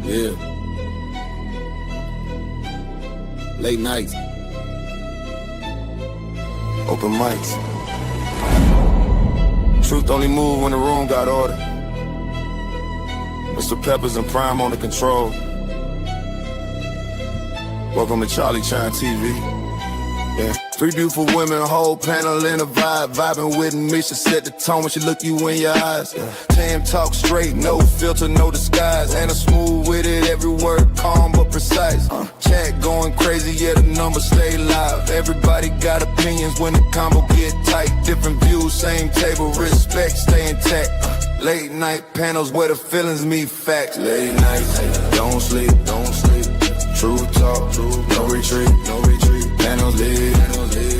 Yeah. Late nights. Open mics. Truth only move when the room got order. Mr. Peppers and Prime on the control. Welcome to Charlie Chine TV. Yeah. Three beautiful women, whole panel in a vibe. Vibing with me, she set the tone when she look you in your eyes. Yeah. Tam talk straight, no filter, no disguise. And I'm smooth with it, every word calm but precise. Chat going crazy, yeah, the numbers stay live. Everybody got opinions when the combo get tight. Different views, same table, respect, stay intact. Late night panels where the feelings meet facts. Late nights, don't sleep, don't sleep. True talk, no retreat, no retreat. Panels lit,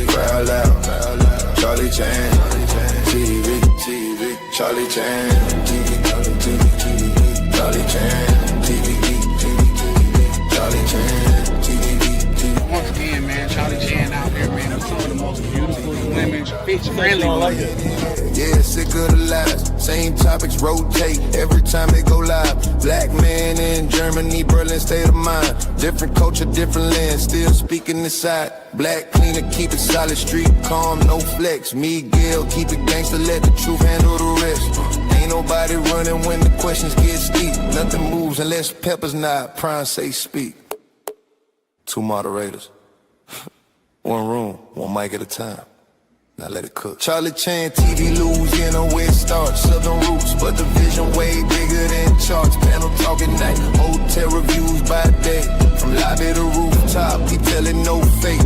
crowd loud, Charlie Chan, TV, Charlie Chan, TV, Charlie Chan, TV, Charlie Chan, TV. Once again, man, Charlie Chan out here, man, with some of the most beautiful women, bitch friendly. Yeah, sick of the lies. Same topics rotate every time they go live. Black man in Germany, Berlin, state of mind. Different culture, different lens, still speaking this side. Black cleaner, keep it solid, street calm, no flex. Miguel, keep it gangster, let the truth handle the rest. Ain't nobody running when the questions get steep. Nothing moves unless Peppers nod, Prime say speak. Two moderators. One room, one mic at a time. Now let it cook. Charlie Chan, TV, Louisiana, where it starts. Southern roots, but the vision way bigger than charts. Panel talking night, hotel reviews by day. From lobby to rooftop, he telling no fake.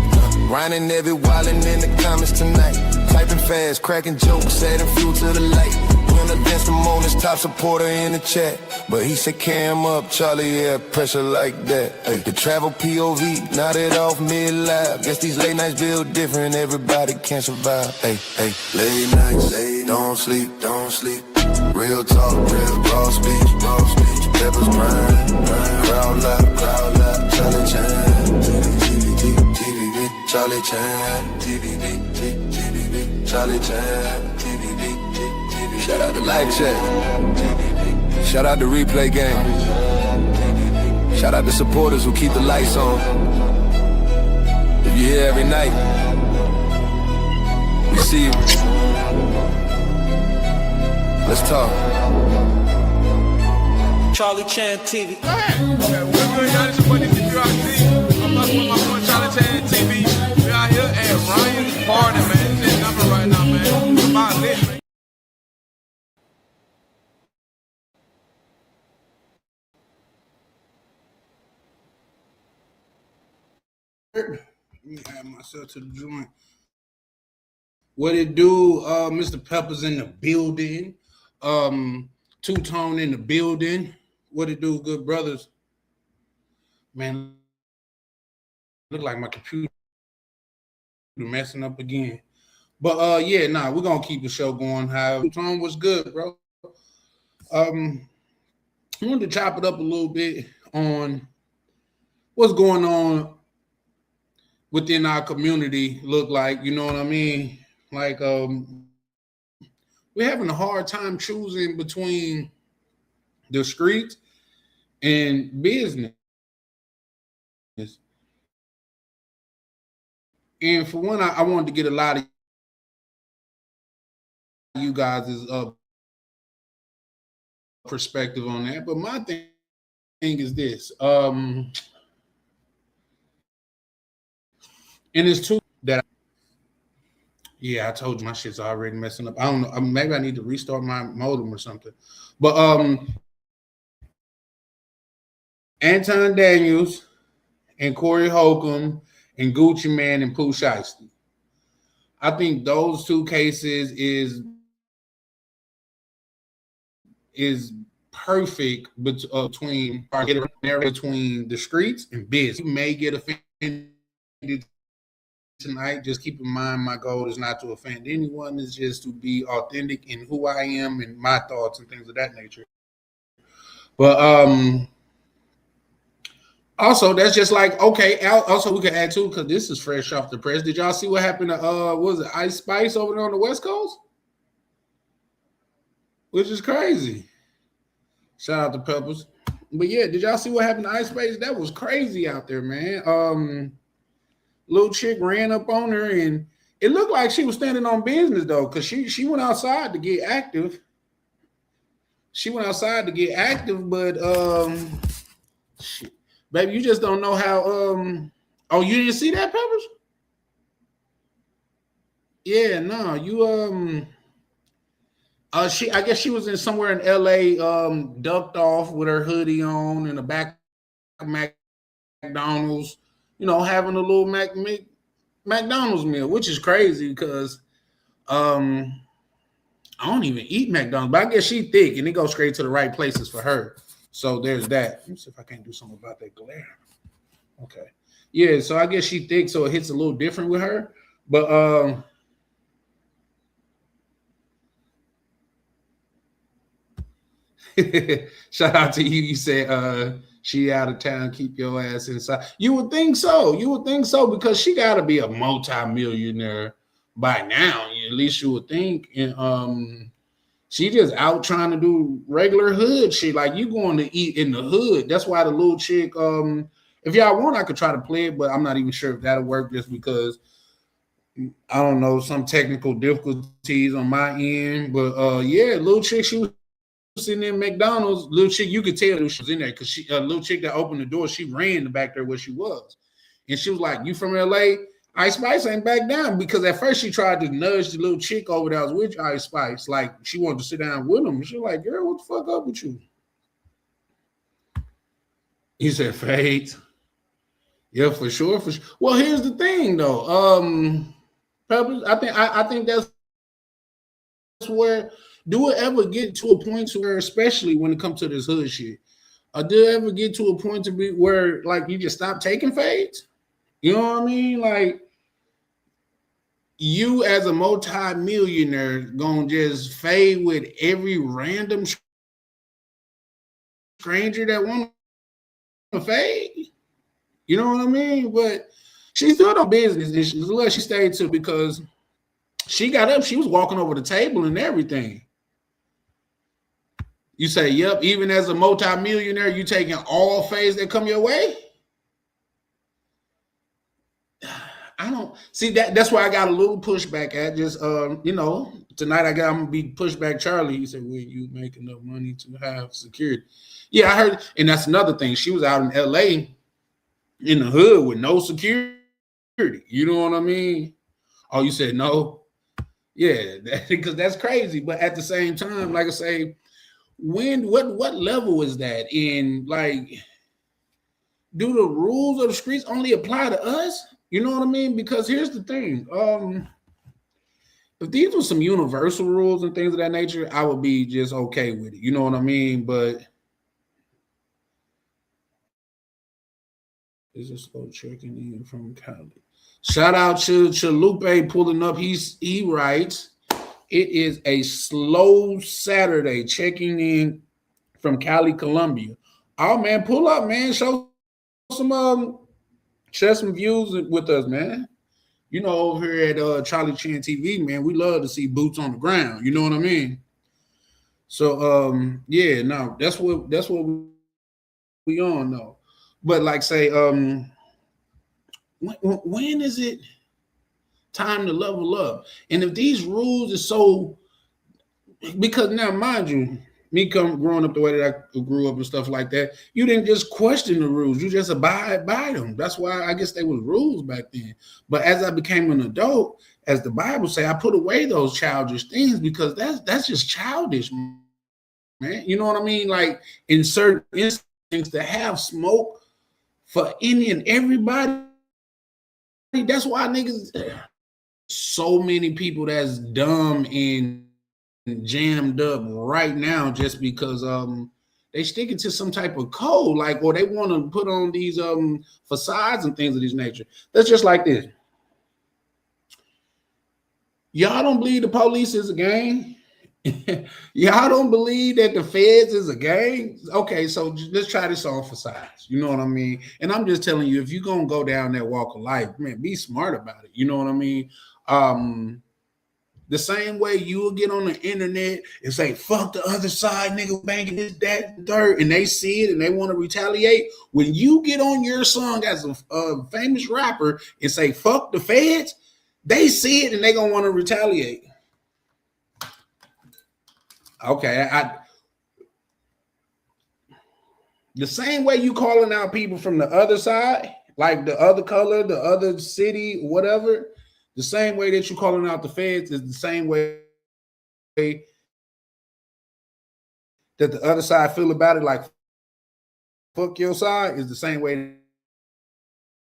Grinding every wildin' in the comments tonight. Typing fast, cracking jokes, adding fuel to the light. When against the moments, top supporter in the chat. But he said cam up, Charlie, yeah, pressure like that. Ay, the travel POV, nodded off mid-live. Guess these late nights build different, everybody can't survive. Hey, hey, late nights, don't sleep, don't sleep. Real talk, real raw speech, Peppers Prime, crowd loud, Charlie Chan, TV, Charlie Chan, TV, Charlie Chan, TV. Shout out to Live Chat. Shout out to Replay Gang. Shout out to supporters who keep the lights on. If you're here every night, we see you. Let's talk. Charlie Chan TV. Go ahead. What's good, y'all? It's your boy, I'm up with my boy Charlie Chan TV. We out here at Ryan's party, man. It's number right now, man. It's about lit, man. Let me add myself to the joint. What it do? Mr. Peppers in the building. Two-Tone in the building. What it do, good brothers? Man, look like my computer messing up again. But yeah, we're gonna keep the show going. Two-Tone was good, bro. I wanted to chop it up a little bit on what's going on within our community, look like, you know what I mean? Like, we're having a hard time choosing between the streets and business. And for one, I wanted to get a lot of you guys' perspective on that. But my thing is this. And it's two that I told you my shit's already messing up. I don't know. Maybe I need to restart my modem or something. But Anton Daniels and Corey Holcomb and Gucci Man and Pooh Shiesty. I think those two cases is perfect between the streets and business. You may get offended tonight. Just keep in mind, my goal is not to offend anyone. It's just to be authentic in who I am and my thoughts and things of that nature. But also, that's just like, okay, also we can add too, because this is fresh off the press. Did y'all see what happened to what was it, Ice Spice over there on the West Coast? Which is crazy. Shout out to Peppers. But yeah, did y'all see what happened to Ice Spice? That was crazy out there, man. Little chick ran up on her, and it looked like she was standing on business though, because she went outside to get active. She went outside to get active, but shit. Baby, you just don't know how. Oh, you didn't see that, Peppers? Yeah, no, you I guess she was in somewhere in LA, ducked off with her hoodie on in the back of McDonald's, having a little McDonald's meal, which is crazy because I don't even eat McDonald's, but I guess she thick and it goes straight to the right places for her. So there's that. Let me see if I can't do something about that glare. Okay. Yeah, so I guess she thick, so it hits a little different with her. But shout out to you. You said she out of town, keep your ass inside. You would think so. You would think so because she gotta be a multi-millionaire by now. At least you would think. And she just out trying to do regular hood shit. Like you going to eat in the hood. That's why the little chick, if y'all want, I could try to play it, but I'm not even sure if that'll work just because I don't know, some technical difficulties on my end. But yeah, little chick, she was sitting in McDonald's. Little chick, you could tell she was in there because she little chick that opened the door, she ran back there where she was. And she was like, "You from LA?" Ice Spice ain't back down because at first she tried to nudge the little chick over that was with Ice Spice. Like she wanted to sit down with him. She was like, "Girl, what the fuck up with you?" He said, "Fate." Yeah, for sure. For sure. Well, here's the thing though. Peppers, I think that's where do it ever get to a point to where, especially when it comes to this hood shit, do it ever get to a point to be where like you just stop taking fades? You know what I mean? Like you as a multi-millionaire gonna just fade with every random stranger that want to fade? You know what I mean? But she's doing her business. And she stayed to because she got up. She was walking over the table and everything. You say, yep, even as a multi-millionaire, you taking all fades that come your way? I don't see that. That's why I got a little pushback at just tonight I'm gonna be pushback Charlie. He said, "Will you make enough money to have security?" Yeah, I heard, and that's another thing. She was out in LA in the hood with no security. You know what I mean? Oh, you said no? Yeah, because that's crazy. But at the same time, like I say, what level is that in? Like, do the rules of the streets only apply to us? You know what I mean? Because here's the thing. If these were some universal rules and things of that nature, I would be just okay with it. You know what I mean? But is a slow checking in from Cali. Shout out to Chalupe pulling up. He writes, it is a slow Saturday checking in from Cali, Colombia. Oh man, pull up, man. Show some share some views with us, man. You know, over here at Charlie Chan TV, man, we love to see boots on the ground. You know what I mean? So, yeah, no, that's what we on though. But like, say, when is it time to level up? And if these rules are so, because now, mind you, me growing up the way that I grew up and stuff like that, you didn't just question the rules, you just abide by them. That's why I guess they was rules back then. But as I became an adult, as the Bible say, I put away those childish things because that's just childish, man. You know what I mean? Like in certain instances to have smoke for any and everybody. That's why niggas, so many people that's dumb and jammed up right now just because they sticking to some type of code, like, or they want to put on these facades and things of this nature. That's just like this. Y'all don't believe the police is a gang? Y'all don't believe that the feds is a gang? Okay, so let's try this on facades. You know what I mean? And I'm just telling you, if you're gonna go down that walk of life, man, be smart about it. You know what I mean? The same way you will get on the internet and say, fuck the other side, nigga, banging this, that, and third, and they see it and they want to retaliate. When you get on your song as a famous rapper and say, fuck the feds, they see it and they gonna want to retaliate. Okay, the same way you calling out people from the other side, like the other color, the other city, whatever, the same way that you calling out the feds is the same way that the other side feel about it. Like, fuck your side is the same way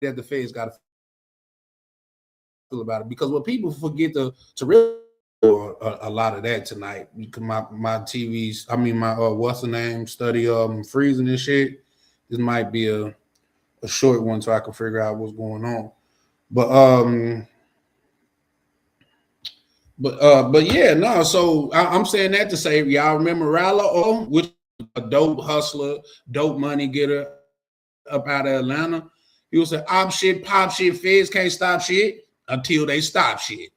that the feds got to feel about it. Because what people forget to realize a lot of that tonight. My TVs, I mean my what's the name study freezing and shit. This might be a short one so I can figure out what's going on. But yeah, no. So I'm saying that to say, y'all remember Rallo, which a dope hustler, dope money getter up out of Atlanta. He was say, "Op shit, pop shit, feds can't stop shit until they stop shit."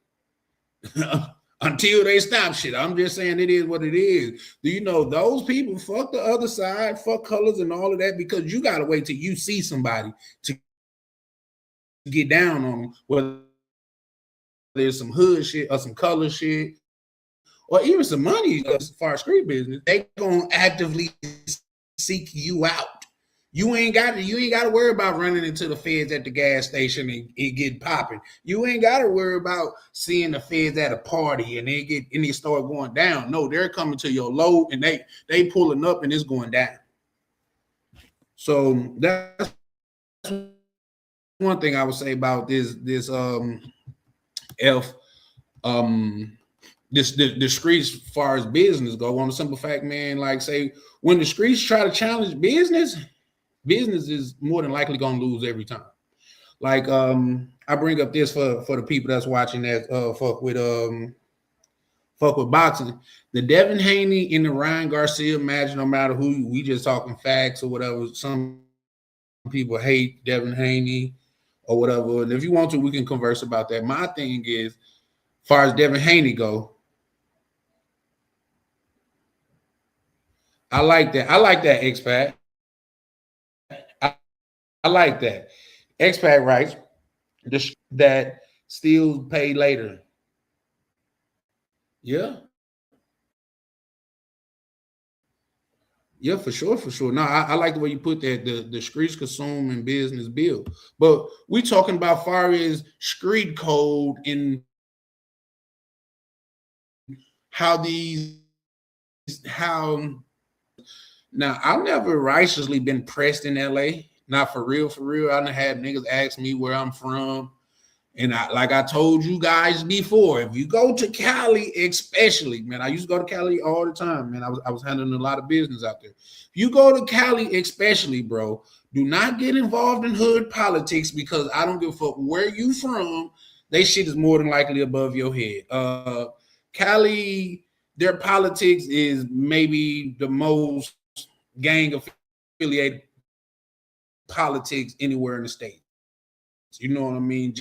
Until they stop shit. I'm just saying it is what it is. Do you know those people fuck the other side, fuck colors and all of that, because you gotta wait till you see somebody to get down on them, whether there's some hood shit or some color shit or even some money as far as street business. They gonna actively seek you out. You ain't got to worry about running into the feds at the gas station and it get popping. You ain't got to worry about seeing the feds at a party and they start going down. No, they're coming to your load and they pulling up and it's going down. So that's one thing I would say about this the streets as far as business go. On the simple fact, man, like say when the streets try to challenge business is more than likely gonna lose every time. Like I bring up this for the people that's watching that fuck with boxing. The Devin Haney and the Ryan Garcia match, no matter who, we just talking facts or whatever. Some people hate Devin Haney or whatever. And if you want to, we can converse about that. My thing is, as far as Devin Haney go, I like that X-Pac. I like that. Expat rights that still pay later. Yeah. Yeah, for sure. No, I like the way you put that. The streets consume and business build. But we talking about far as street code and how now I've never righteously been pressed in LA. Not for real. I done had niggas ask me where I'm from. And like I told you guys before, if you go to Cali, especially, man, I used to go to Cali all the time, man. I was handling a lot of business out there. If you go to Cali, especially, bro, do not get involved in hood politics because I don't give a fuck where you from. They shit is more than likely above your head. Cali, their politics is maybe the most gang affiliated politics anywhere in the state. You know what I mean?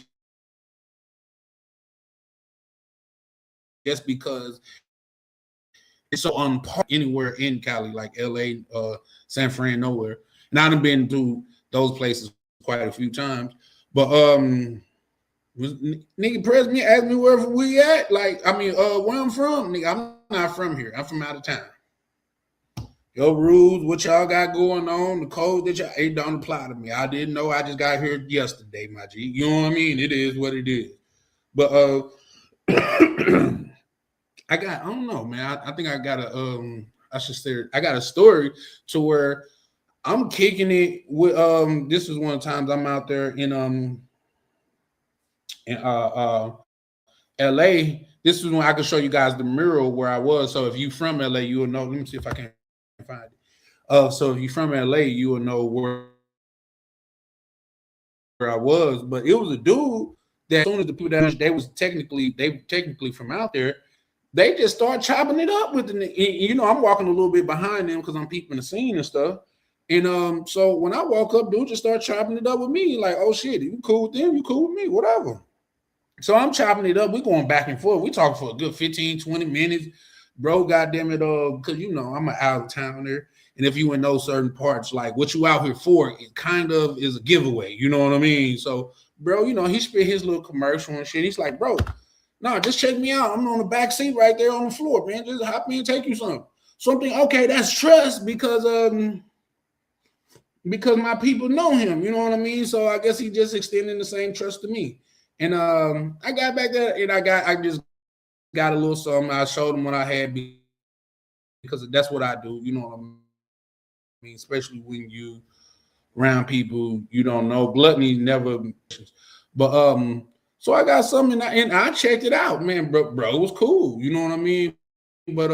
Just because it's so unparked anywhere in Cali, like LA, San Fran, nowhere. And I've been to those places quite a few times. But nigga press me, ask me wherever we at. Like, I mean, where I'm from, nigga, I'm not from here. I'm from out of town. Your rules, what y'all got going on, the code that y'all, it don't apply to me. I didn't know. I just got here yesterday, my G. You know what I mean? It is what it is. But I don't know, man. I think I got I got a story to where I'm kicking it with this is one of the times I'm out there in LA. This is when I can show you guys the mural where I was. So if you from LA, you will know. Let me see if I can find it. So if you're from LA, you will know where I was. But it was a dude that as soon as the people that they technically from out there, they just start chopping it up with the, you know, I'm walking a little bit behind them because I'm peeping the scene and stuff. And so when I walk up, dude just start chopping it up with me, like, oh shit, you cool with them, you cool with me, whatever. So I'm chopping it up. We going back and forth. We talking for a good 15, 20 minutes. Bro, goddamn it, because you know I'm an out of towner. And if you in those certain parts, like what you out here for, it kind of is a giveaway. You know what I mean? So, bro, you know, he spit his little commercial and shit. He's like, bro, no, just check me out. I'm on the back seat right there on the floor, man. Just hop in and take you something. Okay, that's trust because my people know him, you know what I mean? So I guess he just extending the same trust to me. And I got back there and I just got a little something. I showed him what I had because that's what I do, you know what I mean? Especially when you around people you don't know. Gluttony never, but so I got something and I checked it out, man. Bro, it was cool, you know what I mean? But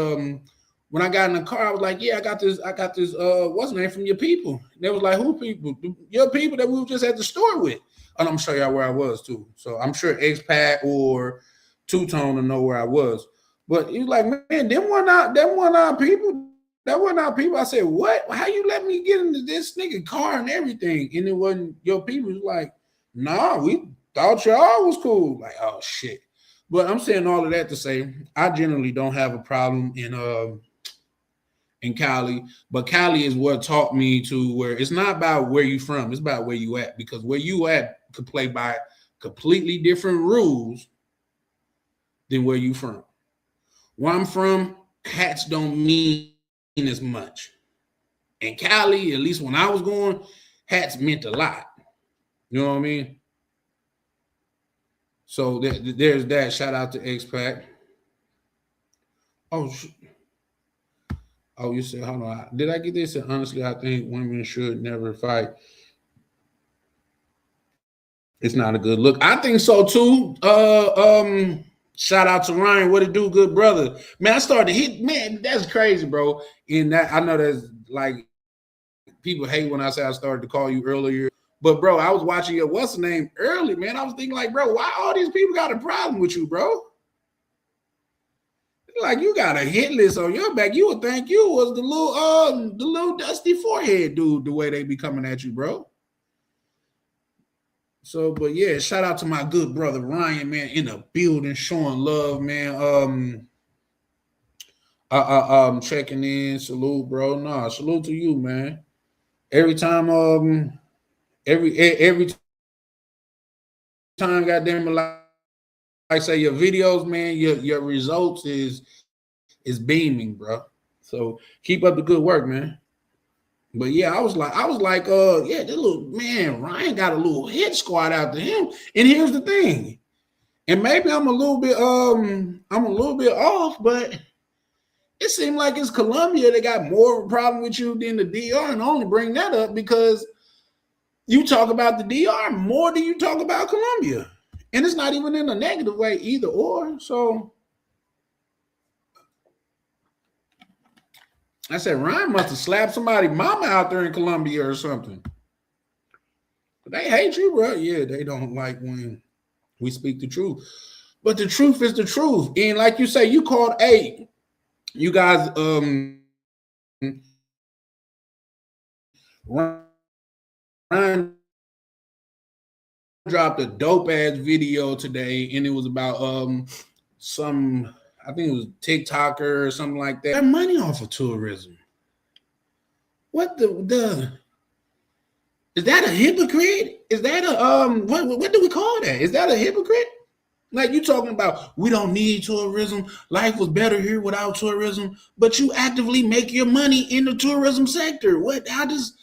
when I got in the car, I was like, yeah, I got this, what's the name from your people? And they was like, who people? Your people that we were just at the store with. And I'm gonna show y'all where I was too. So I'm sure X-Pac or Two-Tone will know where I was. But he was like, man, them one out people. That wasn't our people. I said, what? How you let me get into this nigga car and everything? And it wasn't your people. It was like, nah, we thought y'all was cool. Like, oh shit. But I'm saying all of that to say, I generally don't have a problem in Cali, but Cali is what taught me to where it's not about where you from, it's about where you at, because where you at could play by completely different rules than where you from. Where I'm from, hats don't mean as much. In Cali, at least when I was going, hats meant a lot. You know what I mean? So there's that. Shout out to X-Pac. Oh, you said, hold on. Did I get this? And honestly, I think women should never fight. It's not a good look. I think so too. Shout out to Ryan. What it do, good brother? Man, I started to hit. Man, that's crazy, bro. And that I know that's like people hate when I say I started to call you earlier. But bro, I was watching your what's the name early, man. I was thinking like, bro, why all these people got a problem with you, bro? Like you got a hit list on your back. You would think you was the little dusty forehead dude, the way they be coming at you, bro. So, but yeah, shout out to my good brother Ryan, man, in the building, showing love, man. Checking in, salute, bro. Nah, salute to you, man. Every time, every time, goddamn, like say your videos, man, your results is beaming, bro. So keep up the good work, man. But yeah, I was like, yeah, this little man, Ryan got a little hit squad out to him. And here's the thing, and maybe I'm a little bit off, but it seemed like it's Colombia that got more of a problem with you than the DR, and I only bring that up because you talk about the DR more than you talk about Colombia, and it's not even in a negative way either or. So I said, Ryan must have slapped somebody's mama out there in Colombia or something. But they hate you, bro. Yeah, they don't like when we speak the truth. But the truth is the truth. And like you say, you called you guys Ryan dropped a dope ass video today, and it was about some, I think it was TikToker or something like that. They're money off of tourism. What the is that a hypocrite? Is that a what do we call that? Is that a hypocrite? Like you talking about we don't need tourism. Life was better here without tourism, but you actively make your money in the tourism sector. What? How does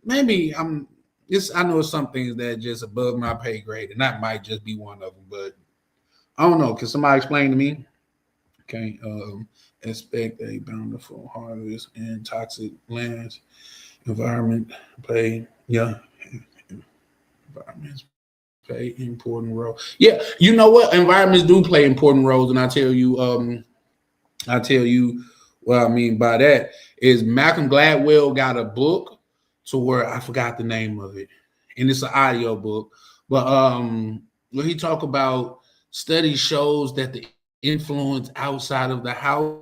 maybe I'm I know some things that are just above my pay grade, and that might just be one of them, but I don't know. Can somebody explain to me? Okay, expect a bountiful harvest and toxic lands, environment play, environments play important role. Yeah, you know what? Environments do play important roles, and I tell you what I mean by that is Malcolm Gladwell got a book to where I forgot the name of it, and it's an audio book, but when he talk about study shows that the influence outside of the house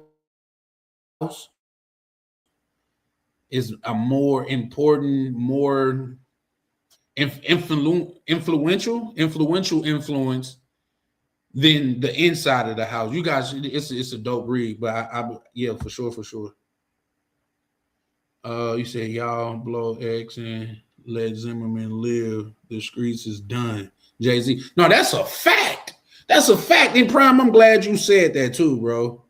is a more important, more influential influence than the inside of the house. You guys, it's a dope read, but yeah, for sure. You said y'all blow X and let Zimmerman live. The streets is done. Jay-Z. No, that's a fact. That's a fact. In Prime, I'm glad you said that too, bro.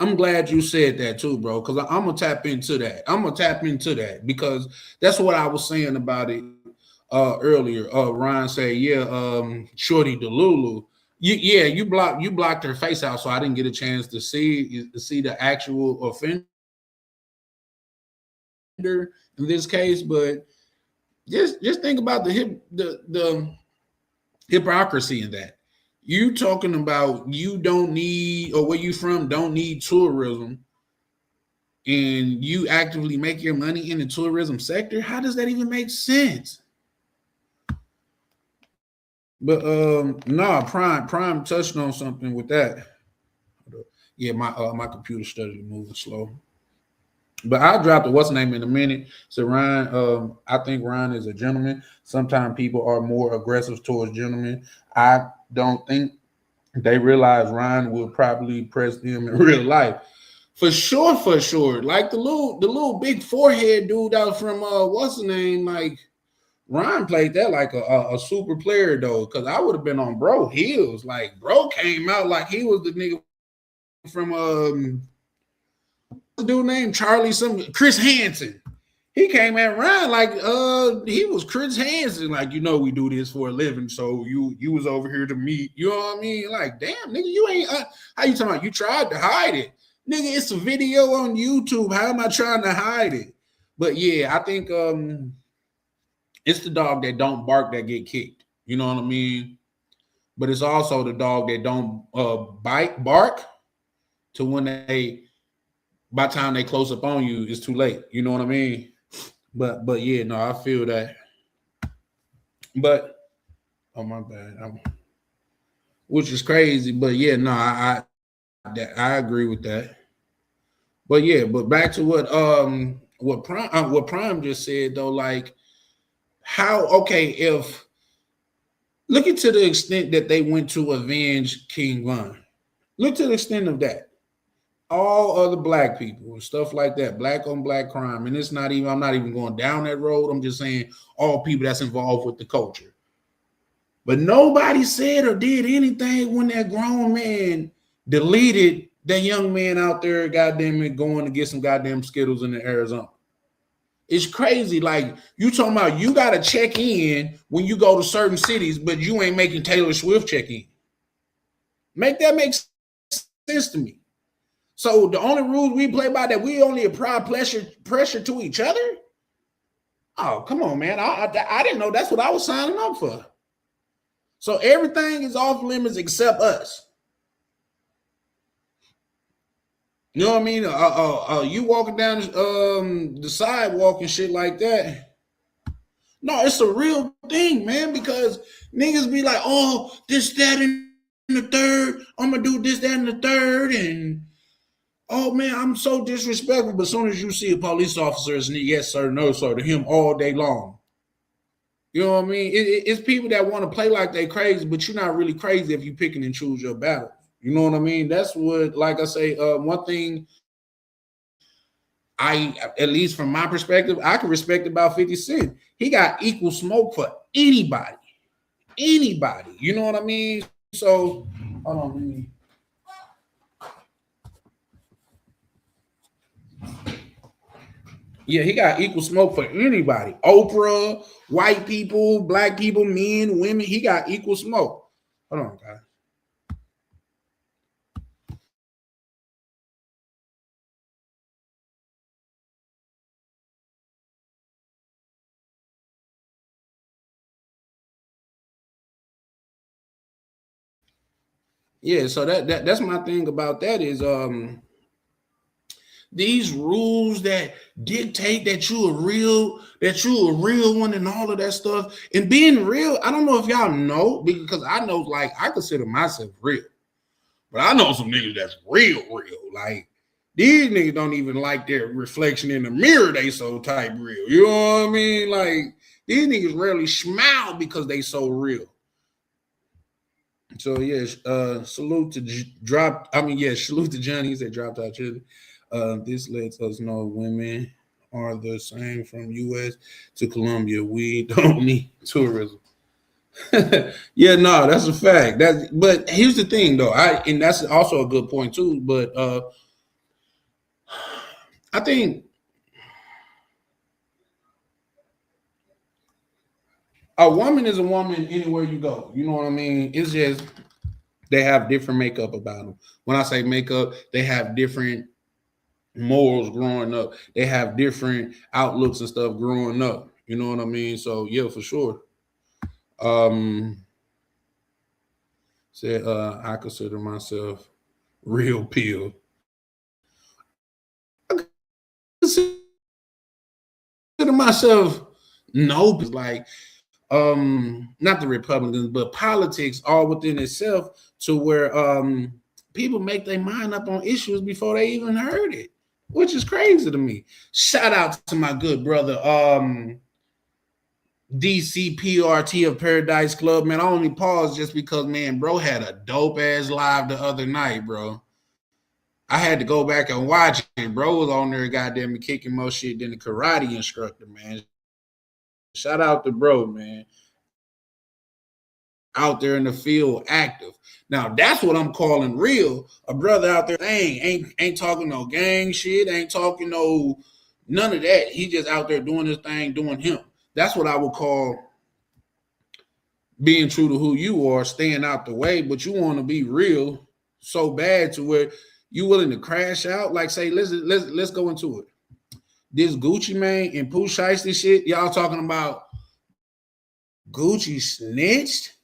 I'm glad you said that too, bro, because I'm gonna tap into that. Because that's what I was saying about it earlier. Ryan said, yeah, Shorty Delulu. You blocked her face out, so I didn't get a chance to see the actual offender in this case. But just think about the hypocrisy in that. You talking about you don't need, or where you from don't need tourism, and you actively make your money in the tourism sector? How does that even make sense? But Prime touched on something with that. Yeah, my computer started moving slow. But I'll drop the what's name in a minute. So Ryan, I think Ryan is a gentleman. Sometimes people are more aggressive towards gentlemen. I don't think they realize Ryan will probably press them in real life. For sure. Like the little big forehead dude out from what's the name? Like Ryan played that like a super player though, because I would have been on bro heels. Like bro came out like he was the nigga from the dude named Charlie, Chris Hansen. He came at Ryan like he was Chris Hansen. Like, we do this for a living, so you was over here to meet. You know what I mean? Like, damn, nigga, you ain't how you talking about? You tried to hide it, nigga. It's a video on YouTube. How am I trying to hide it? But yeah, I think it's the dog that don't bark that get kicked. You know what I mean? But it's also the dog that don't bark to when by the time they close up on you, it's too late. You know what I mean? But yeah, no, I feel that. But oh my bad, which is crazy. But yeah, no, I agree with that. But yeah, but back to what Prime just said though, like how if look into the extent that they went to avenge King Von. Look to the extent of that. All other black people and stuff like that, black on black crime. And I'm not even going down that road. I'm just saying all people that's involved with the culture. But nobody said or did anything when that grown man deleted that young man out there, goddamn it, going to get some goddamn Skittles in the Arizona. It's crazy. Like, you talking about you got to check in when you go to certain cities, but you ain't making Taylor Swift check in. Make sense to me. So the only rules we play by that we only apply pressure to each other? Oh, come on, man. I didn't know that's what I was signing up for. So everything is off limits except us. You know what I mean? You walking down the sidewalk and shit like that. No, it's a real thing, man, because niggas be like, oh, this, that, and the third. I'm going to do this, that, and the third, and oh man, I'm so disrespectful. But as soon as you see a police officer, it's yes sir, no sir to him all day long. You know what I mean? It's people that want to play like they crazy, but you're not really crazy if you picking and choose your battle. You know what I mean? That's what, like I say, one thing at least from my perspective, I can respect about 50 Cent. He got equal smoke for anybody. You know what I mean? So, hold on, let me. Yeah, he got equal smoke for anybody. Oprah, white people, black people, men, women. He got equal smoke. Hold on, guys. Yeah, so that's my thing about that is these rules that dictate that you a real one and all of that stuff. And being real, I don't know if y'all know, because I know, like, I consider myself real. But I know some niggas that's real. Like, these niggas don't even like their reflection in the mirror. They so type real. You know what I mean? Like, these niggas rarely smile because they so real. So yeah, salute to salute to Johnny. He said dropped out chili. This lets us know women are the same from U.S. to Colombia. We don't need tourism. Yeah, no, that's a fact. But here's the thing though. And that's also a good point too. But I think a woman is a woman anywhere you go. You know what I mean? It's just they have different makeup about them. When I say makeup, they have different morals growing up. They have different outlooks and stuff growing up. You know what I mean? So yeah, for sure. Um Said I consider myself real pill. I consider myself no, like not the Republicans, but politics all within itself to where people make their mind up on issues before they even heard it, which is crazy to me. Shout out to my good brother, DCPRT of Paradise Club, man. I only paused just because, man, bro had a dope ass live the other night, bro. I had to go back and watch it. Bro was on there, goddamn, kicking more shit than the karate instructor, man. Shout out to bro, man. Out there in the field, active. Now that's what I'm calling real. A brother out there, ain't talking no gang shit, ain't talking no none of that. He just out there doing his thing, doing him. That's what I would call being true to who you are, staying out the way, but you want to be real so bad to where you willing to crash out. Like say, let's go into it. This Gucci Mane and Pooh Shiesty shit, y'all talking about Gucci snitched?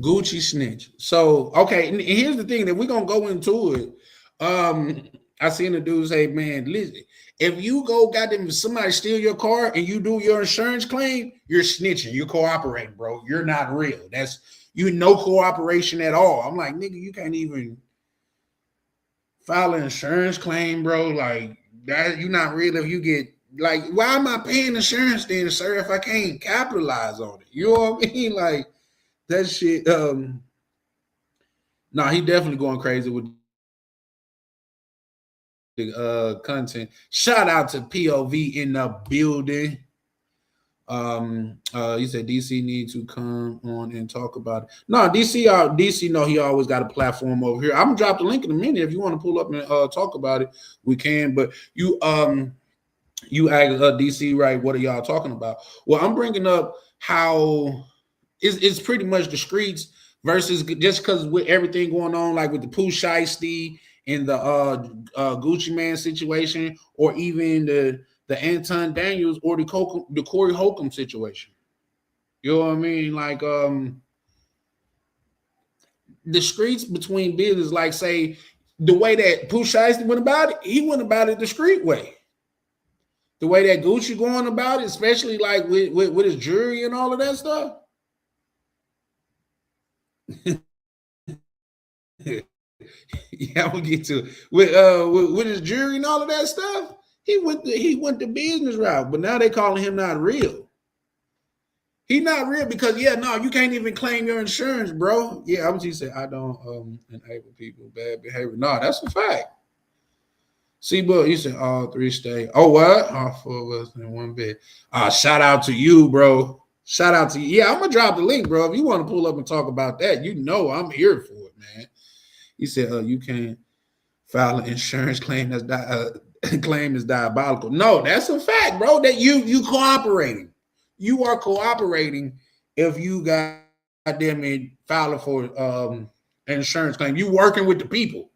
Gucci snitch. So, okay, and here's the thing that we're gonna go into it. I seen the dude say, man, listen, if you go goddamn somebody steal your car and you do your insurance claim, you're snitching, you're cooperating, bro. You're not real. That's no cooperation at all. I'm like, nigga, you can't even file an insurance claim, bro. Like that, you're not real if you get like, why am I paying insurance then, sir, if I can't capitalize on it? You know what I mean? Like that shit. No, he definitely going crazy with the content. Shout out to POV in the building. He said DC need to come on and talk about it. No, DC know he always got a platform over here. I'm gonna drop the link in a minute. If you want to pull up and talk about it, we can. But you asked DC, right? What are y'all talking about? Well, I'm bringing up how it's pretty much the streets versus just because with everything going on, like with the Pooh Shiesty and the Gucci Man situation, or even the Anton Daniels or the Corey Holcomb situation. You know what I mean? Like the streets between business, like say the way that Pooh Shiesty went about it, he went about it the street way. The way that Gucci going about it, especially like with his jury and all of that stuff. Yeah, we'll get to it. With his jury and all of that stuff. He went the business route, but now they calling him not real. He not real because you can't even claim your insurance, bro. Yeah, I was just saying I don't enable people bad behavior. No, that's a fact. See, but you said all three stay. Oh, what? All four of us in one bed. Shout out to you, bro. Shout out to you. Yeah, I'm gonna drop the link, bro. If you want to pull up and talk about that, I'm here for it, man. He said, you can't file an insurance claim claim is diabolical. No, that's a fact, bro. That you cooperating. You are cooperating if you got damn it filing for an insurance claim. You working with the people.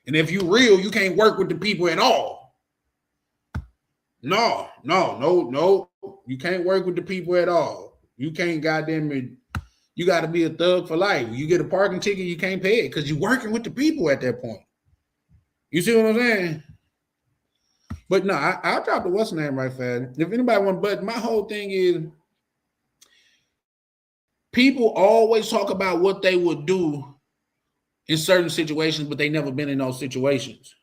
And if you real, you can't work with the people at all. No. You can't work with the people at all. You can't goddamn it. You got to be a thug for life. You get a parking ticket, you can't pay it because you're working with the people at that point. You see what I'm saying? But no, I'll drop the what's name right fast. If anybody want, but my whole thing is people always talk about what they would do in certain situations, but they never been in those situations.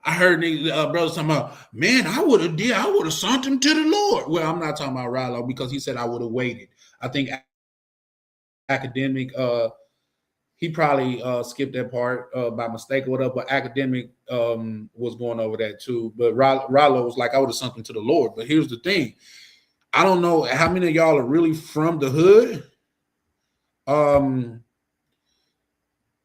I heard brothers talking about, man, I would have sent him to the Lord. Well, I'm not talking about Rallo because he said I would have waited. I think academic, he probably skipped that part by mistake or whatever, but academic was going over that too. But Rallo was like, I would have sent him to the Lord. But here's the thing. I don't know how many of y'all are really from the hood.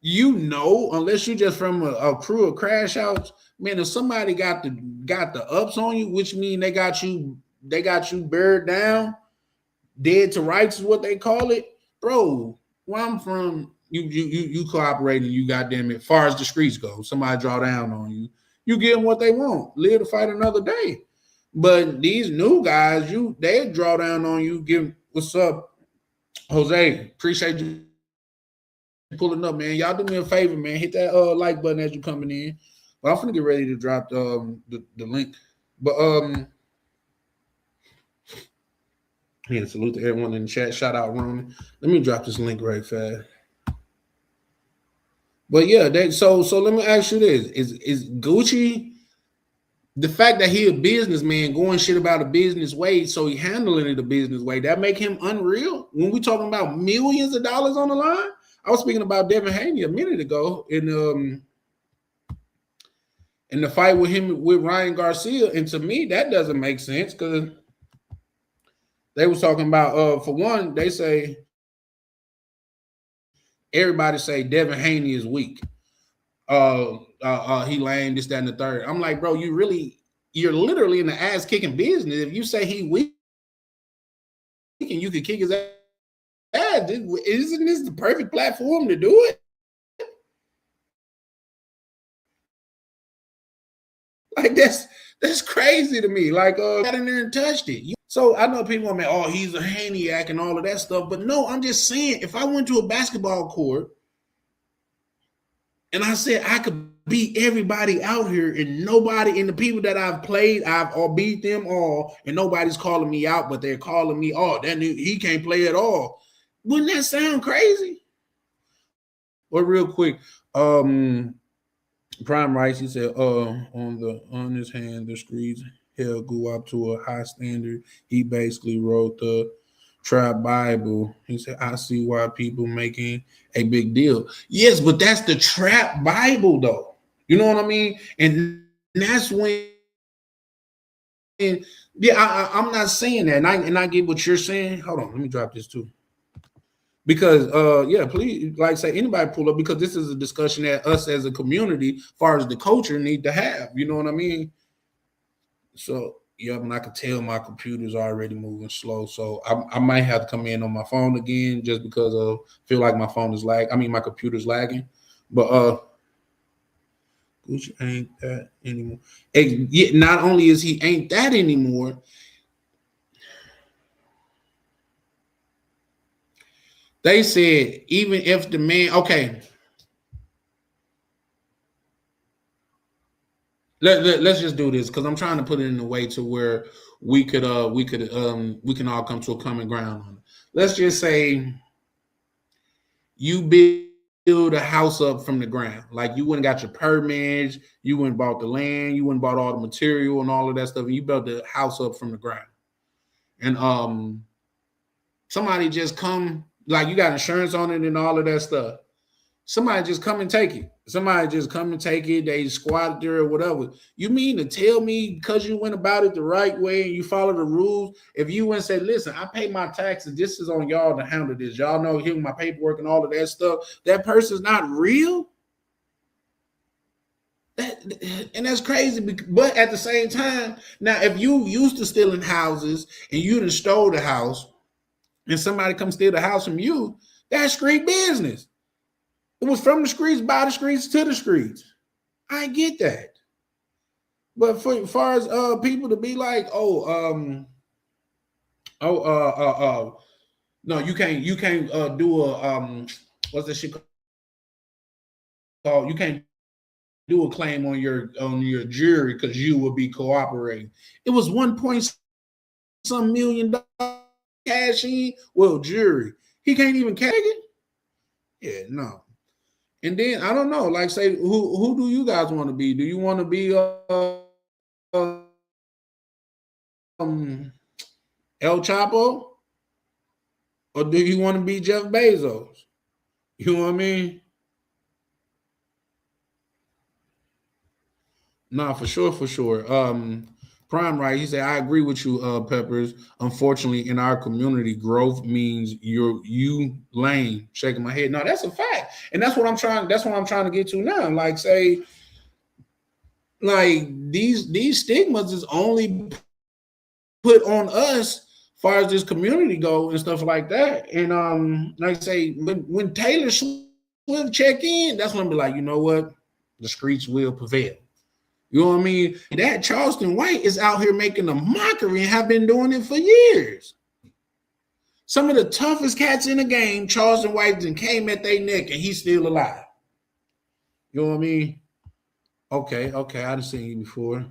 Unless you're just from a crew of crash outs, man, if somebody got the ups on you, which mean they got you buried down, dead to rights is what they call it, bro. Where I'm from, you cooperating, you goddamn it. Far as the streets go, somebody draw down on you, you give them what they want, live to fight another day. But these new guys, they draw down on you, give what's up, Jose. Appreciate you pulling up, man. Y'all do me a favor, man. Hit that like button as you coming in. But I'm gonna get ready to drop the link. But yeah, salute to everyone in the chat. Shout out Ronan. Let me drop this link right fast. But yeah, so let me ask you this: Is Gucci, the fact that he a businessman going shit about a business way, so he handling it a business way, that make him unreal? When we talking about millions of dollars on the line, I was speaking about Devin Haney a minute ago in the fight with Ryan Garcia, and to me that doesn't make sense because they was talking about for one, they say everybody say Devin Haney is weak. He lame, this, that, and the third. I'm like, bro, you're literally in the ass kicking business. If you say he weak and you could kick his ass, isn't this the perfect platform to do it? Like that's crazy to me. Like got in there and touched it. So I know people are like, oh, he's a Haniac and all of that stuff. But no, I'm just saying, if I went to a basketball court and I said I could beat everybody out here and nobody, and the people that I've played, I've all beat them all, and nobody's calling me out, but they're calling me, oh, he can't play at all. Wouldn't that sound crazy? Or real quick, Prime Rice, he said, on his hand, the streets held go up to a high standard. He basically wrote the Trap Bible. He said, I see why people making a big deal. Yes, but that's the Trap Bible, though. You know what I mean? And that's when, I'm not saying that. And I get what you're saying. Hold on, let me drop this too. Because please, like say anybody pull up, because this is a discussion that us as a community, as far as the culture, need to have. You know what I mean? So and I could tell my computer's already moving slow. So I might have to come in on my phone again just because of feel like my phone is my computer's lagging. But Gucci ain't that anymore. Not only is he ain't that anymore, they said even if the man, okay, let's just do this because I'm trying to put it in a way to where we can all come to a common ground on it. Let's just say you build a house up from the ground, like you went and got your permits, you went and bought the land, you went and bought all the material and all of that stuff, and you built the house up from the ground, and somebody just come. Like you got insurance on it and all of that stuff. Somebody just come and take it. They squatted there or whatever. You mean to tell me because you went about it the right way and you follow the rules, if you went and said, listen, I pay my taxes, this is on y'all to handle this. Y'all know here my paperwork and all of that stuff. That person's not real? And that's crazy. But at the same time, now if you used to stealing houses and you done stole the house, and somebody comes steal the house from you, that's street business. It was from the streets, by the streets, to the streets. I get that. But for as far as people to be like, no, you can't do a what's that shit called? You can't do a claim on your jury because you will be cooperating. It was $1.some million cash in, well, jury. He can't even cash it? Yeah, no. And then I don't know, like say who do you guys want to be? Do you want to be El Chapo, or do you want to be Jeff Bezos? You know what I mean? Nah, for sure, for sure. Prime, right? He said, I agree with you, Peppers. Unfortunately, in our community, growth means you lame. Shaking my head. No, that's a fact. And that's what I'm trying to get to now. Like, say, like these stigmas is only put on us as far as this community go and stuff like that. And like I say, when Taylor Swift check in, that's when I'm be like, you know what? The streets will prevail. You know what I mean? That Charleston White is out here making a mockery and have been doing it for years. Some of the toughest cats in the game, Charleston White then came at their neck and he's still alive. You know what I mean? Okay, I've seen you before.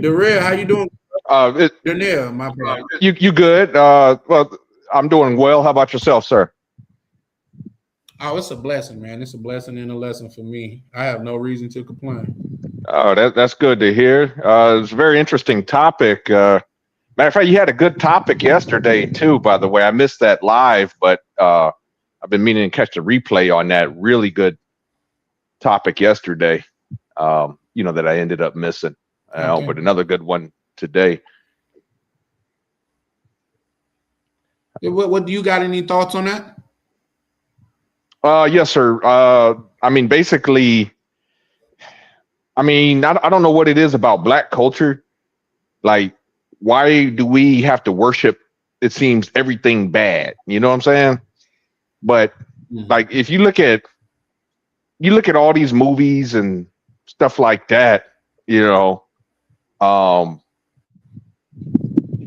Darrell, how you doing? Darnell, my brother. You good? Well, I'm doing well. How about yourself, sir? Oh, it's a blessing, man. It's a blessing and a lesson for me. I have no reason to complain. Oh, that's good to hear. It's a very interesting topic. Matter of fact, you had a good topic yesterday too. By the way, I missed that live, but I've been meaning to catch the replay on that really good topic yesterday. That I ended up missing. Okay. But another good one today. What do you got? Any thoughts on that? Yes, sir. Basically, I don't know what it is about Black culture. Like, why do we have to worship, it seems, everything bad? You know what I'm saying? But like, if you look at all these movies and stuff like that, the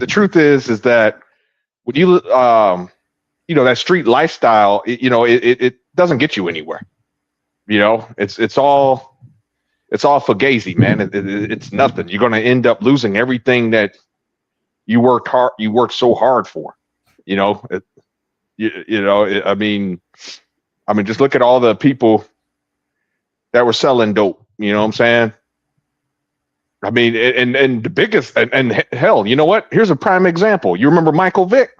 truth is that when you, that street lifestyle, it doesn't get you anywhere. It's all fugazi, man. It's nothing. You're going to end up losing everything that you worked so hard for. Just look at all the people that were selling dope. You know what I'm saying? And the biggest, and hell, you know what? Here's a prime example. You remember Michael Vick?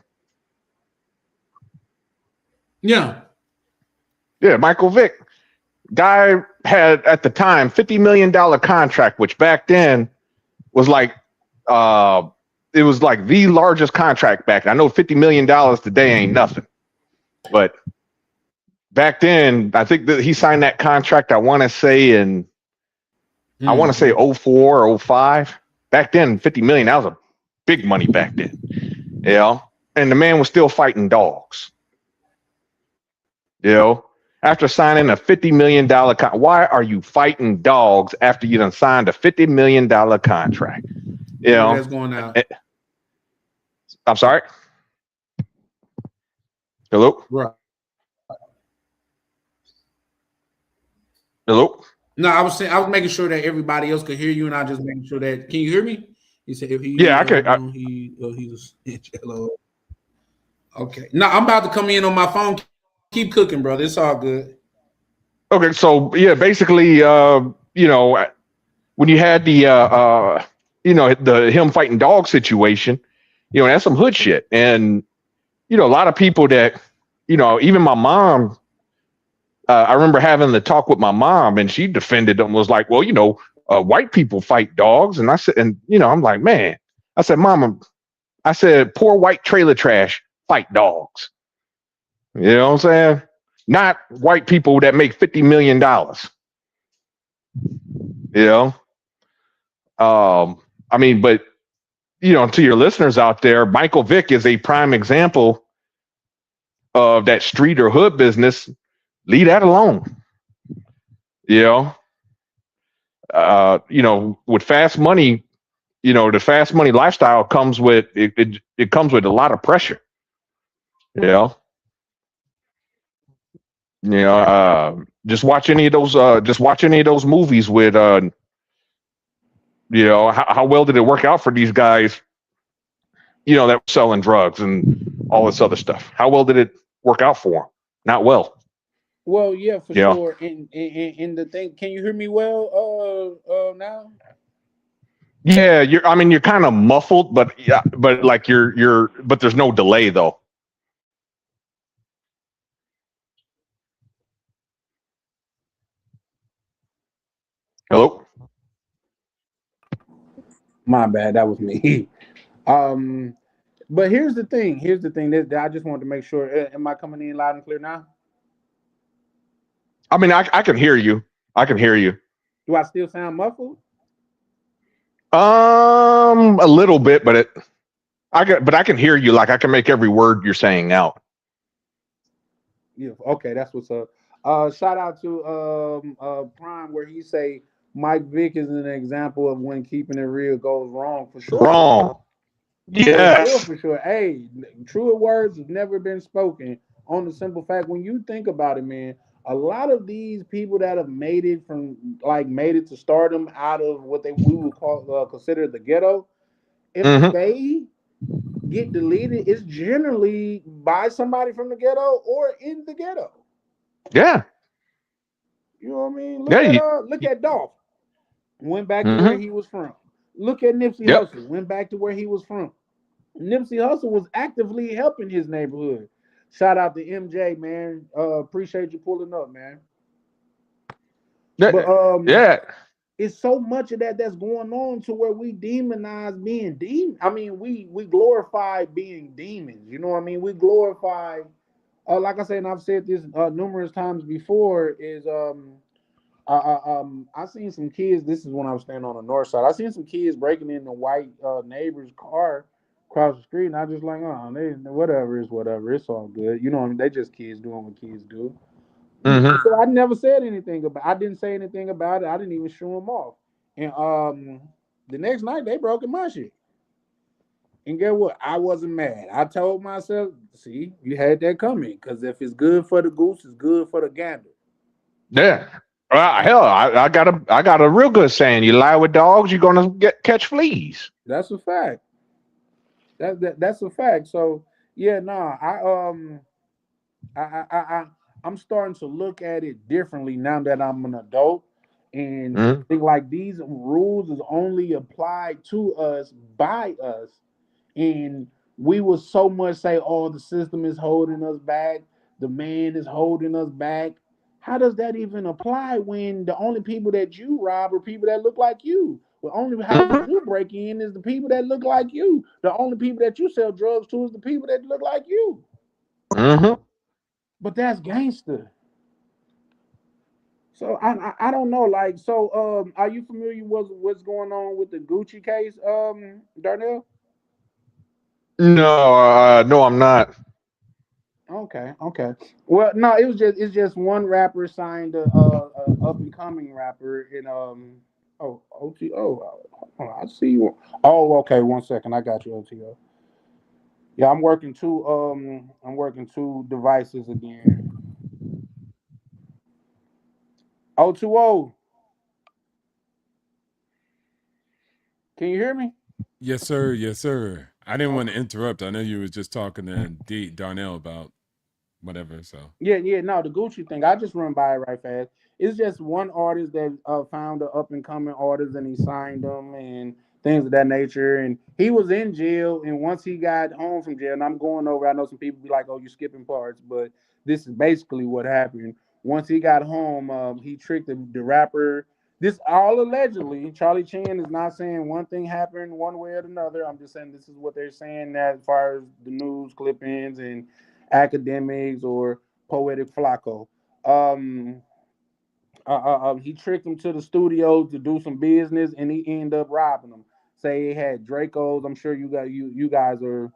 Yeah, Michael Vick. Guy had at the time $50 million contract, which back then was like it was like the largest contract back then. I know $50 million today ain't nothing, but back then I think that he signed that contract. I want to say 04 or 05. Back then, 50 million, that was a big money back then. And the man was still fighting dogs. After signing a $50 million why are you fighting dogs after you done signed a $50 million contract? That's going out. I'm sorry. Hello? Right. Hello? No, I was making sure that everybody else could hear you, and I just making sure that. Can you hear me? He said, "If he, I can. He's a snitch." Hello. Okay. No, I'm about to come in on my phone. Keep cooking, brother. It's all good. Okay, so basically, when you had the him fighting dog situation, that's some hood shit, and a lot of people that, even my mom. I remember having the talk with my mom, and she defended them. Was like, well, white people fight dogs, and I said, I'm like, man, I said, Mama, I said, poor white trailer trash fight dogs. You know what I'm saying? Not white people that make $50 million. But to your listeners out there, Michael Vick is a prime example of that street or hood business. Leave that alone. With fast money, the fast money lifestyle comes with it comes with a lot of pressure. Just watch any of those movies with how well did it work out for these guys that were selling drugs and all this other stuff. How well did it work out for them? Not well. Well, yeah, for You know. sure. In the thing, can you hear me well? Now. Yeah, you're kind of muffled, but yeah, but like but there's no delay though. Hello. My bad, that was me. um, but here's the thing. Here's the thing that I just wanted to make sure. Am I coming in loud and clear now? I mean, I can hear you. I can hear you. Do I still sound muffled? A little bit, but I can hear you. Like I can make every word you're saying out. Yeah. Okay, that's what's up. Shout out to Prime where he say Mike Vick is an example of when keeping it real goes wrong for sure. Wrong. For sure, Yes. for sure. Hey, truer words have never been spoken on the simple fact when you think about it, man. A lot of these people that have made it made it to stardom out of what we would call consider the ghetto. If Hmm. they get deleted, it's generally by somebody from the ghetto or in the ghetto. Yeah. You know what I mean? Yeah. Look at Dolph. Went back to where Hmm. he was from. Look at Nipsey Yep. Hussle. Went back to where he was from. Nipsey Hussle was actively helping his neighborhood. Shout out to MJ, man. Appreciate you pulling up, man. But Yeah. it's so much of that's going on to where we demonize being demon. I mean, we glorify being demons. You know what I mean? We glorify. Like I said, and I've said this numerous times before. Is I seen some kids. This is when I was standing on the north side. I seen some kids breaking in the white neighbor's car across the street, and I just like, oh, they whatever is whatever. It's all good. You know what I mean? They just kids doing what kids do. Hmm. So I never said anything about. I didn't say anything about it. I didn't even shoo them off. And the next night they broke in my shit. And get what? I wasn't mad. I told myself, see, you had that coming. Because if it's good for the goose, it's good for the gander. Yeah. Hell, I got a real good saying. You lie with dogs, you're gonna catch fleas. That's a fact. That's a fact. So yeah, nah, I I'm starting to look at it differently now that I'm an adult and Hmm. think like these rules is only applied to us by us. And we will so much say, oh, the system is holding us back, the man is holding us back. How does that even apply when the only people that you rob are people that look like you? The only houses you break in is the people that look like you. The only people that you sell drugs to is the people that look like you. Hmm. But that's gangster. So I don't know. Like, so are you familiar with what's going on with the Gucci case, Darnell? No, no, I'm not. Okay, okay. Well, no, it's just one rapper signed a up and coming rapper in OTO. Hold on, I see you. Oh, okay. 1 second, I got you, OTO. Yeah, I'm working two devices again. O2O, can you hear me? Yes, sir. Yes, sir. I didn't want to Okay. interrupt. I know you was just talking to Darnell about whatever. So Yeah. No, the Gucci thing. I just run by it right fast. It's just one artist that found an up and coming artist, and he signed them and things of that nature. And he was in jail, and once he got home from jail, and I'm going over. I know some people be like, "Oh, you skipping parts," but this is basically what happened. Once he got home, he tricked the rapper. This all allegedly. Charlie Chan is not saying one thing happened one way or another. I'm just saying this is what they're saying as far as the news clippings and academics or poetic Flacco. Um, he tricked him to the studio to do some business, and he ended up robbing them. Say he had Dracos. I'm sure you guys are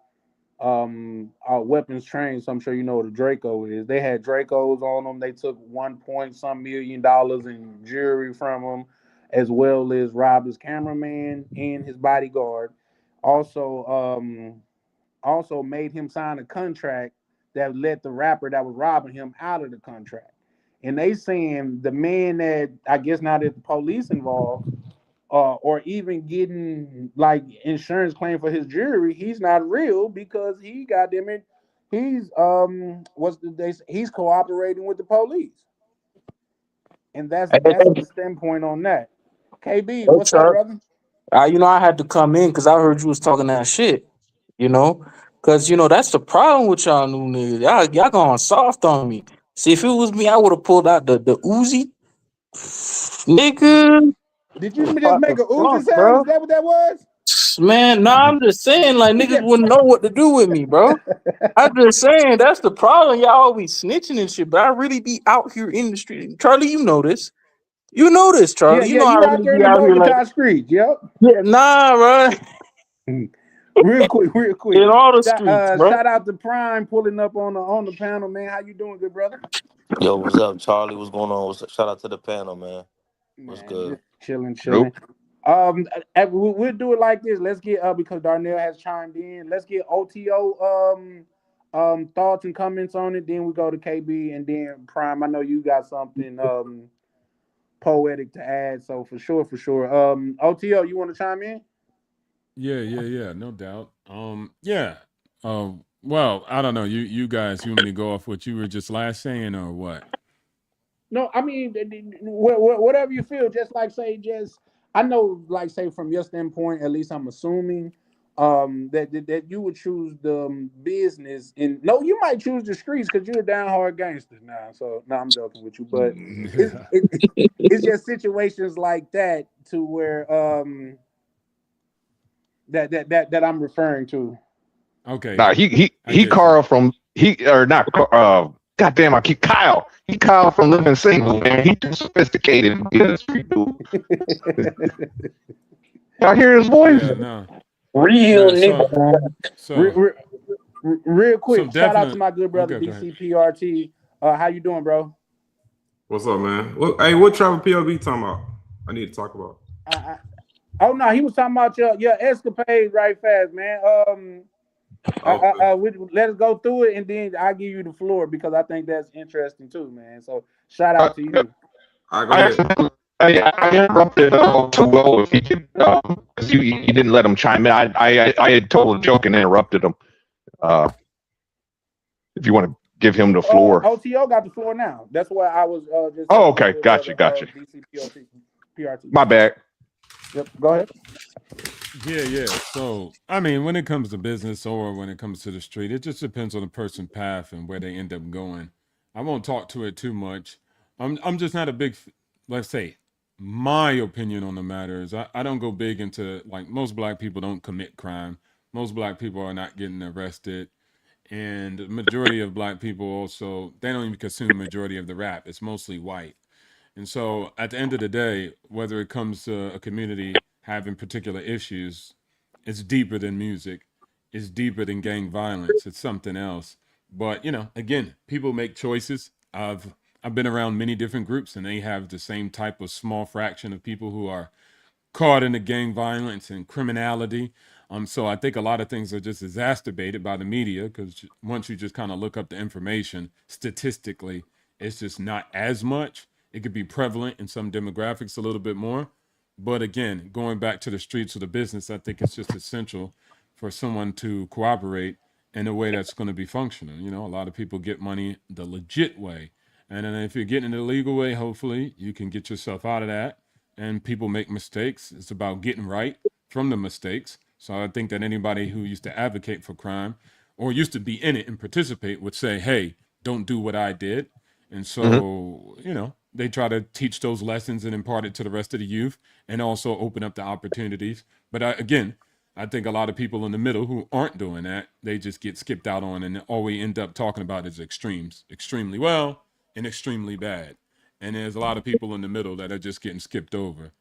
weapons trained, so I'm sure you know what a Draco is. They had Dracos on them. They took 1 point some $1 million in jewelry from him, as well as robbed his cameraman and his bodyguard. Also, also made him sign a contract that let the rapper that was robbing him out of the contract. And they saying the man that I guess now that the police involved, or even getting like insurance claim for his jewelry, he's not real because he got them in. He's he's cooperating with the police, and Hey, that's the standpoint on that. KB, hey, what's up, Chuck. brother? I had to come in because I heard you was talking that shit. You know, because that's the problem with y'all new niggas. Y'all going soft on me. See, if it was me, I would have pulled out the Uzi, nigga. Did you just make Fucking a Uzi front, sound? Is bro. that what that was? Man, nah, I'm just saying, like He niggas said, wouldn't know what to do with me, bro. I'm just saying that's the problem. Y'all always snitching and shit, but I really be out here in the street. Charlie, you know this. You know this, "Yeah, Charlie. You yeah, know I you out really there in be the out here like, Bogota streets, yep." yeah, nah, bro. Real quick, real quick. In all the streets, bro. Shout out to Prime pulling up on the panel, man. How you doing, good brother? Yo, what's up, Charlie? What's going on? Shout out to the panel, man. What's Man, good? just chilling, chilling. Nope. We'll do it like this. Let's get because Darnell has chimed in. Let's get OTO thoughts and comments on it. Then we go to KB and then Prime. I know you got something poetic to add, so for sure, for sure. OTO, you want to chime in? Yeah, no doubt. Yeah. Well, I don't know. You guys, you want me to go off what you were just last saying or what? No, I mean whatever you feel. Just like say, just I know, like say from your standpoint, at least I'm assuming that you would choose the business, and no, you might choose the streets because you're a down hard gangster now. So no, I'm joking with you, but it's it's just situations like that to where that I'm referring to. Okay. Nah, I he get you. Carl from he or not. Goddamn, I keep Kyle. He Kyle from Living Single, man. He too sophisticated to be a street dude. Y'all hear his voice? Yeah, no. Real Yeah, nigga. so Real quick, shout out to definite. my good brother Okay, go ahead. DCPRT. How you doing, bro? What's up, man? Hey, what travel PLB talking about? I need to talk about. Oh no, he was talking about your escapade right fast, man. Okay. Let us go through it, and then I'll give you the floor because I think that's interesting too, man. So shout Uh, out to you. All right, go ahead. I interrupted too well if he could because you didn't let him chime in. I had told a joke and interrupted him. If you want to give him the floor. OTO got the floor now. That's why I was just. Oh, okay, gotcha. DCPRT, PRT. My bad. Yep, go ahead. Yeah. So, I mean, when it comes to business or when it comes to the street, it just depends on the person's path and where they end up going. I won't talk to it too much. I'm just not a big, let's say, my opinion on the matter is I don't go big into like most black people don't commit crime. Most black people are not getting arrested. And the majority of black people also, they don't even consume majority of the rap. It's mostly white. And so at the end of the day, whether it comes to a community having particular issues, it's deeper than music. It's deeper than gang violence. It's something else. But again, people make choices. I've been around many different groups and they have the same type of small fraction of people who are caught in the gang violence and criminality. So I think a lot of things are just exacerbated by the media because once you just kind of look up the information statistically, it's just not as much. It could be prevalent in some demographics a little bit more. But again, going back to the streets of the business, I think it's just essential for someone to cooperate in a way that's going to be functional. A lot of people get money the legit way. And then if you're getting it the legal way, hopefully you can get yourself out of that. And people make mistakes. It's about getting right from the mistakes. So I think that anybody who used to advocate for crime or used to be in it and participate would say, hey, don't do what I did. And Mhm. so, they try to teach those lessons and impart it to the rest of the youth and also open up the opportunities. But again, I think a lot of people in the middle who aren't doing that, they just get skipped out on and all we end up talking about is extremes, extremely well and extremely bad. And there's a lot of people in the middle that are just getting skipped over.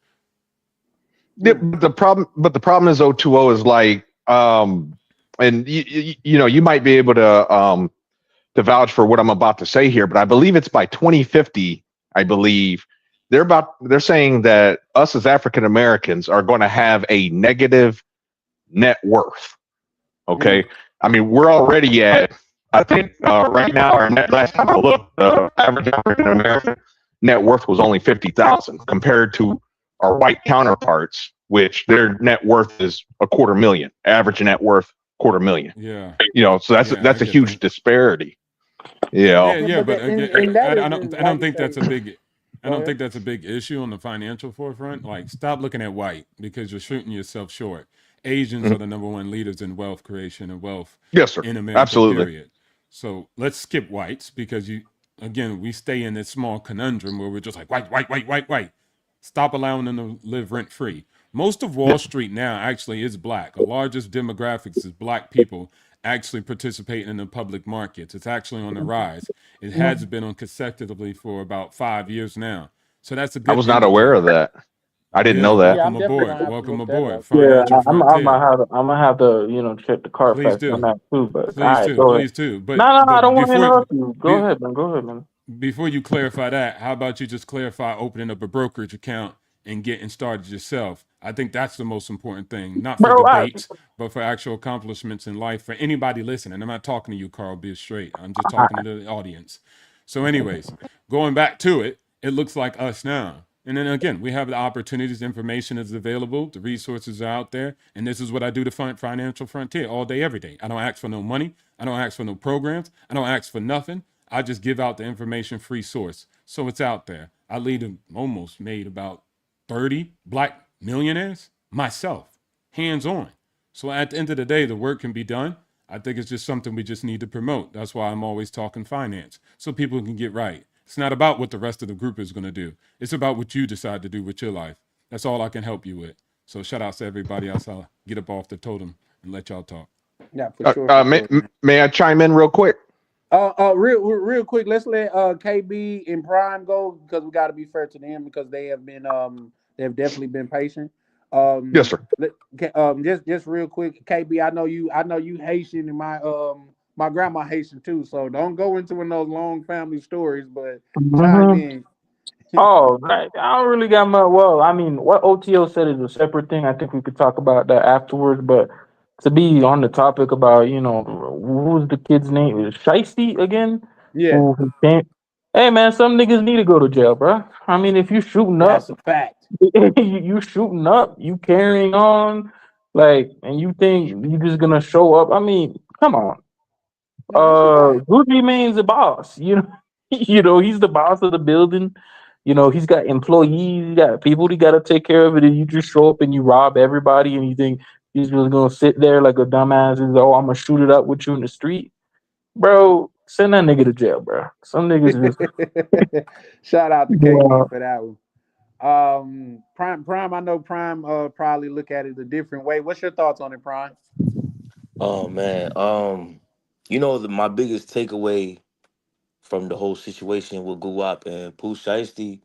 But the problem is O2O is like, and you might be able to vouch for what I'm about to say here, but I believe it's by 2050. I believe they're saying that us as African Americans are going to have a negative net worth. Okay, I mean we're already at. I think right now our last time I looked, the average African American net worth was only 50,000 compared to our white counterparts, which their net worth is $250,000, average net worth $250,000. Yeah. So that's Yeah, I that's a get huge that. disparity. Yeah, Yeah, yeah, but but that, again, and that I is don't, I like don't you think say. that's a big, I Go don't ahead. think that's a big issue on the financial forefront. Like, stop looking at white because you're shooting yourself short. Asians Mhm. are the number one leaders in wealth creation and wealth Yes, sir. in America, Absolutely. period. So let's skip whites because again, we stay in this small conundrum where we're just like white, white, white, white, white. Stop allowing them to live rent free. Most of Wall Street now actually is black. The largest demographics is black people actually participating in the public markets. It's actually on the rise. It has been on consecutively for about 5 years now. So that's a I good was not aware indicator. of that. I didn't know Yeah, that. Yeah, I'm welcome definitely aboard. gonna have to Welcome look that aboard. up. Yeah, Financial frontier. I'm gonna have to, check the Please Carfax on do. that too. But all Please right, do. go ahead. Please do. No, But no, I but don't want to before interrupt you. Go be, ahead, man. Go ahead, man. before you clarify that, how about you just clarify opening up a brokerage account and getting started yourself? I think that's the most important thing, not for Bro, debates, but for actual accomplishments in life for anybody listening. I'm not talking to you, Carl, be straight. I'm just talking to the audience. So, anyways, going back to it, it looks like us now. And then again, we have the opportunities, the information is available, the resources are out there. And this is what I do to find financial frontier all day, every day. I don't ask for no money. I don't ask for no programs. I don't ask for nothing. I just give out the information free source. So it's out there. I lead almost made about 30 black millionaires myself, hands on. So at the end of the day, the work can be done. I think it's just something we just need to promote. That's why I'm always talking finance so people can get right. It's not about what the rest of the group is going to do. It's about what you decide to do with your life. That's all I can help you with. So shout out to everybody else. I'll get up off the totem and let y'all talk. Yeah, Uh, for may, sure, man. may I chime in real quick? Real quick, let's let KB and Prime go because we got to be fair to them because they have definitely been patient. Yes, sir. Just real quick, KB, I know you Haitian and my grandma Haitian too, so don't go into one of those long family stories, but chime Mhm. in. Oh, right. I don't really got much. Well, I mean, what OTO said is a separate thing. I think we could talk about that afterwards. But to be on the topic about, who was the kid's name? Is Shiesty again? Yeah, Who came? Hey, man, some niggas need to go to jail, bro. I mean, if you shooting that's up, a fact. you shooting up, you carrying on, like, and you think you just gonna show up. I mean, come on. No, that's a fact. Gucci Mane's the boss. He's the boss of the building. He's got employees, he got people he got to take care of it. And you just show up and you rob everybody, and you think he's just gonna sit there like a dumbass and oh, I'm gonna shoot it up with you in the street, bro. Send that nigga to jail, bro. Some niggas just Shout out to KB yeah. for that one. Prime. I know Prime probably look at it a different way. What's your thoughts on it, Prime? Oh man. My biggest takeaway from the whole situation with Guwap and Pooh Shiesty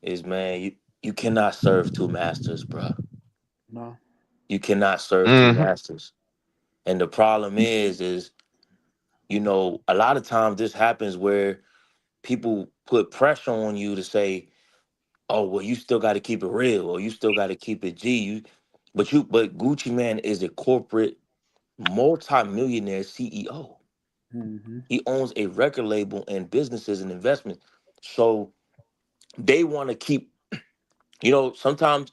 is, man, you cannot serve two masters, bruh. No. You cannot serve two Hmm. masters. And the problem is, a lot of times this happens where people put pressure on you to say, oh, well, you still got to keep it real or you still got to keep it G. But Gucci Man is a corporate multi-millionaire CEO. Mm-hmm. He owns a record label and businesses and investments. So they want to keep, sometimes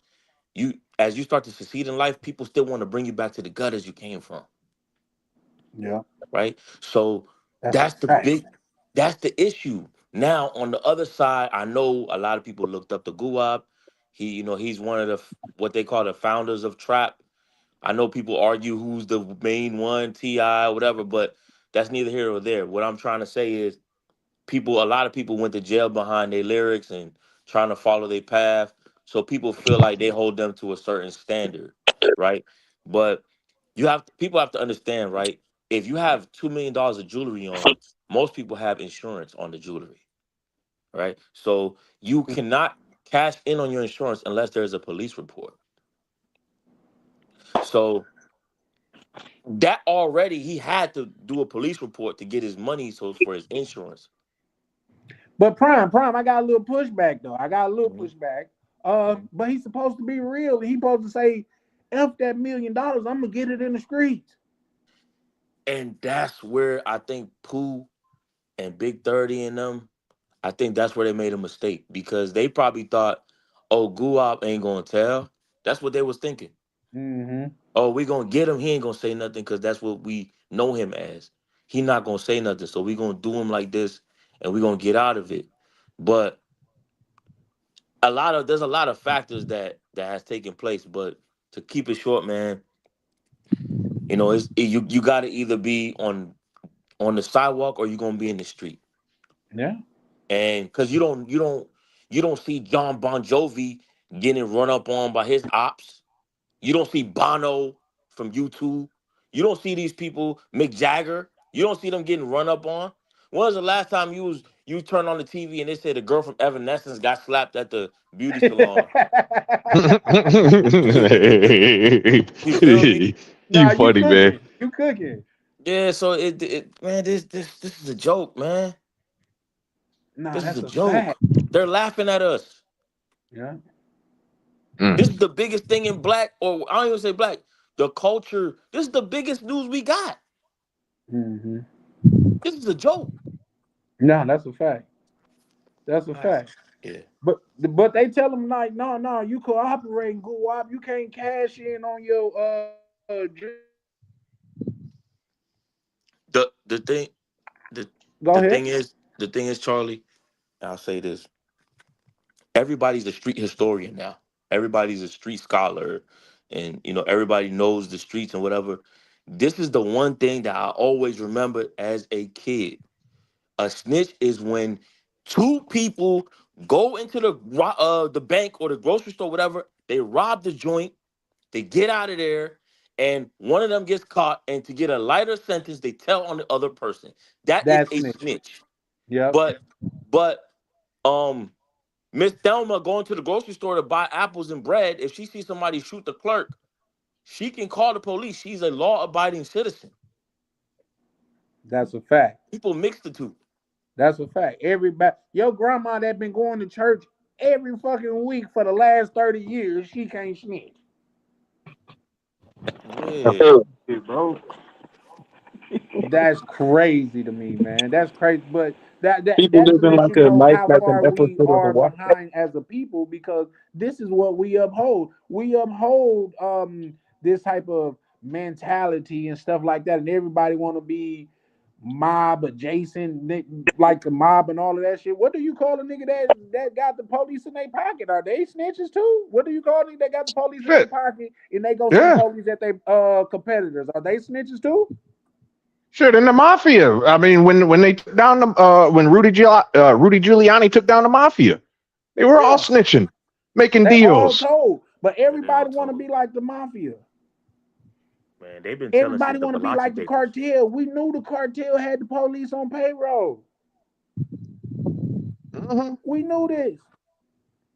as you start to succeed in life, people still want to bring you back to the gutters you came from, Yeah, right? So that's a that's the fact. big, that's the issue. Now on the other side, I know a lot of people looked up to Guwap. He's one of what they call the founders of trap. I know people argue who's the main one, Ti, whatever, but that's neither here nor there. What I'm trying to say is a lot of people went to jail behind their lyrics and trying to follow their path. So people feel like they hold them to a certain standard, right? But people have to understand, right? If you have $2 million of jewelry on, most people have insurance on the jewelry, right? So you cannot cash in on your insurance unless there's a police report. So that already he had to do a police report to get his money so for his insurance. But Prime, I got a little pushback though. I got a little Mhm. pushback. But he's supposed to be real. He's supposed to say, "F that $1 million, I'm gonna get it in the streets." And that's where I think Pooh and Big 30 and them, I think that's where they made a mistake because they probably thought, oh, Guap ain't gonna tell. That's what they was thinking. Mm-hmm. Oh, we gonna get him. He ain't gonna say nothing because that's what we know him as. He not gonna say nothing. So we gonna do him like this, and we gonna get out of it. But there's a lot of factors that has taken place. But to keep it short, man, you got to either be on the sidewalk or you're gonna be in the street. Yeah. And because you don't see John Bon Jovi getting run up on by his ops. You don't see Bono from U2. You don't see these people, Mick Jagger. You don't see them getting run up on. When was the last time you turned on the TV and they said the girl from Evanescence got slapped at the beauty salon? You feel me? Nah, You you funny, man. cooking. You cooking. Yeah. So it man, this is a joke, man. Nah, This is a that's a fact. joke. They're laughing at us. Yeah. Mm. This is the biggest thing in black, or I don't even say black, the culture. This is the biggest news we got. Mm-hmm. This is a joke. Nah, that's a fact. That's a Ah, fact. yeah. But they tell them like, no, you cooperating good wop. You can't cash in on your The thing the Go the ahead. thing is the thing is, Charlie, I'll say this. Everybody's a street historian now. Everybody's a street scholar, and everybody knows the streets and whatever. This is the one thing that I always remember as a kid. A snitch is when two people go into the bank or the grocery store, whatever. They rob the joint. They get out of there, and one of them gets caught. And to get a lighter sentence, they tell on the other person. That is That's a snitch. snitch. Yep. But um, Miss Thelma going to the grocery store to buy apples and bread. If she sees somebody shoot the clerk, she can call the police. She's a law-abiding citizen. That's a fact. People mix the two. That's a fact. Everybody, your grandma that been going to church every fucking week for the last 30 years, she can't snitch. Yeah. bro. That's crazy to me, man. That's crazy. But that that People that to living let like you a know life how like an far we episode of The are Walk. behind as a people because this is what we uphold. We uphold this type of mentality and stuff like that, and everybody want to be mob adjacent, like the mob and all of that shit. What do you call a nigga that got the police in their pocket? Are they snitches too? What do you call a nigga that got the police in their Shit. pocket and they go send Yeah. police at their competitors? Are they snitches too? Shit, in the mafia. I mean, when they took down the when Rudy Giuliani took down the mafia, they were all Yeah. snitching, making They all deals. told, but Yeah, they all everybody want to told. be like the mafia. Man, they've been telling Everybody since the want to be Valachi like the papers. cartel. We knew the cartel had the police on payroll. Hmm. We knew this.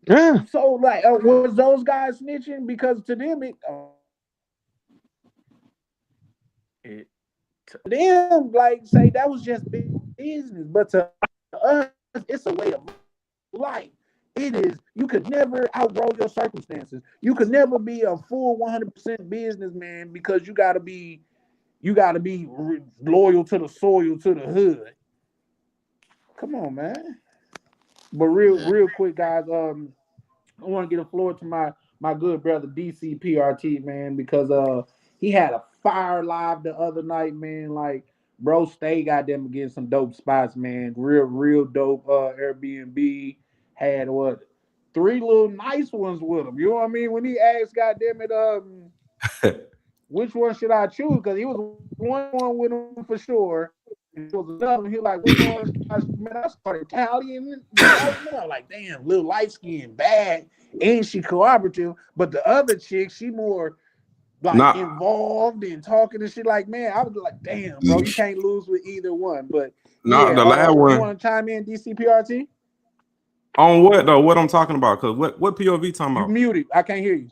Yeah. So, like, was those guys snitching? Because to them, It, them, like, say that was just business. But to us, it's a way of life. It is. You could never outgrow your circumstances. You could never be a full 100% businessman because you gotta be loyal to the soil, to the hood. Come on, man. But man. real quick, guys. I want to get a floor to my good brother DCPRT, man, because he had a fire live the other night, man. Like, bro, stay goddamn getting some dope spots, man. Real dope. Airbnb had what, three little nice ones with him. You know what I mean? When he asked, goddamn it, which one should I choose? Because he was one with him for sure. And there was another one. He was like, which one? Man, I started tallying the right now. Like, damn, little light skin, bad. Ain't she cooperative? But the other chick, she more like Nah, involved and talking and shit. Like, man, I was like, damn, bro, you can't lose with either one. But nah, yeah, the last you one want to chime in, DCPRT? on what though? What I'm talking about? Cause what POV talking You about? muted. I can't hear you.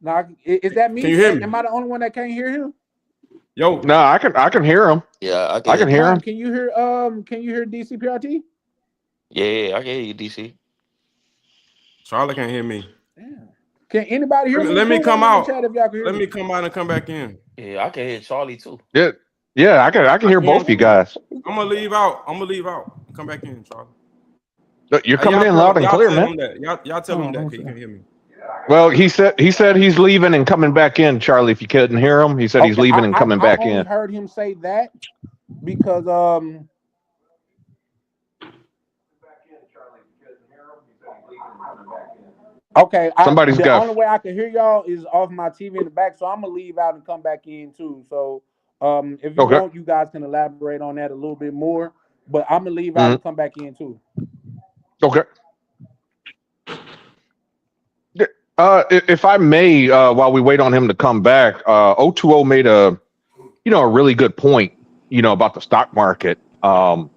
Now, is that Can you me? hear me? Am I the only one that can't hear him? Yo, No, I can hear him. Yeah, I can I hear can you. hear Prime, him. can you hear DCPRT? Yeah, I can hear you, DC. Charlie can't hear me. Damn. Can anybody hear me? Let me Put one come in the out. chat if y'all can hear Let me. me come out and come back in. Yeah, I can hear Charlie too. Yeah. Yeah, I can hear both of you guys. I'm gonna leave out. Come back in, Charlie. You're Hey, coming in loud and y'all clear, tell man. him that. Y'all tell him that, cause he can hear me. Well, he said he's leaving and coming back in, Charlie. If you couldn't hear him, he said he's Okay, leaving and coming I back only in. heard him say that because okay, Somebody's the got. only way I can hear y'all is off my TV in the back, so I'm gonna leave out and come back in too. So if you Okay. want, you guys can elaborate on that a little bit more, but I'm gonna leave out Mhm. and come back in too. Okay. If I may, while we wait on him to come back, 020 made a really good point, about the stock market. And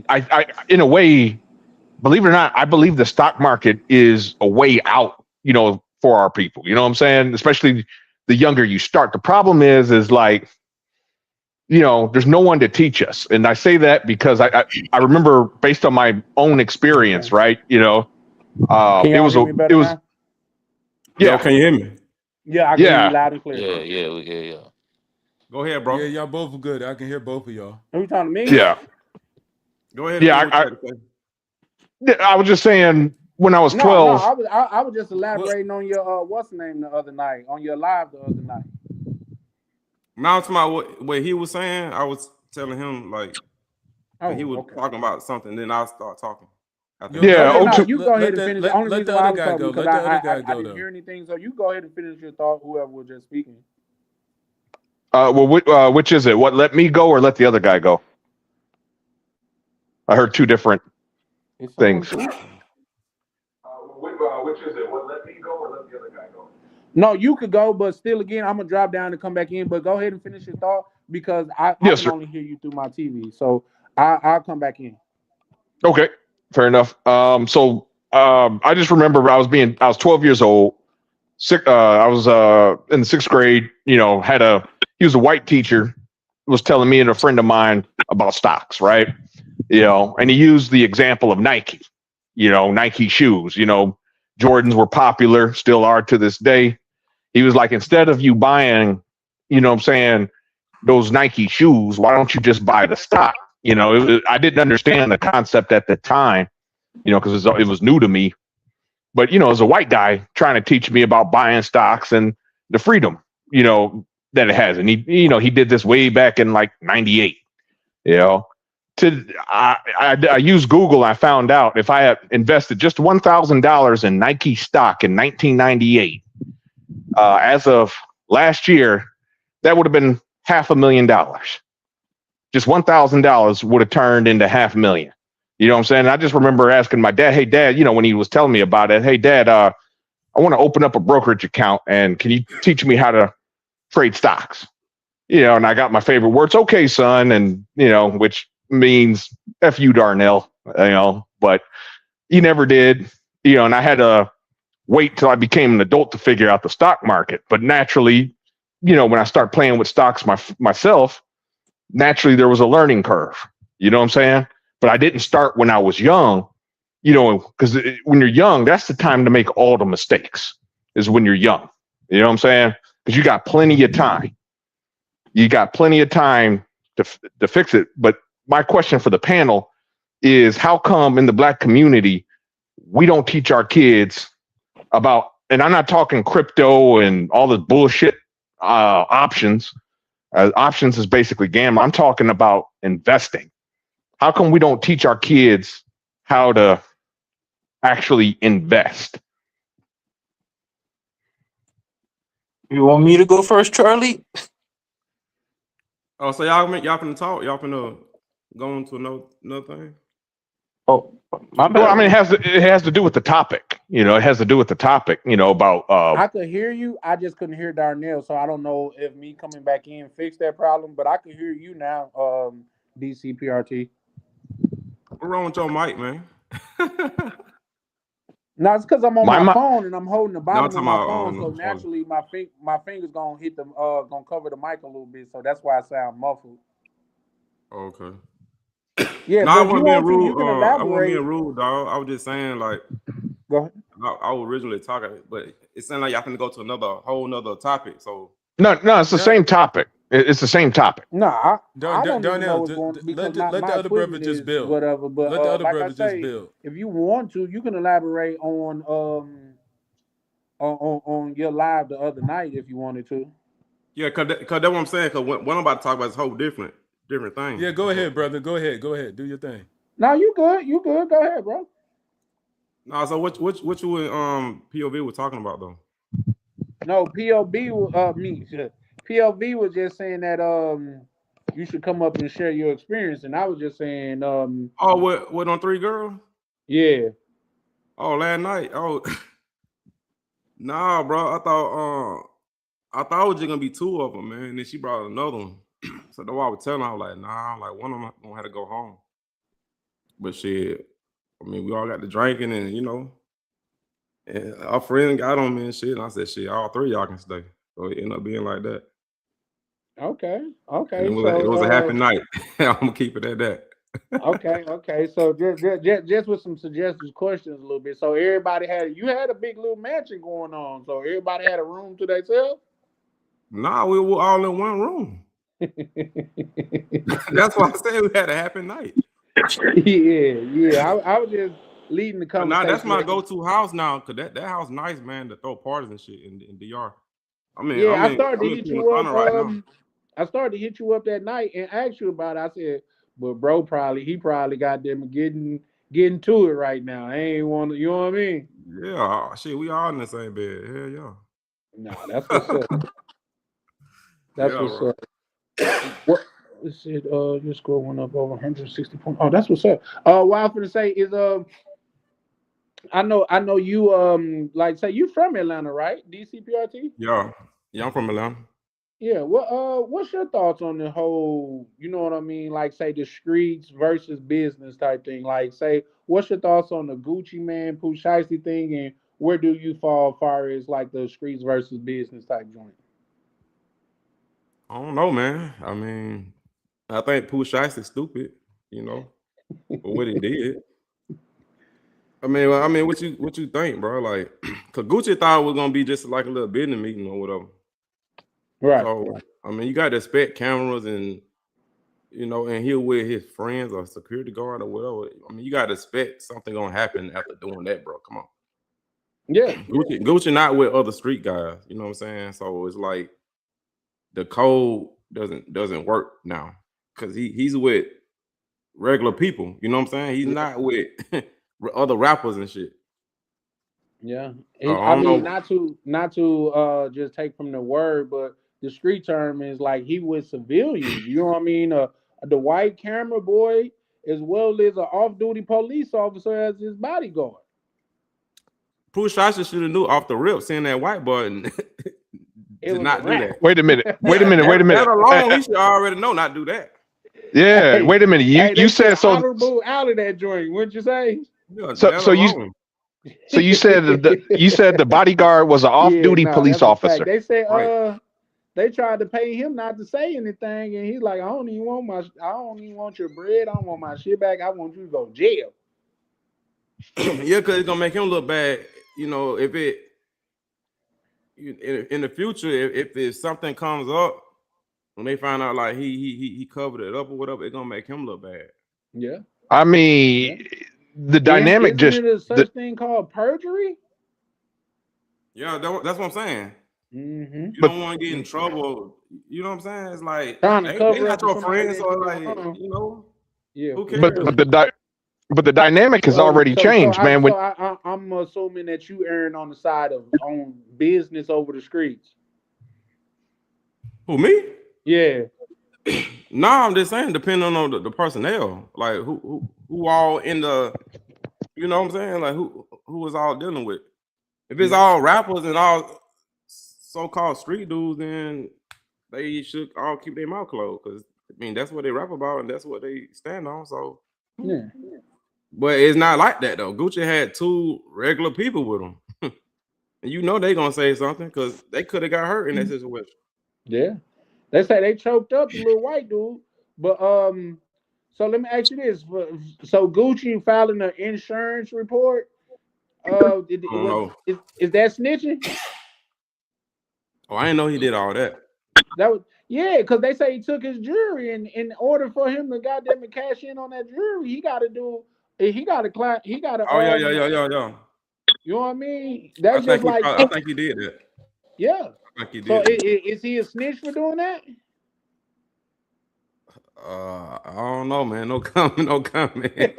I in a way, believe it or not, I believe the stock market is a way out, for our people. You know what I'm saying? Especially the younger you start. The problem is like, there's no one to teach us. And I say that because I remember based on my own experience, right? Can It y'all was hear me better now? Yo, yeah, can you hear me? Yeah, I can hear you yeah, loud and clear. Yeah, yeah. Go ahead, bro. Yeah, y'all both are good. I can hear both of y'all. Are you talking to me? yeah, Go ahead and yeah. finish what you had to say. I was just saying when I was No, 12. I was just elaborating on your what's the name the other night on your live the other night. Now to my what he was saying, I was telling him like that he was talking about something. Then I'll start talking. Yo, Yeah, Okay, no, 02. you go ahead and finish. The only let reason the why I other was guy talking go. because Let the other guy I go didn't though. hear anything, so you go ahead and finish your thought. Whoever was just speaking. Which is it? What, let me go or let the other guy go? I heard two different Is someone things. speaking? Which is it? What, let me go or let the other guy go? No, you could go, but still, again, I'm gonna drop down and come back in. But go ahead and finish your thought because I Yes, can sir. only hear you through my TV. So I'll come back in. Okay, fair enough. I just remember I was 12 years old. I was in the sixth grade. He was a white teacher, was telling me and a friend of mine about stocks, right? And he used the example of Nike. Nike shoes. Jordans were popular, still are to this day. He was like, instead of you buying, what I'm saying, those Nike shoes, why don't you just buy the stock? I didn't understand the concept at the time, because it was new to me. But, as a white guy trying to teach me about buying stocks and the freedom, that it has. And he did this way back in like 98, I used Google. I found out if I had invested just $1,000 in Nike stock in 1998, as of last year, that would have been $500,000. Just $1,000 would have turned into $500,000. You know what I'm saying? I just remember asking my dad, "Hey, Dad," when he was telling me about it, "Hey, Dad, I want to open up a brokerage account, and can you teach me how to trade stocks?" And I got my favorite words, "Okay, son," and which means "F you, Darnell," but he never did. And I had to wait till I became an adult to figure out the stock market. But naturally, when I start playing with stocks myself, naturally there was a learning curve. You know what I'm saying? But I didn't start when I was young, because when you're young, that's the time to make all the mistakes, is when you're young. You know what I'm saying? Because you got plenty of time. You got plenty of time to fix it. But my question for the panel is, how come in the Black community we don't teach our kids about, and I'm not talking crypto and all the bullshit options. Options is basically gambling. I'm talking about investing. How come we don't teach our kids how to actually invest? You want me to go first, Charlie? Oh, so y'all finna talk? Y'all finna go on to another thing? Oh, my Well, I bad. mean, it has to do with the topic. It has to do with the topic. About. I could hear you. I just couldn't hear Darnell, so I don't know if me coming back in fixed that problem. But I can hear you now, DCPRT. What's wrong with your mic, man? No, it's because I'm on my my phone and I'm holding the No, I'm bottom of talking my about phone, so Charlie. naturally my fingers gonna hit the gonna cover the mic a little bit, so that's why I sound muffled. Okay. Yeah, No, but I if you wasn't being want to, you rude. can I wasn't elaborate. being rude, dog. I was just saying, like, Go ahead. I was originally talking, but it sounded like y'all finna go to whole nother topic. So no, it's the Yeah. same topic. It's the same topic. No, I don't even know Darnell, what's going because let my the other brother equipment just is build. whatever. But Let the other like I brother just say, build. if you want to, you can elaborate on your live the other night if you wanted to. Yeah, cause that's what I'm saying. Cause what I'm about to talk about is a whole different thing. Yeah, go ahead, brother. Go ahead. Do your thing. No, you good. You good. Go ahead, bro. No, so what you and POV were talking about though? No, POV me. POV was just saying that you should come up and share your experience, and I was just saying Oh, what on 3 Girls? yeah. Oh, last night. Oh, nah, bro. I thought it was just gonna be 2 of them, man. And then she brought another one. So that's why I was telling her, I was like, nah, I'm like one of them gonna have to go home. But shit, I mean, we all got to drinking and and our friend got on me and shit. And I said, shit, all 3 of y'all can stay. So it ended up being like that. Okay. And it was a happy night. I'm gonna keep it at that. Okay. So just with some suggested questions a little bit. So everybody had a big little mansion going on. So everybody had a room to themselves. Nah, we were all in one room. That's why I said we had a happy night. yeah. I was just leading the But conversation. now that's my go-to house now, cause that house nice, man, to throw parties and shit in DR. I started to hit you up. Right now. I started to hit you up that night and ask you about it. I said, but bro, he probably got them getting to it right now. I ain't want to, you know what I mean? Yeah, shit, we all in the same bed. Hell yeah. Nah, that's what's up. That's Yeah, what's bro. up. What is it? Just score one up over 160 points. Oh, that's what's up. What I'm gonna say is I know you like say you from Atlanta, right? DCPRT? Yeah, I'm from Atlanta. Yeah, what's your thoughts on the whole, you know what I mean? Like say the streets versus business type thing. Like say, what's your thoughts on the Gucci Man, Pooh Shiesty thing, and where do you fall as far as like the streets versus business type joint? I don't know, man. I mean, I think Pooh Shiesty is stupid, for what he did. I mean, what you think, bro? Like, cause Gucci thought it was gonna be just like a little business meeting or whatever. Right. So, I mean, you got to expect cameras and and he'll with his friends or security guard or whatever. I mean, you got to expect something gonna happen after doing that, bro. Come on. Yeah. Gucci not with other street guys. You know what I'm saying? So it's like the code doesn't work now because he's with regular people. You know what I'm saying? He's not with other rappers and shit. Yeah. I I don't mean, know. not to just take from the word, but the street term is like he was civilians. You know what I mean? The white camera boy as well as an off-duty police officer as his bodyguard. Pooh Shiesty should have knew off the rip, seeing that white boy and did not do that. Wait a minute. That alone, he should already know not do that. Yeah, wait a minute. You said so. Honorable out of that joint. What'd you say? Yeah, So you said the bodyguard was an off-duty police that's a fact. officer. They said Right. they tried to pay him not to say anything, and he's like, I don't even want your bread. I don't want my shit back. I want you to go to jail. Yeah, because it's gonna make him look bad. If it in the future, if something comes up when they find out like he covered it up or whatever, it's gonna make him look bad. Yeah. I mean, the dynamic Isn't it a such thing called perjury? Yeah, that's what I'm saying. Mm-hmm. You don't want to get in trouble. You know what I'm saying? It's like Trying to they cover not up for your somebody friends, that so you like don't Yeah. who cares? but the dynamic has already changed, man. I'm assuming that you erring on the side of on business over the streets. Who, me? Yeah. No, I'm just saying, depending on the personnel, like who all in the, you know what I'm saying, like who is all dealing with. If it's all rappers and all so-called street dudes, then they should all keep their mouth closed because I mean that's what they rap about and that's what they stand on. So, Yeah. but it's not like that though. Gucci had 2 regular people with him, and they gonna say something because they could have got hurt in that situation. Yeah. They say they choked up the little white dude. But so let me ask you this. So Gucci filing an insurance report. Is that snitching? Oh, I didn't know he did all that. That was because they say he took his jewelry, and in order for him to goddamn it cash in on that jewelry, he got to clap, he got to Oh yeah. you know what I mean? That's just like I think he did that. yeah. I think he So did. is he a snitch for doing that? I don't know, man. No comment. No comment. Hey,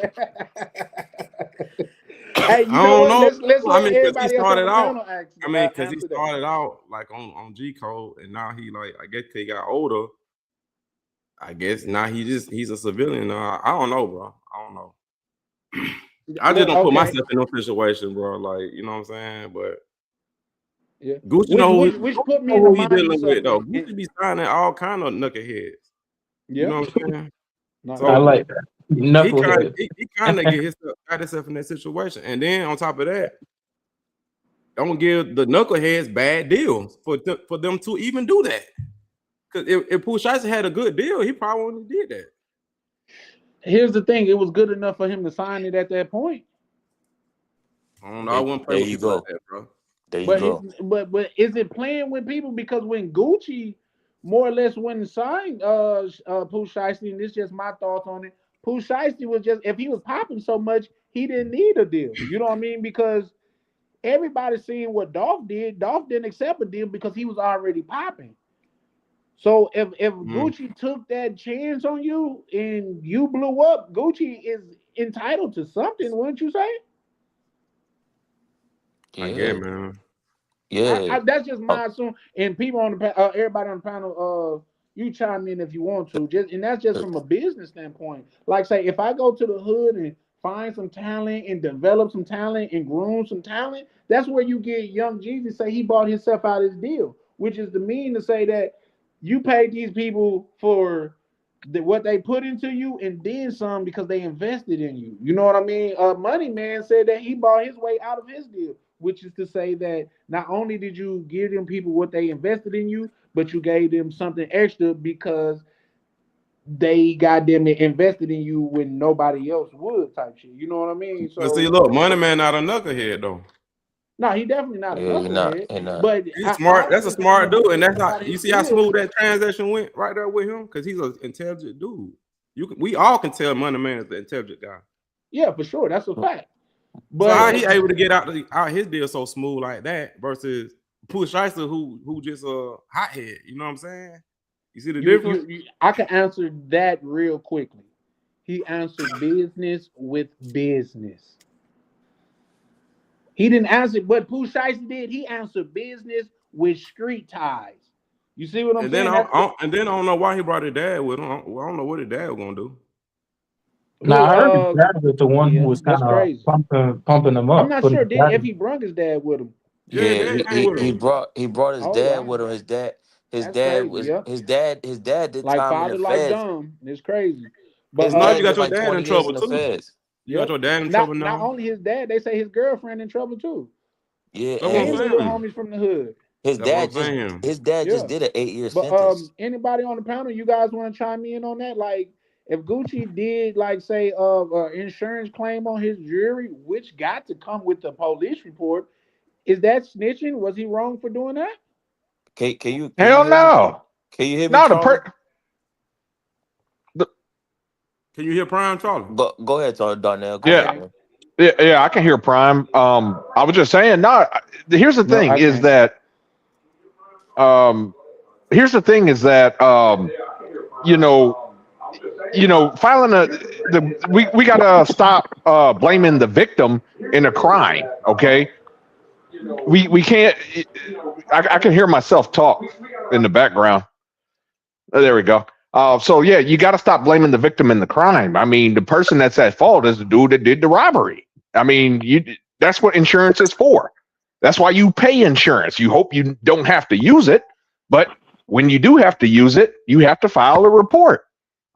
I you know don't what? know. Let's I let mean, because he everybody else on started the out. panel Because he answer that. started out like on G code, and now he like I guess he got older. I guess now he's a civilian. I don't know, bro. I don't know. I just don't put myself in no situation, bro. Like you know what I'm saying, but. Yeah. Gucci Which put me in the who he mind of dealing with though. something. Gucci be signing all kind of knuckleheads. You Yeah. know what I'm saying? No, I So like that. Knucklehead. he kind of got himself in that situation, and then on top of that, don't give the knuckleheads bad deals for them to even do that. Because if Pooh Shiesty had a good deal, he probably wouldn't have did that. Here's the thing: it was good enough for him to sign it at that point. I don't know. I wouldn't play There with you people go. like that, bro. There you go. But is it playing with people? Because when Gucci more or less went and signed Pooh Shiesty, and this is just my thoughts on it. Pooh Shiesty was just, if he was popping so much, he didn't need a deal. You know what I mean? Because everybody's seeing what Dolph did. Dolph didn't accept a deal because he was already popping. So if Gucci took that chance on you and you blew up, Gucci is entitled to something, wouldn't you say? I get it, man. Yeah. That's just my assumption. And people on the everybody on the panel, you chime in if you want to. And that's just from a business standpoint. Like say, if I go to the hood and find some talent and develop some talent and groom some talent, that's where you get Young Jeezy say he bought himself out of his deal, which is the mean to say that you paid these people for what they put into you and then some because they invested in you. You know what I mean? Money Man said that he bought his way out of his deal, which is to say that not only did you give them people what they invested in you, but you gave them something extra because they got them invested in you when nobody else would, type shit. You know what I mean? But see, So look, Money Man not a knucklehead though. no, he definitely not a Yeah, he not. knucklehead. He not. But He's smart. That's a smart dude, and that's how how you see how smooth that transaction went right there with him because he's an intelligent dude. We all can tell Money Man is the intelligent guy. Yeah, for sure, that's a fact. So how But he able to get out his deal so smooth like that versus Pooh Shiesty who just a hothead? You know what I'm saying? You see the difference? I can answer that real quickly. He answered business with business. He didn't answer, but Pooh Shiesty did. He answered business with street ties. You see what I'm And saying? then I don't know why he brought his dad with him. I don't know what his dad was gonna do. Now I heard his dad was the one who was kind of pumping him up. I'm not sure if he brung his dad with him. Yeah, he brought his dad with him. His dad did like time in father the like feds. dumb. It's crazy. But But his dad you got did your like dad 20 in years trouble in the too. feds. You got your dad in trouble now. Not only his dad, they say his girlfriend in trouble too. Yeah, That's what I'm And the little saying. homies from the hood. his That's what I'm dad just saying. just did an 8-year But sentence. anybody on the panel, you guys want to chime in on that? Like, if Gucci did like say insurance claim on his jewelry, which got to come with the police report, is that snitching? Was he wrong for doing that? Can you Hell hear me? no. Can you hear me, No, Charlie? Can you hear Prime Charlie? Go ahead, Darnell. Go Yeah. ahead, man. Yeah, I can hear Prime. I was just saying, no, here's the thing is that you know, filing we gotta stop blaming the victim in a crime. Okay, we can't. I can hear myself talk in the background. There we go. So yeah, you got to stop blaming the victim in the crime. I mean, the person that's at fault is the dude that did the robbery. I mean, that's what insurance is for. That's why you pay insurance. You hope you don't have to use it, but when you do have to use it, you have to file a report.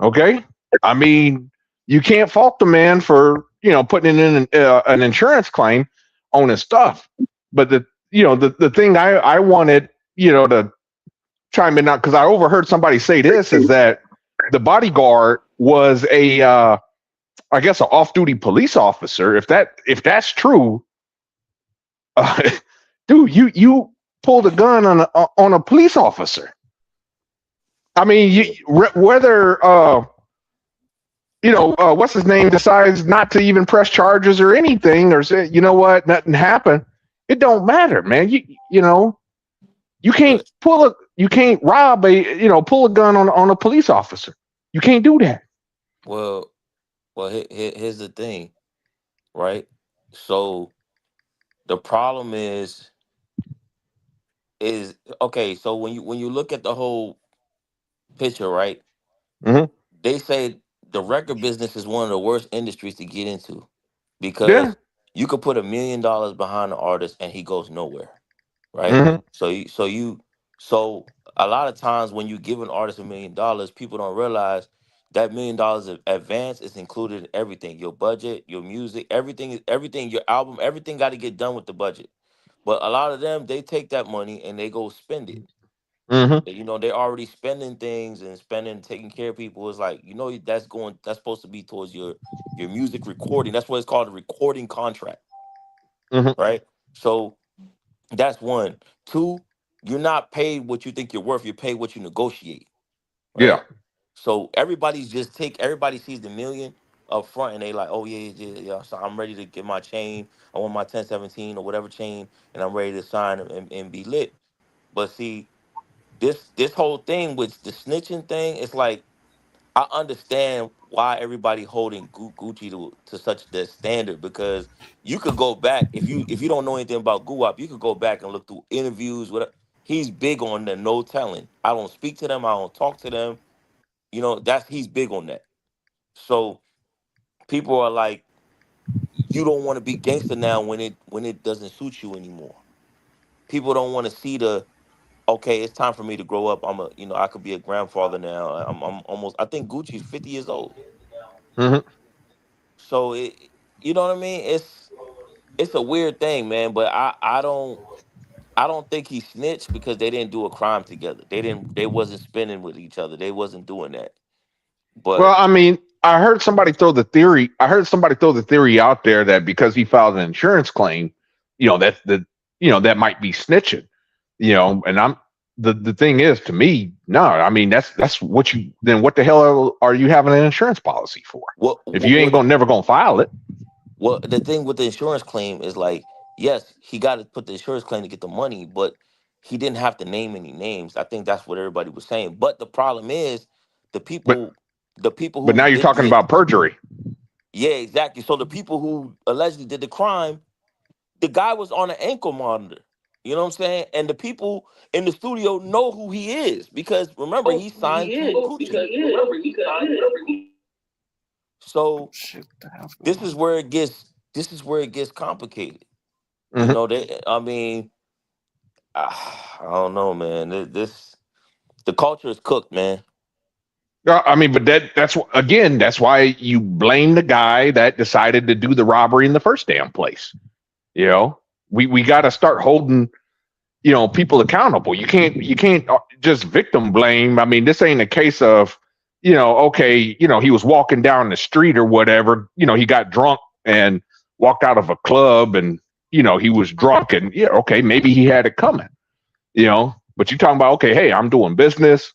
Okay? I mean, you can't fault the man for, putting in an insurance claim on his stuff. But the thing I wanted, to chime in now, because I overheard somebody say this, is that the bodyguard was I guess an off-duty police officer. If that's true, dude, you pulled a gun on a police officer. I mean, whether what's his name decides not to even press charges or anything, or say, you know what, nothing happened. It don't matter, man. You can't But you can't rob pull a gun on a police officer. You can't do that. well, here's the thing, right? So the problem is okay. So when you look at the whole picture, right? Hmm. They say the record business is one of the worst industries to get into Yeah. because you could put $1 million behind the artist and he goes nowhere, right? Hmm. So a lot of times when you give an artist $1 million, people don't realize that $1 million of advance is included in everything, your budget, your music, everything, your album, everything got to get done with the budget. But a lot of them, they take that money and they go spend it. Hmm. They're already spending things and spending, taking care of people. It's like, that's supposed to be towards your music recording. That's what it's called, a recording contract, Hmm. right? So that's one. Two, you're not paid what you think you're worth. You're paid what you negotiate, Yeah. right? So everybody sees the million up front and they like, oh yeah, yeah, yeah. So I'm ready to get my chain. I want my 1017 or whatever chain, and I'm ready to sign and be lit. But see, this whole thing with the snitching thing, it's like I understand why everybody holding Gucci to such the standard because you could go back if you don't know anything about Guap, you could go back and look through interviews. Whatever. He's big on the no telling. I don't speak to them. I don't talk to them. That's he's big on that. So people are like, you don't want to be gangster now when it doesn't suit you anymore. People don't want to see the okay. It's time for me to grow up. I could be a grandfather now. I'm almost. I think Gucci's 50 years old. Hmm. So you know what I mean? It's a weird thing, man. But I don't think he snitched because they didn't do a crime together. They wasn't spending with each other. They wasn't doing that. Well, But I mean, I heard somebody throw the theory out there that because he filed an insurance claim, that might be snitching. And the thing is, to me, no. I mean, that's what you then. What the hell are you having an insurance policy for what if you ain't what gonna never gonna file it? what the thing with the insurance claim is like, yes, he got to put the insurance claim to get the money, but he didn't have to name any names. I think that's what everybody was saying. But the problem is the But people the people but who now you're did talking the about perjury. yeah, exactly. So the people who allegedly did the crime, the guy was on an ankle monitor. You know what I'm saying? And the people in the studio know who he is because remember he signed to Gucci. So Shit, what the hell's going this is on? where it gets complicated. Hmm. I mean, I don't know, man. The culture is cooked, man. I mean, but that's why you blame the guy that decided to do the robbery in the first damn place. You know, we got to start holding people accountable. You can't just victim blame. I mean, this ain't a case of okay, he was walking down the street or whatever. He got drunk and walked out of a club and he was drunk and yeah, okay, maybe he had it coming. But you're talking about okay, hey, I'm doing business.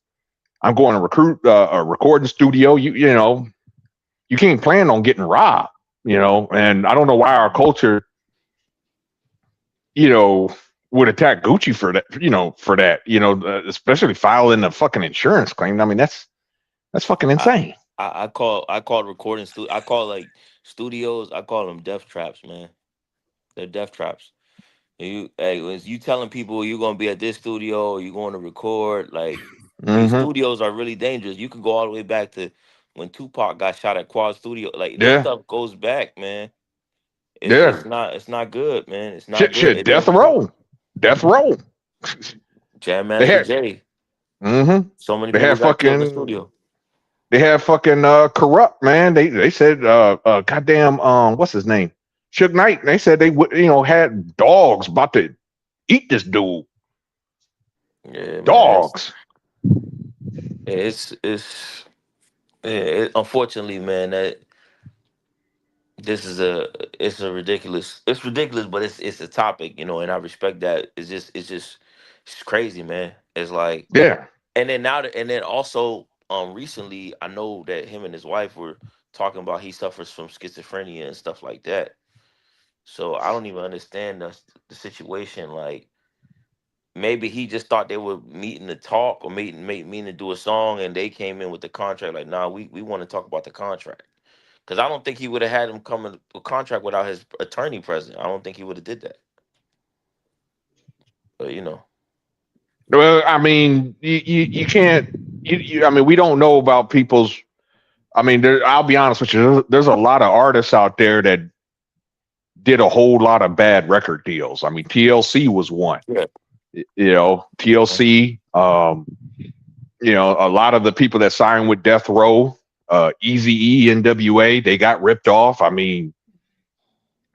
I'm going to recruit a recording studio. You can't plan on getting robbed. And I don't know why our culture you know, would attack Gucci for that, especially filing a fucking insurance claim. I mean, that's fucking I insane. I call I call like studios. I call them death traps, man. They're death traps. When you telling people you're gonna be at this studio, or you're going to record, like these Hmm. studios are really dangerous. You can go all the way back to when Tupac got shot at Quad Studio. Like this Yeah, stuff goes back, man. It's yeah. not good, man. It's not good. Shit. It Death didn't row, death row. Jam They Master had, Jay. hmm So many they people had got killed in the fucking, studio. they had fucking corrupt man. They said goddamn what's his name, Suge Knight. They said they would had dogs about to eat this dude. Yeah, man. Dogs. It's unfortunately, man, that this is it's ridiculous, but it's a topic, and I respect that. It's crazy, man. It's like Yeah. And then and then also, recently, I know that him and his wife were talking about he suffers from schizophrenia and stuff like that. So I don't even understand the situation. Like maybe he just thought they were meeting to talk or meeting to do a song, and they came in with the contract. Like, nah, we want to talk about the contract. Because I don't think he would have had him come in a contract without his attorney present. I don't think he would have did that. But you know, Well, I mean, you can't. I mean, we don't know about people's. I mean, I'll be honest with you. There's a lot of artists out there that did a whole lot of bad record deals. I mean, TLC was one. yeah, You know, TLC. You know, a lot of the people that signed with Death Row, Eazy-E, NWA, they got ripped off. I mean,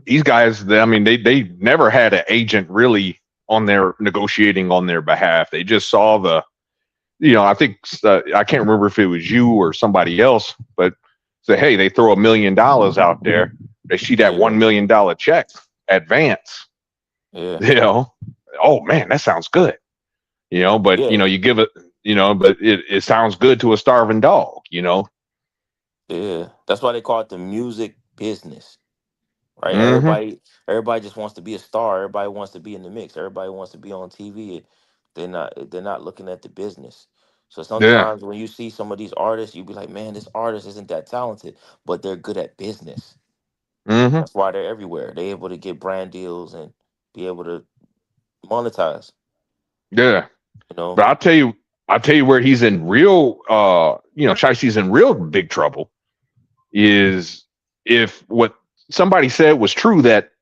these guys. I mean, they never had an agent really on their negotiating on their behalf. They just saw the. You know, I think I can't remember if it was you or somebody else, but say, hey, they throw $1 million out there. They see that yeah, $1 million check advance. yeah, You know, oh man, that sounds good. You know, but yeah, you know, you give it. You know, but it sounds good to a starving dog. You know. yeah. That's why they call it the music business, right? Mm-hmm. Everybody just wants to be a star. Everybody wants to be in the mix. Everybody wants to be on TV. They're not looking at the business. So Yeah. sometimes when you see some of these artists, you be like, man, this artist isn't that talented, but they're good at business. Mm-hmm. That's why they're everywhere. They're able to get brand deals and be able to monetize. Yeah. You know, But I'll tell you where he's in real. You know, Shicey's in real big trouble. Is if what somebody said was true that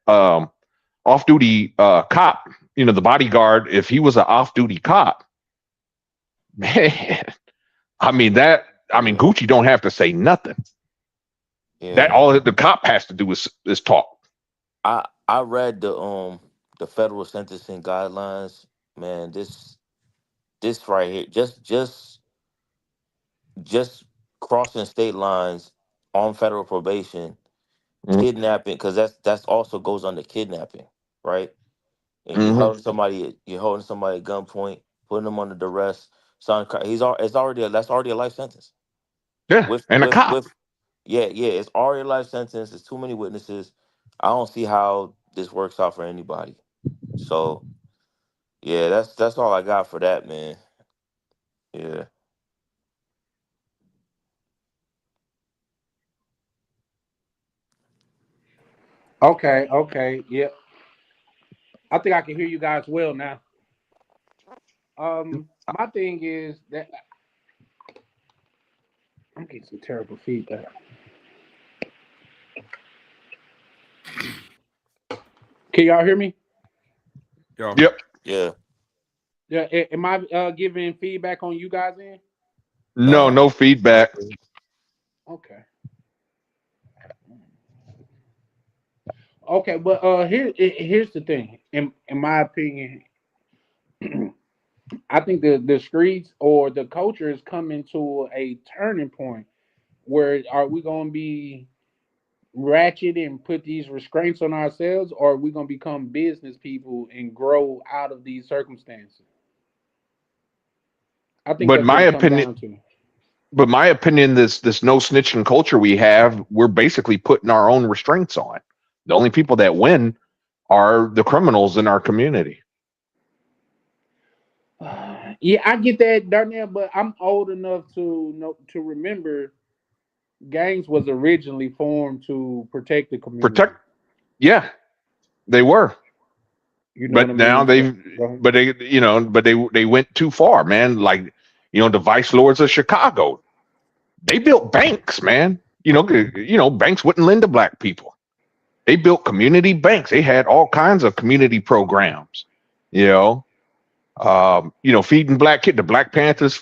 off-duty cop, you know, the bodyguard, if he was an off-duty cop, man, I mean that. I mean, yeah, Gucci don't have to say nothing. That yeah. all the cop has to do is talk. I read the federal sentencing guidelines. Man, this right here, just crossing state lines on federal probation, kidnapping, because that's also goes under kidnapping, right? And Mm-hmm. you're holding somebody at gunpoint, putting them under duress. It's already that's already a life sentence. Yeah, With and a cop. yeah, yeah, it's already a life sentence. There's too many witnesses. I don't see how this works out for anybody. So yeah, that's all I got for that, man. Yeah. Okay, okay, yep. I think I can hear you guys well now. My thing is that I'm getting some terrible feedback. Can y'all hear me? Yeah. Yep. Yeah. Yeah, am I giving feedback on you guys in? No, Nah. no feedback. Okay. Okay, but here's the thing. In my opinion, I think the streets or the culture is coming to a turning point where are we going to be ratchet and put these restraints on ourselves, or are we going to become business people and grow out of these circumstances? I think But that's my what it comes opinion, down to. this no snitching culture we have, we're basically putting our own restraints on. The only people that win are the criminals in our community. Yeah, I get that, Darnell, but I'm old enough to know to remember gangs was originally formed to protect the Protect, community. yeah, they were, You know what I but now mean? Go ahead. they went too far, man. Like, you know, the vice lords of Chicago, they built banks, man. Banks wouldn't lend to black people. They built community banks. They had all kinds of community programs. You know, feeding black kid. The Black Panthers,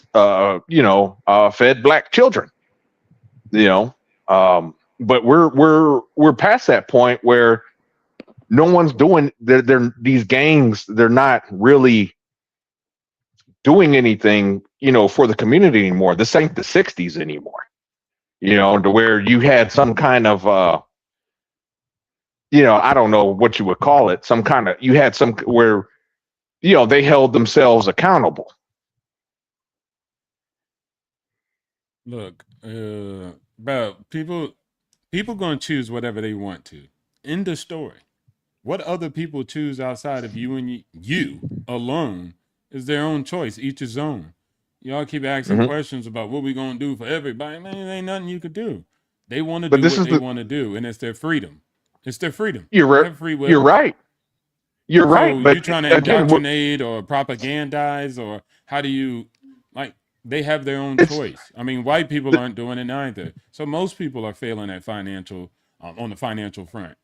fed black children. You know, but we're past that point where no one's doing. They're these gangs. They're not really doing anything. You know, for the community anymore. This ain't the '60s anymore. You know, to where you had some kind of I don't know what you would call it. Some kind of you had some where they held themselves accountable. Look, bro, people gonna choose whatever they want to. End the story. What other people choose outside of you and you alone is their own choice. Each his own. Y'all keep asking Mhm. questions about what we gonna do for everybody. Man, there ain't nothing you could do. They want to But do this what is they the want to do, and it's their freedom. It's their freedom. you're They right. have free You're will. right. You're right. So you But trying to again, indoctrinate or propagandize, or how do you like? They have their own it's choice. I mean, white people the, aren't doing it either. So most people are failing at financial on the financial front.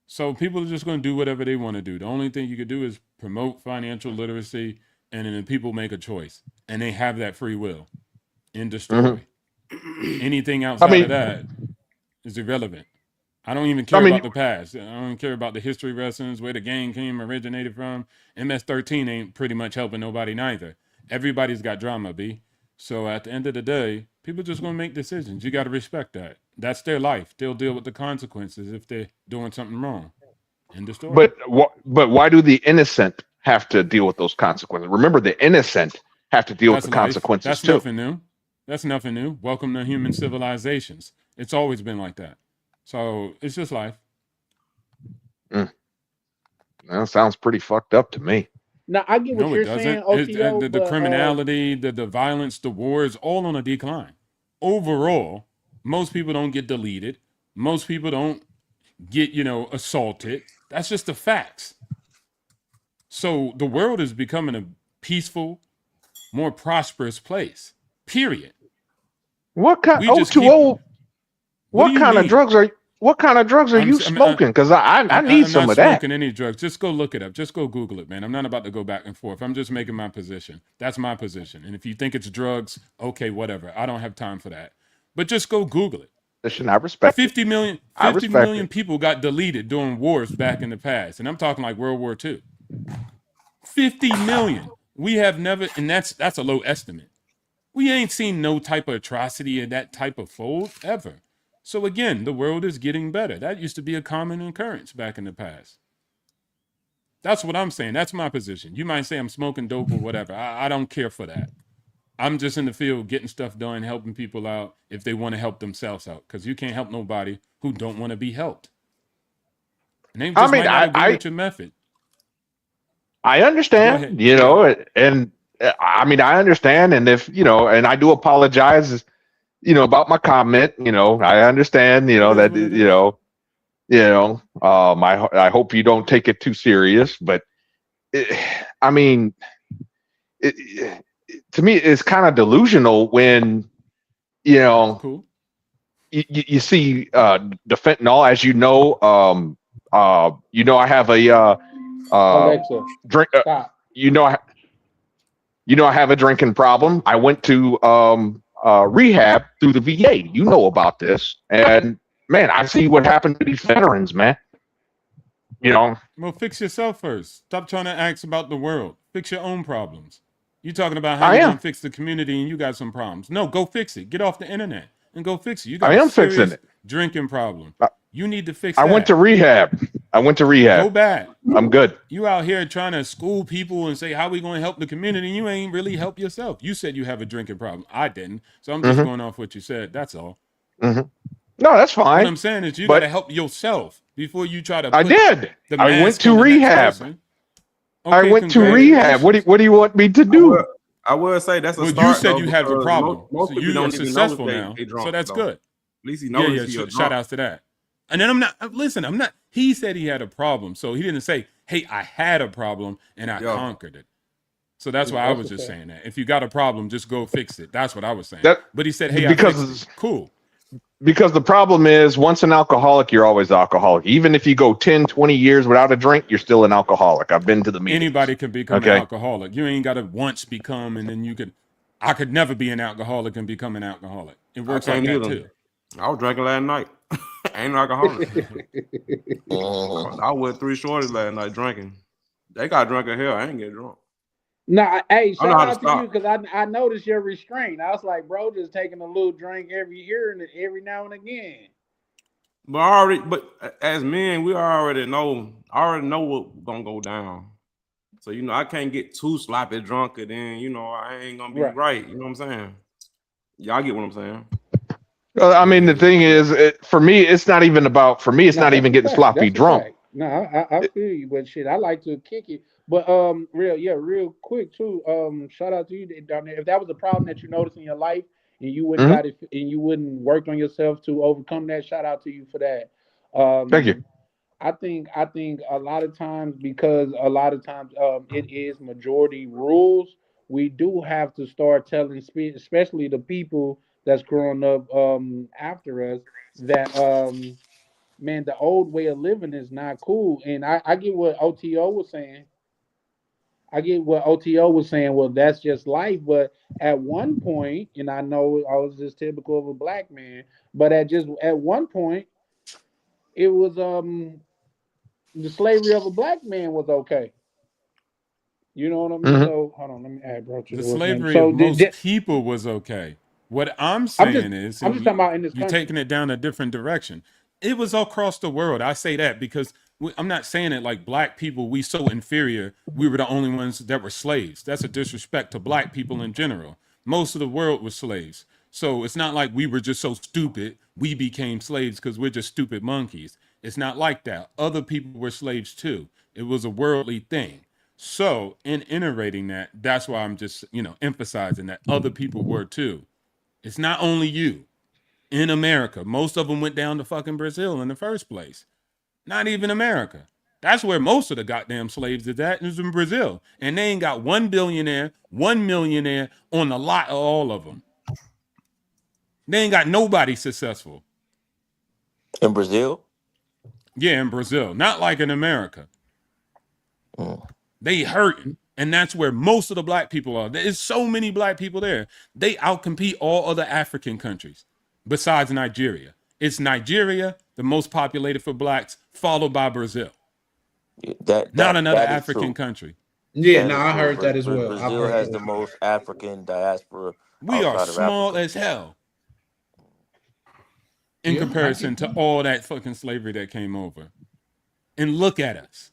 So people are just going to do whatever they want to do. The only thing you could do is promote financial literacy, and then people make a choice, and they have that free will. End the mhm. story. Anything I outside of mean, that is irrelevant. I don't even I care mean, about the past. I don't care about the history lessons, where the game originated from. MS-13 ain't pretty much helping nobody neither. Everybody's got drama, B. So at the end of the day, people just gonna make decisions. You got to respect that. That's their life. They'll deal with the consequences if they're doing something wrong. End the story. but why do the innocent have to deal with those consequences? Remember, the innocent have to deal with That's the life. consequences That's too. nothing new. That's nothing new. Welcome to human civilizations. It's always been like that. So it's just life. Mm, that sounds pretty fucked up to me. Now I get what No, it you're saying, doesn't. It's OTO, the but criminality, the violence, the wars, all on a decline. Overall, most people don't get deleted. Most people don't get, assaulted. That's just the facts. So the world is becoming a peaceful, more prosperous place. Period. What kind? We Oh, just too keep. old. What do What you kind of mean? drugs are? What kind of drugs are you I mean, smoking? Because I need I'm some not of that. smoking any drugs. Just go look it up. Just go Google it, man. I'm not about to go back and forth. I'm just making my position. That's my position. And if you think it's drugs, okay, whatever. I don't have time for that. But just go Google it. Listen, I respect it. 50 million, I 50 respect million it. people got deleted during wars back in the past. And I'm talking like World War II. 50 million. We have never, and that's a low estimate. We ain't seen no type of atrocity in that type of fold ever. So again, the world is getting better. That used to be a common occurrence back in the past. That's what I'm saying. That's my position. You might say I'm smoking dope or whatever. I don't care for that. I'm just in the field getting stuff done, helping people out if they want to help themselves out. Because you can't help nobody who don't want to be helped. And they I just mean, might not agree with your method. I Go ahead. understand, Go ahead. and I mean, I understand, and if and I do apologize, about my comment. I understand, It is that what it is. I hope you don't take it too serious, but it, I mean, to me, it's kind of delusional when you It's know cool. you see the fentanyl, as I have a uh, Alexa, drink. stop. You know, I have a drinking problem. I went to rehab through the VA. You know about this, and man, I see what happened to these veterans, man. You know, Well, fix yourself first. Stop trying to ask about the world. Fix your own problems. You talking about how I you're am, gonna fix the community and you got some problems. No, go fix it. Get off the internet and go fix it. You got I a am fixing serious it. drinking problem. I, You need to fix I went to that. rehab. I went to Go rehab. back. I'm good. You out here trying to school people and say how we going to help the community. You ain't really help yourself. You said you have a drinking problem. I didn't. So I'm just hmm going off what you said. That's all. hmm No, that's What fine. I'm saying is you got to But help yourself before you try to I put did. the I went mask to on the next rehab. person. I Okay, went to rehab. congratulations. What do you want me to I will. do? I will say that's a Well, you start said though, you have a because most problem. So most people you are don't even notice successful now. they So drunk that's though. good. At least he Yeah, yeah. noticed he a Shout drunk. outs to that. And then I'm not, listen, I'm not, he said he had a problem. So he didn't say, hey, I had a problem and I Yeah. conquered it. So that's Yeah, why I that's was a just fact. saying that. If you got a problem, just go fix it. That's what I was saying. That But he said, hey, I fixed it. because Cool. because the problem is once an alcoholic, you're always alcoholic. Even if you go 10, 20 years without a drink, you're still an alcoholic. I've been to the meetings. Anybody can become an Okay. alcoholic. You ain't got to once become, and then I could never be an alcoholic and become an alcoholic. It I works like can't that either. too. I was drinking last night. Ain't no alcoholic. Mhm. I went 3 shorties last night drinking. They got drunk in hell. I ain't get drunk. Nah, hey, I know shout how to out to you stop. because I noticed your restraint. I was like, bro, just taking a little drink every year and every now and again. But as men, we already know. I already know what's gonna go down. So I can't get too sloppy drunk, and then I ain't gonna be Right. right. You know what I'm saying? Y'all get what I'm saying? I mean, the thing is, for me, it's not even about. For me, it's No, not that's even a getting fact. sloppy That's a drunk. fact. No, I feel you, but shit, I like to kick it. But real quick too. Shout out to you down there. If that was a problem that you noticed in your life and you wouldn't Hmm. got it and you wouldn't work on yourself to overcome that, shout out to you for that. Thank you. I think a lot of times because a lot of times it is majority rules. We do have to start telling, especially the people that's growing up after us, that man, the old way of living is not cool. And I get what OTO was saying. I get what OTO was saying. Well, that's just life. But at one point, and I know I was just typical of a black man, but at one point, it was the slavery of a black man was okay. You know what I mean? Hmm. So hold on, let me add bro to The the what's name. slavery of So most people was okay. What I'm I'm just saying is, I'm and just talking about in this you're country. taking it down a different direction. It was across the world. I say that because I'm not saying it like black people, we so inferior, we were the only ones that were slaves. That's a disrespect to black people in general. Most of the world was slaves. So it's not like we were just so stupid, we became slaves because we're just stupid monkeys. It's not like that. Other people were slaves too. It was a worldly thing. So, in iterating that, that's why I'm just, emphasizing that other people were too. It's not only you in America. Most of them went down to fucking Brazil in the first place. Not even America. That's where most of the goddamn slaves is at, is in Brazil. And they ain't got one billionaire, 1 millionaire on the lot of all of them. They ain't got nobody successful. In Brazil. Yeah, in Brazil. Not like in America. They hurting. And that's where most of the black people are. There's so many black people there. They outcompete all other African countries besides Nigeria. It's Nigeria, the most populated for blacks, followed by Brazil. That Not that another that is African true. country. Yeah, That no, is I true. heard that as well. I've Brazil heard has that the as well. most African diaspora We are outside of small Africa. as hell in Yeah, I comparison get to that. all that fucking slavery that came over. And look at us.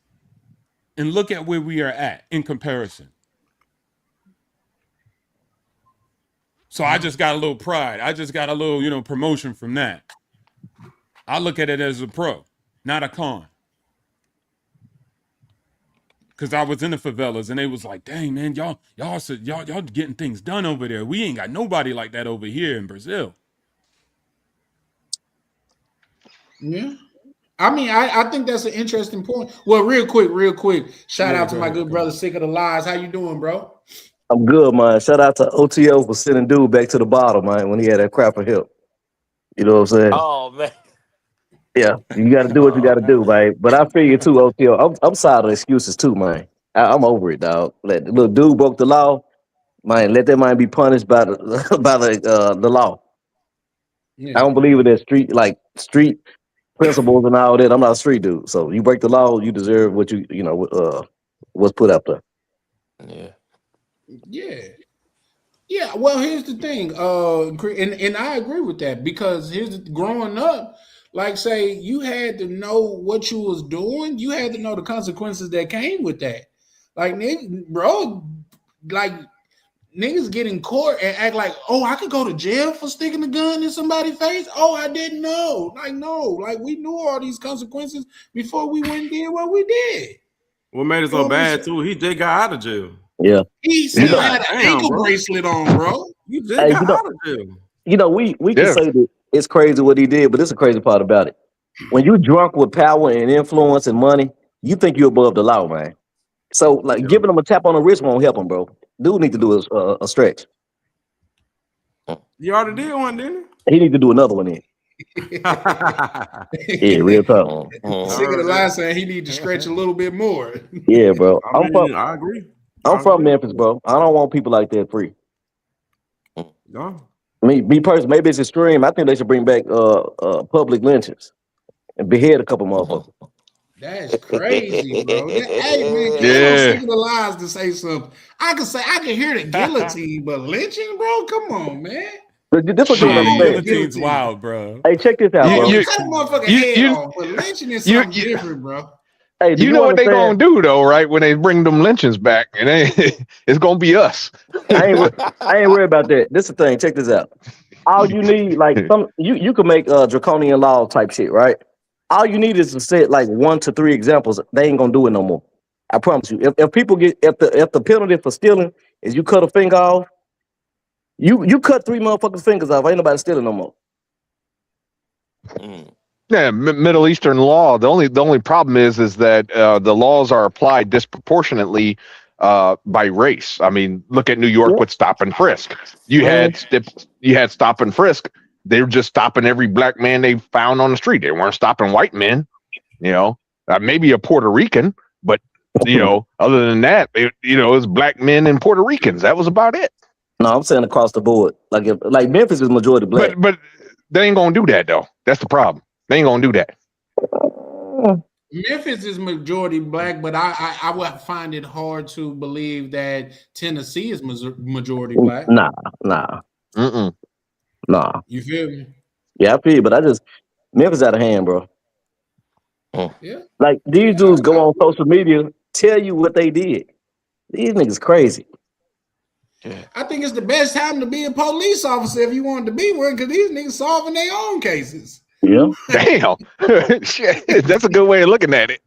And look at where we are at in comparison. So I just got a little pride. I just got a little, promotion from that. I look at it as a pro, not a con. Cause I was in the favelas and they was like, dang man, y'all getting things done over there. We ain't got nobody like that over here in Brazil. Yeah. I mean, I think that's an interesting point. Well, real quick, shout Yeah, out to go my ahead, good go brother, ahead. Sick of the Lies. How you doing, bro? I'm good, man. Shout out to OTO for sending dude back to the bottom, man, when he had that crap of hip. You know what I'm saying? Oh man. Yeah, you got to do what you got Oh to man. do, man. But I feel you too, OTO. I'm tired of excuses too, man. I'm over it, dog. Let the little dude broke the law, man. Let that man be punished by the by the law. I Yeah. don't believe in that street principles and all that. I'm not a street dude, so you break the law, you deserve what what's put up there. Yeah. Yeah. Yeah, well, here's the thing, and I agree with that because growing up, like say you had to know what you was doing, you had to know the consequences that came with that. Like bro, like niggas get in court and act like, oh, I could go to jail for sticking a gun in somebody's face. Oh, I didn't know. Like no, like we knew all these consequences before we went and did what we did. What made it You know so what I'm bad saying? too? He just got out of jail. Yeah, He you still know, had God an damn, ankle bro. bracelet on, bro. You just hey, got out of jail. we can Yeah. say that it's crazy what he did, but it's a crazy part about it. When you drunk with power and influence and money, you think you're above the law, man. So like Yeah. giving him a tap on the wrist won't help him, bro. Dude need to do a stretch. You already did one, didn't He need to do another one in. he? Yeah, real talk. I Sick of the heard lie that. saying he need to stretch a little bit more. Yeah, bro. I mean, I agree. I'm I from agree. Memphis, bro. I don't want people like that free. No. Me personally, maybe it's extreme. I think they should bring back public lynchings and behead a couple motherfuckers. That's crazy, bro. Hey man, count on Yeah. Sick of the Lies to say something. I can hear the guillotine, but lynching, bro, come on, man. But this what you don't Come Nah, on with understand. the guillotine's guillotine. wild, bro. Hey, check this out, You Oh, bro. you you cut a motherfucking you head you off, but lynching is you, something you different, bro. Hey, do You you know what they gonna understand? do though, right? When they bring them lynchings back, and it's gonna be us. I ain't wor- I ain't worried about that. This is the thing. Check this out. All you need, like you can make draconian law type shit, right? All you need is to set like 1 to 3 examples. They ain't gonna do it no more. I promise you. If people get if the penalty for stealing is you cut a finger off, you cut 3 motherfuckers' fingers off. Ain't nobody stealing no more. Mm. Yeah, Middle Eastern law. The only problem is that the laws are applied disproportionately by race. I mean, look at New York Yeah, with stop and frisk. You man. had stop and frisk. They were just stopping every black man they found on the street. They weren't stopping white men. You know, maybe a Puerto Rican, but other than that, it was black men and Puerto Ricans. That was about it. No, I'm saying across the board. Like if like Memphis is majority black. But they ain't gonna do that though. That's the problem. They ain't gonna do that. Memphis is majority black, but I would find it hard to believe that Tennessee is majority black. Nah. Mm-mm. Nah. You feel me? Yeah, I feel you, but Memphis out of hand, bro. Yeah. Like these dudes go on social media, tell you what they did. These niggas crazy. I think it's the best time to be a police officer if you wanted to be one, because these niggas solving their own cases. Yeah. Damn. Shit, that's a good way of looking at it.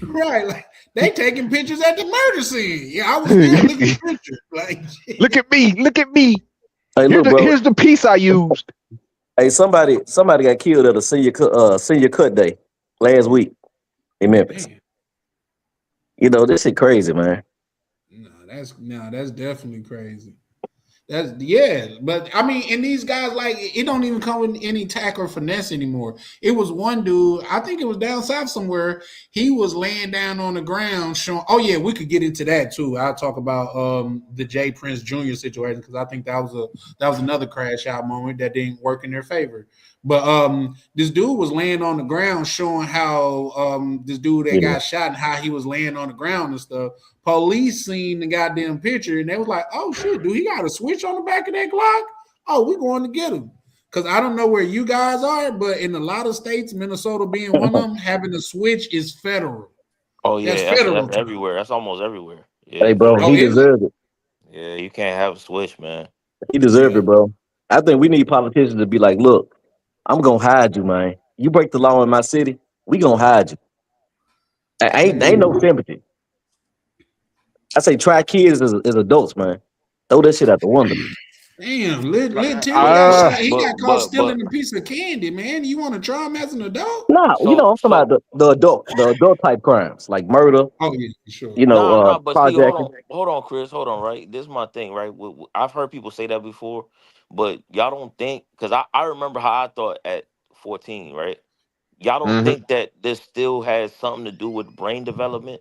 Right. Like they taking pictures at the murder scene. Yeah, I was there looking at pictures. Like Look at me. Look at me. Hey, look, bro. Here's the piece I used. Hey, somebody got killed at a senior cut day last week in Memphis. damn. You know, this shit crazy, man. No, that's definitely crazy. But I mean, and these guys, like, it don't even come with any tack or finesse anymore. It was one dude, I think it was down south somewhere. He was laying down on the ground showing. Oh yeah, we could get into that too. I'll talk about the Jay Prince Jr. situation, because I think that was another crash out moment that didn't work in their favor. But this dude was laying on the ground showing how this dude that got shot and how he was laying on the ground and stuff. Police seen the goddamn picture and they was like, oh shit, dude, he got a switch on the back of that Glock? Oh, we're going to get him. Because I don't know where you guys are, but in a lot of states, Minnesota being one of them, having a switch is federal. Oh yeah, That's federal. that's everywhere. That's almost everywhere. Yeah, Hey, bro, he deserved it. Yeah, you can't have a switch, man. He deserved it, bro. I think we need politicians to be like, look, I'm gonna hide you, man. You break the law in my city, we gonna hide you. Ain't no sympathy. I say try kids as adults, man. Throw that shit out the window. Damn, Lil Tim got shot. He got caught stealing a piece of candy, man. You want to try him as an adult? Nah, I'm talking about the adult type crimes like murder. Oh yeah, sure. But see, carjacking. hold on, Chris, hold on, right? This is my thing, right? I've heard people say that before, but y'all don't think, because I remember how I thought at 14, right? Y'all don't think that this still has something to do with brain development?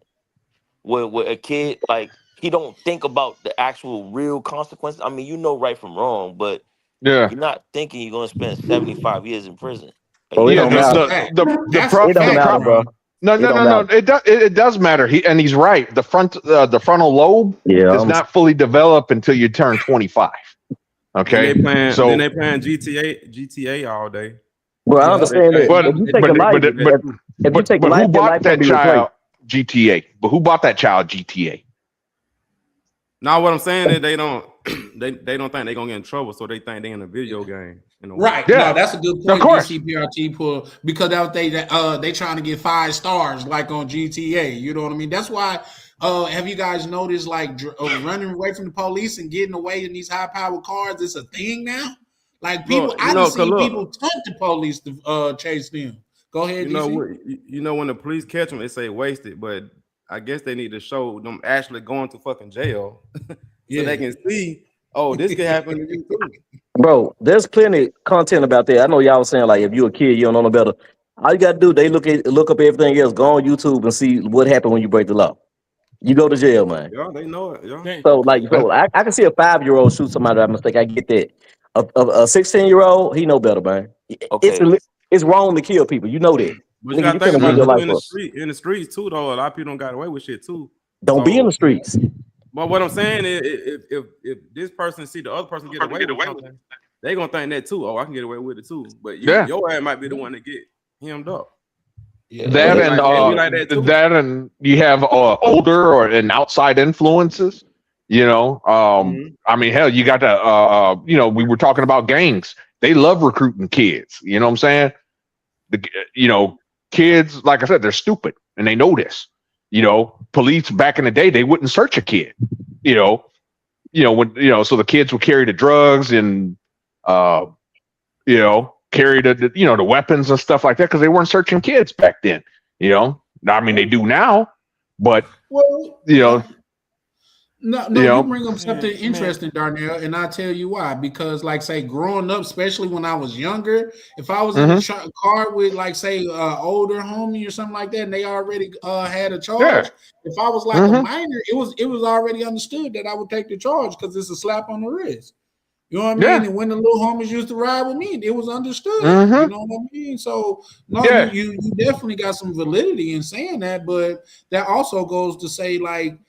With a kid, like, he don't think about the actual real consequences. I mean, you know right from wrong, but Yeah. you're not thinking you're gonna spend 75 years in prison. Bro, it don't matter. It don't matter, bro. No. It does matter. He's right. The frontal lobe does not fully develop until you turn 25. Okay. Then they playing GTA all day. Well, I understand that. But who bought that child GTA? But who bought that child GTA? Now what I'm saying is they don't think they're gonna get in trouble, so they think they in a video game. Right. Yeah. No, that's a good point. Of course. DCPRT pull, because that they trying to get 5 stars like on GTA. You know what I mean? That's why. Have you guys noticed like running away from the police and getting away in these high-powered cars? It's a thing now. Like people, I done seen people taunt the police to chase them. Go ahead. You know when the police catch them, they say wasted, but I guess they need to show them actually going to fucking jail so they can see. Oh, this could happen to you too. Bro, there's plenty of content about that. I know y'all was saying like if you a kid, you don't know no better. All you gotta do, they look up everything else. Go on YouTube and see what happened when you break the law. You go to jail, man. Yeah, they know it. Yeah. So I can see a 5-year-old shoot somebody by mistake. I get that. A 16-year-old, he know better, man. Okay. It's wrong to kill people. You know that. But you gotta think about it in the streets too, though. A lot of people don't got away with shit too. Don't be in the streets. But what I'm saying is, if this person see the other person get away with something, they gonna think that too. Oh, I can get away with it too. But your ass might be the one that get hemmed up. Yeah, It That be yeah. and like it be like that too. you have older or and outside influences. You know, Hmm. I mean, hell, you got to we were talking about gangs. They love recruiting kids. You know what I'm saying? The you know kids, like I said, they're stupid and they know this. Police back in the day they wouldn't search a kid. You know, when so the kids would carry the drugs and uh carry the weapons and stuff like that because they weren't searching kids back then. Now, I mean they do now, but Well, you know, no, you no, you know, bring up something Man, interesting, Darnell, and I'll tell you why. Because, like, say, growing up, especially when I was younger, if I was in a hmm car with, like, say, older homie or something like that, and they already had a yeah, charge, if I was like a hmm minor, it was already understood that I would take the charge because it's a slap on the wrist. You know what I mean? yeah, And when the little homies used to ride with me, it was understood. You hmm know what I mean? So no, you yeah. you you definitely got some validity in saying that, but that also goes to say like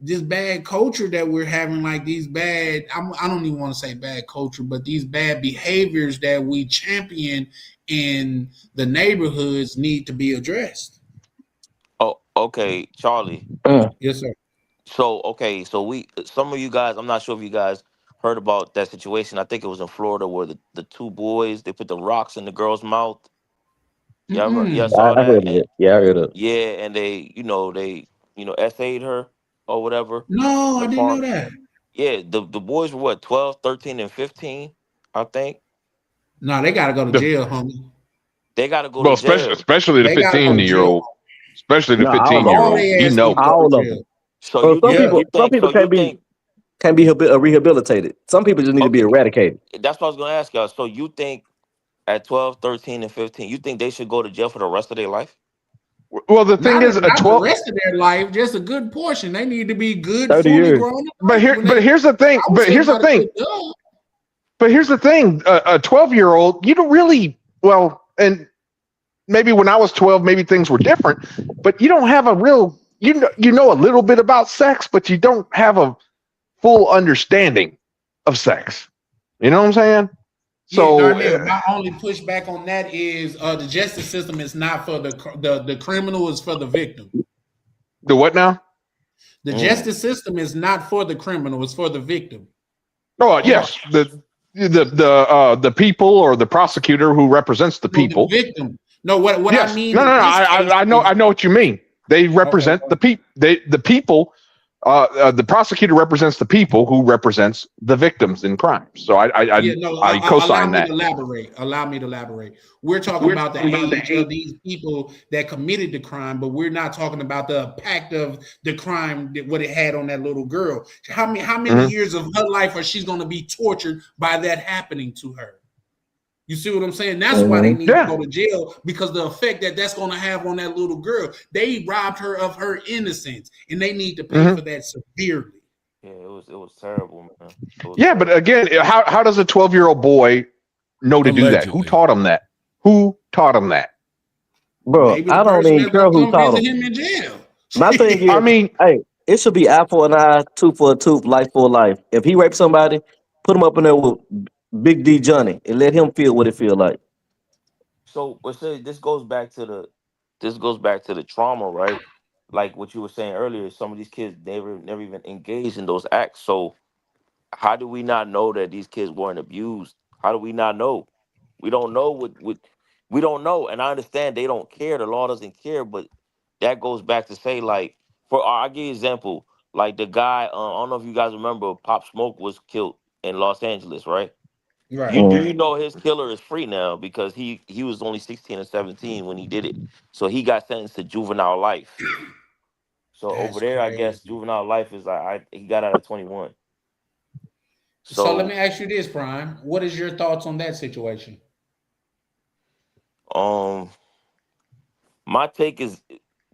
this bad culture that we're having, like these bad, I don't even want to say bad culture, but these bad behaviors that we champion in the neighborhoods need to be addressed. Oh, okay, Charlie. Mm. Yes, sir. So okay, so some of you guys, I'm not sure if you guys heard about that situation. I think it was in Florida where the two boys they put the rocks in the girl's mouth. Yeah, Mm-mm. saw I that, heard of and it. Yeah, I heard of it. yeah, and they essayed her or whatever. No, I The didn't know farm. that. Yeah, the boys were what 12, 13, and 15, I think. No, they got to go to The, jail, homie. They got to go well, to especially jail. especially the They got to go 15 to year jail. old, especially the No, all 15 of year All them. old. their He ass need to know. go to All of them. jail. So Well, you some think Yeah. people, you some think people so you can't be think can't be rehabilitated. Some people just need to be okay, eradicated. that's what I was gonna ask y'all. So you think at 12, 13, and 15, you think they should go to jail for the rest of their life? Well, the thing Not is, a not the 12. rest of their life, just a good portion. They need to be good, 30 fully years. grown But adults here, when they. but here's the thing. I would But say here's the about a thing. good dog. But here's the thing. A 12-year old, you don't really well, and maybe when I was 12, maybe things were different. But you don't have a real you know a little bit about sex, but you don't have a full understanding of sex. You know what I'm saying? Yeah, So Darnell. My only pushback on that is the justice system is not for the criminal; is for the victim. the what now? The Mm. justice system is not for the criminal; it's for the victim. Oh, Mm. yes, the people or the prosecutor who represents the No, the people. victim. No, what I Yes, mean no, in no, no. this case I is know what you mean. They okay. represent the people. The prosecutor represents the people who represents the victims in crimes. So Yeah, no, I allow co-sign me that. to elaborate. Allow me to elaborate. We're talking about the age of these people that committed the crime, but we're not talking about the impact of the crime that what it had on that little girl. How many Mhm, years of her life are she's going to be tortured by that happening to her? You see what I'm saying? That's why they Hmm. need to yeah. go to jail because the effect that that's going to have on that little girl. They robbed her of her innocence, and they need to pay hmm for that severely. Yeah, it was terrible, man. It was Yeah, but terrible. again, how does a 12-year-old boy know to do that? Who allegedly. taught him that? Who taught him that? Bro, Maybe the I don't person even that's going care to who come taught visit them. him in jail. My thing I is, mean, hey, it should be eye for an eye, tooth for a tooth, life for a life. If he raped somebody, put him up in there with Big D Johnny and let him feel what it feel like. But say this goes back to the trauma, right? Like what you were saying earlier, some of these kids never even engaged in those acts. So how do we not know that these kids weren't abused? How do we not know? We don't know what we don't know. And I understand they don't care, the law doesn't care, but that goes back to say like I'll give you an example. Like the guy, I don't know if you guys remember Pop Smoke was killed in Los Angeles, right? You Right. do Mm. you know his killer is free now because he was only 16 or 17 when he did it. So he got sentenced to juvenile life. So over That's there, I guess crazy. juvenile life is he got out at 21. So let me So ask you this, Prime. What is your thoughts on that situation? um my take is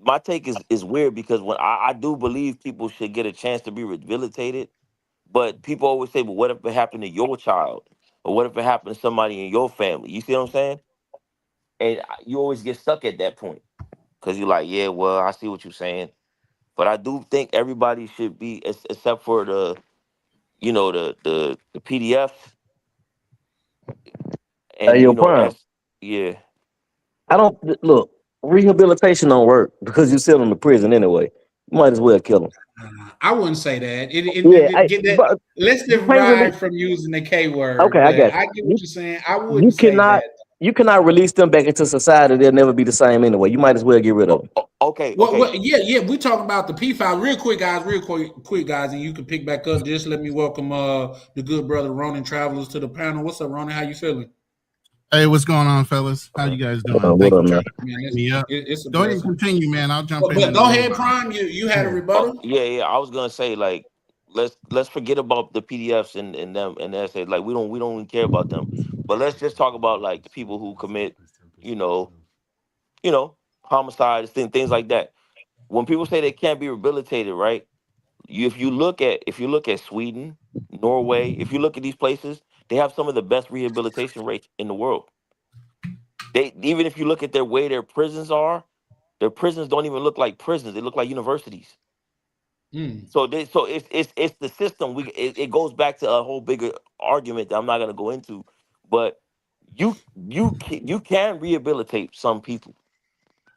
my take is weird because when I do believe people should get a chance to be rehabilitated, but people always say, but what if it happened to your child? Or what if it happened to somebody in your family? You see what I'm saying? And you always get stuck at that point because you're like, yeah, well, I see what you're saying. But I do think everybody should be, except for the PDF Hey, and yo, Prime. yeah. I don't look. Rehabilitation don't work because you send them to prison anyway. You might as well kill them. I wouldn't say that. Yeah, Get that. but Let's you can't really. divide from using the K word, Okay, I but got I you. get what you're saying. I You wouldn't say cannot. that. You cannot release them back into society. They'll never be the same anyway. You might as well get rid of them. Okay, Well, yeah. We talking about the P file, real quick, guys. Real quick, guys, and you can pick back up. Just let me welcome the good brother Ronan Travelers to the panel. What's up, Ronan? How you feeling? Hey, what's going on, fellas? How you guys doing? What Thank up, you man? for Man, having me up. it's a Go ahead and blessing. continue, man. I'll jump in But a go little ahead, bit. Prime. You had a Yeah. rebuttal. yeah. I was gonna say like let's forget about the PDFs and them and the essays. Like we don't even care about them. But let's just talk about like the people who commit, you know, homicides, things like that. When people say they can't be rehabilitated, right? If you look at Sweden, Norway, if you look at these places, they have some of the best rehabilitation rates in the world. They even if you look at their prisons are, their prisons don't even look like prisons. They look like universities. Mm. So it's the system. It goes back to a whole bigger argument that I'm not gonna go into, but you can rehabilitate some people,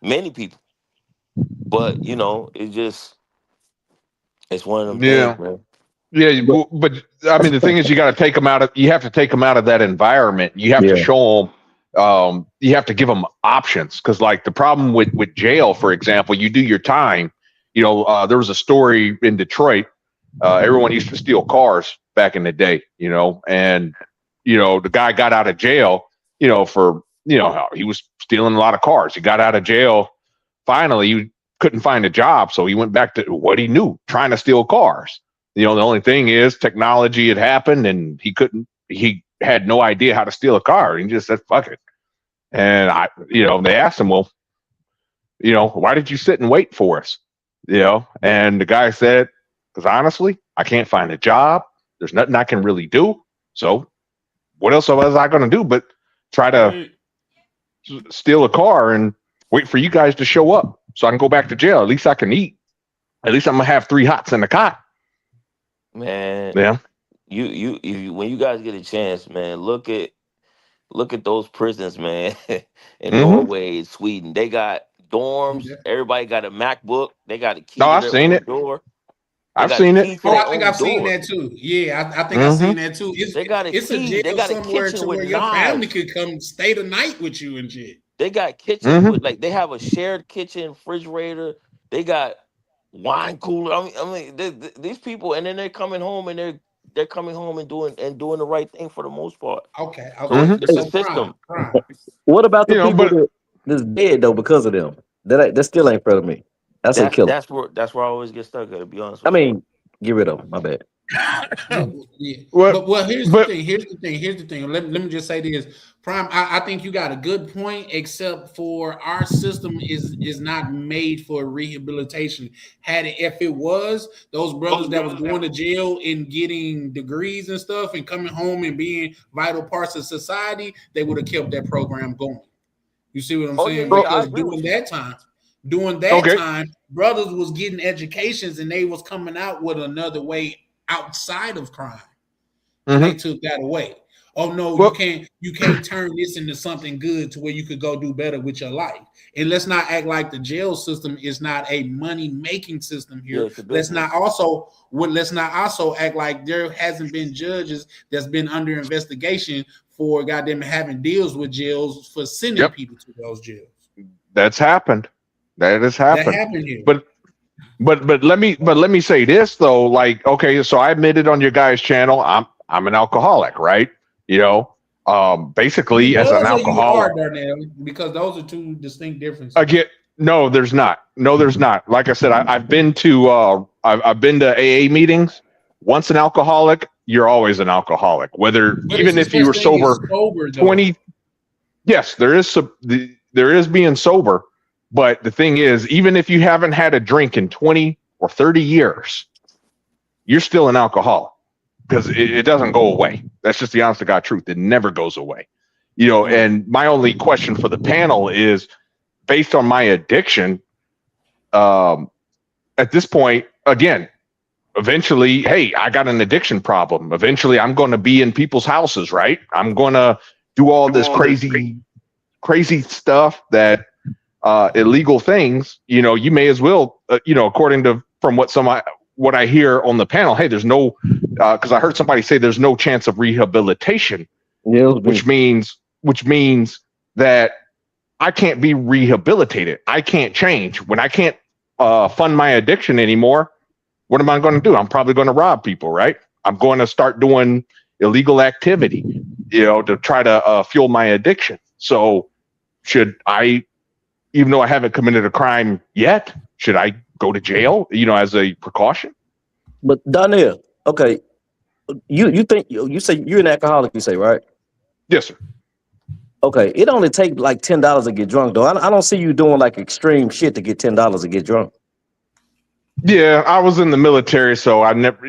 many people, but it's one of them things, Yeah. man. Yeah, but I mean, the thing is, you got to take them out of. You have to take them out of that environment. You have to Yeah. show them. You have to give them options because, like, the problem with jail, for example, you do your time. There was a story in Detroit. Everyone used to steal cars back in the day. And the guy got out of jail. For he was stealing a lot of cars. He got out of jail. Finally, he couldn't find a job, so he went back to what he knew, trying to steal cars. The only thing is technology had happened and he had no idea how to steal a car. He just said, fuck it. And they asked him, well, why did you sit and wait for us? And the guy said, because honestly, I can't find a job. There's nothing I can really do. So what else was I going to do but try to steal a car and wait for you guys to show up so I can go back to jail. At least I can eat. At least I'm going to have 3 hots in the cot. Man, Yeah. You when you guys get a chance, man, look at those prisons, man. In Norway, Sweden, they got dorms. Everybody got a MacBook. They got a key No, to I've their seen own it. door. They I've got a seen it. key to Oh, their I think own I've seen door. that too. Yeah, I think I've seen that too. They got a It's a key. They jail got a somewhere kitchen to with where your family knives. could come stay the night with you and shit. They got kitchens with like they have a shared kitchen, refrigerator. They got wine cooler. These people, and then they're coming home and they're coming home and doing the right thing for the most part. Okay, So okay. it's a So Prime, system. Prime. What about the people But that's dead though because of them? That still ain't fair to me. I say kill them. That's where I always get stuck at. To be honest I with you. mean, get rid of them. My bad. Yeah. what? But here's the But thing. Here's the thing. Let me just say this. Prime, I think you got a good point, except for our system is not made for rehabilitation. If it was, those brothers that was going to jail and getting degrees and stuff and coming home and being vital parts of society, they would have kept that program going. You see what I'm Oh yeah, saying? yeah. I Because agree with you. during that okay. time, brothers was getting educations and they was coming out with another way outside of crime, and they took that away. Oh no, Well, you can't turn this into something good to where you could go do better with your life. And let's not act like the jail system is not a money making system Yeah, here. it's a Let's business. not also act like there hasn't been judges that's been under investigation for goddamn having deals with jails for sending yep, people to those jails. that's happened. That has That happened. happened here. But let me say this though. Like, okay, so I admitted on your guys' channel, I'm an alcoholic, right? You Basically as an was or you alcoholic. are, Darnell, because those are two distinct differences. Again, no, there's not. No, there's not. Like I said, I've been to I've been to AA meetings. Once an alcoholic, you're always an alcoholic. Whether But even it's if a you such were thing as sober sober, though. 20, yes, there is being sober, but the thing is, even if you haven't had a drink in 20 or 30 years, you're still an alcoholic because it doesn't go away. That's just the honest to God truth. It never goes away. And my only question for the panel is based on my addiction, at this point, again, eventually, hey, I got an addiction problem. Eventually, I'm going to be in people's houses, right? I'm going to do all this crazy stuff that illegal things, you may as well, according to from what I hear on the panel, hey, there's no, because I heard somebody say there's no chance of rehabilitation, which means that I can't be rehabilitated. I can't change. When I can't fund my addiction anymore, what am I going to do? I'm probably going to rob people, right? I'm going to start doing illegal activity, to try to fuel my addiction. So should I, even though I haven't committed a crime yet, should I go to jail, as a precaution? But Donnell, okay, you think you say you're an alcoholic, you say, right? Yes, sir. Okay, it only takes like $10 to get drunk, though. I don't see you doing like extreme shit to get $10 to get drunk. Yeah, I was in the military, so I never,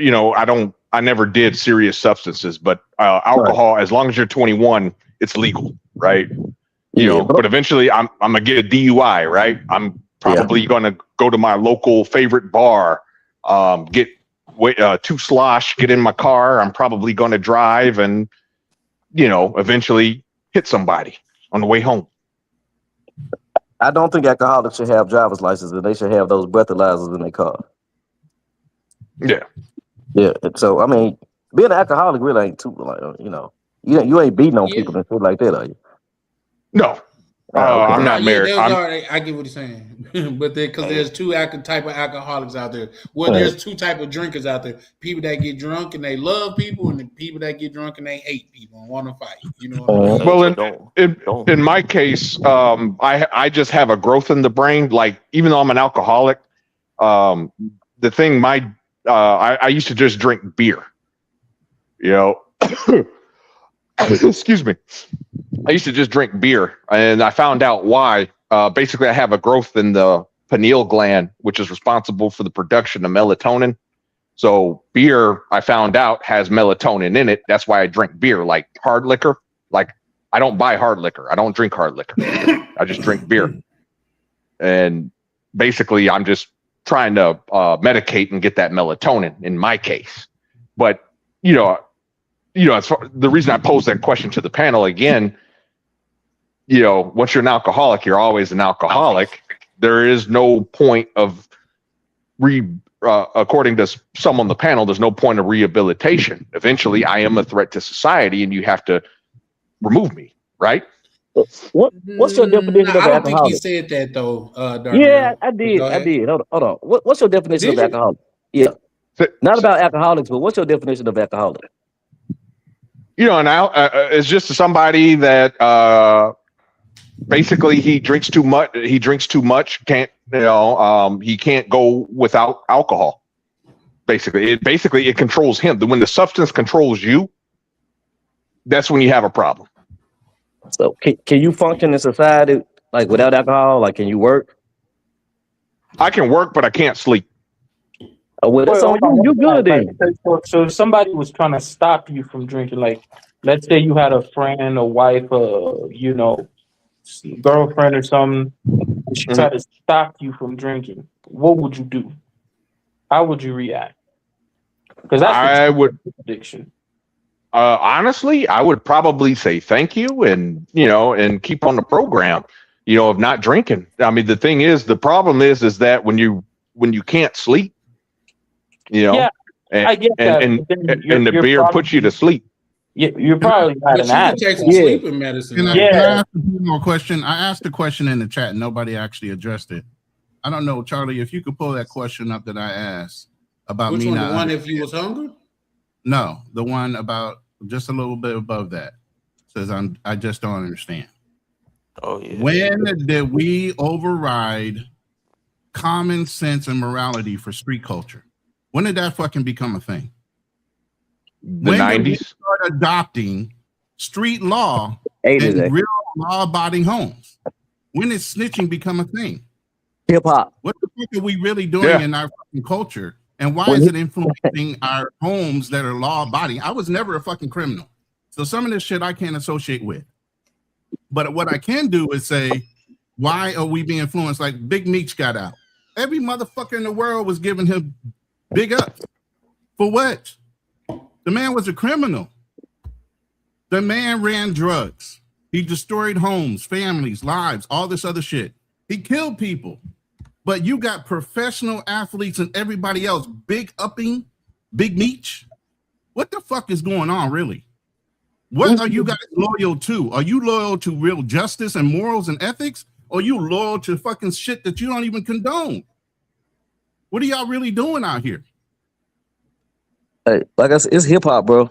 I never did serious substances, but alcohol, as long as you're 21, it's legal, right? But eventually I'm gonna get a DUI, right? I'm probably gonna go to my local favorite bar, get two slosh, get in my car. I'm probably gonna drive and, eventually hit somebody on the way home. I don't think alcoholics should have driver's licenses, and they should have those breathalyzers in their car. Yeah. Yeah. So I mean, being an alcoholic really ain't too you ain't beating on people and shit like that, are you? No. I'm not married. I get what he's saying, but because there's two type of alcoholics out there. Well, there's two type of drinkers out there: people that get drunk and they love people, and the people that get drunk and they hate people and want to fight. You know what I mean? Well, in my case, I just have a growth in the brain. Like, even though I'm an alcoholic, the thing I used to just drink beer. Excuse me. I used to just drink beer, and I found out why. Basically, I have a growth in the pineal gland, which is responsible for the production of melatonin. So beer, I found out, has melatonin in it. That's why I drink beer, like hard liquor. Like, I don't buy hard liquor. I don't drink hard liquor. I just drink beer. And basically, I'm just trying to medicate and get that melatonin in my case. But, the reason I posed that question to the panel again, once you're an alcoholic, you're always an alcoholic. There is no point of according to some on the panel, there's no point of rehabilitation. Eventually, I am a threat to society, and you have to remove me, right? What's your definition of alcoholic? I don't think he said that though. Yeah, I did. Hold on. What's your definition of alcoholic? Yeah, not about alcoholics, but what's your definition of alcoholic? It's just somebody that basically he drinks too much. He drinks too much. He can't go without alcohol. Basically, it controls him. When the substance controls you, that's when you have a problem. So can you function in society like without alcohol? Like, can you work? I can work, but I can't sleep. Well, that's on you. You good then. So if somebody was trying to stop you from drinking, like, let's say you had a friend, a wife, girlfriend or something, and she tried to stop you from drinking, what would you do? How would you react? Because I would addiction. Honestly, I would probably say thank you and keep on the program, of not drinking. I mean, the problem is that when you can't sleep, I get that. And the beer puts you to sleep. You're probably not an addict. Take some sleeping medicine. Can I ask one more question? I asked a question in the chat. Nobody actually addressed it. I don't know, Charlie, if you could pull that question up that I asked about Which me one, not. the one if you was hungry? No, the one about just a little bit above that. Says I just don't understand. Oh yeah. When did we override common sense and morality for street culture? When did that fucking become a thing? The when 90s. did we start adopting street law in real law-abiding homes? When did snitching become a thing? Hip hop. What the fuck are we really doing in our fucking culture? And why is it influencing our homes that are law-abiding? I was never a fucking criminal. So some of this shit I can't associate with. But what I can do is say, why are we being influenced? Like Big Meech got out. Every motherfucker in the world was giving him big ups. For what? The man was a criminal. The man ran drugs. He destroyed homes, families, lives, all this other shit. He killed people. But you got professional athletes and everybody else, big meech. What the fuck is going on, really? What are you guys loyal to? Are you loyal to real justice and morals and ethics? Or are you loyal to fucking shit that you don't even condone? What are y'all really doing out here? Hey, like I said, it's hip hop, bro.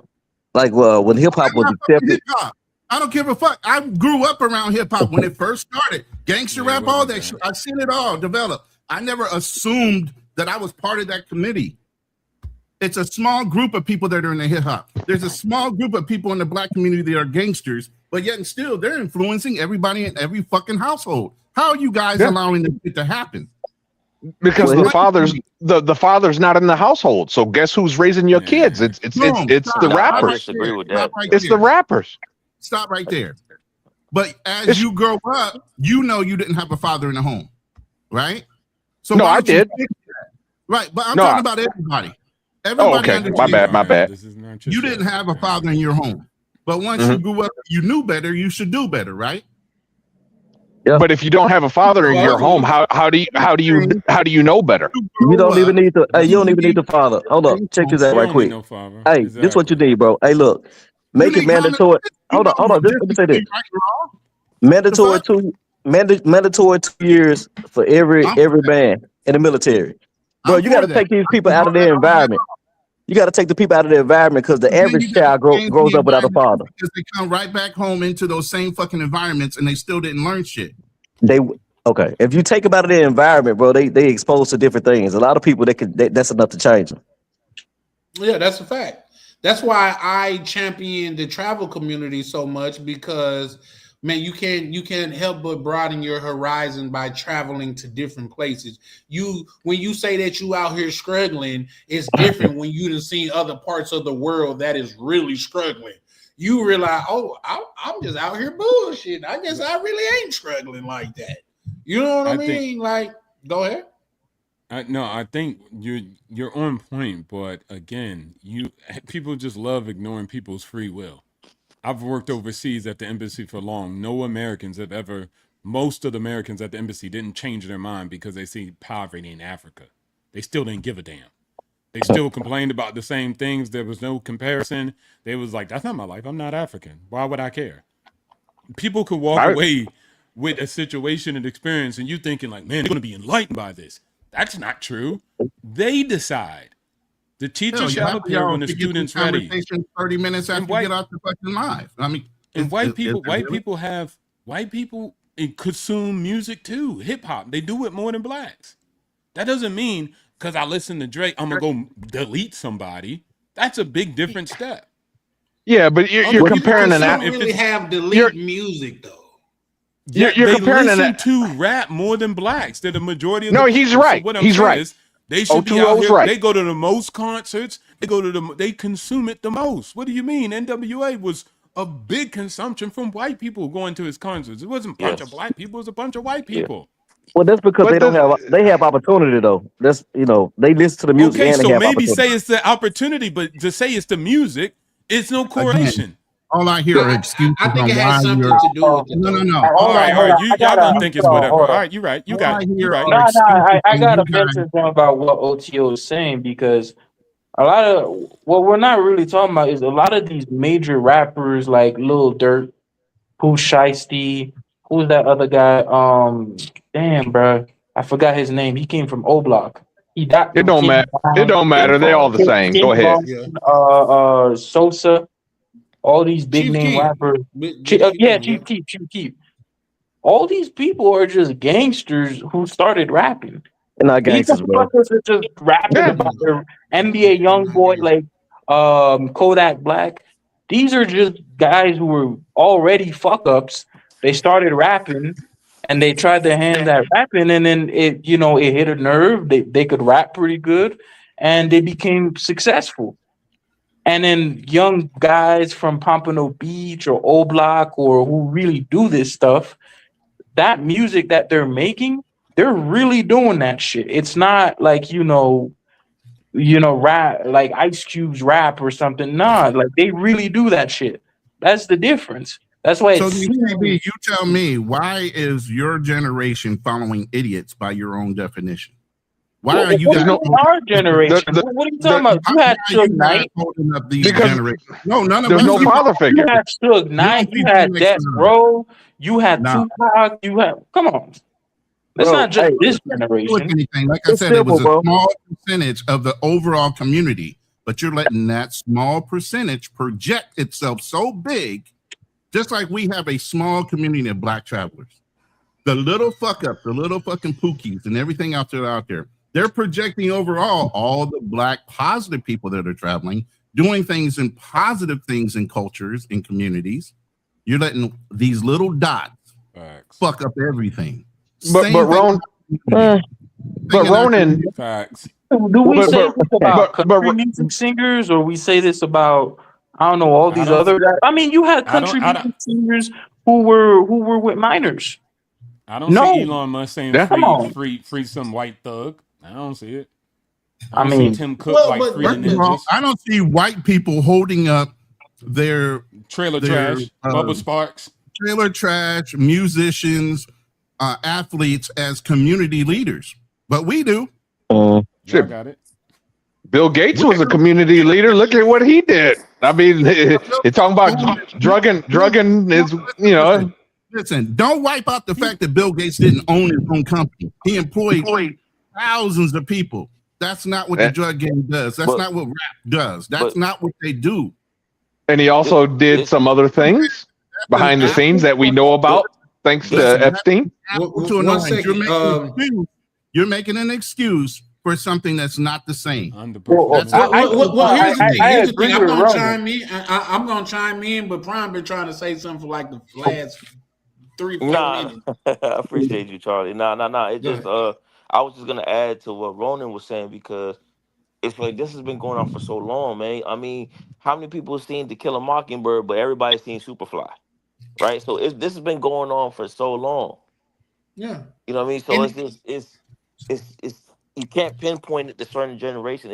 Like, well, when hip hop was accepted, Hip-hop. I don't give a fuck. I grew up around hip hop when it first started. Gangster rap, all that shit. I seen it all develop. I never assumed that I was part of that committee. It's a small group of people that are in the hip hop. There's a small group of people in the black community that are gangsters, but yet and still they're influencing everybody in every fucking household. How are you guys allowing this shit to happen? Because the father's not in the household. So guess who's raising your kids? It's the rappers. I disagree with that. It's the rappers. Stop right there. But as you grow up, you know you didn't have a father in the home, right? So no, I did. Right, but I'm talking about everybody. Everybody okay. My bad. You didn't have a father in your home, but once you grew up, you knew better. You should do better, right? Yeah. But if you don't have a father in your home, how do you know better? You don't even need to. Hey, you don't even need the father. Hold up, check this out right quick. Hey, this what you need, bro. Hey, look, make it mandatory. Hold on. Let me say this. Mandatory 2 years for every man in the military. Bro, you got to take these people out of their environment. You got to take the people out of their environment because the average child grows up without a father. Because they come right back home into those same fucking environments and they still didn't learn shit. Okay. If you take them out of their environment, bro, they exposed to different things. A lot of people that's enough to change them. Yeah, that's a fact. That's why I champion the travel community so much because, man, you can't help but broaden your horizon by traveling to different places. When you say that you out here struggling, it's different when you done seen other parts of the world that is really struggling. You realize, I'm just out here bullshit. I guess I really ain't struggling like that. You know what I mean? Like, go ahead. I think you're on point, but again, people just love ignoring people's free will. I've worked overseas at the embassy for long. Most of the Americans at the embassy didn't change their mind because they see poverty in Africa. They still didn't give a damn. They still complained about the same things. There was no comparison. They was like, that's not my life. I'm not African. Why would I care? People could walk away with a situation and experience and you thinking like, man, they're going to be enlightened by this. That's not true. They decide. The teacher shall appear when the student's ready. 30 minutes after you get out the fucking live. I mean, and white people consume music too, hip hop. They do it more than blacks. That doesn't mean because I listen to Drake, I'm gonna go delete somebody. That's a big different step. Yeah, but you're comparing an app. Really have delete music though. Yeah, you're comparing listen to rap more than blacks. They're the majority of. No, he's right. So he's right. Is, they should be out here. Right. They go to the most concerts. They consume it the most. What do you mean? NWA was a big consumption from white people going to his concerts. It wasn't a bunch of black people. It was a bunch of white people. Well, that's because they have opportunity though. That's they listen to the music. Okay, and so maybe say it's the opportunity, but to say it's the music, it's no correlation. Again, all I hear are excuses. I think it has something to do with it. No. All right. Y'all gonna think it's whatever. All right, you're right. You got it. You're right. I gotta mention something about what OTO is saying because a lot of what we're not really talking about is a lot of these major rappers like Lil Durk, Pooh Shiesty, who's that other guy? Damn, bro, I forgot his name. He came from O Block. It don't matter. It don't matter. They're all the same. Go ahead. Sosa, all these big name rappers. Chief Keef. All these people are just gangsters who started rapping. They're not gangsters, bro. These are just rapping about their NBA young boy like Kodak Black. These are just guys who were already fuck ups. They started rapping and they tried their hands at rapping, and then it hit a nerve. They could rap pretty good and they became successful. And then young guys from Pompano Beach or O Block or who really do this stuff, that music that they're making, they're really doing that shit. It's not like, rap, like Ice Cube's rap or something. Nah, like they really do that shit. That's the difference. That's why So it's you tell me, why is your generation following idiots by your own definition? Why are you what guys? our generation? What are you talking about? You had Why are Suge you guys Knight. holding up these because generations? No, none of there's us. no father You figure. had Suge You Knight. don't You see had DMX Death around. Row. You had Nah. Tupac. You had. Come on. It's Bro, not just hey, this With generation. anything, like I it's said, it was simple, a bro. small percentage of the overall community, but you're letting that small percentage project itself so big, just like we have a small community of black travelers. The little fuck ups, the little fucking pookies, and everything out there, they're projecting overall all the black positive people that are traveling, doing things and positive things in cultures and communities. You're letting these little dots Facts. fuck up everything. But Same thing Ron, about but Ronan, Facts. Do we but say but this about but country music singers, or we say this about I don't know all I these don't. other guys? I mean, you had I don't. country I don't. music singers who were with minors. I don't No, see Elon Musk saying yeah. come on. free some white thug. I don't see it. I I don't see mean, Tim Cook Well, like but free the First of all, ninjas. I don't see white people holding up their Trailer their trash. Bubba Sparks. trailer trash musicians, athletes as community leaders, but we do. Yeah, I Shit, got it. Bill Gates was a community leader. Look at what he did. I mean, you're talking about drugging is, you know. Listen, don't wipe out the fact that Bill Gates didn't own his own company. He employed thousands of people. That's not what the eh, drug game does. That's But not what rap does. That's but not what they do. And he this also did this some other things That's an behind the scenes that we apple. know about thanks this to Listen, that's Epstein. apple to an One orange. second. You're making an excuse for something that's not the same. Underperforming. Well, here's the thing. I Here's the agree thing. I'm with gonna Ronan. chime in. I'm gonna chime in, but Prime been trying to say something for like the last 3-4 Nah, minutes. I appreciate you, Charlie. Nah. It Go just ahead. I was just gonna add to what Ronan was saying because it's like this has been going on for so long, man. I mean, how many people have seen To Kill a Mockingbird, but everybody's seen Superfly, right? So this has been going on for so long. Yeah. You know what I mean? So it's And just it's you can't pinpoint it to certain generation.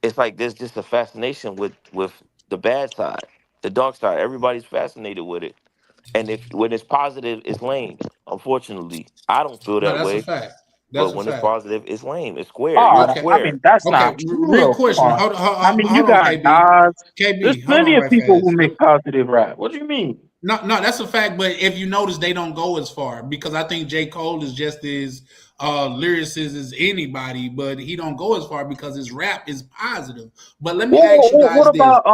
It's like there's just a fascination with the bad side, the dark side. Everybody's fascinated with it. And if when it's positive, it's lame. Unfortunately, I don't feel no, that that's a way. fact. But That's a when it's fact. positive, it's lame. It's square. You're a Oh, Okay. I mean, square. that's Okay. not true Real though. Come question. on. I mean, you Hold on, got KB. Nas. There's KB, hold plenty on of right people who fast. make positive rap. What do you mean? No, that's a fact. But if you notice, they don't go as far because I think J. Cole is just as lyricist as anybody, but he don't go as far because his rap is positive. But let me ask you guys What this. about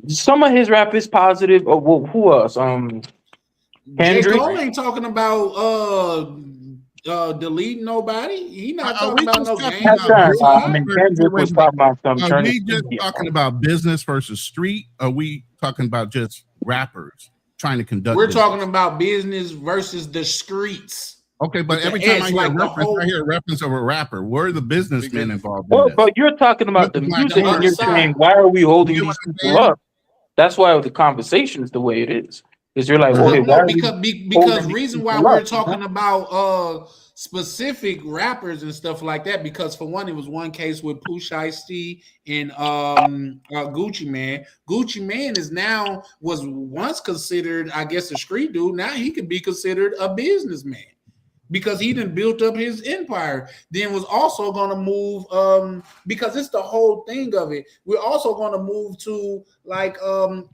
some of his rap is positive. Or who else? J. Kendrick. Cole ain't talking about deleting nobody. He not Are talking we about just no talking gang about I genocide. mean, business? Kendrick was talking about some Are turning. we just talking about business versus street? Are we talking about just rappers trying to conduct We're business? talking about business versus the streets. Okay, but With every the time I S, hear like a the reference, whole I hear a reference of a rapper. Where are the businessmen involved in Well, this? but you're talking about With the the black music, the and other you're artists. side. saying, why are we You holding get these what I'm people saying? up? That's why the conversation is the way it is. Because you're like, okay, why No, are we because holding these reason why people we're up? talking about specific rappers and stuff like that, because for one, it was one case with Pooh Shiesty and Gucci Man. Gucci Man was once considered, I guess, a street dude. Now he could be considered a businessman because he done built up his empire. Then was also going to move because it's the whole thing of it. We're also going to move to like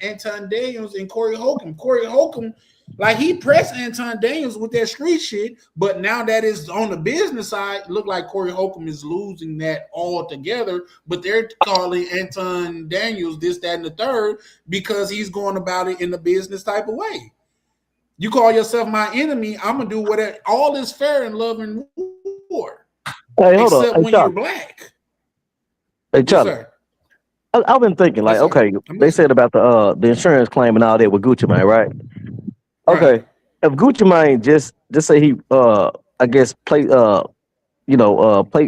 Anton Daniels and Corey Holcomb. Corey Holcomb, like he pressed Anton Daniels with that street shit, but now that is on the business side, look like Corey Holcomb is losing that altogether. But they're calling Anton Daniels this, that, and the third because he's going about it in a business type of way. You call yourself my enemy, I'm gonna do whatever. All is fair in love and war, Hey, hold on. except Hey, when you're Charlie. black. Hey, Yes, Charlie. sir. I've been thinking, like, Yes, sir. okay, I'm they listening. said about the insurance claim and all that with Gucci Mane, right? Right. Okay, if Gucci Mane just say he I guess play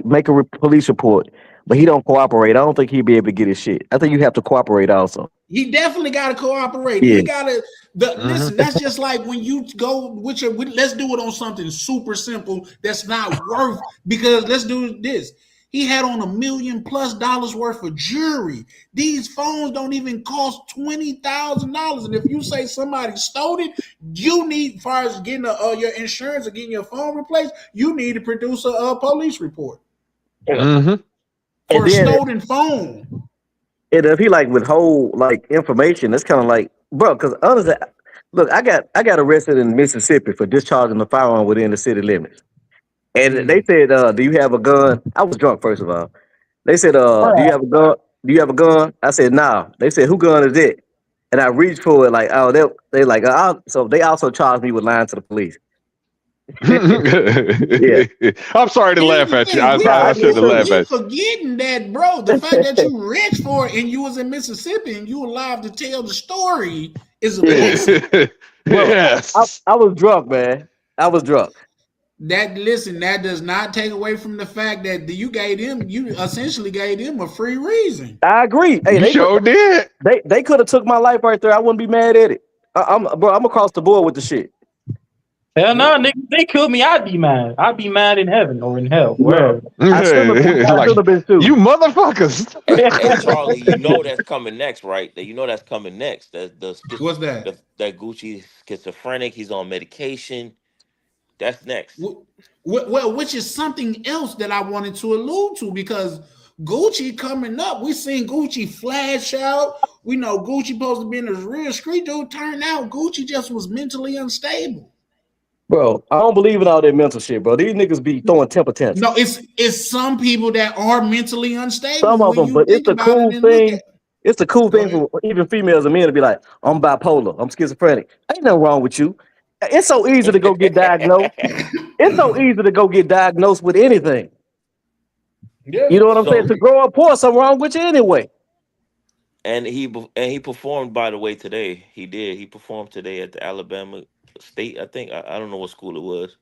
make a police report, but he don't cooperate, I don't think he'd be able to get his shit. I think you have to cooperate also. He definitely got to cooperate. Yeah. He got to listen. That's just like when you go let's do it on something super simple that's not worth because let's do this. He had on $1 million plus worth of jewelry. These phones don't even cost $20,000. And if you say somebody stole it, you need, as far as getting your insurance or getting your phone replaced, you need to produce a police report Mm-hmm. for a stolen phone. And if he like withhold like information, it's kind of like, bro. Because honestly, look, I got arrested in Mississippi for discharging a firearm within the city limits, and they said, "Do you have a gun?" I was drunk, first of all. They said, "Do you have a gun? Do you have a gun?" I said, "Nah." They said, "Who gun is it?" And I reached for it, like, oh, they like, so they also charged me with lying to the police. Yeah. I'm sorry to Here's laugh the at you. thing: I shouldn't have laughed we at you. forgetting that, bro. The fact that you rich for it and you was in Mississippi and you alive to tell the story is a blessing. Bro, Yes. I was drunk, man. I was drunk. That does not take away from the fact that you essentially gave them a free reason. I agree. Hey, You sure did. they could have took my life right there. I wouldn't be mad at it. I'm across the board with the shit. Hell no, nigga. If they killed me, I'd be mad. I'd be mad in heaven or in hell, wherever. I should have been too. You motherfuckers. Hey, Charlie, you know that's coming next, right? You know that's coming next. What's that? That Gucci schizophrenic. He's on medication. That's next. Well, which is something else that I wanted to allude to, because Gucci coming up, we seen Gucci flash out. We know Gucci supposed to be in this real street dude. Turned out Gucci just was mentally unstable. Bro, I don't believe in all that mental shit, bro. These niggas be throwing temper tantrums. No, it's some people that are mentally unstable. Some of them, but it's a cool thing. It's a cool thing for even females and men to be like, I'm bipolar, I'm schizophrenic. Ain't nothing wrong with you. It's so easy to go get diagnosed. It's so easy to go get diagnosed with anything. Yeah. You know what I'm saying? To grow up poor, something wrong with you anyway. And he performed, by the way, today. He did. He performed today at the Alabama State. I think I don't know what school it was,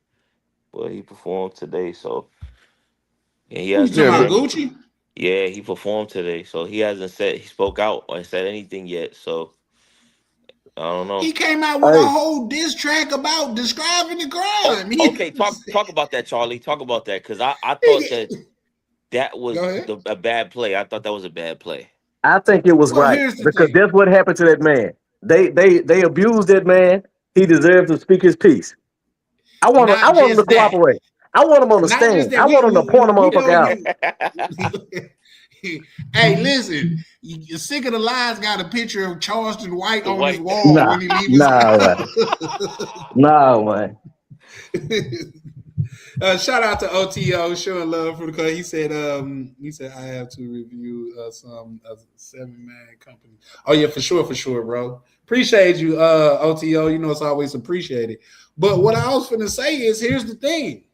but he performed today. So, and he has Gucci. Yeah, he performed today. So he spoke out or said anything yet. So I don't know. He came out with a whole diss track about describing the crime. Okay, talk about that, Charlie. Talk about that, because I thought that was a bad play. I thought that was a bad play. I think it was right, because that's what happened to that man. They abused that man. He deserves to speak his piece. I want him to cooperate. I want him on the stand. I want him to point him motherfucker out. Hey, listen, you're sick of the lies. Got a picture of Charleston White on his wall when he leaves. No, man. Shout out to OTO showing love for the call. He said I have to review some 7-man company. Oh yeah, for sure, bro. Appreciate you, OTO. You know it's always appreciated. But what I was finna say is, here's the thing: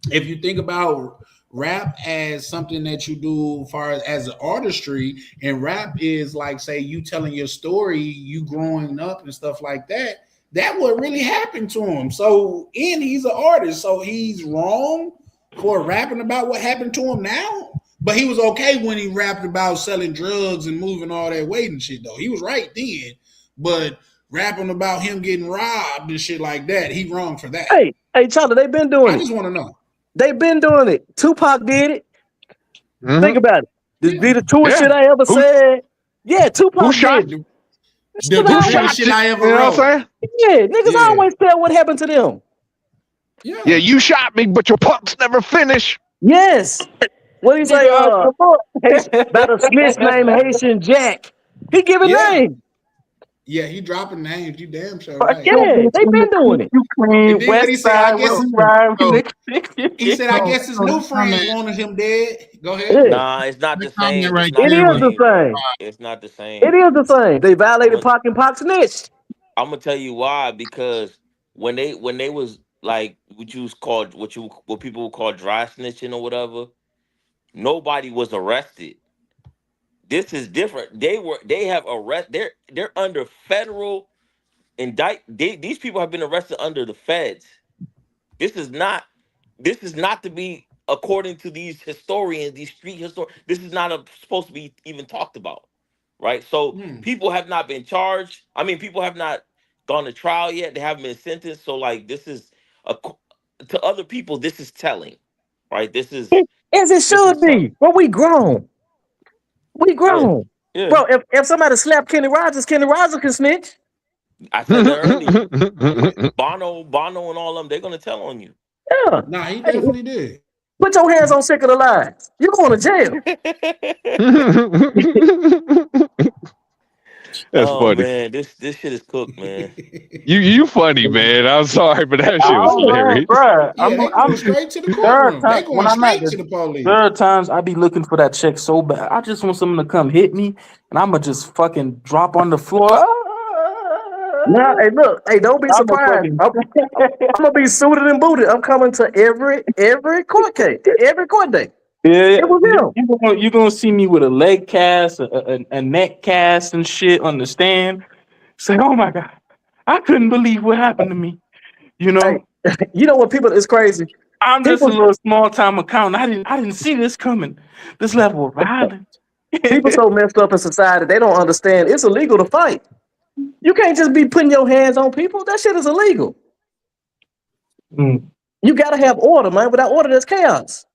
if you think about rap as something that you do as an artistry, and rap is like, say, you telling your story, you growing up and stuff like that. That what really happened to him. So, and he's an artist, so he's wrong for rapping about what happened to him now. But he was okay when he rapped about selling drugs and moving all that weight and shit, though. He was right then. But rapping about him getting robbed and shit like that, he wrong for that. Hey, Charlie, they've been doing it. I just want to know. They've been doing it. Tupac did it. Mm-hmm. Think about it. This be the truest shit I ever said. Yeah, Tupac did it. The shit I ever wrote. What I'm saying? Yeah, niggas always tell what happened to them. Yeah, you shot me, but your punks never finish. Yes. What do you say? About a snitch named Haitian Jack. He giving names. Yeah, he dropping names. You damn sure right. Yeah, they've been doing it. And then what he said, he said, I guess his new friends wanted him dead. Go ahead. Yeah. Nah, it's not the same. It is the same. It's not the same. It is the same. They violated Pac and Pac snitched. I'm gonna tell you why. Because when they was like what people would call dry snitching or whatever, nobody was arrested. This is different. They have arrest. They're under federal these people have been arrested under the feds. This is not to be, according to these historians, these street historians. This is not supposed to be even talked about, right? So people have not been charged. I mean, people have not gone to trial yet. They haven't been sentenced. So like, this is to other people, this is telling. right? This is As it should something. be. But we grown. We Yeah, grown. yeah. Bro, if somebody slapped Kenny Rogers can snitch. I said that earlier. Bono, and all them, they're gonna tell on you. Yeah. Nah, he Hey, definitely did. put your hands on Sick of the Lies. You going to jail. That's Oh funny. man, this shit is cooked, man. You funny, man. I'm sorry, but that shit was Oh man, hilarious. bro. Yeah, they going straight to the There are courtroom. They times when going I'm at straight to the police. there are times I be looking for that check so bad. I just want someone to come hit me, and I'ma just fucking drop on the floor. Now, hey, look, hey, don't be I'm a surprised. fucking. I'm gonna be suited and booted. I'm coming to every court case, every court day. Yeah, It was him. you gonna see me with a leg cast, a neck cast, and shit on the stand. Say, oh my god, I couldn't believe what happened to me. You Hey, know, you know what people is crazy? I'm just a People little small time accountant. I didn't see this coming. This level of violence. people so messed up in society, they don't understand it's illegal to fight. You can't just be putting your hands on people. That shit is illegal. Mm. You gotta have order, man. Without order, there's chaos.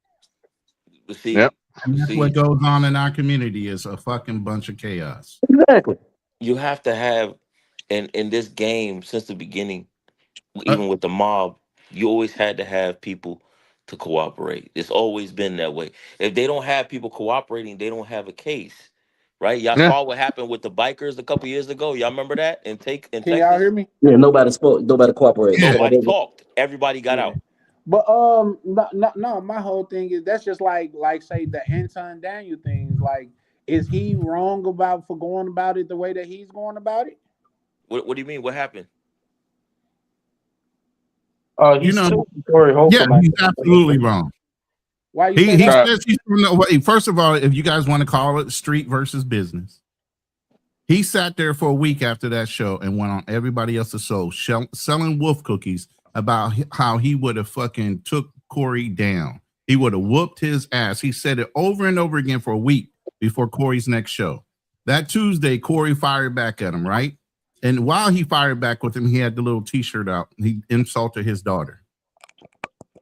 See, Yep. And that's what goes on in our community is a fucking bunch of chaos. Exactly. you have to have in this game since the beginning, Uh, even with the mob, you always had to have people to cooperate. It's always been that way. If they don't have people cooperating, they don't have a case. Right? Y'all Yeah. saw what happened with the bikers a couple years ago. Y'all remember that in Can y'all Texas? hear me? Yeah, nobody spoke, nobody cooperated. yeah. Nobody talked. Everybody got Yeah. out. But no, my whole thing is that's just like say the Anton Daniel things. Like, is he wrong about for going about it the way that he's going about it? What do you mean? What happened? You He's know, still Corey yeah, Holcomb. he's absolutely wrong. Why you say He that? says he's from the way. First of all, if you guys want to call it street versus business, he sat there for a week after that show and went on everybody else's show selling wolf cookies about how he would have fucking took Corey down. He would have whooped his ass. He said it over and over again for a week before Corey's next show. That Tuesday, Corey fired back at him, right? And while he fired back with him, he had the little T-shirt out. He insulted his daughter.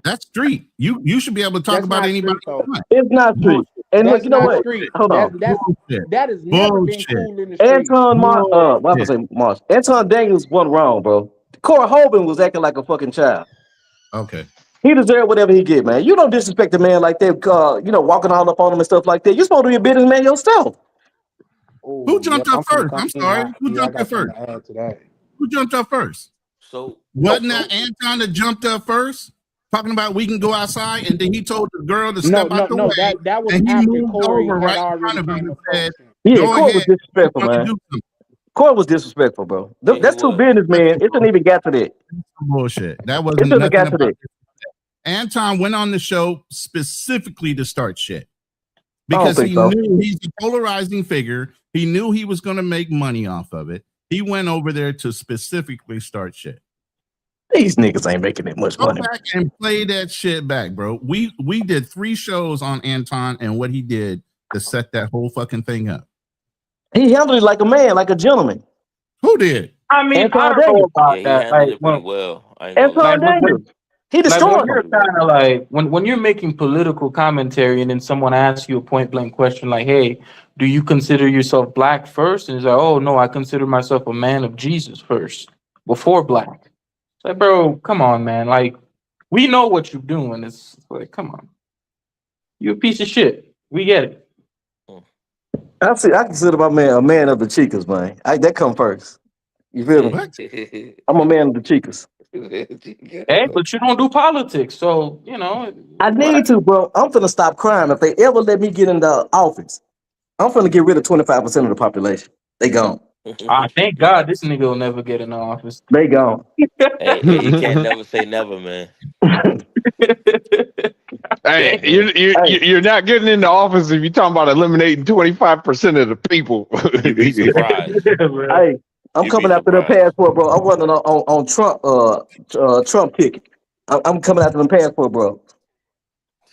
That's street. You should be able to talk That's about not anybody. street, though. It's not street. And look, That's you know not what? street. Hold on. That has never been Bullshit. cool in the street. Anton what I say Marsh? Anton Daniels wasn't wrong, bro. Corey Holcomb was acting like a fucking child. Okay. He deserved whatever he get, man. You don't disrespect a man like that, walking all up on him and stuff like that. You're supposed to be a businessman yourself. Who jumped up first? I'm sorry. Who jumped I up got something first? to add to that. Who jumped up first? So Wasn't that Anton that jumped up first? Talking about we can go outside, and then he told the girl to No, step out the no, way. that was and he after moved Corey over had right in already front of him came and to said, Yeah, "Go Corey was ahead, disrespectful, want to man. do something." Corey was disrespectful, bro. Yeah, he That's two was. businessmen. It didn't even get to that. Bullshit. That It wasn't shouldn't have nothing got to about that. Anton went on the show specifically to start shit I don't because think he so. knew he's a polarizing figure. He knew he was going to make money off of it. He went over there to specifically start shit. These niggas ain't making that much Go money. back and play that shit back, bro. We did 3 shows on Anton and what he did to set that whole fucking thing up. He handled it like a man, like a gentleman. Who did? I mean, Anton I don't know Daniels. about Yeah, he that. handled Like it pretty when, well. I ain't gonna lie. Anton Daniels. He like when destroyed you're him. kind of like when you're making political commentary and then someone asks you a point blank question like, "Hey, do you consider yourself black first?" And he's like, "Oh no, I consider myself a man of Jesus first before black." It's like, bro, come on, man. Like, we know what you're doing. It's like, come on, you a piece of shit. We get it. I consider my man a man of the Chicas, man. That come first. You feel me? What? I'm a man of the Chicas. Hey, but you don't do politics, so you know. I need to, bro. I'm finna stop crime. If they ever let me get into office, I'm finna get rid of 25% of the population. They gone. Thank God this nigga will never get in the office. They gone. Hey, you can't never say never, man. Hey, you're not getting into office if you're talking about eliminating 25% of the people. You'd be surprised. Hey, I'm You'd coming be after the surprised. passport, bro. I'm running on Trump ticket. I'm coming after the passport, bro.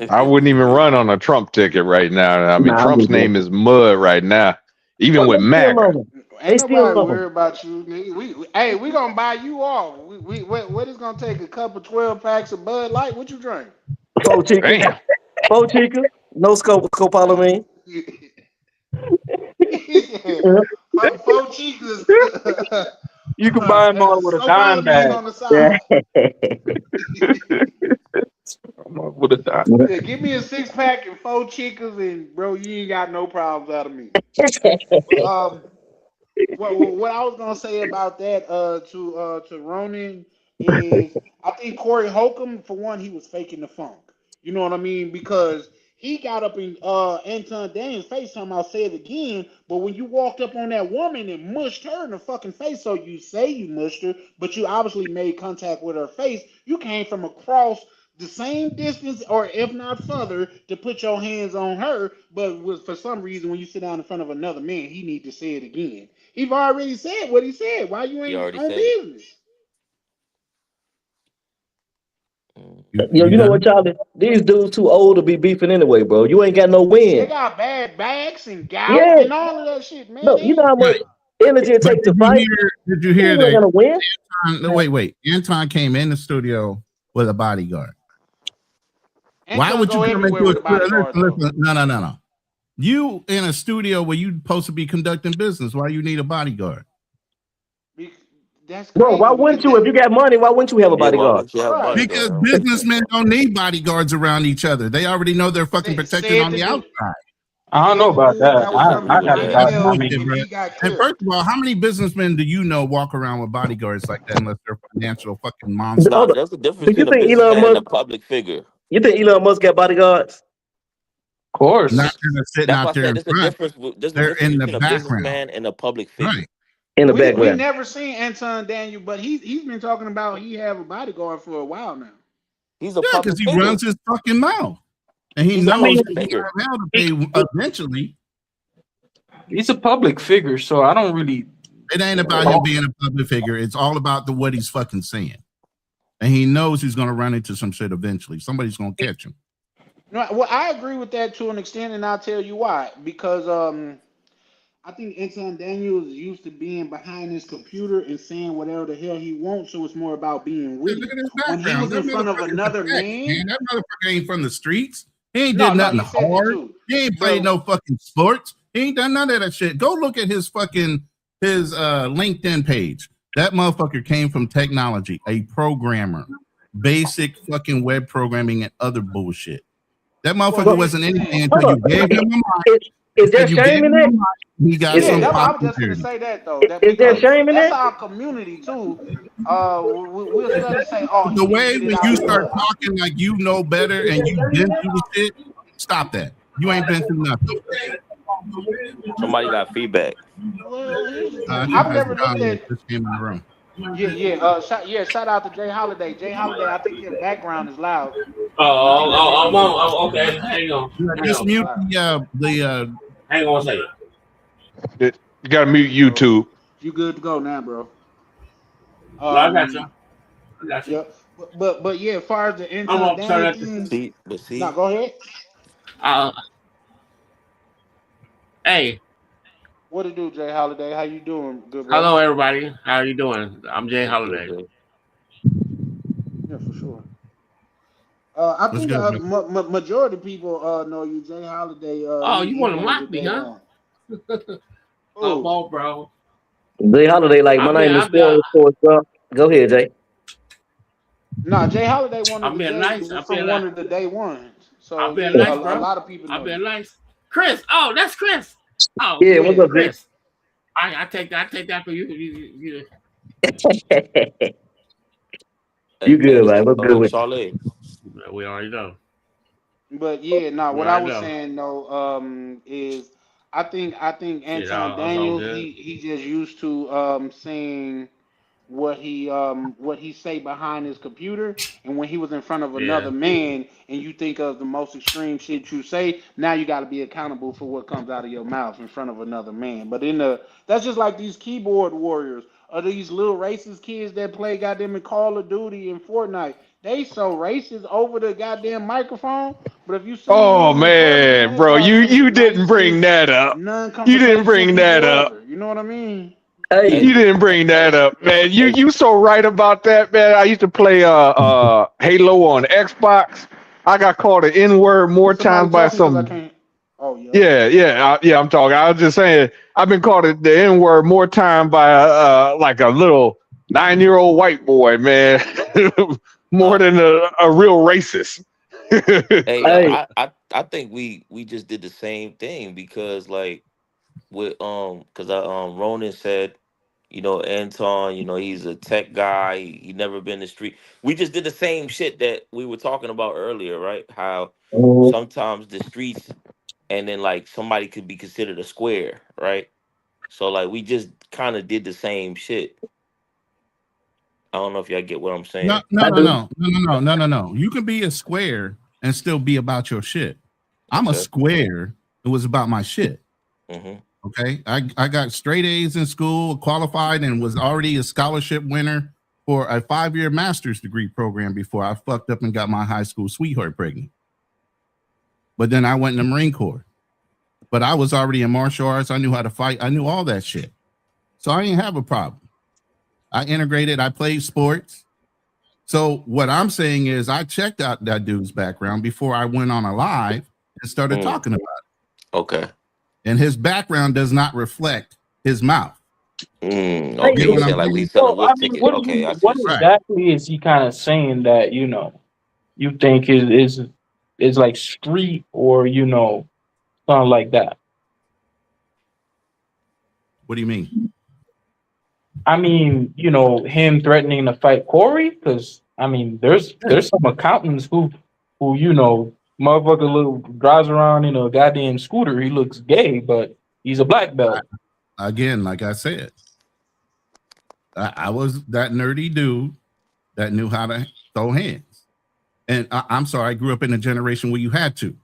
I wouldn't even run on a Trump ticket right now. I mean, Nah, Trump's name is mud right now, even with MAGA. Ain't still nobody love him. worried about you, nigga. We gonna buy you off. What is gonna take a couple 12 packs of Bud Light? What you drink? Four chica. Damn. Four chica. No scopolamine. Four cheekers. You can buy them all with a dime Scopolamine bag. on the side. With a dime. Yeah, give me a 6-pack and 4 chicas, and bro, you ain't got no problems out of me. But what I was gonna say about that to Ronan is I think Corey Holcomb, for one, he was faking the funk. You know what I mean? Because he got up in Anton Daniels' face talking about say it again, but when you walked up on that woman and mushed her in the fucking face, so you say you mushed her, but you obviously made contact with her face, you came from across the same distance or if not further to put your hands on her, but for some reason when you sit down in front of another man, he need to say it again. He've already said what he said. Why you He ain't already on said it. business? Yo, you know what, Charlie? These dudes too old to be beefing anyway, bro. You ain't got no They win. got bad backs and gout Yeah. and all of that shit, man. No, you know how much Right. energy it But takes to fight? did you You hear ain't that gonna win. wait. Anton came in the studio with a bodyguard. Why Anton would you go come everywhere into a with a studio? bodyguard though. Listen, no. You in a studio where you supposed to be conducting business. Why you need a bodyguard? Be- That's Bro, why crazy wouldn't because you? If you got money, why wouldn't you have a Yeah, why bodyguard? wouldn't you have a right. Because bodyguard? businessmen don't need bodyguards around each other. They already know they're fucking protected Said on the the dude. outside. I don't know Said the about dude that. that I was don't jumping I agree through with got the a that. That's window dynamic. bullshit, when bro. he got And killed. first of all, how many businessmen do you know walk around with bodyguards like that unless they're financial fucking monsters? Nah, Hold up. there's a difference Do you between a think Elon businessman and Musk? a public figure. You think Elon Musk got bodyguards Of Not course. that are sitting That's why out I there said in there's a front. difference. There's a They're difference in the between a background. businessman and a public figure. Right. in the We background? never seen Anton Daniel, but he's been talking about he have a bodyguard for a while now. He's a Yeah, because public he figure. runs his fucking mouth. And he He's a I mean, knows public that he figure. got hell to pay eventually. he's a public figure, so I don't really. It ain't about him being a public figure. It's all about what he's fucking saying. And he knows he's gonna run into some shit eventually. Somebody's gonna catch him. No, well, I agree with that to an extent, and I'll tell you why. Because I think Anton Daniels is used to being behind his computer and saying whatever the hell he wants, so it's more about being Hey, look witty. at his When he background. was That in front of motherfucker's a another tech, man, man. That motherfucker ain't from the streets. He ain't no, did no, nothing he said that hard. too. He ain't played But no fucking sports. He ain't done none of that shit. Go look at his LinkedIn page. That motherfucker came from technology, a programmer, basic fucking web programming and other bullshit. That motherfucker well, wasn't here's the anything thing. until Hold you on. gave him a mic. Is there Until you gave shame in him a that? mic, he got Is, Yeah, some that's what I was just gonna popularity. say that though. That is there because shame in that's that? our community too. We'll study say, oh, he The didn't way get it when out you the start mud. talking like you know better and you've been through the shit, stop that. You ain't been through nothing. Somebody got feedback. Well, here's the thing. I think I've that's never looked at. just came in the room. Shout out to Jay Holiday. Jay Holiday, I think your background is loud. Okay. Hang on. Yeah, Hang just on. mute the Hang on a second. You got to mute YouTube. You good to go now, bro? No, I got you. I got you. Yep. But yeah, as far as the I'm Anton gonna turn Daniel that. thing, But no, see, go ahead. Hey, What it do, Jay Holiday? How you doing, good brother? hello everybody. How are you doing? I'm Jay what's good, Holiday. Jay? Yeah, for sure. I What's think good, man? majority of people know you, Jay Holiday. Oh, you He want to one of the mock me, day huh? one. Come Oh, on, bro. Jay Holiday, like my I'm being, name is I'm, being, Phil. Bro. Go ahead, Jay. nah, Jay Holiday one of I'm the being day nice. from one of the day ones. So I'm being yeah, nice, a bro. lot of people I'm know being you. nice. Chris. Oh, that's Chris. Oh, Yeah, what's Yeah. up, Jay? Chris. I take that for you. You You Hey, good, man? What's good with you? Charlie. we already know. But yeah, no, We what I already was know. saying though, is I think Shit, Anton it's all Daniels good. he just used to saying what he say behind his computer, and when he was in front of Yeah. another man and you think of the most extreme shit you say, now you got to be accountable for what comes out of your mouth in front of another man. But that's just like these keyboard warriors or these little racist kids that play goddamn in Call of Duty and Fortnite. They so racist over the goddamn microphone, but if you see Oh them in person, man, man, it's bro, like you one of the you didn't bring nicest, that up. You didn't non-confrontational bring that people up. ever. You know what I mean? Hey, You didn't bring that up, man. You so right about that, man. I used to play Halo on Xbox, I got called an N word more Somebody times by talking because I some. can't. Oh Yeah. I'm talking. I was just saying. I've been called the N word more time by like a little 9-year-old white boy, man, more Uh, than a real racist. hey, Hey, I think we just did the same thing because like with because I Ronan said, you know, Anton, you know, he's a tech guy. He never been in the street. We just did the same shit that we were talking about earlier, right? How mhm. sometimes the streets and then like somebody could be considered a square, right? So like we just kind of did the same shit. I don't know if y'all get what I'm No, saying. no, I no, do. no, no, no, no, no, no, no. You can be a square and still be about your shit. I'm a Okay. square. It was about my shit. Mm-hmm. Okay. I got straight A's in school, qualified, and was already a scholarship winner for a 5-year master's degree program before I fucked up and got my high school sweetheart pregnant. But then I went in the Marine Corps. But I was already in martial arts. I knew how to fight. I knew all that shit. So I didn't have a problem. I integrated, I played sports. So what I'm saying is I checked out that dude's background before I went on a live and started Mm, talking about it. okay. And his background does not reflect his mouth. Hey, Okay. Get You what I'm saying like we saying? selling So I wolf mean, tickets? Okay, I see what what you're saying. Right. exactly is he kind of saying that you think is like street or something like that? What do you mean? I mean, him threatening to fight Corey, because I mean, Yeah. there's some accountants who motherfucker drives around in a goddamn scooter. He looks gay, but he's a black belt. Again, like I said, I was that nerdy dude that knew how to throw hands. And I'm sorry, I grew up in a generation where you had to.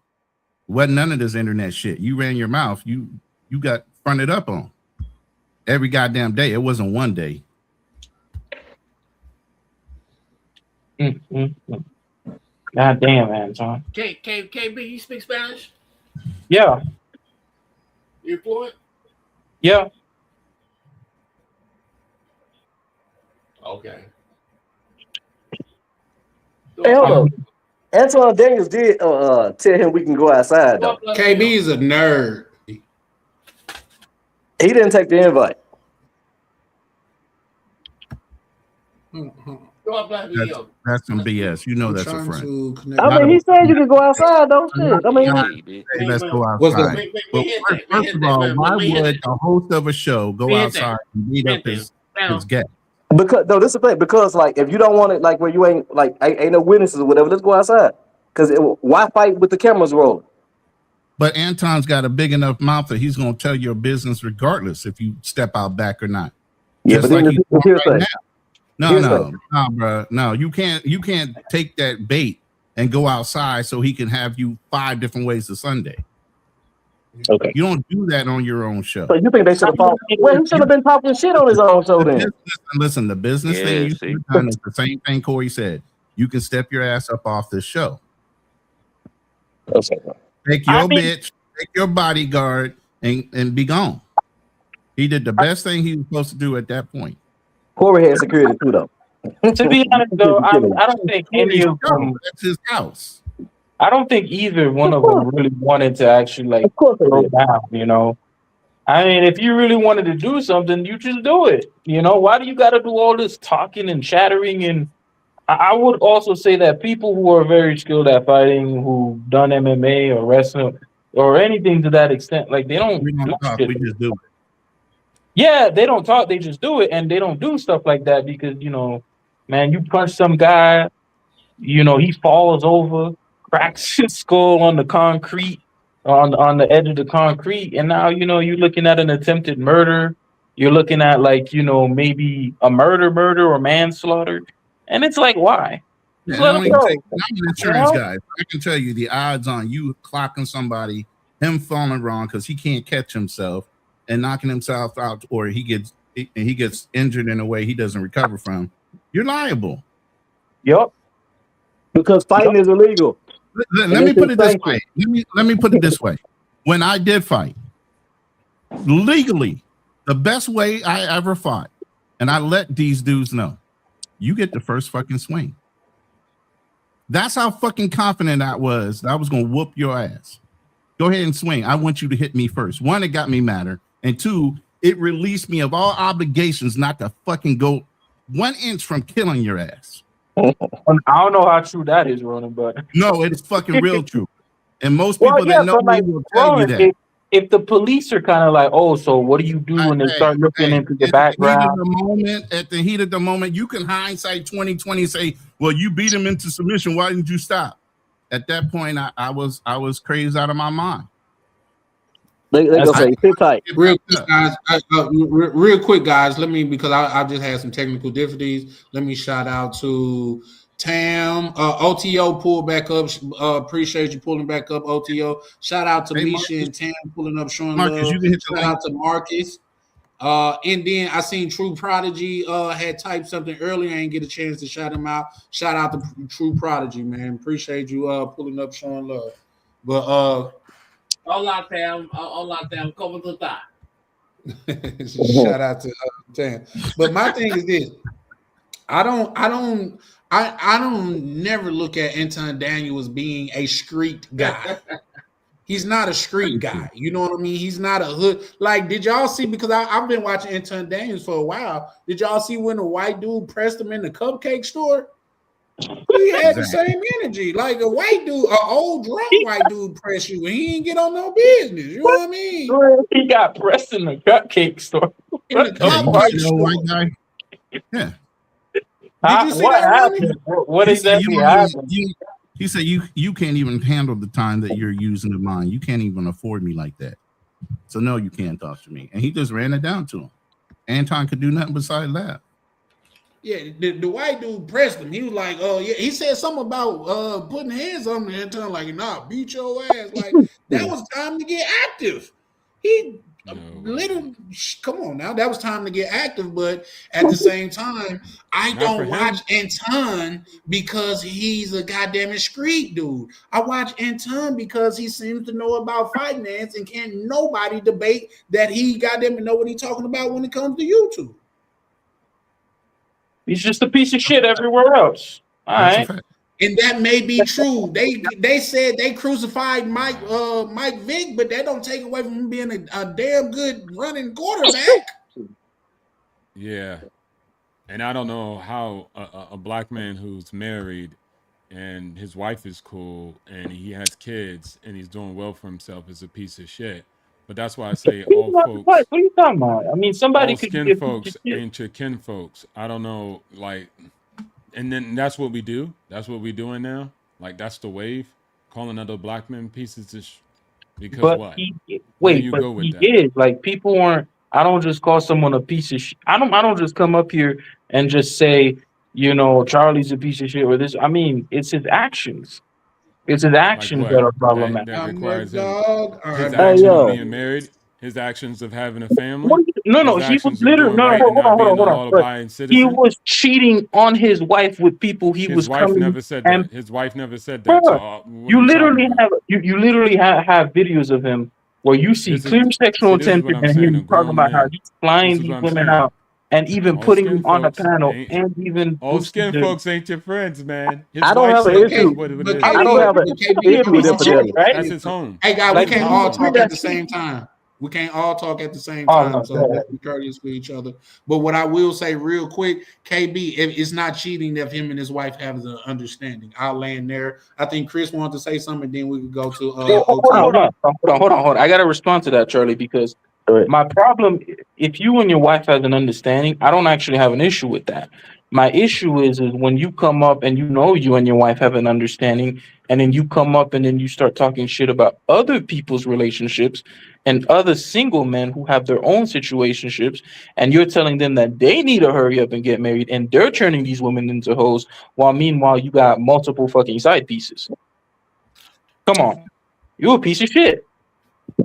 Wasn't none of this internet shit. You ran your mouth. You got fronted up on every goddamn day. It wasn't one day. Mm. God damn, Anton. KB, you speak Spanish? Yeah, You fluent? yeah. Okay. Hey, hold Um, up. Antoine Daniels did tell him we can go outside though. KB is a nerd. He didn't take the invite. That's some BS. You know I'm that's a trying friend. to connect I with Not mean, a, he him. said you could go outside though. not Shit. I a mean, Yeah, guy you did. say let's go What's outside. that? But first of all, why would the host of a show go outside and beat up his guest? because no, this is the thing. Because like, if you don't want it, like where you ain't like ain't no witnesses or whatever, let's go outside. Because why fight with the cameras rolling? But Anton's got a big enough mouth that he's going to tell your business regardless if you step out back or not. Yeah, but Just then like he's doing here's the right thing. now. Here's the thing. No, bro. No, you can't take that bait and go outside so he can have you 5 different ways to Sunday. Okay. You don't do that on your own show. So you think they should I have fought? Well, he should You have been talking shit on his own show then. listen, the business thing Yeah, you should see. have done is the same thing Corey said. You can step your ass up off this show. Okay. Take your bitch, take your bodyguard, and be gone. He did the best thing he was supposed to do at that point. Corey had security too, though. To be honest, though, I don't think any of them. That's his house. I don't think either one of them really wanted to actually like Of course they throw did. down. I mean, if you really wanted to do something, you just do it. Why do you got to do all this talking and chattering? And I would also say that people who are very skilled at fighting, who've done MMA or wrestling or anything to that extent, like they don't We do don't talk, shit. we just do it. Yeah, they don't talk, they just do it, and they don't do stuff like that because man, you punch some guy, he falls over, cracks his skull on the concrete, on the edge of the concrete, and now you're looking at an attempted murder. You're looking at like maybe a murder or manslaughter, and it's like why? Yeah, Just it let don't him even go. take. I'm an insurance guy. I can tell you the odds on you clocking somebody, him falling wrong because he can't catch himself and knocking himself out, or he gets injured in a way he doesn't recover from. You're liable. Yep. Because fighting is illegal. Let me put it this way. Let me put it this way. When I did fight, legally, the best way I ever fought, and I let these dudes know, you get the first fucking swing. That's how fucking confident I was that I was gonna whoop your ass. Go ahead and swing. I want you to hit me first. One, it got me madder, and two, it released me of all obligations not to fucking go 1 inch from killing your ass. I don't know how true that is, Ronan, but No, it's fucking real true. And most well, people yeah, that know but me like, will tell you Ronan, that. if the police are kind of like, oh, so what do you do when they start looking into the at the heat of background? the moment, you can hindsight 2020 say, well, you beat him into submission. Why didn't you stop? At that point, I was crazed out of my mind. They gonna say sit tight. Real quick, guys. Real quick, guys. Let me, because I just had some technical difficulties. Let me shout out to Tam. OTO pulled back up. Appreciate you pulling back up, OTO. Shout out to Hey, Misha Marcus. and Tam pulling up, showing Marcus, love. you can hit the Shout link. out to Marcus. And then I seen True Prodigy had typed something earlier. I didn't get a chance to shout him out. Shout out to True Prodigy, man. Appreciate you pulling up, showing love. But Hola, Tam. ¿Cómo tú estás? shout out to Tam. But my thing is this: I don't never look at Anton Daniel as being a street guy. He's not a street guy. You know what I mean? He's not a hood. Like, did y'all see? Because I've been watching Anton Daniels for a while. Did y'all see when the white dude pressed him in the cupcake store? He had the same energy. Like a white dude, an old drunk white dude press you, and he ain't get on no business. You know what I mean? He got pressed in the cupcake store. In the cupcake store. White guy. Yeah. Did you see what that, Ronnie? happened? What He said exactly you happened? he said you can't even handle the time that you're using of mine. You can't even afford me like that. So no, you can't talk to me. And he just ran it down to him. Anton could do nothing besides laugh. Yeah, the white dude pressed him. He was like, "Oh yeah." He said something about putting hands on him and telling like, "Nah, beat your ass." Like that was time to get active. He literally, come on now, that was time to get active. But at the same time, I don't watch Anton because he's a goddamn street dude. I watch Anton because he seems to know about finance and can't nobody debate that he goddamn know what he's talking about when it comes to YouTube. He's just a piece of shit everywhere else. All right. And that may be true. They said they crucified Mike Vick, but that don't take away from him being a damn good running quarterback. Yeah. And I don't know how a black man who's married and his wife is cool and he has kids and he's doing well for himself is a piece of shit. But that's why I say all folks. What are you talking about? I mean, somebody all could skin be a folks piece of shit. ain't your kin folks. I don't know, like, and then that's what we do. That's what we doing now. Like that's the wave, calling other black men pieces of because But what? wait, you but go with he that? is like people aren't. I don't just call someone a piece of shit. I don't just come up here and just say, you know, Charlie's a piece of shit or this. I mean, it's his actions. It's his actions that are problematic. That requires him. His Hey, actions of yo. being married, his actions of having a family. No, his he was actions of literally doing right and not being a hold on. But law-abiding he citizen. was cheating on his wife with people he His was wife coming never said and that. His wife never said that. So bruh, what you are we talking literally about? have videos of him where you see clear sexual this is what intention I'm and saying. him A talking grown about how man. he's flying This is these what I'm women saying. out and even All putting skin them on the folks panel ain't. and even All boosting skin their. folks ain't your friends, man. His I don't wife have an said issue. that's what it But is. I don't have an issue with infidelity. That's his home. Hey, guys, Like, we can't to all me, talk at that's the same time. We can't all talk at the same Oh, time, no, so go let's ahead. be courteous with each other. But what I will say real quick, KB, it's not cheating if him and his wife have an understanding. I'll land there. I think Chris wanted to say something, then we could go to Hold on. I gotta respond to that, Charlie, because my problem, if you and your wife has an understanding, I don't actually have an issue with that. My issue is when you come up and you know you and your wife have an understanding, and then you come up and then you start talking shit about other people's relationships and other single men who have their own situationships, and you're telling them that they need to hurry up and get married, and they're turning these women into hoes, while meanwhile you got multiple fucking side pieces. Come on, you a piece of shit.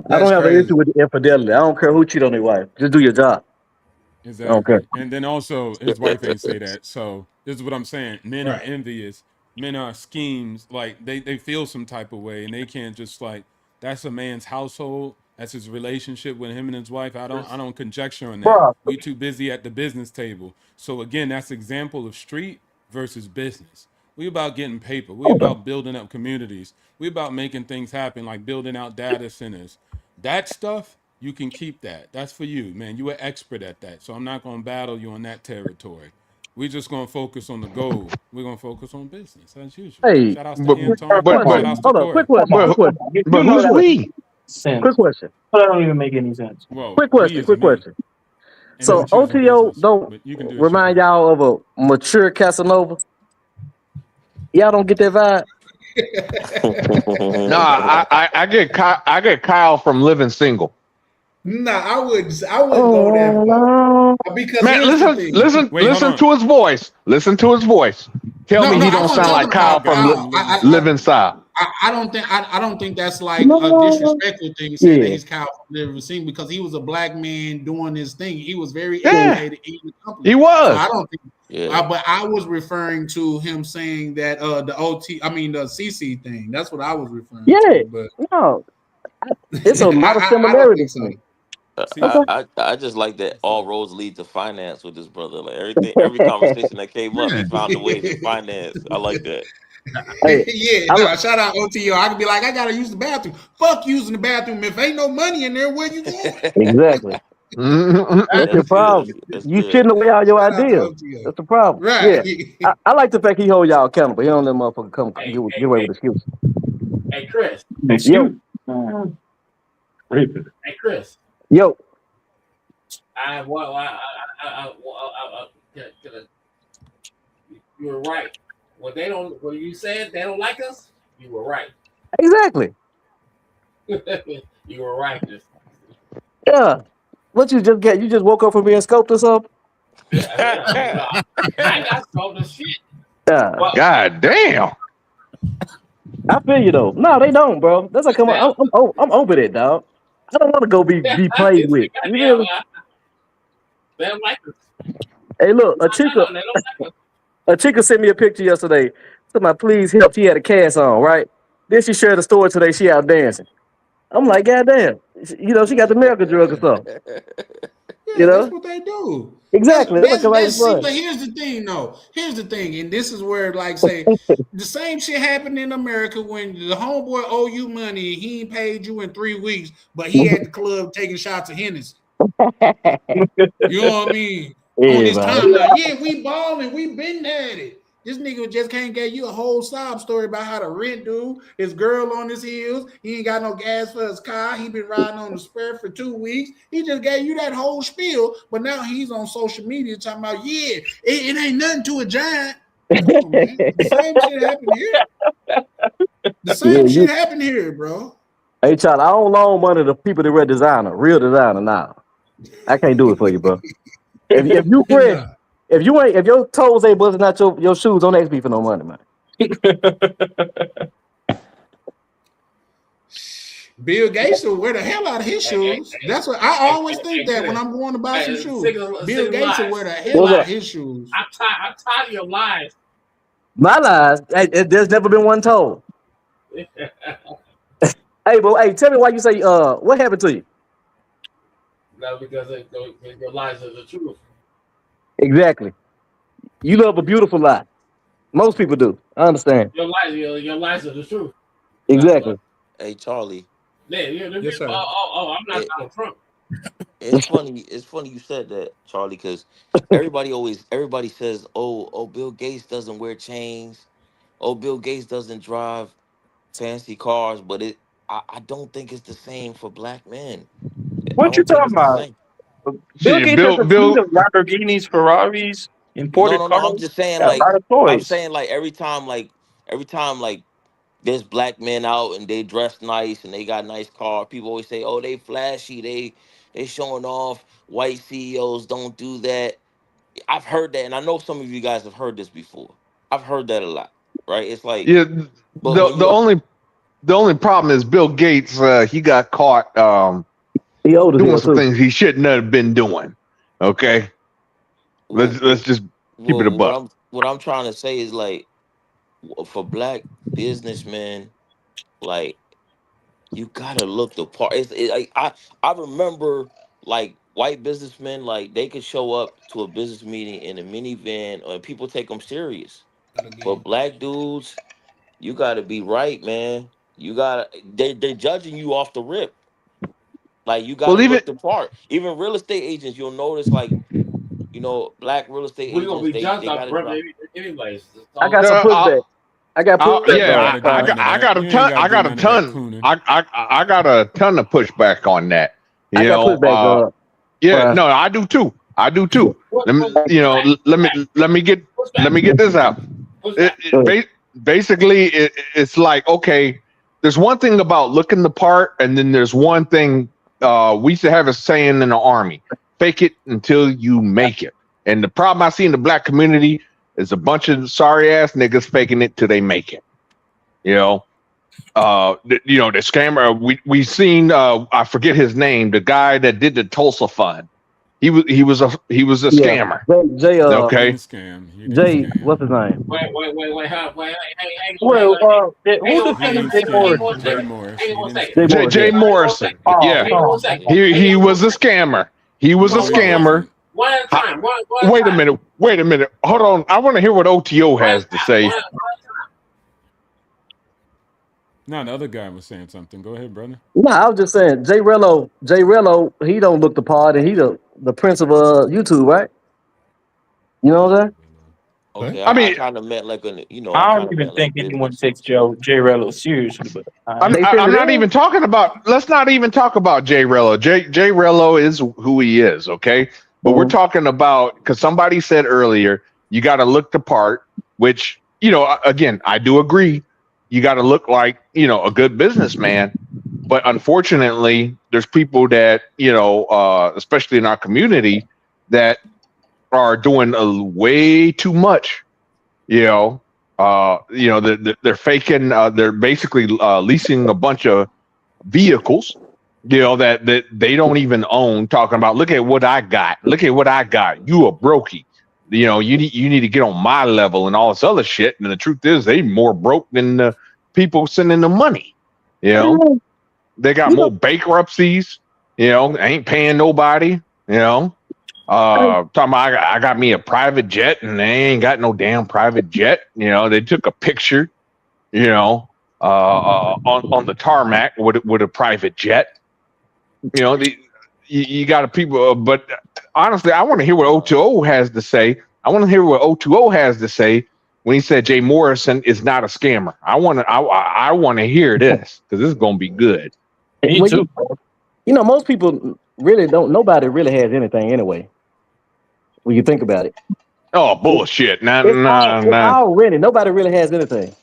I don't have an issue with the infidelity. I don't care who cheat on their wife. Just do your job. I don't care. Exactly. And then also his wife ain't say that. So this is what I'm saying. Men are envious. Men are schemes. Like they feel some type of way and they can't just like that's a man's household. That's his relationship with him and his wife. I don't conjecture on that. Bruh. We too busy at the business table. So again, that's example of street versus business. We about getting paper. We about building up communities. We about making things happen, like building out data centers. That stuff, you can keep that. That's for you, man. You an expert at that. So I'm not gonna battle you on that territory. We're just gonna focus on the goal. We're gonna focus on business as usual. Hey, Shout outs to But Bro, Anton. quick come but Shout question. on, outs to man. Hold on, quick Corey. question. Come Quick but on. question. but You know who's that Quick don't we? make quick sense. question. That don't even make any sense. Well, Quick we question. is Quick me, question. and So I'm choosing OTO business. don't But you can do what you remind do. y'all of a mature Casanova. Y'all don't get that vibe. No, I get Kyle from Living Single. Nah, I wouldn't go that far. Oh, Because Man, here's the thing. Wait, hold listen on. to his voice. Listen to his voice. Tell No, me no, he I don't wasn't sound talking like Kyle Kyle about got from it Kyle. from Living Single. Living Style. I don't think that's like a no. disrespectful thing saying that Yeah. he's Kyle from Living Scene because he was a black man doing his thing. He was very Yeah, educated in the he company. So I was. don't think Yeah. but I was referring to him saying that the CC thing. That's what I was referring Yeah. to. But No. It's a lot of I don't think similarities to so. me. See, Okay. I just like that what's all up? roads lead to finance with this brother. Like every conversation that came up, he Yeah. found a way to finance. I like that. Hey, Yeah, I no, li- shout out OTO. I could be like, I gotta use the bathroom. Fuck using the bathroom. If ain't no money in there, where you going? exactly. That's That's your good. problem. That's You good. shitting away all your Shout out to ideas. OTO. That's the problem. Right. Yeah. I like the fact he hold y'all accountable. He don't let motherfucker come Hey, get away with excuses. hey, Chris. Yo, Excuse. Raping. Hey, Chris. yo. You were right. When you said they don't like us, you were right. Exactly. You were right. Yeah. What you just get? You just woke up from being scoped or something? I got so the shit. Yeah. Well, God damn. I feel you though. No, they don't, bro. That's like come on. now, I'm over it, dog. I don't want to go be played it's with. the You feel goddamn. me? They don't like us. Hey, look, No, they don't like us. a chica sent me a picture yesterday. Somebody, please help. She had a cast on, right? Then she shared the story today. She out dancing. I'm like, goddamn. She got the American drug or something. You Yeah, that's know? what they do. That's Exactly. That's like that's a life that's is see, fun. but here's the thing though. Here's the thing, and this is where like say the same shit happened in America when the homeboy owe you money and he ain't paid you in 3 weeks, but he at the club taking shots of Hennessy. You know what I mean? On Yeah, his man. timeline. Yeah, we balling, we been at it. This nigga just can't get you a whole sob story about how the rent dude, his girl on his heels. He ain't got no gas for his car. He been riding on the spare for 2 weeks. He just gave you that whole spiel, but now he's on social media talking about, yeah, it ain't nothing to a giant. Come on, man. The same shit happened here. The Yeah, same shit happened here, bro. hey, child, I don't loan money to people that wear designer, real designer now. I can't do it for you, bro. If you fresh, Nah. if your toes ain't busting out your shoes, don't ask me for no money, man. Bill Gates will wear the hell out of his shoes. That's what I always think that when Chris. I'm going to buy some Hey, shoes. Bill single Gates will wear lies. the hell What's out of up? his shoes. I'm tired of your lies. My lies, there's never been one told. Hey, bro, hey, tell me why you say what happened to you? No, because your lies are the truth. Exactly. You love a beautiful lie. Most people do. I understand. Your lies are the truth. Exactly. Hey Charlie, Yeah, Yes, sir. I'm not it, Donald Trump. it's funny. It's funny you said that, Charlie, because everybody says, oh, Bill Gates doesn't wear chains. Oh, Bill Gates doesn't drive fancy cars, but I don't think it's the same for black men. I What you don't think talking it's the about? same. Bill Shit, Gates has Bill, a fleet Bill. of Lamborghinis, Ferraris, No, imported no, no. I'm cars, just saying, got a lot like, of toys. every time, like, there's black men out and they dress nice and they got nice car. People always say, "Oh, they flashy. They showing off. White CEOs don't do that." I've heard that, and I know some of you guys have heard this before. I've heard that a lot, right? It's like, Yeah, but when the you, only problem is Bill Gates. He got caught He old as doing hell some too. things he shouldn't have been doing. Okay, well, let's just keep it a well, buck. what I'm trying to say is like, for black businessmen, like you gotta look the part. Like, I remember like white businessmen, like they could show up to a business meeting in a minivan, and people take them serious. For black dudes, you gotta be right, man. You gotta they're judging you off the rip. Like you Well, gotta even look the part. Even real estate agents, you'll notice like, black real estate We're gonna agents, be judged they off gotta rep drop. anyways. I got some uh, pushback. I got pushback. You ain't yeah, gotta do I none got of I that. got a You ain't ton. gotta I do got a none of that ton. cooning. I got a ton of pushback on that. I You got know, pushback. yeah, Brian. no, I do too. I do too. What Let me, what's that? let me get What's that? this out. What's It, that? it, basically, it's like, okay, there's one thing about looking the part, and then there's one thing we used to have a saying in the army: fake it until you make it. And the problem I see in the black community is a bunch of sorry ass niggas faking it till they make it. You know, the scammer. We seen I forget his name, the guy that did the Tulsa fund. He was a Yeah. scammer. Jay, He didn't Okay. scam. He didn't Jay, scam. what's his name? Wait, hang Well, on, who He defended didn't Jay scam. Morrison, Jay bro? Morris. hang He on one didn't second. Jay scam. Morris. Jay Yeah. Morrison. Oh, Yeah, Hang on one oh, second. okay. he was a scammer. He was a No, he scammer. wasn't. One at a How- time. One at a Wait a time. minute. Wait a minute. Hold on. I want to hear what OTO One at has a to time. say. One at a time. No, the other guy was saying something. Go ahead, brother. No, I was just saying, Jay Rello, he don't look the part, and he the prince of YouTube, right? You know what I'm saying? Okay, I I mean, kind of meant like I I kind don't of even meant like think anyone business. takes Jay Rello seriously, but They I'm send it not in. even talking about. Let's not even talk about Jay Rello. Jay Rello is who he is. Okay, but we're Mhm. talking about, because somebody said earlier you got to look the part. Which, again, I do agree. You got to look like a good businessman. But unfortunately, there's people that especially in our community, that are doing way too much. They're faking. They're basically leasing a bunch of vehicles, that they don't even own. Talking about, look at what I got. Look at what I got. You a brokey. You need to get on my level and all this other shit. And the truth is, they more broke than the people sending the money. You know, they got more bankruptcies. Ain't paying nobody. Talking about, I got me a private jet, and they ain't got no damn private jet. They took a picture, on the tarmac with a private jet. You got a people, but honestly, I want to hear what O2O has to say. I want to hear what O2O has to say when he said Jay Morrison is not a scammer. I want to hear this, because this is gonna be good. me Well, too. most people really don't. Nobody really has anything anyway. When you think about it, Oh, bullshit! Nah, it's nah, nah. already nobody really has anything.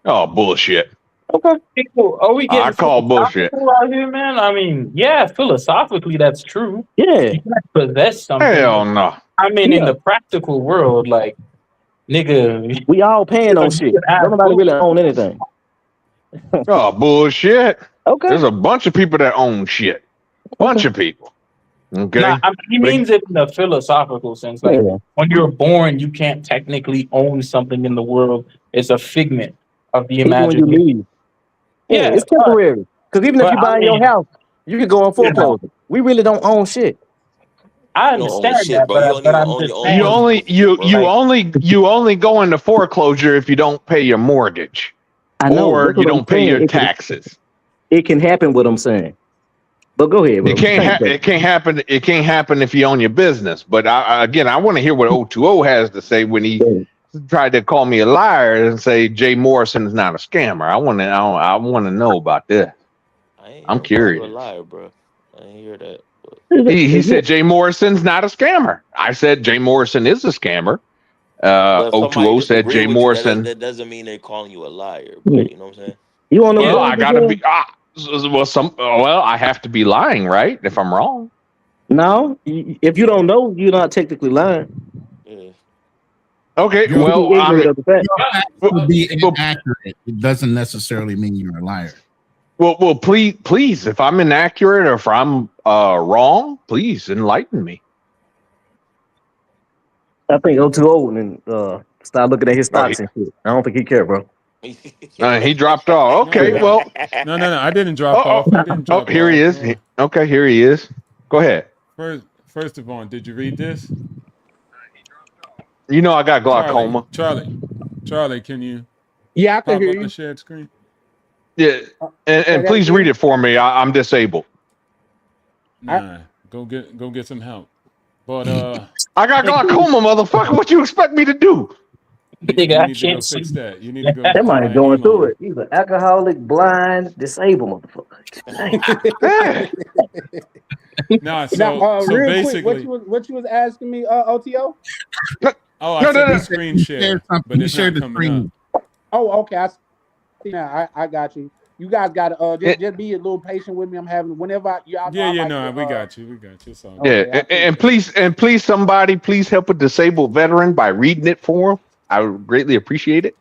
Oh, bullshit! Okay, people, are we I getting call bullshit. philosophical out here, man? I mean, yeah, philosophically, that's true. Yeah, You can possess something, but Hell no. I mean, in yeah. the practical world, like, nigga, We all paying on shit. Don't nobody really own anything. Oh, bullshit! Okay. There's a bunch of people that own shit. Bunch of people. Nah, Okay. I mean, he But means it in a philosophical sense. Like, Yeah. when you're born, you can't technically own something in the world. It's a figment of the Even when you imagination. leave, yeah, Yeah, it's temporary. Because even if but you I buy your mean, house, you can go on you know, foreclosure. We really don't own shit. I You don't own understand shit, that, bro. You don't but even I'm own just your own you saying, money, only bro. like, you only go into foreclosure if you don't pay your mortgage, I know. or That's you what I'm don't pay saying. your taxes. It can happen. What I'm saying. But go ahead, bro. Thanks, brother. It can't happen. It can't happen if you own your business. But I want to hear what O2O has to say when he tried to call me a liar and say Jay Morrison is not a scammer. I want to know about this. I ain't hear I'm him call you a curious. liar, bro. I didn't hear that. But He said Jay Morrison's not a scammer. I said Jay Morrison is a scammer. if somebody O2O said disagree Jay with you, Morrison. that doesn't mean they're calling you a liar, bro. You know what I'm saying? You want to know yeah, Well, what I it gotta is? be. I have to be lying, right? If I'm wrong. No, if you don't know, you're not technically lying. Yeah. Okay. Your, You Well, be I ignorant mean, of the fact. your facts well, could be well, inaccurate. It doesn't necessarily mean you're a liar. please, if I'm inaccurate or if I'm wrong, please enlighten me. I think O2O and start looking at his Oh, stocks and shit. I don't think he care, bro. he dropped off. No, Okay. no, Well. no. I didn't drop Oh, off. I didn't oh, drop here he off. is. Okay, here he is. Go ahead. First of all, did you read this, I got Charlie? glaucoma. Charlie, Charlie, can you Yeah, I can pop hear up the you. shared screen? Yeah, Say and that please read again. it for me. I'm disabled. I, Nah, go get some help. But I got glaucoma, motherfucker. What you expect me to do? you Nigga, I need to go can't fix see. that. You need to go That holler man at going through Elon. it. He's an alcoholic, blind, disabled motherfucker. Damn. Yeah. Nah, now, so real quick, basically, what you was asking me, OTO? No, oh, I no, said no, the He no. said screen he shared share, something. but He it's shared not the coming up. screen. Oh, okay. See now. I got you. You guys got to Yeah, just be a little patient with me. I'm having whenever y'all know Yeah, I yeah, like no, to. we got you. We got you. It's all yeah. good. Okay, I And please, somebody, please help a disabled veteran by reading it for him. I would greatly appreciate it.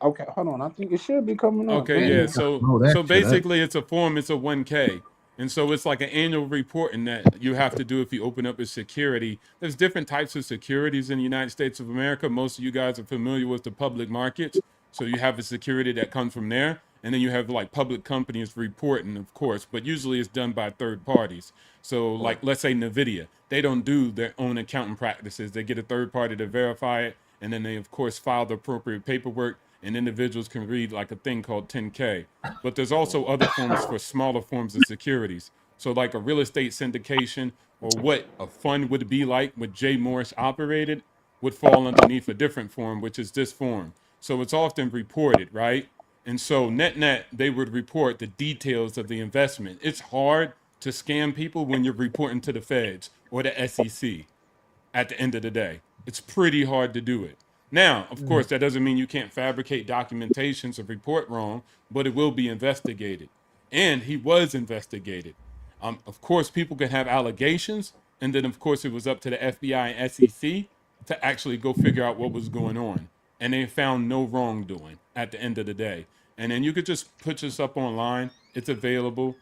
okay. Hold on. I think it should be coming up. Okay, Let Man, yeah. me. you gotta So blow that so shit up. basically it's a form, it's a 1K. And so it's like an annual reporting that you have to do if you open up a security. There's different types of securities in the United States of America. Most of you guys are familiar with the public markets. So you have a security that comes from there. And then you have like public companies reporting, of course, but usually it's done by third parties. So like let's say NVIDIA, they don't do their own accounting practices. They get a third party to verify it. And then they of course file the appropriate paperwork, and individuals can read like a thing called 10K. But there's also other forms for smaller forms of securities. So like a real estate syndication, or what a fund would be like what Jay Morris operated, would fall underneath a different form, which is this form. So it's often reported, right? And so net, they would report the details of the investment. It's hard to scam people when you're reporting to the feds or the SEC at the end of the day. It's pretty hard to do it. Now, of course, that doesn't mean you can't fabricate documentations or report wrong, but it will be investigated. And he was investigated. Of course, people can have allegations, and then, of course, it was up to the FBI and SEC to actually go figure out what was going on. And they found no wrongdoing at the end of the day. And then you could just put this up online. It's available.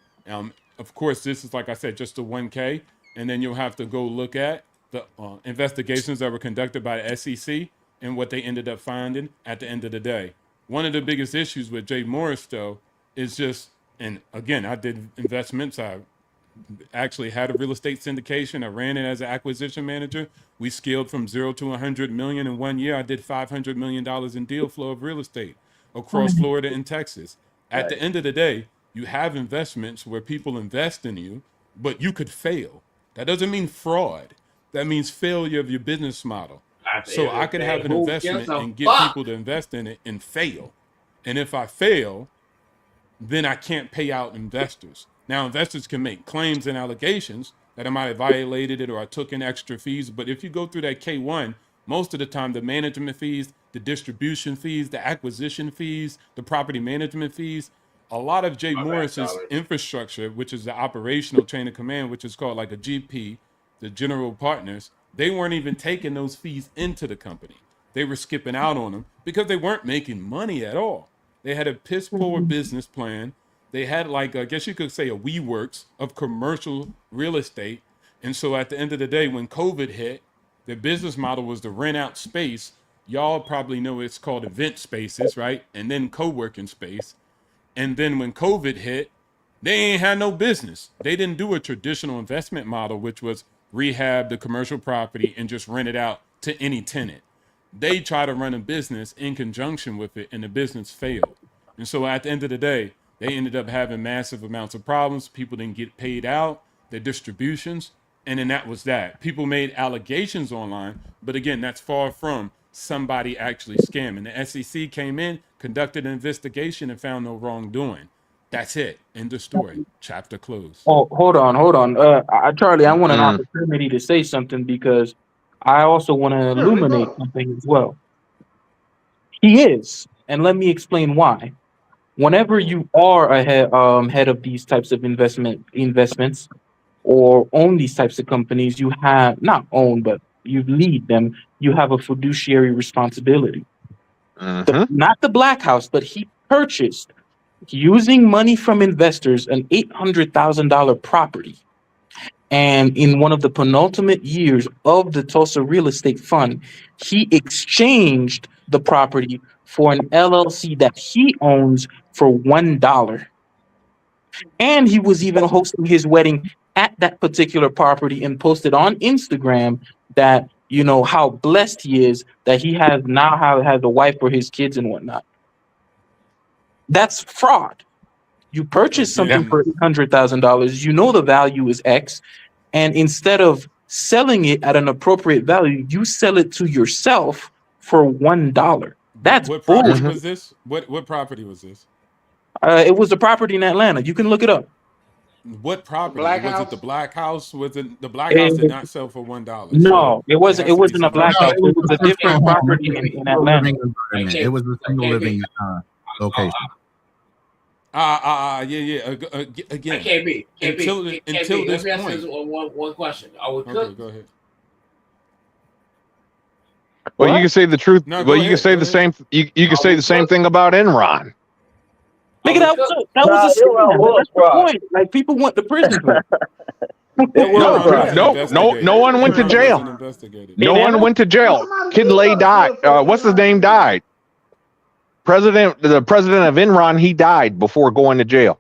Of course, this is, like I said, just a 1K. And then you'll have to go look at the investigations that were conducted by the SEC and what they ended up finding at the end of the day. One of the biggest issues with Jay Morris, though, is just, and again, I did investments. I actually had a real estate syndication. I ran it as an acquisition manager. We scaled from 0 to 100 million in 1 year. I did $500 million in deal flow of real estate across Florida and Texas. At the end of the day, you have investments where people invest in you, but you could fail. That doesn't mean fraud. That means failure of your business model. At the So end I of the could day, have an who gives investment a and get fuck? people to invest in it and fail. And if I fail, then I can't pay out investors. Now, investors can make claims and allegations that I might have violated it or I took in extra fees. But if you go through that K1, most of the time, the management fees, the distribution fees, the acquisition fees, the property management fees, a lot of Jay My bad, Morris's Charlie. infrastructure, which is the operational chain of command, which is called like a GP, the general partners, they weren't even taking those fees into the company. They were skipping out on them because they weren't making money at all. They had a piss poor business plan. They had like, I guess you could say, a WeWorks of commercial real estate. And so at the end of the day, when COVID hit, their business model was to rent out space. Y'all probably know it's called event spaces, right? And then co-working space. And then when COVID hit, they ain't had no business. They didn't do a traditional investment model, which was rehab the commercial property and just rent it out to any tenant. They try to run a business in conjunction with it, and the business failed. And so at the end of the day, they ended up having massive amounts of problems. People didn't get paid out, their distributions, and then that was that. People made allegations online, but again, that's far from somebody actually scamming. The SEC came in, conducted an investigation, and found no wrongdoing. That's it. End of story. Chapter closed. Oh, hold on. Charlie, I want an Mm. opportunity to say something because I also want to Sure, let's illuminate go. something as well. He is, and let me explain why. Whenever you are head of these types of investments or own these types of companies, you have not own, but you lead them. You have a fiduciary responsibility. Hmm. Not the Black House, but he purchased using money from investors an $800,000 property. And in one of the penultimate years of the Tulsa Real Estate Fund, he exchanged the property for an LLC that he owns for $1. And he was even hosting his wedding at that particular property and posted on Instagram that, you know, how blessed he is that he has a wife for his kids and whatnot. That's fraud. You purchase something Again, for $800,000. You know the value is X, and instead of selling it at an appropriate value, you sell it to yourself for $1. That's what property bullshit. was this? What property was this? It was a property in Atlanta. You can look it up. What The property? Black Was it the House. Black House? Was it the Black House did Eh, not sell for $1. So no, it it wasn't. It has to be wasn't a something black No, else. house. it It was was a a personal different home. It property was a in single living Atlanta. environment. Hey, It was a single KB, living location. Yeah. hey, Again, until KB, let this me ask point. you one question. Are we Okay, cooked? go ahead. Well, you What? can say the truth. No, Well, go you can ahead. say Go the ahead. same. You can Are say we the same cooked? thing about Enron. Nigga, Are we cooked? that was Nah, a it scam. was That's the fraud. point. Like people went to prison for that. It was No, Enron fraud. wasn't no, no investigated. one went to Enron jail. wasn't investigated. No In one Atlanta? went to Well, jail. somebody Kid did Lay go to died. jail for What's his Enron name? too. Died. The president of Enron, he died before going to jail.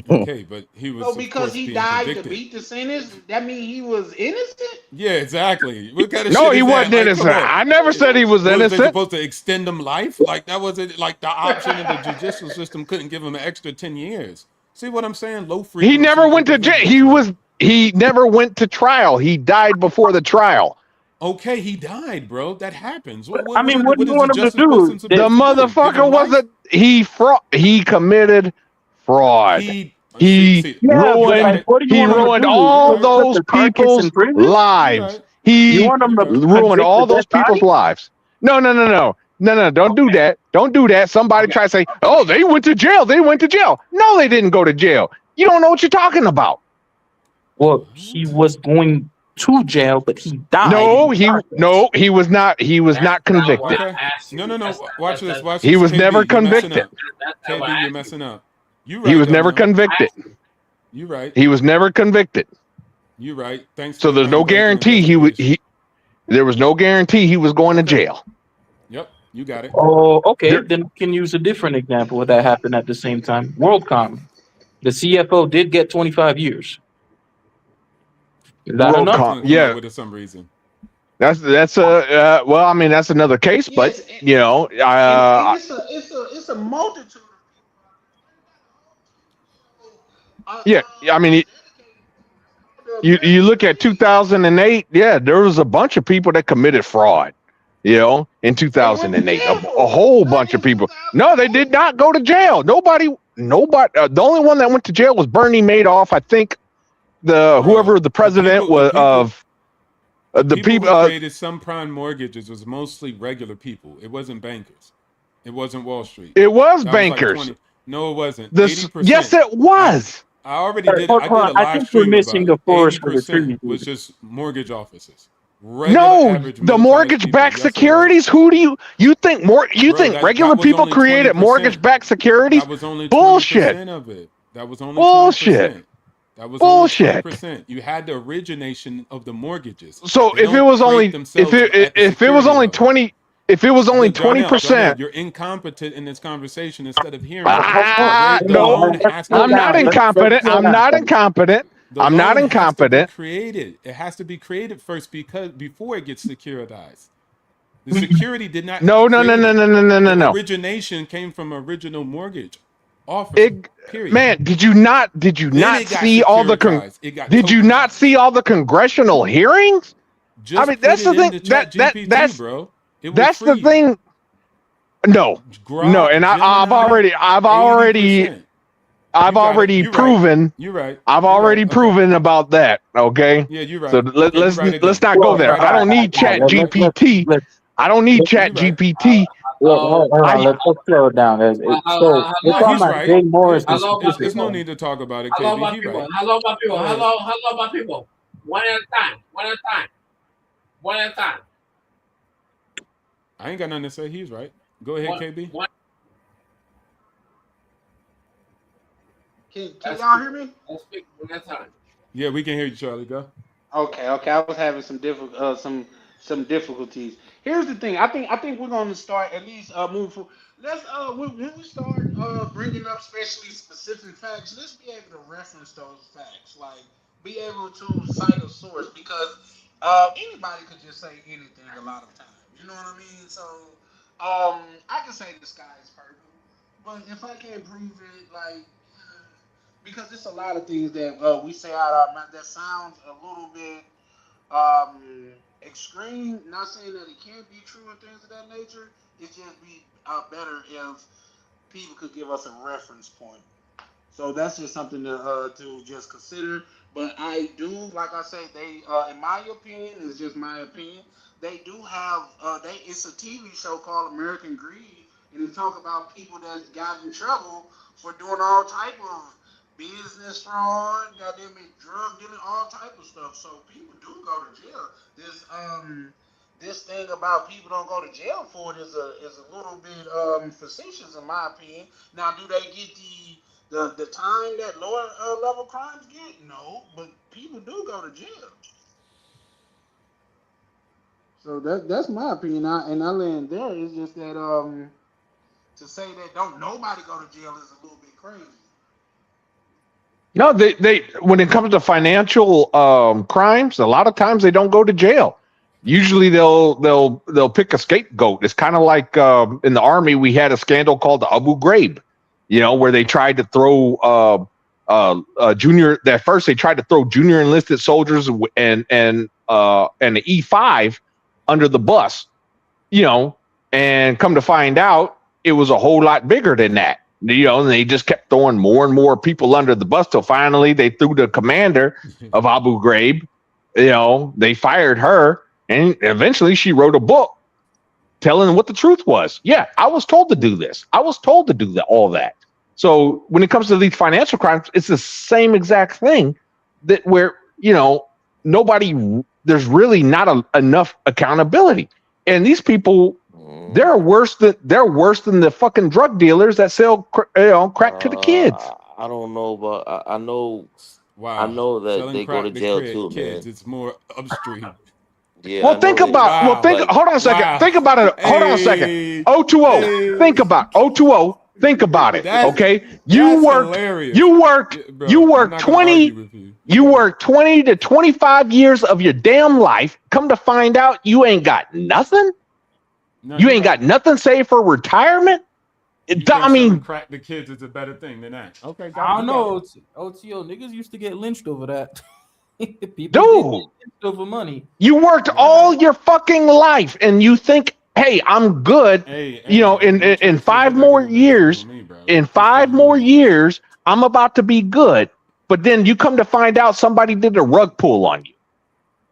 Okay, but he So was, of because course, he being died to convicted. beat the sentence, that means he was innocent? Yeah, exactly. What kind of No, shit he is that? wasn't Like, come innocent. on. I never said he was What was they innocent. supposed to extend him life? Like that wasn't like the option of the judicial system couldn't give him an extra 10 years. See what I'm saying? Low He never frequency went to jail. individuals, man. He never went to trial. He died before the trial. Okay, he died, bro. That happens. I mean, what do What you is the want him to justice do? person The supposed to do? Give motherfucker him life? wasn't he committed fraud. He He see Yeah, but you got like, it. what do you he want him to ruined do? all Put those the carcass in people's prison? You lives. right. You He want him You to right. ruined convict the all those dead people's body? lives. No. Don't do that. Don't do that. Somebody Okay. try to say, "Oh, they went to jail. They went to jail." No, they didn't go to jail. You don't know what you're talking about. Well, he was going to jail, but he died in No, the process. he was not. He was That's not not what convicted. Okay. I asked No, you. no, no. Watch this. Watch He this. was never KB, you're messing convicted. up. That's not what KB, I you're asked you. messing up. You He right was though never now. convicted. You right. He was never convicted. You right. Thanks So for there's no running back an guarantee investigation. there was no guarantee he was going to Okay. jail. Yep. You got it. Oh, okay. There, Then we can use a different example of that happened at the same time. WorldCom. The CFO did get 25 years. Is that I enough? couldn't come up yeah, with it some reason. that's a well, I mean that's another case, but Yes, you know, and it's a multitude of people. yeah, I mean you look at 2008, yeah, there was a bunch of people that committed fraud, you know, in They went to 2008, jail a for it. whole Back bunch in of people. No, they did 2008. not go to jail. Nobody. The only one that went to jail was Bernie Madoff. I think Bro, whoever the president was of the the people people. who created subprime mortgages was mostly regular people. It wasn't bankers. It wasn't Wall Street. It was That was like bankers. 20. No, it wasn't. Yes, 80%. it I was. I already did Hold I did on. a I live think we're stream about missing it. the forest for the 80% trees. was just mortgage officers. Regular No, average the middle class people. mortgage-backed Yes, it was. securities. Who do you think more? You Bro, think that regular was people only created 20%. mortgage-backed securities? That was only Bullshit. 20% of it. That was only Bullshit. 20%. That was only Bullshit. 20%. You had the origination of the mortgages. So They if it don't was create only themselves at the if it was security only level. 20 if it was only Look, Darnell, 20%. you're incompetent in this conversation. Instead of hearing me, the Hold loan on. Let's has to slow I'm be not down. created Let's incompetent. first. slow I'm down. not incompetent. The I'm not loan has to be incompetent. created. It has to be created first because before it gets securitized. The security did not No, no, no, create no, it. no, no, no, no, The no. origination came from original mortgage officer. It, Period. man, did you not Then it got see all the securitized. It got did you not see tokenized. all the congressional hearings? I Just mean, put that's it the thing. into Chat GPT, bro. It will That's free the you. thing. No, no, Grok, and Gemini, 80%. I've You got it. already You're right. proven You're right. I've You're right. already Okay. proven about that. Okay, Yeah, you're so right. Okay, you're right let's again. not go Well, You're there. right I don't again. need Chat You're right. GPT. I don't need Chat You're right. GPT. Hold on. I Let's slow it down. So we're No, talking he's about right. Jay Morris It's, it's, specifically. it's no need to talk about it, Hello, KB. my He people. right. Hello, my people. Go ahead. Hello, my people. One at a time. One at a time. One at a time. I ain't got nothing to say. He's right. Go ahead, KB. One. Can y'all hear me? Let's speak one at a time. Yeah, we can hear you, Charlie. Go. Okay. I was having some difficulties. Here's the thing. I think we're going to start at least move forward. Let's when we start bringing up specific facts, let's be able to reference those facts. Like be able to cite a source because anybody could just say anything a lot of times. You know what I mean? So I can say the sky is purple, but if I can't prove it, like because it's a lot of things that we say out our mouth that sounds a little bit extreme. Not saying that it can't be true and things of that nature. It's just be better if people could give us a reference point. So that's just something to just consider. But I do, like I say, they in my opinion, it's just my opinion. They do have they it's a TV show called American Greed, and they talk about people that got in trouble for doing all type of business fraud, goddamn it, drug dealing, all type of stuff. So people do go to jail. This thing about people don't go to jail for it is a little bit facetious in my opinion. Now, do they get the time that lower level crimes get? No, but people do go to jail. So that's my opinion. I land there. It's just that to say that don't nobody go to jail is a little bit crazy. No, they when it comes to financial crimes, a lot of times they don't go to jail. Usually they'll pick a scapegoat. It's kind of like in the army we had a scandal called the Abu Ghraib, where they tried to throw junior. At first they tried to throw junior enlisted soldiers and the E5 under the bus, and come to find out it was a whole lot bigger than that. And they just kept throwing more and more people under the bus till finally they threw the commander of Abu Ghraib. They fired her, and eventually she wrote a book telling what the truth was. Yeah, I was told to do this. I was told to do that, all that. So when it comes to these financial crimes, it's the same exact thing that where, there's really not enough accountability. And these people, they're worse than the fucking drug dealers that sell crack to the kids. I don't know, but I know. Wow. I know that Selling they go to crack jail to too, kids, man. it's more upstream. Yeah. Well, think about. Well, think. Hold on a second. Wow. Think about it. Hold on a second. Hey. 020. Hey. Think about 020. Think about it. Okay. You worked. Hilarious. You worked. Yeah, bro, you I'm worked not gonna 20. argue with you. You worked 20 to 25 years of your damn life. Come to find out, you ain't got nothing. No, You ain't got nothing saved for retirement. I mean, crack the kids is a better thing than that. Okay, I don't know. OTO niggas used to get lynched over that. People dude, did get lynched over money. you worked all your fucking life, and you think, "Hey, I'm good." In 5 more years, in 5 more years, I'm about to be good. But then you come to find out somebody did a rug pull on you.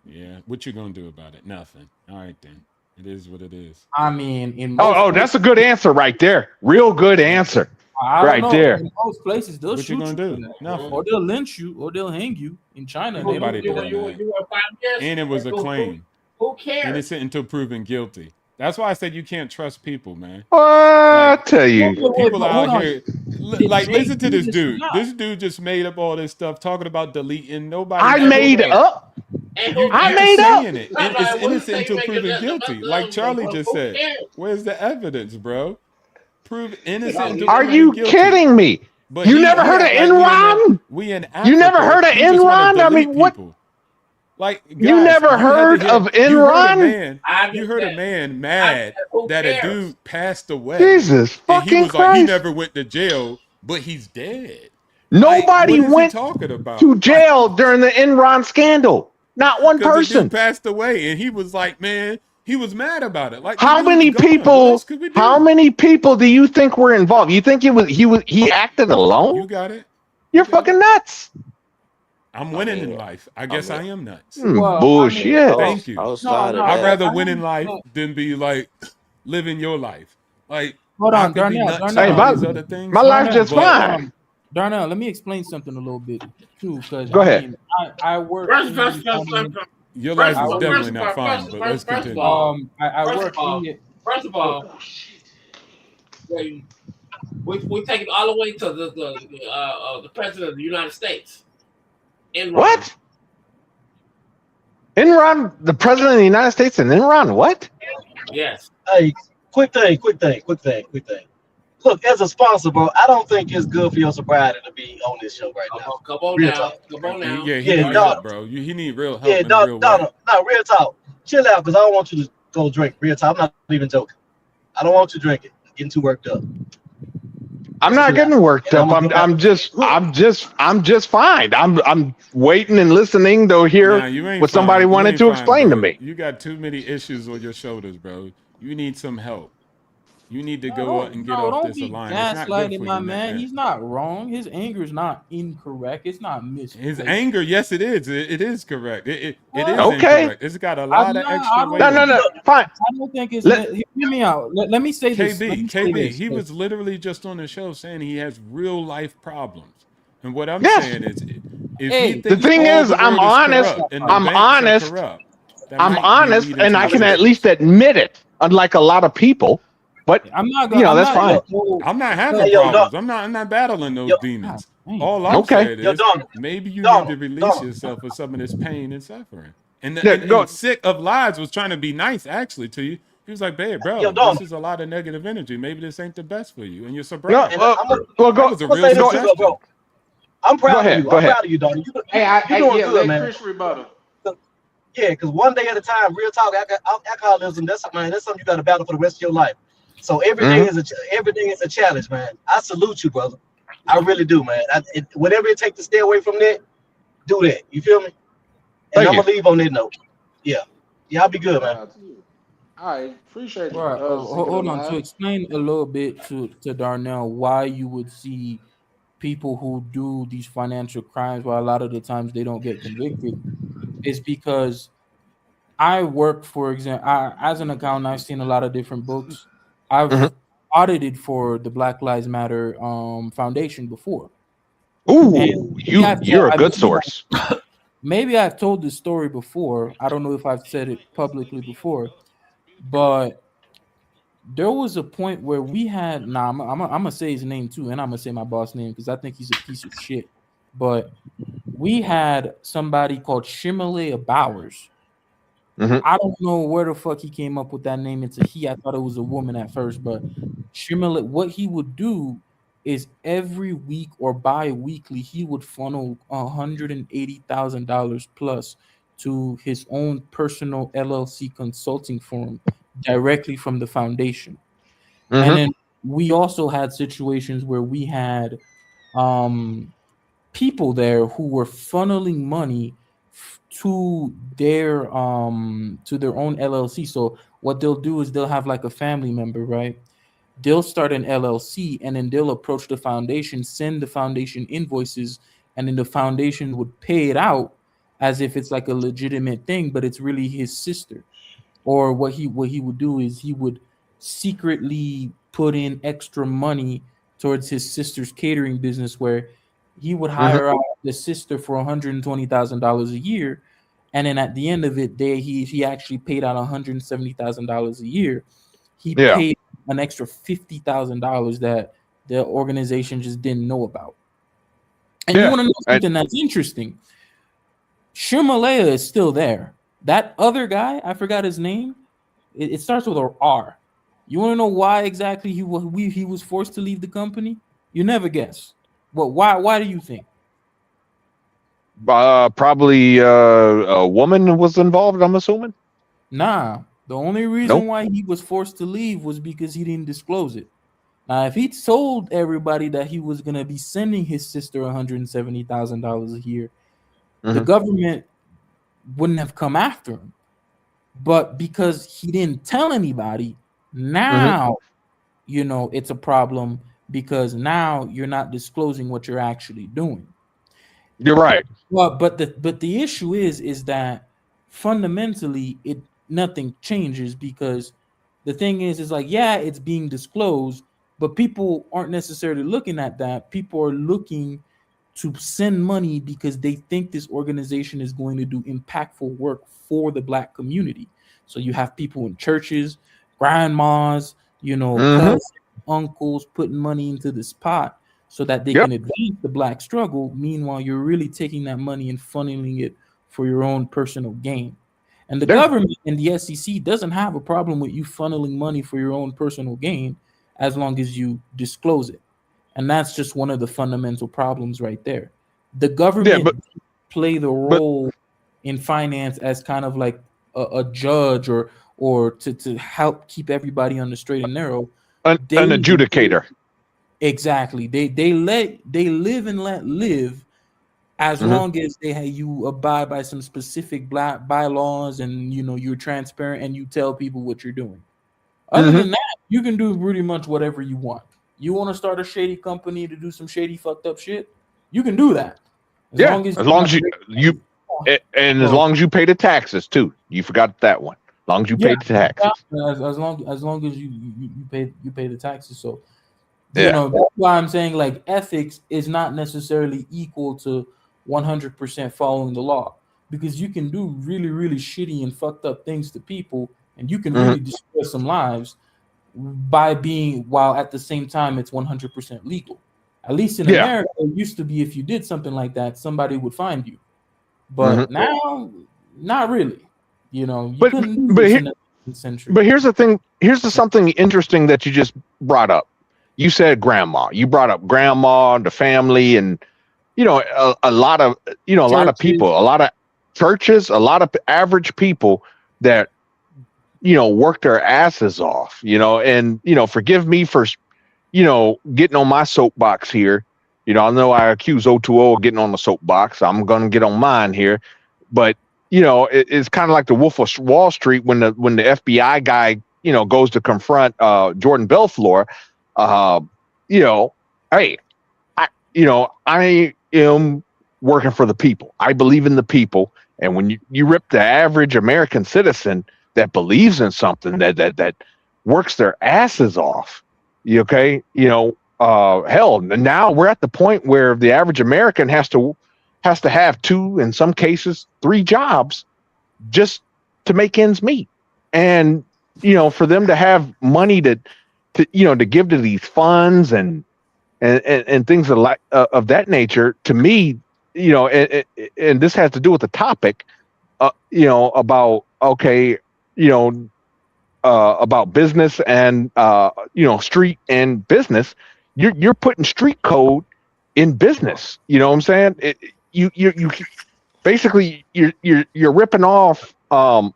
Yeah, what you gonna do about it? Nothing. All right then. It is what it is. I mean, in that's a good answer right there. Real good answer. Right there. In most places, they'll What shoot you gonna do? for that, Nothing. or they'll lynch you, or they'll hang you. In China, they Nobody don't doing that. You were 5 years. And it was a claim. Who cares? Innocent until proven guilty. That's why I said you can't trust people, man. Well, I tell you, People hold out on. here, Did listen to Jay this do dude. this or not? This dude just made up all this stuff talking about deleting. Nobody. I made up. I made up. Saying it. It's innocent until proven guilty. Like Charlie just said. Where's the evidence, bro? Prove innocent until Are proven you guilty. kidding me? But You never heard of Enron? We in Africa. You never heard of Enron? I mean, what? Like, guys, You never heard of Enron? You heard a man mad that a dude passed away. Jesus and he fucking was like, he Christ. never went to jail, but he's dead. Nobody what is he went talking about? to jail during the Enron scandal. Not one Because the person. dude passed away, and he was like, man, he was mad about it. Like, How the dude's many gone. What people? else could we do? How many people do you think were involved? You think he acted alone? You got it. You're fucking nuts. I'm winning in life. I guess I am nuts. Bullshit. Thank you. Outside of I'd that, rather win in life than be like living your life. Like, Hold I on, could be Darnell. nuts Darnell. about these other things. My life's just but- fine. Darnell, let me explain something a little bit too, because Go ahead. I work. Your life is definitely not fine, but let's continue. I work. First of all, we take it all the way to the president of the United States. Enron. What? Enron, the president of the United States, and Enron, what? Yes. Hey, quick thing. look, as a sponsor, bro, I don't think it's good for your sobriety to be on this show right now. Come on Real now. talk. Come on now. Yeah, he Yeah, need dog. help, bro. He need real help Yeah, in a real way. Donald. No, real talk. Chill out, because I don't want you to go drink. Real talk. I'm not even joking. I don't want you drinking. Getting too worked up. I'm Just not chill out. getting worked And I'm up. gonna go back. I'm just fine. I'm waiting and listening to hear Nah, you ain't what somebody fine. You wanted ain't to fine, explain to bro. me. You got too many issues on your shoulders, bro. You need some help. You need to No, go up and get off don't this be line. It's not good gaslighting for my you, man. He's not wrong. His anger is not incorrect. It's not His misplaced. anger, yes, it is. It is correct. It is What? Okay. incorrect. It's got a I'm lot of not. extra I don't weight No, on think. no, it. fine. I don't think it's. Let, Hear me out. Let me say this. Let KB, me say KB, this. he was literally just on the show saying he has real life problems. And what I'm yes. saying is, if he Hey, The thinks thing all is, the world is corrupt and the I'm banks are honest. corrupt, that I'm might be honest, leading and to I his can at least issues. admit it. Unlike a lot of people, but I'm not gonna. I'm that's not. fine. I'm not having Hey, yo, Don, problems. I'm not battling those yo, God demons. damn. All I'm Okay. saying yo, is Donald, maybe you need to Donald, release Donald. yourself of some of this pain and suffering. And Yeah, and go. sick of lies was trying to be nice actually to you. He was like, "Babe, Yo, bro, this Donald. is a lot of negative energy. Maybe this ain't the best for you and your No. And sobriety." Well, That go. was a I'm gonna real say this Go. too, though, suggestion. bro. I'm Go proud of ahead. you. Go I'm ahead. proud of you, Donald. Hey, You doing yeah, good, let man. Chris rebuttal. Yeah, because one day at a time, real talk, alcoholism. That's man. That's something you got to battle for the rest of your life. So Hmm. every day is a challenge, man. I salute you, brother. I really do, man. Whatever it takes to stay away from that, do that. You feel me? And Thank I'm you. gonna leave on that note. Yeah, yeah, I'll be good, man. Shout out to you. All right, appreciate All it. right. Single Hold on. To line. explain a little bit to Darnell why you would see people who do these financial crimes, why a lot of the times they don't get convicted, is because I work, for example, as an accountant, I've seen a lot of different books. Hmm. I've audited for the Black Lives Matter foundation before, and Ooh, you're a I good source. maybe I've told this story before. I don't know if I've said it publicly before, but there was a point where we had. Nah, I'm gonna say his name too, and I'm gonna say my boss name because I think he's a piece of shit. But we had somebody called Shimalaya Bowers. Hmm. I don't know where the fuck he came up with that name. It's a he. I thought it was a woman at first, but Shimala, what he would do is every week or bi-weekly, he would funnel $180,000 plus to his own personal LLC consulting firm directly from the foundation. And Hmm. then we also had situations where we had um people there who were funneling money to their own LLC. So what they'll do is they'll have like a family member, right? They'll start an LLC and then they'll approach the foundation, send the foundation invoices, and then the foundation would pay it out as if it's like a legitimate thing, but it's really his sister. Or what he would do is he would secretly put in extra money towards his sister's catering business where he would Hmm. hire out the sister for $120,000 a year, and then at the end of it he actually paid out $170,000 a year. He Yeah. paid an extra $50,000 that the organization just didn't know about. And you Yeah. want to know And something that's interesting? Shimalaya is still there. That other guy, I forgot his name. It starts with a R. You want to know why exactly he was forced to leave the company? You never guess. Well, why do you think? probably a woman was involved. I'm assuming. Nah, the only reason Nope. why he was forced to leave was because he didn't disclose it. Now, if he told everybody that he was gonna be sending his sister $170,000 a year, the Hmm. government wouldn't have come after him. But because he didn't tell anybody, Hmm. now it's a problem because now you're not disclosing what you're actually doing. You're right. But the issue is that fundamentally it nothing changes because the thing is like, yeah, it's being disclosed, but people aren't necessarily looking at that. People are looking to send money because they think this organization is going to do impactful work for the black community. So you have people in churches, grandmas, Hmm. cousins, uncles putting money into this pot so that they Yep. can advance the black struggle. Meanwhile, you're really taking that money and funneling it for your own personal gain. And the Yeah. government and the SEC doesn't have a problem with you funneling money for your own personal gain. as long as you disclose it. And that's just one of the fundamental problems right there. The Yeah, government play the but role in finance as kind of like a judge or to help keep everybody on the straight and narrow. an They adjudicator. exactly they live and let live as Hmm. long as you abide by some specific black bylaws and you're transparent and you tell people what you're doing. Other Hmm. than that, you can do pretty much whatever you want. You want to start a shady company to do some shady fucked up shit, you can do that as Yeah, long as as you're long not as you breaking. and as So long as you pay the taxes too. You forgot that one. As long as you yeah, pay the taxes. as long as you pay the taxes. So Yeah. that's why I'm saying like ethics is not necessarily equal to 100% following the law, because you can do really really shitty and fucked up things to people and you can Hmm. really destroy some lives by being, while at the same time it's 100% legal. At least in Yeah. America, it used to be if you did something like that, somebody would find you. Hmm. But now, not really. You But couldn't do but this here, in the 19th century. but here's the thing. Here's something interesting that you just brought up. You said grandma. You brought up grandma, the family, and a lot of a lot of Churches, people, a lot of churches, a lot of average people that work their asses off. And forgive me for getting on my soapbox here. I know I accuse O2O of getting on the soapbox. I'm gonna get on mine here, but it's kind of like the Wolf of Wall Street when the FBI guy goes to confront Jordan Belfleur. Uh, you know, hey, I am working for the people. I believe in the people, and when you rip the average American citizen that believes in something that works their asses off, okay, hell, now we're at the point where the average American has to have two, in some cases, three jobs just to make ends meet, and for them to have money to give to these funds and things of that nature. To me, and this has to do with the topic, about okay, you know, about business and street and business. You're putting street code in business. You know what I'm saying? You basically you're ripping off I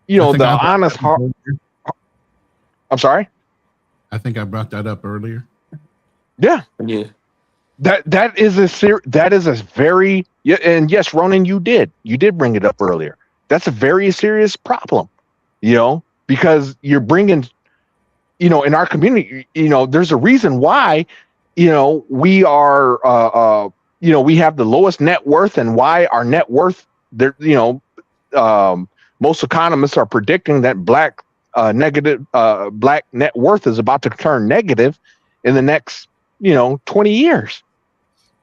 think the I brought honest that up heart. earlier. I'm sorry. I think I brought that up earlier. Yeah. Yeah. That is a very, yeah, and yes, Ronan, you did bring it up earlier. That's a very serious problem, because you're bringing, in our community, there's a reason why, we are, we have the lowest net worth, and why our net worth there, most economists are predicting that black net worth is about to turn negative in the next 20 years.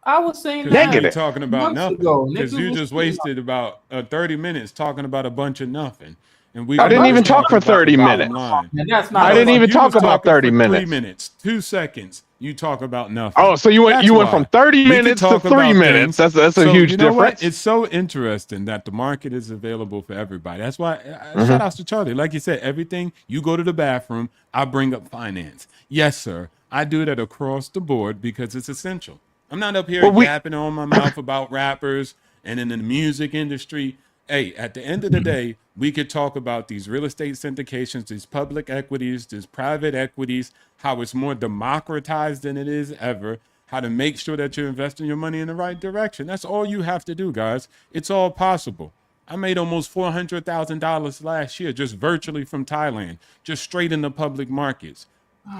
I was saying Because you that ain't Negative. talking about months nothing. ago. Because Niggas you was just saying wasted about 30 minutes talking about a bunch of nothing. And we I a could didn't have bunch even been of talk talking for about the 30 bottom minutes. line. and that's You not I a know, didn't bunch. even you talk was about talking 30 for 3 minutes. minutes, 2 seconds. You talk about Oh, nothing. so you went That's you went from why. 30 We could minutes to talk 3 about minutes. things. That's a So you huge know what? difference. It's so interesting that the market is available for everybody. That's why Hmm. shout outs to Charlie. Like you said, everything you go to the bathroom, I bring up finance. Yes, sir. I do that across the board because it's essential. I'm not up here Well, we yapping on my mouth about rappers and in the music industry. Hey, at the end of the day, we could talk about these real estate syndications, these public equities, these private equities, how it's more democratized than it is ever, how to make sure that you're investing your money in the right direction. That's all you have to do, guys. It's all possible. I made almost $400,000 last year just virtually from Thailand, just straight in the public markets.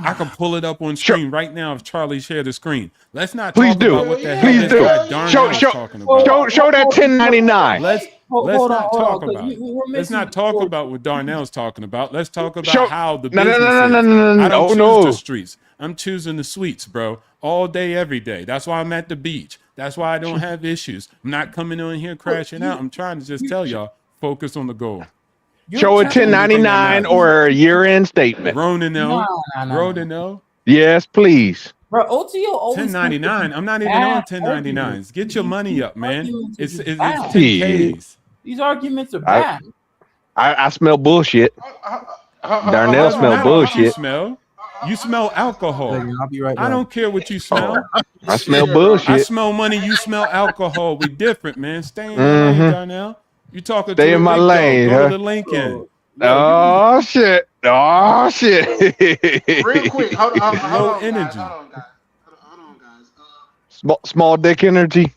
I can pull it up on sure. screen right now if Charlie shared the screen. Let's not Please talk do. about Hell what the hell Please yeah, this do. guy hell Show Darnell's yeah. show talking about. show that 1099. Let's Hold on, not talk because about it. we're Let's missing not the talk point. about what Darnell's talking about. Let's talk about Show how the no no no business no no is. no I no. don't Oh choose the no. streets. I'm choosing the suites, bro. All day, every day. That's why I'm at the beach. That's why I don't have issues. I'm not coming on here Look, crashing out. I'm trying to just you, tell y'all, focus on the goal. you're Show a That's the telling only thing that 1099 matters. or a year-end statement. nah, Ronino, nah, nah, nah, nah. Ronino, Yes, please. Bro, OTO always comes with 1099. these I'm not even on bad arguments. 1099s. Get your These money up, man. arguments are It's just it's, it's bad. 10. Ks. These arguments are I, bad. I smell bullshit. Hold Darnell It doesn't smell on, matter hold on, what you bullshit. smell. You smell alcohol. I'll be right I back. don't care what you smell. I smell I bullshit. smell money. You smell alcohol. We different, man. Stay in your lane, Mm-hmm. Darnell. You talking Stay to in a my big dog. lane, Go to huh? the Lincoln. Oh shit! Oh shit! Real quick, hold Low on, guys. energy. Hold on, guys. small dick energy.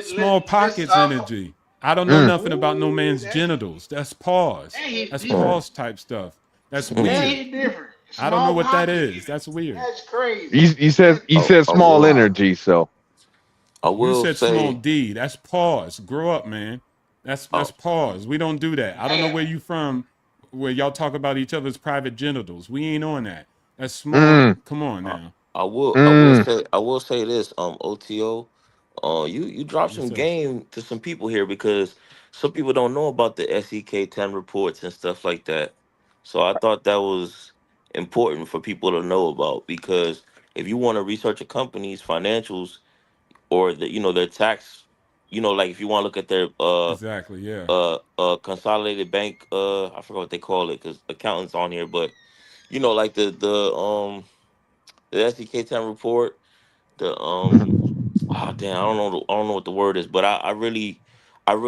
Small Let's pockets energy. I don't know Mm. nothing about no man's that's genitals. That's pause. that hit That's different. pause type stuff. That's That weird. hit different. I don't know Small what that pocket. is. That's weird. That's crazy. You said I small will. energy, so I You will said small say. D. That's pause. Grow up, man. That's Oh, pause. We don't do that. I don't know where you from, where y'all talk about each other's private genitals. We ain't on that. That's small. mm, Come on I now. I will. I will mm. say. I will say this. OTO. You dropped Yes, some sir. game to some people here because some people don't know about the SEK 10 reports and stuff like that. So I thought that was important for people to know about because if you want to research a company's financials or their tax, like if you want to look at their Exactly. Yeah. consolidated bank, I forgot what they call it because accountants on here, but like the SEK 10 report, the damn, I don't know what the word is, but I really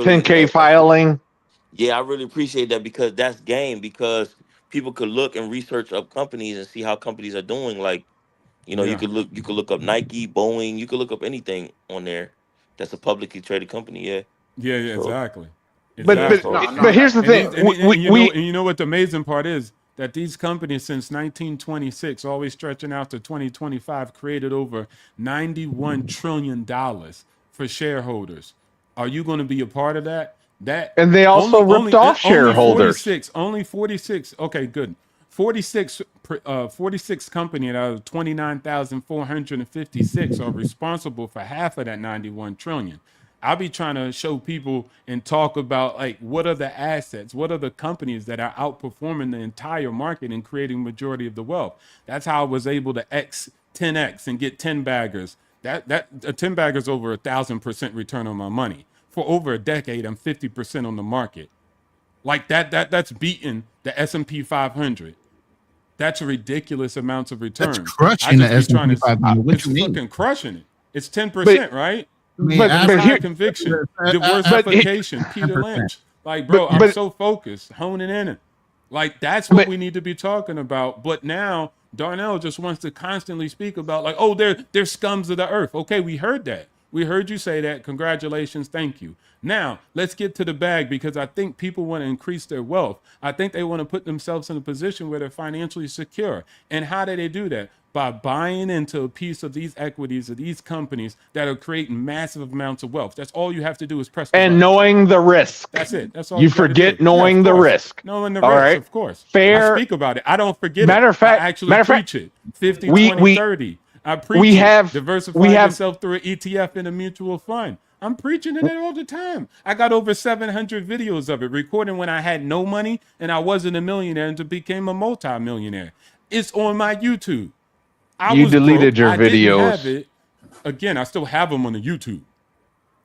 10K like, filing. yeah, I really appreciate that because that's game because people could look and research up companies and see how companies are doing. Like, Yeah. you could look up Nike, Boeing, you could look up anything on there that's a publicly traded company. Yeah. Yeah. Yeah. So Exactly. But yeah, but Exactly. so but here's the And thing. these and We you know what the amazing part is that these companies since 1926, always stretching out to 2025, created over 91 trillion dollars for shareholders. Are you going to be a part of that? That and they also only ripped only off only shareholders. 46 only 46. Okay, good. 46 company out of 29,456 are responsible for half of that 91 trillion. I'll be trying to show people and talk about like what are the assets, what are the companies that are outperforming the entire market and creating majority of the wealth. That's how I was able to 10x and get 10 baggers. That a 10 baggers over 1,000% return on my money. For over a decade, I'm 50% on the market. Like that's beating the S&P 500. That's ridiculous amounts of That's returns. I crushing the just be trying S&P to. 500. What It's you mean? fucking crushing it. It's But 10%, right? I mean, but But it's but high here conviction, but he- diversification. Peter 10%. Lynch, like, but bro, I'm but so focused, honing in it. Like that's what but we need to be talking about. But now Darnell just wants to constantly speak about like, oh, they're scums of the earth. Okay, we heard that. We heard you say that. Congratulations, thank you. Now let's get to the bag because I think people want to increase their wealth. I think they want to put themselves in a position where they're financially secure. And how do they do that? By buying into a piece of these equities of these companies that are creating massive amounts of wealth. That's all you have to do is press the and button. knowing the risk. That's it. That's all You you got to do. forget Yeah, of knowing the course. risk. Knowing the All risks, right. of course. I Fair speak about it. I don't forget it. matter of I fact, actually matter of fact, preach it. 50, we 20, we 30. I we preach it. have Diversify we have yourself through an ETF and a mutual fund. I'm preaching it all the time. I got over 700 videos of it, recording when I had no money and I wasn't a millionaire and became a multi-millionaire. It's on my YouTube. I you was broke. deleted your I didn't have videos. it. Again, I still have them on the YouTube.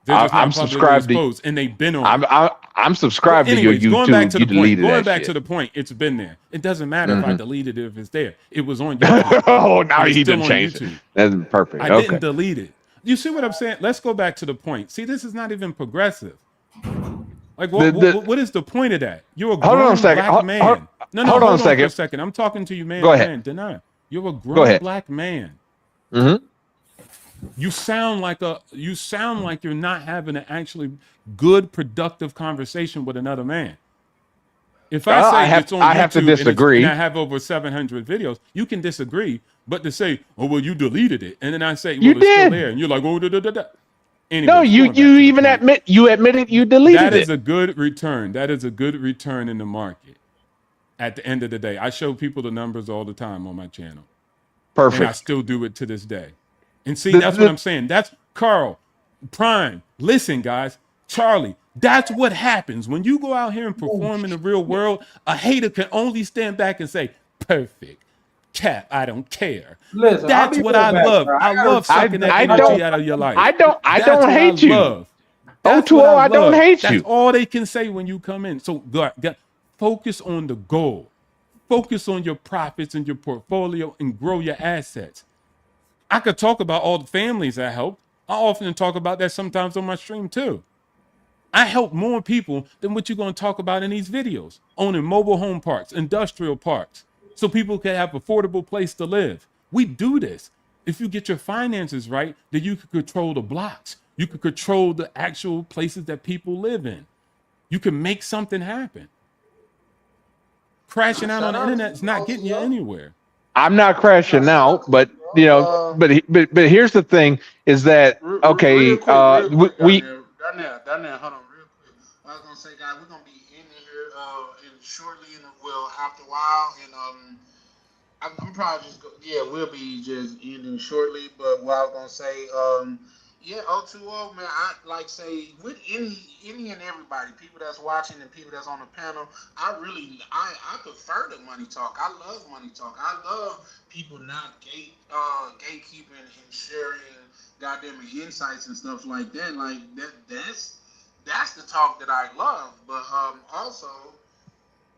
They're just I'm not publicly subscribed to. exposed, and they've been on I'm it. I, I'm subscribed to your Anyways, going back YouTube. to You the point. deleted Going that back to shit. the point. It's been there. It doesn't matter if I Hmm. deleted it if it's there. It was on YouTube. Oh, now It is he done still on changed it. YouTube. That's perfect. I Okay. didn't delete it. You see what I'm saying? Let's go back to the point. See, this is not even progressive. Like, The what is the point of that? You're a hold on a grown second. black man. No, Hold on a hold on for a second. second. I'm talking to you man Go to ahead. man. Deny. You're a Go grown ahead. black man. Hmm. You sound like you're not having an actually good, productive conversation with another man. If I say it's on I have to YouTube and I disagree. have over 700 videos, you can disagree, but to say, oh well, you deleted it, and then I say, You well, it's still there, did. and you're like, oh da da da da. No, Anyways, you going back you to the even point, admitted you that deleted is it. a good return. That is a good return in the market. At the end of the day, I show people the numbers all the time on my channel, and I Perfect. still do it to this day. And see, The, that's what the, I'm saying. That's Carl, Prime. Listen, guys, Charlie. That's what happens when you go out here and perform in the real world. A hater can only stand back and say, "Perfect, Cap. I don't care." Listen, I'll That's be what right I back, love. bro. I I gotta love sucking that I energy don't out of your life. I That's don't what I hate you. love. That's what I O2O, I don't love. hate That's you. all they can say when you come in. So focus on the goal. Focus on your profits and your portfolio and grow your assets. I could talk about all the families I help. I often talk about that sometimes on my stream too. I help more people than what you're going to talk about in these videos. Owning mobile home parks, industrial parks, so people can have affordable place to live. We do this. If you get your finances right, then you can control the blocks. You can control the actual places that people live in. You can make something happen. Crashing out on Shout the out to internet you, is not getting you OTO. anywhere. I'm not No, crashing shout out out, to you, but you know, bro. but here's the thing: is that Real okay? quick, real quick, We Darnell, hold on, real quick. I was gonna say, guys, we're gonna be in here in shortly, and well, after a while, and I'm probably just yeah, we'll be just ending shortly. But what I was gonna say, yeah, O2O, man, I like say with any and everybody, people that's watching and people that's on the panel, I prefer the money talk. I love money talk. I love people not gatekeeping and sharing goddamn insights and stuff like that. Like that's the talk that I love. But also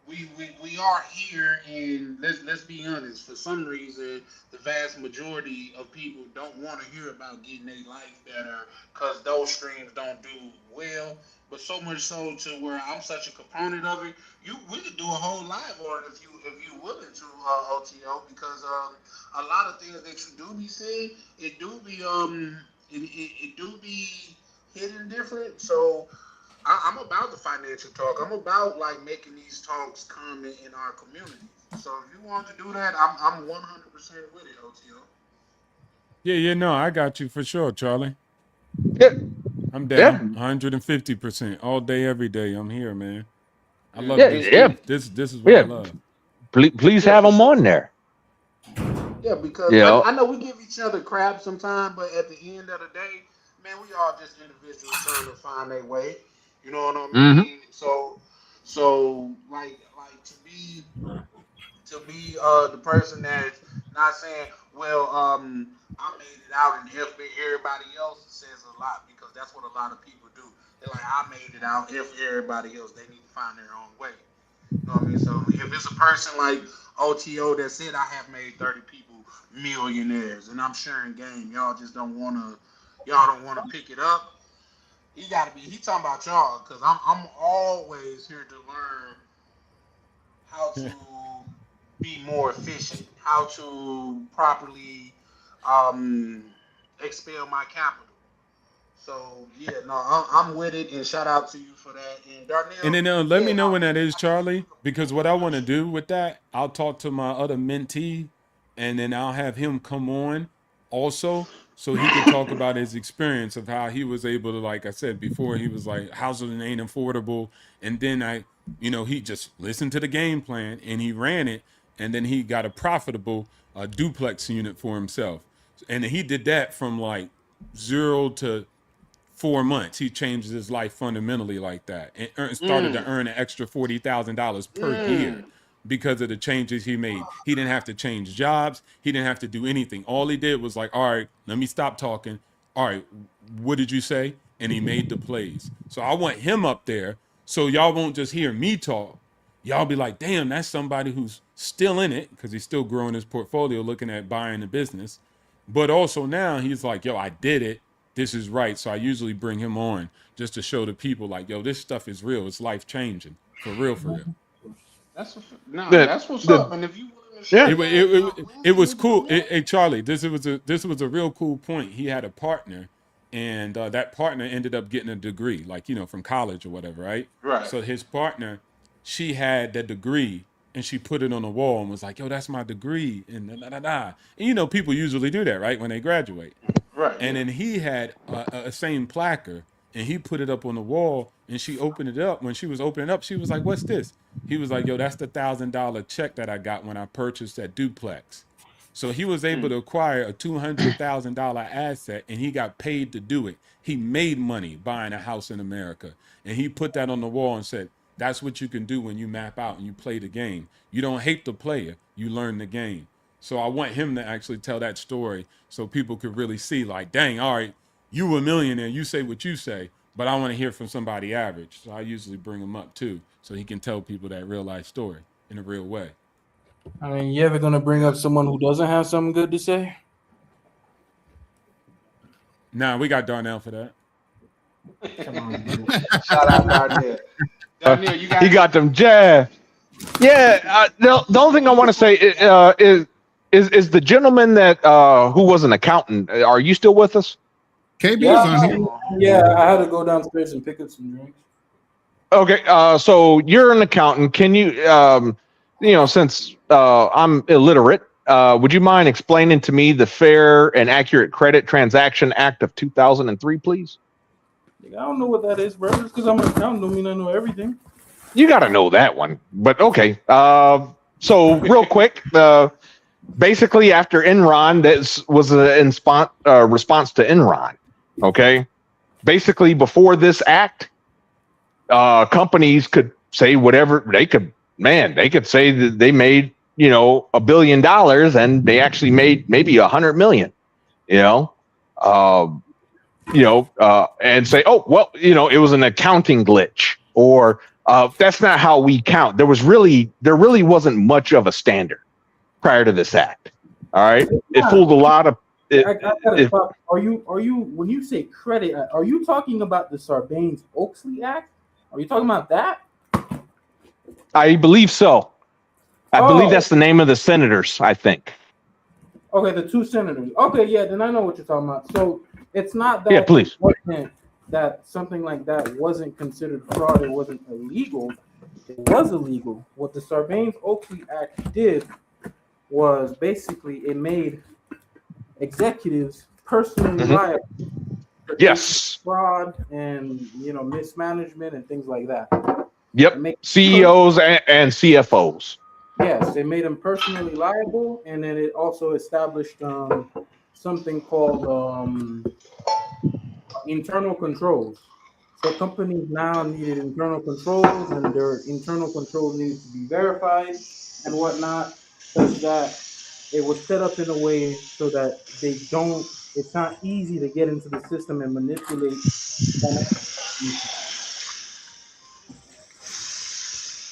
we are here, and let's be honest. For some reason, the vast majority of people don't want to hear about getting their life better because those streams don't do well. But so much so to where I'm such a component of it. We could do a whole live on it if you willing to OTO, because a lot of things that you do be saying, it do be it do be hidden different. So I'm about the financial talk. I'm about like making these talks common in our communities. So if you want to do that, I'm 100% with it, OTO. Yeah, no, I got you for sure, Charlie. yeah, I'm yeah, down 150% all day, every day. I'm here, man. I Yeah, love yeah, this yeah, stuff. This is what I yeah. love. Please yeah, have for them sure. on there. Yeah, because You I know. know we give each other crap sometimes, but at the end of the day, man, we all just individuals trying to find their way. You know what I Hmm. mean? So like to be the person that's not saying, well, I made it out and helping everybody else says a lot, because that's what a lot of people do. They're like, I made it out, if everybody else, they need to find their own way. You know what I mean? So if it's a person like OTO that said I have made 30 people millionaires and I'm sharing game, y'all don't wanna pick it up. He gotta be he talking about y'all, because I'm always here to learn how to be more efficient, how to properly um, expel my capital. So yeah, no, I'm with it, and shout out to you for that. And And Darnell, then let yeah, me know no, when that is, I guess we Charlie, could because what I want to do with that, I'll talk to my other mentee, and then I'll have him come on also, so he could talk about his experience of how he was able to, like I said before, he was like, housing ain't affordable, and then he just listened to the game plan and he ran it, and then he got a profitable duplex unit for himself, and he did that from like 0 to 4 months. He changed his life fundamentally like that, and started to Mm, earn an extra $40,000 per year mm, because of the changes he made. He didn't have to change jobs. He didn't have to do anything. All he did was like, all right, let me stop talking. All right, what did you say? And he made the plays. So I want him up there so y'all won't just hear me talk. Y'all be like, damn, that's somebody who's still in it because he's still growing his portfolio, looking at buying the business. But also now he's like, yo, I did it. This is right. So I usually bring him on just to show the people, like, yo, this stuff is real. It's life changing. For real, for real. The that's what's the up. And if you willing to Yeah. share your It wisdom was with cool. Darnell, Hey, Charlie, this was a real cool point. He had a partner, and that partner ended up getting a degree, like from college or whatever, right? right? So his partner, she had that degree, and she put it on the wall and was like, "Yo, that's my degree," and da da da. Da. And people usually do that, right, when they graduate. Right, And yeah. then he had a same placard, and he put it up on the wall. And she opened it up. When she was opening it up, she was like, "What's this?" He was like, "Yo, that's the $1,000 check that I got when I purchased that duplex." So he was able Mm, to acquire a $200,000 asset, and he got paid to do it. He made money buying a house in America, and he put that on the wall and said, "That's what you can do when you map out and you play the game. You don't hate the player, you learn the game." So I want him to actually tell that story so people could really see, like, dang, all right, you a millionaire, you say what you say, but I want to hear from somebody average. So I usually bring him up too, so he can tell people that real life story in a real way. I mean, you ever gonna bring up someone who doesn't have something good to say? Nah, we got Darnell for that. Come on, man. Shout out Darnell. Darnell, you got He got them jab. Yeah. The only thing I want to say is the gentleman that who was an accountant. Are you still with us? KB Yeah, is on here. yeah. I had to go downstairs and pick up some drinks. Okay. So you're an accountant. Can you, since I'm illiterate, would you mind explaining to me the Fair and Accurate Credit Transaction Act of 2003, please? I don't know what that is, bro. Just because I'm an accountant don't mean I know everything. You got to know that one, but okay. So real quick, basically after Enron, that was a response to Enron. Okay. Basically, before this act, companies could say whatever they could. Man, they could say that they made $1 billion, and they actually made maybe 100 million. And say, oh well, it was an accounting glitch, or that's not how we count. There really wasn't much of a standard prior to this act. All right, it fooled a lot of. I gotta stop. Are you when you say credit? Are you talking about the Sarbanes-Oxley Act? Are you talking about that? I believe so. I believe that's the name of the senators, I think. Okay, the two senators. Okay, yeah, then I know what you're talking about. So it's not that please. That something like that wasn't considered fraud. It wasn't illegal. It was illegal. What the Sarbanes-Oxley Act did was basically it made executives personally liable for fraud and mismanagement and things like that. Yep. CEOs and CFOs. Yes, they made them personally liable, and then it also established something called internal controls. So companies now needed internal controls, and their internal controls needed to be verified and whatnot, such that it was set up in a way so that it's not easy to get into the system and manipulate.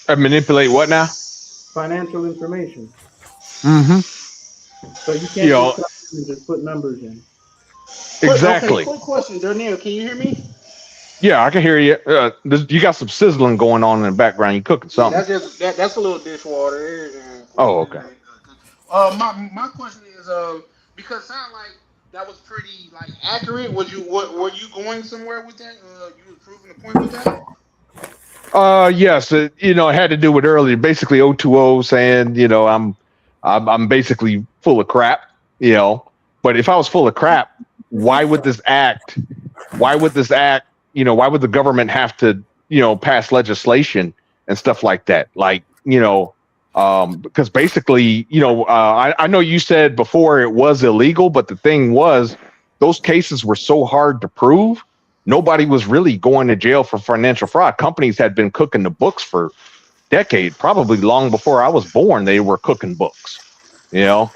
Manipulate what now? Financial information. Mm-hmm. So you can't just put numbers in. Exactly. Okay, quick question, Darnell. Can you hear me? Yeah, I can hear you. You got some sizzling going on in the background. You cooking something? That's a little dishwater. Oh, okay. My question is because it sounded like that was pretty accurate. Were you going somewhere with that? You were proving a point with that? Yes. It had to do with earlier, basically O2O saying, I'm basically full of crap. But if I was full of crap, why would this act? Why would the government have to, pass legislation and stuff like that? Because basically, I know you said before it was illegal, but the thing was, those cases were so hard to prove. Nobody was really going to jail for financial fraud. Companies had been cooking the books for decades, probably long before I was born. They were cooking books. I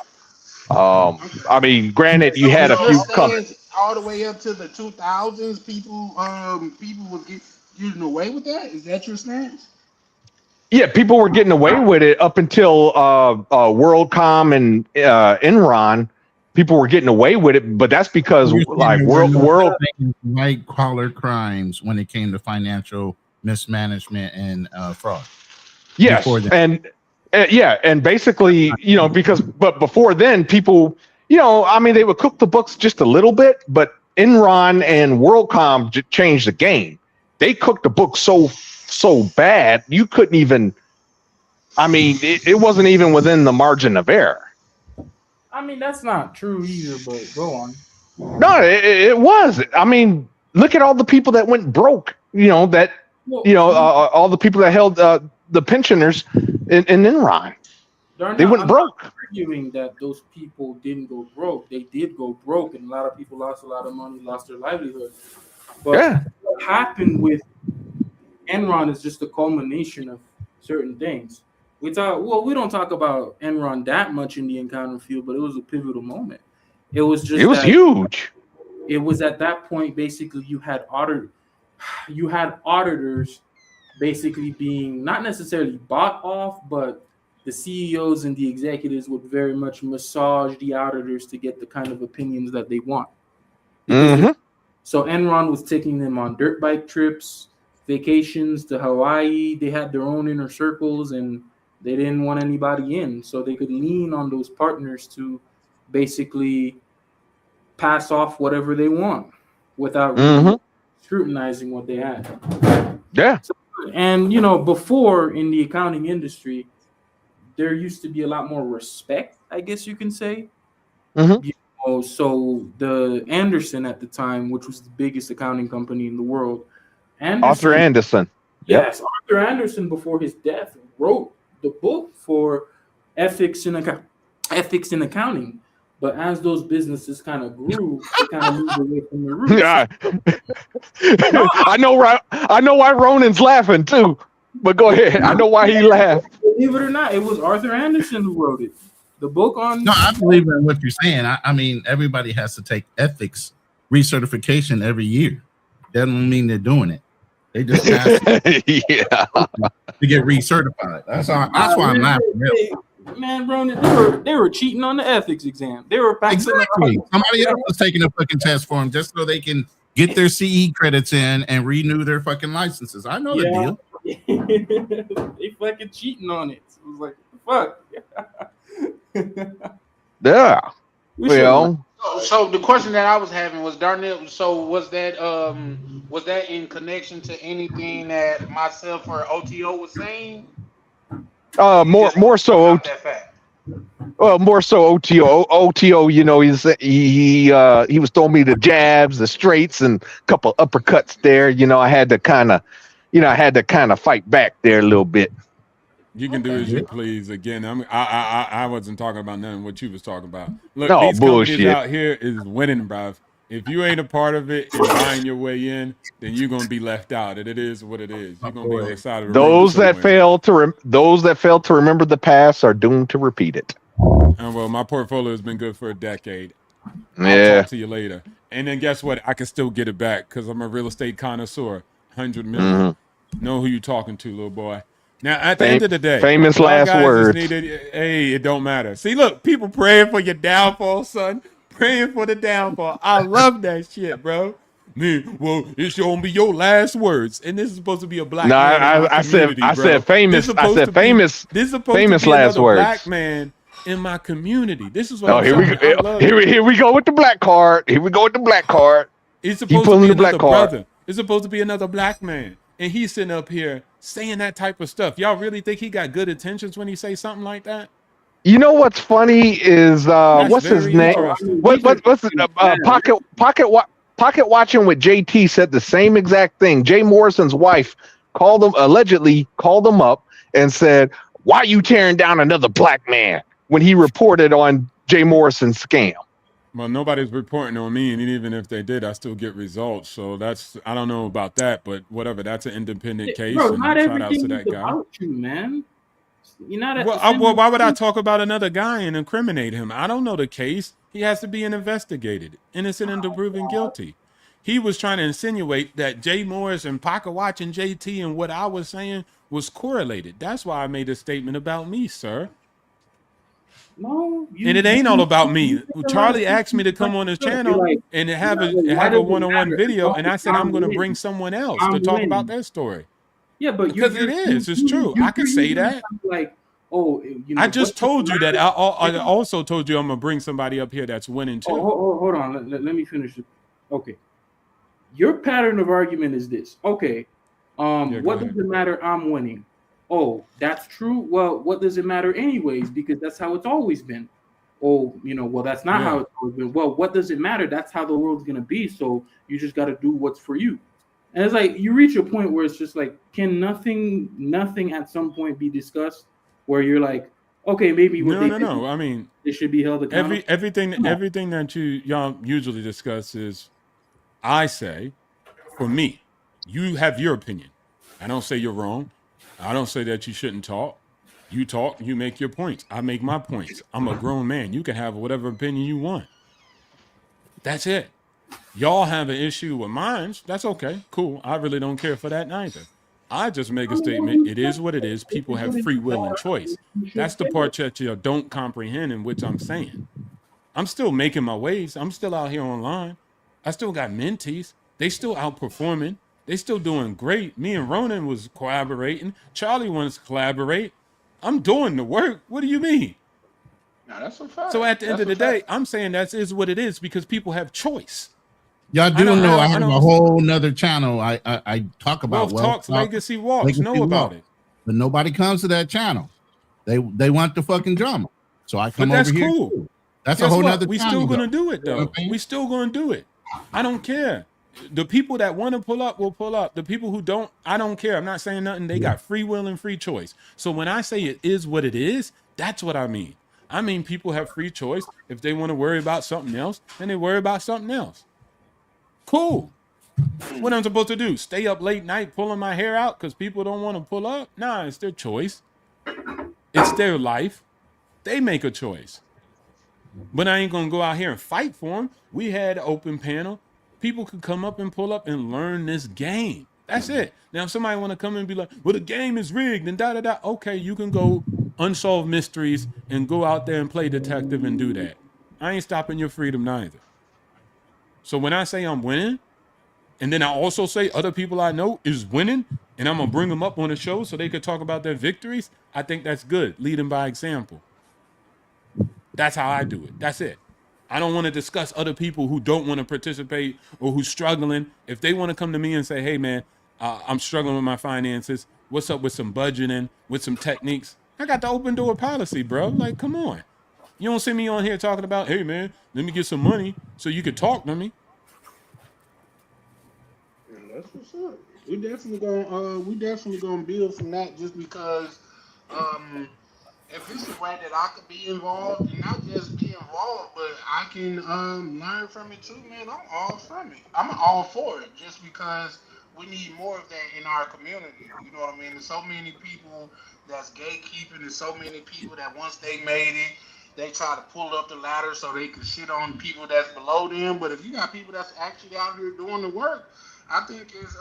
mean, granted, you had a few companies all the way up to the 2000s. People was getting away with that. Is that your stance? Yeah, people were getting away with it up until WorldCom and Enron. People were getting away with it, but that's because world white collar crimes when it came to financial mismanagement and fraud. Yes, and basically, but before then, people, they would cook the books just a little bit, but Enron and WorldCom changed the game. They cooked the book so bad you couldn't even. It wasn't even within the margin of error. I mean, that's not true either, but go on. No, it was. Look at all the people that went broke. All the people that held the pensioners in Enron. They went broke. I'm arguing that those people didn't go broke. They did go broke, and a lot of people lost a lot of money, lost their livelihood. But what happened with Enron is just a culmination of certain things. We don't talk about Enron that much in the encounter field, but it was a pivotal moment. It was huge. It was at that point, basically, you had auditors basically being not necessarily bought off, but the CEOs and the executives would very much massage the auditors to get the kind of opinions that they want. Because so Enron was taking them on dirt bike trips, vacations to Hawaii. They had their own inner circles, and they didn't want anybody in, so they could lean on those partners to basically pass off whatever they want without really scrutinizing what they had. Yeah. So, and you know, before in the accounting industry, there used to be a lot more respect, I guess you can say. You know, so the Anderson at the time, which was the biggest accounting company in the world, Arthur Anderson. Yes, Arthur Anderson, before his death, wrote the book for ethics in accounting. But as those businesses kind of grew, they kind of moved away from the roots. Yeah. I know why Ronan's laughing too. But go ahead. I know why he laughed. Believe it or not, it was Arthur Anderson who wrote it. The book on. No, I believe in what you're saying. I mean, everybody has to take ethics recertification every year. That don't mean they're doing it. They just pass to get recertified. That's why I'm laughing. Man, Ronan, they were cheating on the ethics exam. They were passing Somebody else was taking a fucking test for them just so they can get their CE credits in and renew their fucking licenses. I know the deal. They fucking cheating on it. So it was like, fuck. Yeah. Well. So the question that I was having was, Darnell. So was that in connection to anything that myself or OTO was saying? More so. Well, more so OTO. OTO, you know, he was throwing me the jabs, the straights, and a couple uppercuts there. You know, I had to kind of fight back there a little bit. You can do as you please. Again, I wasn't talking about none of what you was talking about. Look, No, these bullshit. companies out here is winning, bruv. If you ain't a part of it and buying your way in, then you're gonna be left out. And it is what it is. You're gonna be on the side of the road. Those that fail to remember the past are doomed to repeat it. Well, my portfolio has been good for a decade. Yeah. I'll talk to you later. And then guess what? I can still get it back because I'm a real estate connoisseur. 100 million. Know who you talking to, little boy. Now, at the end of the day, famous last words. Hey, it don't matter. See, look, people praying for your downfall, son. Praying for the downfall. I love that shit, bro. Man, well, it's gonna be your last words, and this is supposed to be a black man in my community, I bro. said famous. This is supposed to be last another words. black man in my community. This is what I'm here we go with the black card. Here we go with the black card. It's supposed to be another brother. It's supposed to be another black man. And he's sitting up here saying that type of stuff. Y'all really think he got good intentions when he say something like that? You know what's funny is what's his name? What's Pocket Watching with JT said the same exact thing. Jay Morrison's wife allegedly called him up and said, "Why are you tearing down another black man?" when he reported on Jay Morrison's scam. Well, nobody's reporting on me, and even if they did, I still get results. So I don't know about that, but whatever. That's an independent case. Bro, and not shout out everything to that is guy. about you, man. You're not. Well, why would I talk about another guy and incriminate him? I don't know the case. He has to be investigated, innocent until proven guilty. He was trying to insinuate that Jay Morris and Pocket Watch and JT and what I was saying was correlated. That's why I made a statement about me, sir. No, and it ain't all about me. Charlie asked me to come on his channel and have a one-on-one video, and I said I'm going to bring someone else to talk about their story. Yeah, but because it's true. I can say that. Like, oh, you know, I just told you that. I also told you I'm gonna bring somebody up here that's winning too. Hold on. Let me finish it. Okay. Your pattern of argument is this. Okay. What does it matter? I'm winning. Oh, that's true. Well, what does it matter anyways? Because that's how it's always been. Oh, you know, well, that's not how it's always been. Well, what does it matter? That's how the world's gonna be. So you just got to do what's for you. And it's like you reach a point where it's just like, can nothing at some point be discussed where you're like, okay, maybe no. I mean, they should be held accountable. Everything that y'all usually discuss is, I say, for me, you have your opinion. I don't say you're wrong. I don't say that you shouldn't talk. You talk, you make your points. I make my points. I'm a grown man. You can have whatever opinion you want. That's it. Y'all have an issue with mine. That's okay. Cool. I really don't care for that neither. I just make a statement. It is what it is. People have free will and choice. That's the part that you don't comprehend, in which I'm saying. I'm still making my ways. I'm still out here online. I still got mentees. They still outperforming. They still doing great. Me and Ronan was collaborating. Charlie wants to collaborate. I'm doing the work. What do you mean? Now that's a fact. So at the end That's of a the day, fact. I'm saying that is what it is because people have choice. Y'all do know I have a whole nother channel. I talk about Wealth Talks, Legacy Walks. Know about it. But nobody comes to that channel. They want the fucking drama. So I come But that's over here. cool. Too. That's Guess a whole what? nother We channel. still gonna do it You know though. what I'm saying? We still gonna do it. I don't care. The people that want to pull up will pull up. The people who don't, I don't care. I'm not saying nothing. They got free will and free choice. So when I say it is what it is, that's what I mean. I mean people have free choice. If they want to worry about something else, then they worry about something else. Cool. What I'm supposed to do? Stay up late night pulling my hair out because people don't want to pull up? Nah, it's their choice. It's their life. They make a choice. But I ain't gonna go out here and fight for them. We had an open panel. People could come up and pull up and learn this game. That's it. Now, if somebody want to come and be like, well, the game is rigged and da-da-da. Okay, you can go unsolved mysteries and go out there and play detective and do that. I ain't stopping your freedom neither. So when I say I'm winning, and then I also say other people I know is winning, and I'm gonna bring them up on the show so they could talk about their victories, I think that's good. Lead them by example. That's how I do it. That's it. I don't want to discuss other people who don't want to participate or who's struggling. If they want to come to me and say, hey, man, I'm struggling with my finances. What's up with some budgeting, with some techniques? I got the open door policy, bro. Like, come on. You don't see me on here talking about, hey, man, let me get some money so you could talk to me. Yeah, that's what's up. We definitely gonna build from that just because if it's a way that I could be involved and not just be involved, but I can learn from it too, man, I'm all from it. I'm all for it just because we need more of that in our community. You know what I mean? There's so many people that's gatekeeping, there's so many people that once they made it, they try to pull up the ladder so they can shit on people that's below them. But if you got people that's actually out here doing the work, I think it's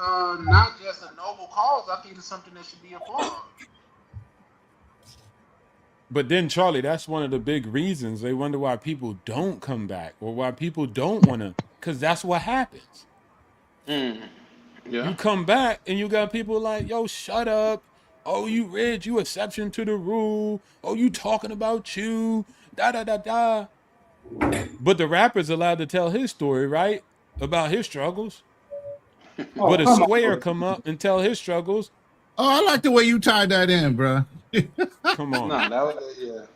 not just a noble cause. I think it's something that should be applauded. But then, Charlie, that's one of the big reasons they wonder why people don't come back or why people don't want to, because that's what happens. Yeah. You come back and you got people like, yo, shut up. Oh, you rich, you exception to the rule. Oh, you talking about you, da da da da. But the rapper's allowed to tell his story, right? About his struggles. Oh, But a come square on. come up and tell his struggles. Oh, I like the way you tied that in, bro. Come on. No, that was yeah.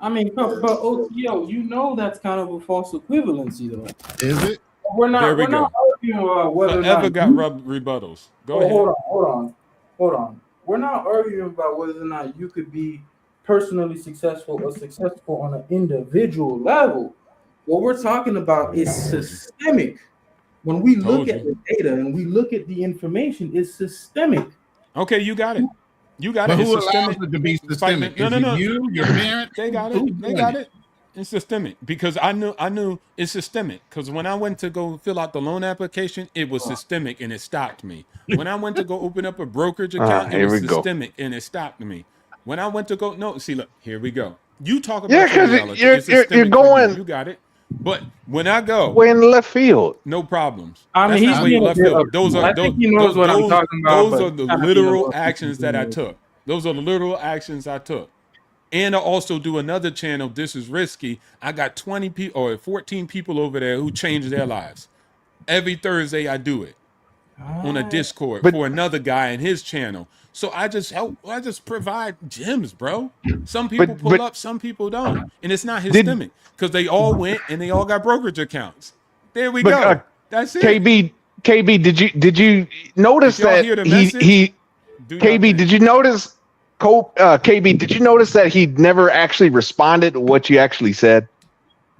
I mean, but OTO, you know that's kind of a false equivalency, though. Is it? We're There we not go. arguing about whether Forever or not got you, rebuttals. Go ahead. hold on. We're not arguing about whether or not you could be personally successful or successful on an individual level. What we're talking about is systemic. When we look at the data and we look at the information, it's systemic. Okay, you got it. You got But it. It's who allows systemic. it to be systemic? No, Is no, it no. you, your parent? They got Who's it. They doing got it. It's systemic because I knew it's systemic because when I went to go fill out the loan application, it was systemic and it stopped me. When I went to go open up a brokerage account, it Here was we go. systemic and it stopped me. When I went to go, no, see, look, here we go. You talk Yeah, about your because reality. It's you're systemic for you. going You got it. But when I go, way in left field. no problems. I mean, That's he's not way being a left bit field. Those are I think he knows what I'm talking about. those But are the kind of being a literal little actions that I took. Those are the literal actions I took. And I also do another channel, This Is Risky. I got 20 people or 14 people over there who changed their lives. Every Thursday I do it on a Discord But for another guy in his channel. So I just provide gems, bro. Some people pull but up, some people don't. And it's not did systemic because they all went and they all got brokerage accounts. There we but go. That's it. KB did you notice If y'all that hear the message, he do y'all KB thing. did you notice KB did you notice that he never actually responded to what you actually said?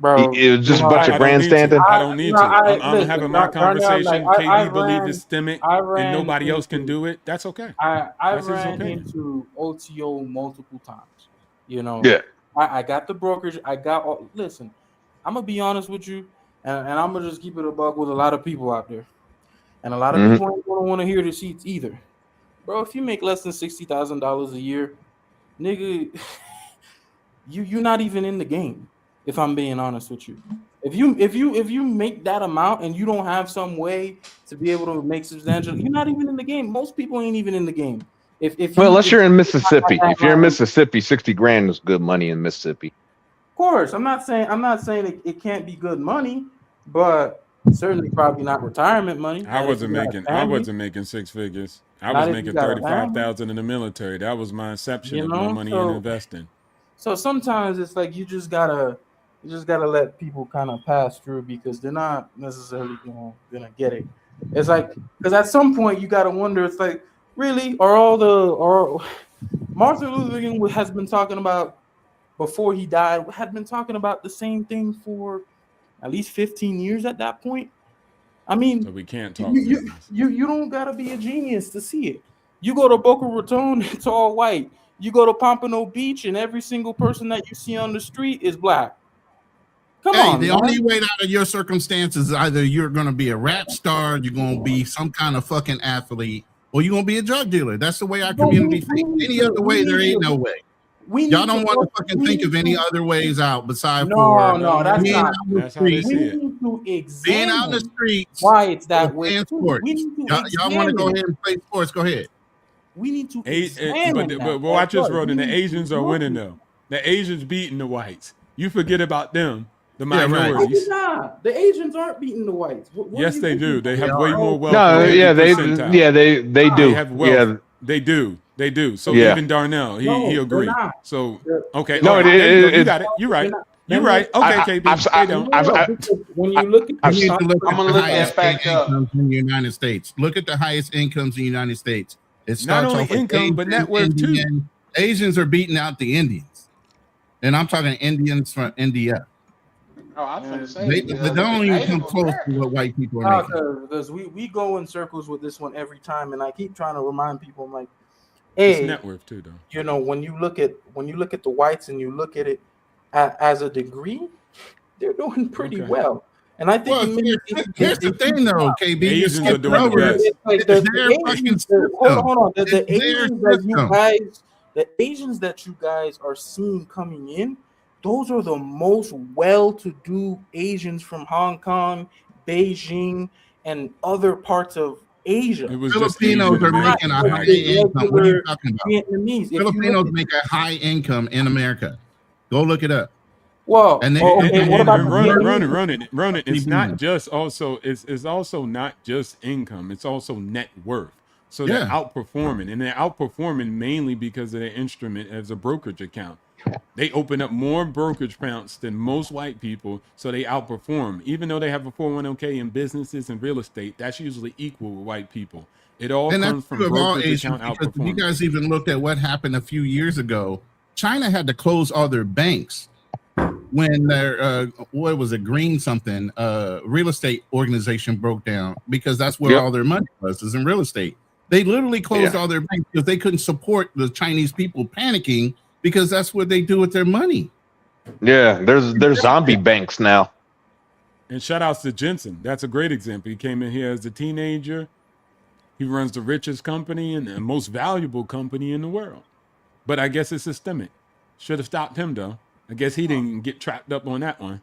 bro. It was just a bunch of I don't need to. grandstanding. I don't need to. I'm Listen, having my Darnell, like conversation. I KB believe ran, it's systemic I and ran nobody else can into, do it. That's okay. I That's his ran opinion. into OTO multiple times. You know, Yeah. I got the brokerage. I got all. Listen, I'm gonna be honest with you, and I'm gonna just keep it a buck with a lot of people out there, and a lot of Mhm. people ain't gonna want to hear the seats either. bro. If you make less than $60,000 a year, nigga, you're not even in the game. If I'm being honest with you, if you make that amount and you don't have some way to be able to make substantial, you're not even in the game. Most people ain't even in the game. If Well, you unless if you're in you got Mississippi. that If you're in money, Mississippi, 60 grand is good money in Mississippi. of course, I'm not saying it can't be good money, but certainly probably not retirement money. I Not if you wasn't got a making I family. wasn't making six figures. I was Not if you making got a family. 35,000 in the military. That was my inception You of my know, money in so investing. so sometimes it's like you just gotta let people kind of pass through because they're not necessarily gonna get it. It's like because at some point you gotta wonder. It's like really are all the or Martin Luther King has been talking about before he died had been talking about the same thing for at least 15 years at that point. I So mean, we can't talk you you business. you, you don't gotta be a genius to see it. You go to Boca Raton, it's all white. You go to Pompano Beach, and every single person that you see on the street is black. Come Hey, on, the man. only way out of your circumstances is either you're going to be a rap star, you're going to be some kind of fucking athlete, or you're going to be a drug dealer. That's the way our But community thinks. Any other way, there ain't no way. we Y'all need to don't want to work. fucking We think need of any to. other ways out besides No, for no, that's being not. out in the That's how they streets, We see it. need to being out in the examine streets why it's or that way playing too. We sports. need to Y'all want to go examine ahead it. and play sports? Go ahead. We need to But examine that. but Like watch this, what? We Roden. The need to Asians are look winning at though. The Asians beating the whites. You forget about them, the Yeah, right. No, they're minorities. not. The Asians aren't beating the whites. What are Yes, you they thinking do. They about? They have way are. more Oh, wealth than No, the no, yeah, 50th they percentile. yeah they They do. have wealth. Yeah, They do. They do. So yeah. even Darnell, he no, they're agreed. not. So They're, okay, they're all No, right, not. there you go. You it got it. You're They're right. not. You're Let me right. Okay, KB, stay down. no, because when you look at You I've, the need to look I'm at gonna the look highest that paid fact up. incomes in the United States. Look at the highest incomes in the United States. It Not starts only off with income, but net Asian, worth too. Indian. Asians are beating out the Indians, and I'm talking Indians from India. Oh, I'm finna and They, say they the don't even Native come close to American. what white people are making. because we go in circles with this one every time, and I keep trying to remind people, I'm like, It's hey, net worth too, though. when you look at the whites and you look at it as a degree, they're doing pretty Okay. well. And I think Well, in many cases here's they the thing, though, KB, you're Asians are skipping doing the over it. best. it's like It's the their fucking Asians. Hold on, system. hold on. The, It's the their Asians that you system. guys, the Asians that you guys are seeing coming in, those are the most well-to-do Asians from Hong Kong, Beijing, and other parts of Asia. It was just Filipinos Asian are Not making a Americans, high the actually. income. What are you regular talking about? Vietnamese. If you look Filipinos at, make a high income in America. Go look it up. well, And they okay, what about the Vietnamese? Ronan, it's not man. just also it's also not just income, it's also net worth. So they're Yeah. outperforming, and they're outperforming mainly because of their instrument as a brokerage account. They open up more brokerage accounts than most white people, so they outperform. Even though they have a 401k in businesses and real estate, that's usually equal with white people. It all And that's comes from true of all brokerage Asians account because if you outperformance. guys even looked at what happened a few years ago, China had to close all their banks when their what was it, green something real estate organization broke down because that's where Yep. all their money was is in real estate. They literally closed Yeah. all their banks because they couldn't support the Chinese people panicking because that's what they do with their money. Yeah, there's zombie banks now. And shout outs to Jensen. That's a great example. He came in here as a teenager. He runs the richest company and the most valuable company in the world. But I guess it's systemic. Should have stopped him though. I guess he didn't get trapped up on that one.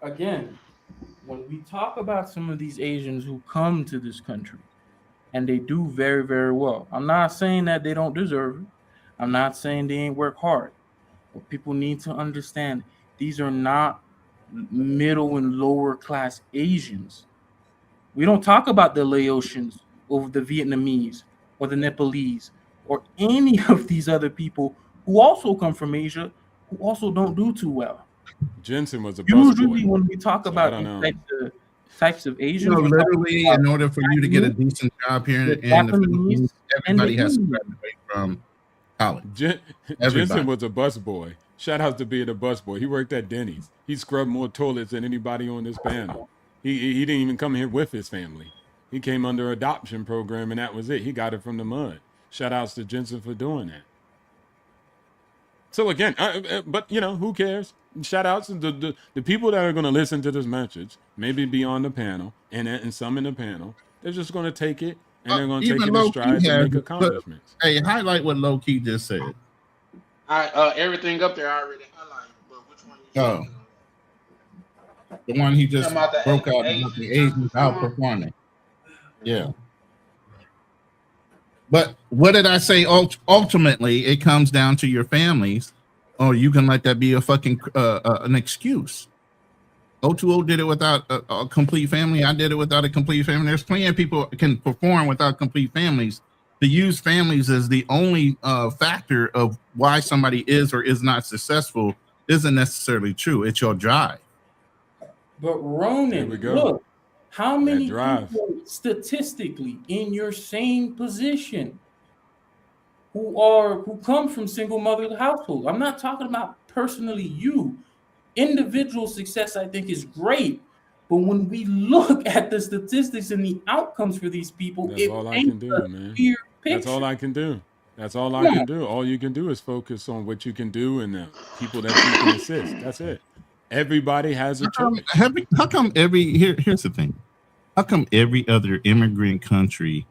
Again, when we talk about some of these Asians who come to this country and they do very, very well, I'm not saying that they don't deserve it. I'm not saying they ain't work hard. But people need to understand these are not middle and lower class Asians. We don't talk about the Laotians or the Vietnamese or the Nepalese or any of these other people who also come from Asia who also don't do too well. Jensen was a Usually, busboy. when we talk So I about don't these know. types of You Asians, know, we're talking literally, about in order for you to get a Chinese, decent job here the in the Japanese, Philippines, and the everybody has to Indians. graduate from college. Jensen Everybody. was a busboy. Shout out to being a busboy. He worked at Denny's. He scrubbed more toilets than anybody on this panel. He didn't even come here with his family. He came under adoption program, and that was it. He got it from the mud. Shout outs to Jensen for doing that. So again, but you know, who cares? Shout outs to the people that are going to listen to this message, maybe be on the panel and some in the panel. They're just going to take it and they're going to take Even it in low stride key to has. make accomplishments. Hey, highlight what low key just said. Everything up there I already highlighted, but which one you Oh, speaking on? the one he You just talking about the broke out about Asian the Asians outperform? outperforming. Yeah. But what did I say? Ultimately, it comes down to your families, or you can let that be a fucking an excuse. O2O did it without a complete family. I did it without a complete family. There's plenty of people can perform without complete families. To use families as the only factor of why somebody is or is not successful isn't necessarily true. It's your drive. But There we Ronan, go. look, how That many drive. people statistically in your same position who come from single mother households? I'm not talking about personally you. Individual success, I think, is great. But when we look at the statistics and the outcomes for these people, That's it all I paints can a do, man. clear That's all picture. I can do. That's all Come I can on. do. All you can do is focus on what you can do and the people that you can assist. That's it. Everybody has a choice. How come here's the thing. How come every other immigrant country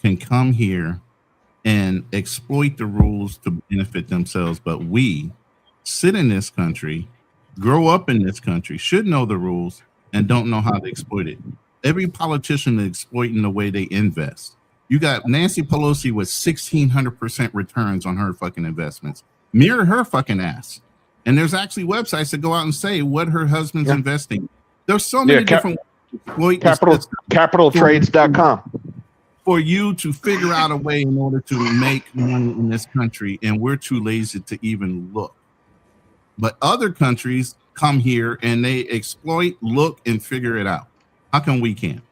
can come here and exploit the rules to benefit themselves, but we sit in this country, grow up in this country, should know the rules, and don't know how to exploit it? Every politician is exploiting the way they invest. You got Nancy Pelosi with 1,600% returns on her fucking investments. Mirror her fucking ass. And there's actually websites that go out and say what her husband's investing. There's so many different ways to exploit the system capitaltrades.com. for you to figure out a way in order to make money in this country, and we're too lazy to even look. But other countries come here and they exploit, look, and figure it out. How come we can't?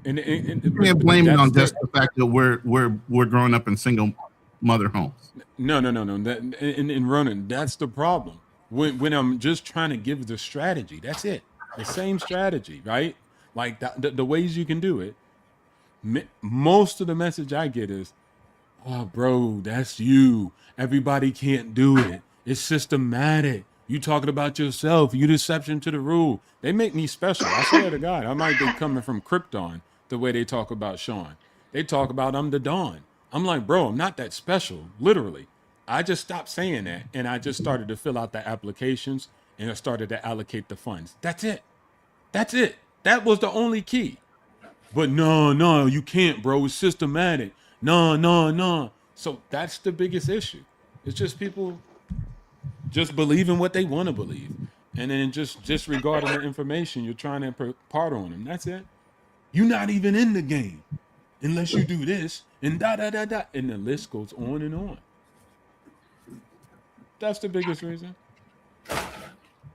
And You but can't blame it that's on just the fact that we're growing up in single mother homes. No. That, and Ronan, that's the problem. When I'm just trying to give the strategy, that's it. The same strategy, right? Like the ways you can do it. Most of the message I get is, "Oh, bro, that's you. Everybody can't do it. It's systematic. You talking about yourself. You deception to the rule." They make me special. I swear to God, I might be coming from Krypton the way they talk about Sean. They talk about I'm the Dawn. I'm like, bro, I'm not that special. Literally, I just stopped saying that, and I just started to fill out the applications, and I started to allocate the funds. That's it. That's it. That was the only key. But no, you can't, bro. It's systematic. No. So that's the biggest issue. It's just people just believing what they want to believe, and then just disregarding the information you're trying to impart on them. That's it. You're not even in the game unless you do this and da, and the list goes on and on. That's the biggest reason.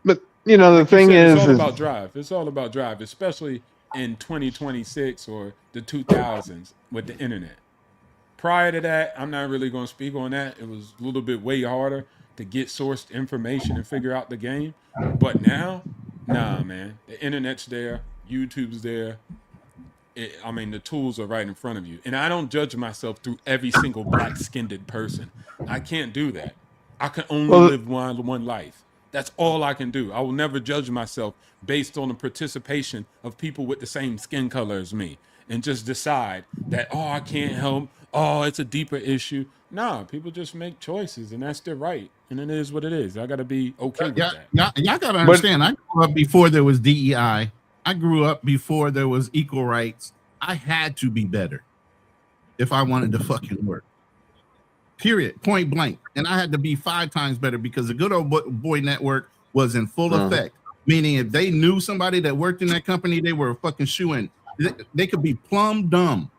But the Like you thing said, it's all is about drive. It's all about drive, especially in 2026 or the 2000s with the internet. Prior to that, I'm not really going to speak on that. It was a little bit way harder to get sourced information and figure out the game. But now, nah, man. The internet's there, YouTube's there. The tools are right in front of you. And I don't judge myself through every single black-skinned person. I can't do that. I can only well, live one life. That's all I can do. I will never judge myself based on the participation of people with the same skin color as me and just decide that, oh, I can't help. Oh, it's a deeper issue. Nah, people just make choices and that's their right. And it is what it is. I got to be okay with that. Y'all gotta understand. I grew up before there was DEI. I grew up before there was equal rights. I had to be better if I wanted to fucking work. Period. Point blank. And I had to be 5 times better because the good old boy network was in full effect. Meaning if they knew somebody that worked in that company, they were a fucking shoe-in. They could be plumb dumb.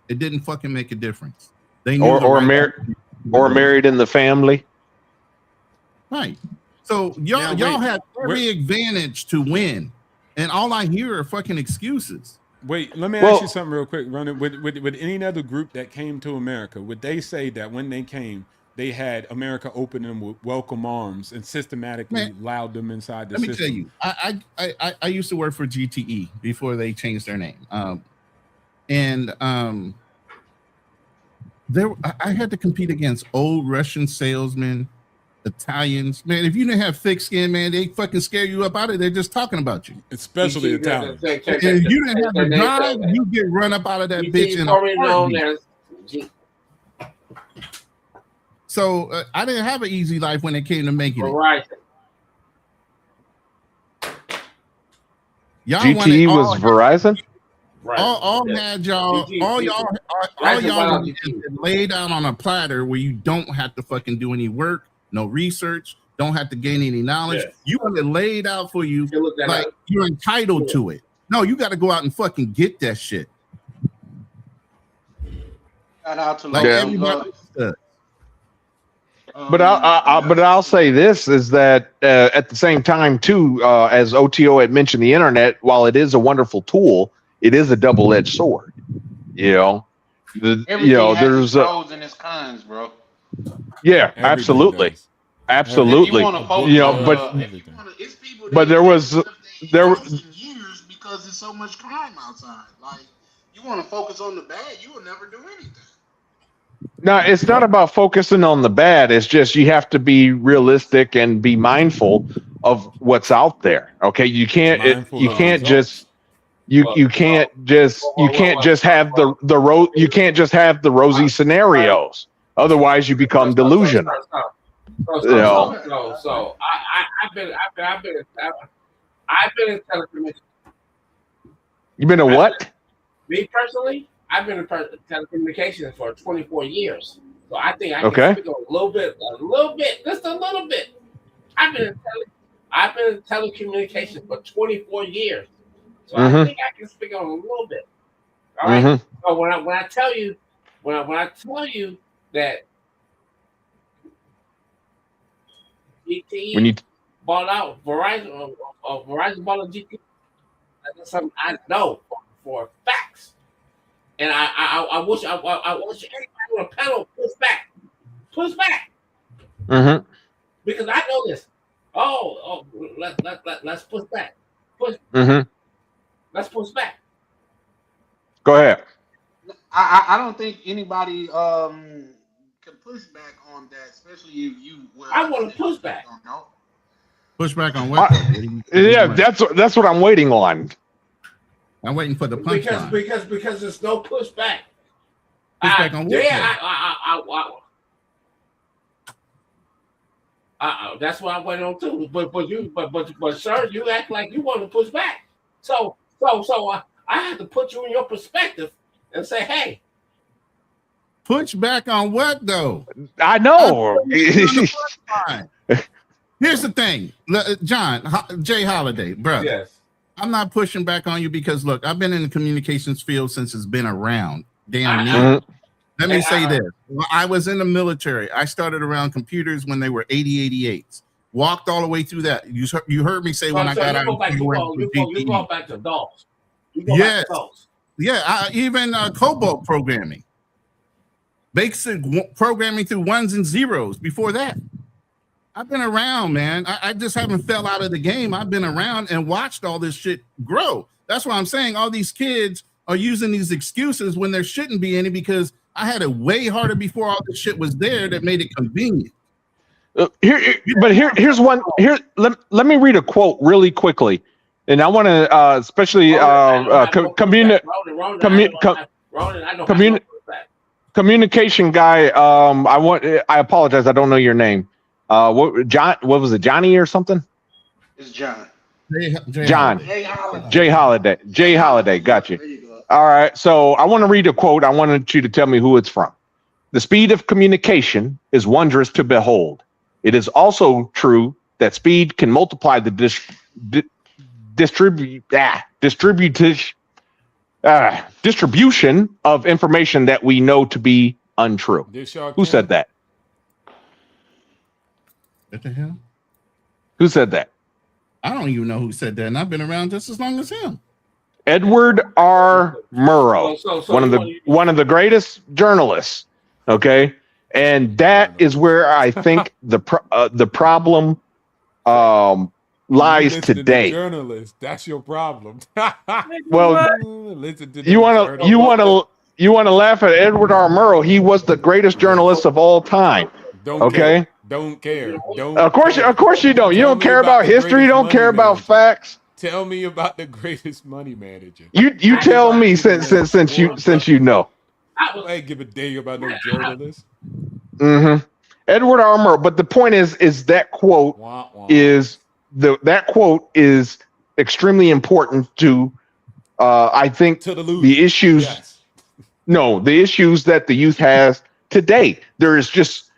It didn't fucking make a difference. They knew or married in the family. Right. So y'all had every advantage to win. And all I hear are fucking excuses. Wait, let me ask you something real quick, Ronan. With any other group that came to America, would they say that when they came, they had America open them with welcome arms and systematically allowed them inside the system? Let me tell you, I used to work for GTE before they changed their name. I had to compete against old Russian salesmen Italians, man. If you didn't have thick skin, man, they fucking scare you up out of there just talking about you. Especially Italians. If you didn't have the drive, you get run up out of that bitch in a heartbeat. So I didn't have an easy life when it came to making it. Right. Y'all GTE was Verizon. All had y'all, all y'all laid out on a platter where you don't have to fucking do any work, no research, don't have to gain any knowledge. Yes. You want it laid out for you, like you're entitled to it. No, you got to go out and fucking get that shit. Shout out to like everybody. But I'll say this is that at the same time too, as OTO had mentioned, the internet, while it is a wonderful tool, it is a double-edged sword. You know, Everything has its pros and its cons, bro. Yeah, absolutely, absolutely. You know, but there was years because there's so much crime outside. Like, you want to focus on the bad, you will never do anything. No, it's not about focusing on the bad. It's just you have to be realistic and be mindful of what's out there. Okay, you can't just have the rosy scenarios. Otherwise, you become delusional. So I've been in telecommunications. You've been a what? Me personally, I've been in telecommunications for 24 years. So I think I can speak a little bit, just a little bit. I've been in telecommunications for 24 years. So I think I can speak on a little bit. All right. So when I tell you that GTE bought out Verizon, Verizon bought out GTE, that's something I know for facts. And I wish everybody on the panel push back, because I know this. Let's push back, let's push back. Go ahead. I don't think anybody can push back on that, especially if you. Well, I want to push back. Push back on what? Yeah, that's what I'm waiting on. I'm waiting for the punchline. Because there's no pushback. Pushback on what? That's what I went on too. But sir, you act like you want to push back. So I have to put you in your perspective and say, hey. Push back on what though? I know. Here's the thing, John, Jay Holiday, brother. Yes. I'm not pushing back on you because look, I've been in the communications field since it's been around. Damn near. Let me say this. When I was in the military, I started around computers when they were 8088s. Walked all the way through that. You heard me say when I got out. You go back to DOS. Yes. Yeah, even COBOL programming. Basic programming through ones and zeros before that. I've been around, man. I just haven't fell out of the game. I've been around and watched all this shit grow. That's why I'm saying all these kids are using these excuses when there shouldn't be any, because I had it way harder before all this shit was there that made it convenient. Here's one. Let me read a quote really quickly, and I want to especially communication guy. I apologize. I don't know your name. What was it? Johnny or something? It's John. Jay Holiday. Got you. Go. All right. So I want to read a quote. I wanted you to tell me who it's from. The speed of communication is wondrous to behold. It is also true that speed can multiply the distribution of information that we know to be untrue. Who said that? What the hell? Who said that? I don't even know who said that, and I've been around just as long as him. Edward R. Murrow, one of the greatest journalists. Okay, and that is where I think the problem lies today. Journalist, that's your problem. Well, you want to laugh at Edward R. Murrow? He was the greatest journalist of all time. Okay. Don't care. Don't. Of course you don't. You Tell don't me care about the history. You greatest don't money care about manager. facts. Tell me about the greatest money manager. You tell me since you know. I ain't give a damn about no journalist. Mm-hmm. Edward R. Murrow. But the point is that quote is extremely important to I think the issues. Yes. No, the issues that the youth has today. There is just,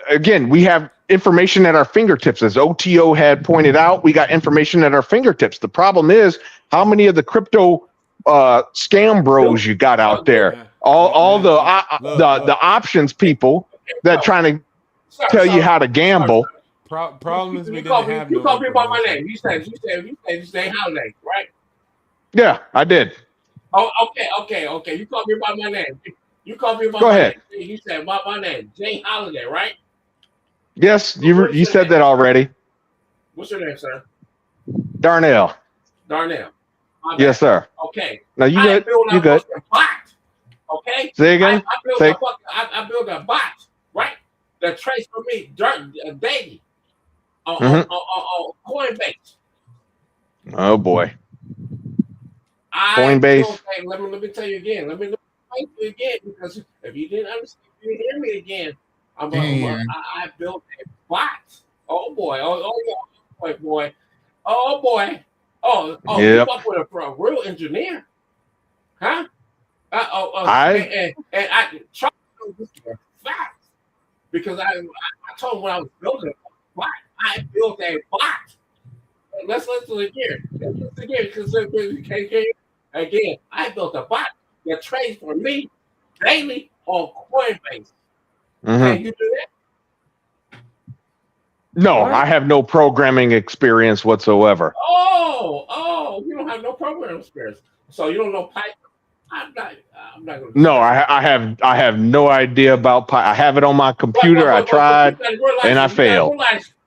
again, we have information at our fingertips. As OTO had pointed out, we got information at our fingertips. The problem is how many of the crypto scam bros you got out there. All the options people that trying to tell you how to gamble. Problem is we call didn't have me, no you called me by my information. name. You said Holiday, right? Yeah, I did. Oh, okay. You called me by my name. You called me by Go my ahead. name. You said by my name, Jay Holiday, right? Yes, you said that already. What's your name, sir? Darnell. Darnell. Yes, sir. Okay. No, you good. You good. Bot. Okay. Say again. I built a bot, right? That traced for me daily on Coinbase. Oh boy. Coinbase. Let me tell you again. Let me tell you again, because if you didn't understand, if you didn't hear me again, I built a bot. Oh boy. Oh boy. Oh, yep. You fuck with a real engineer, huh? And I tried to know this for fact because I told him when I was building a bot, I built a bot. Let's listen again. Because again, I built a bot that trades for me daily on Coinbase. Can you do that? No, I have no programming experience whatsoever. Oh, you don't have no programming experience, so you don't know Python. I'm not gonna. No, I have no idea about Python. I have it on my computer. I tried and I failed.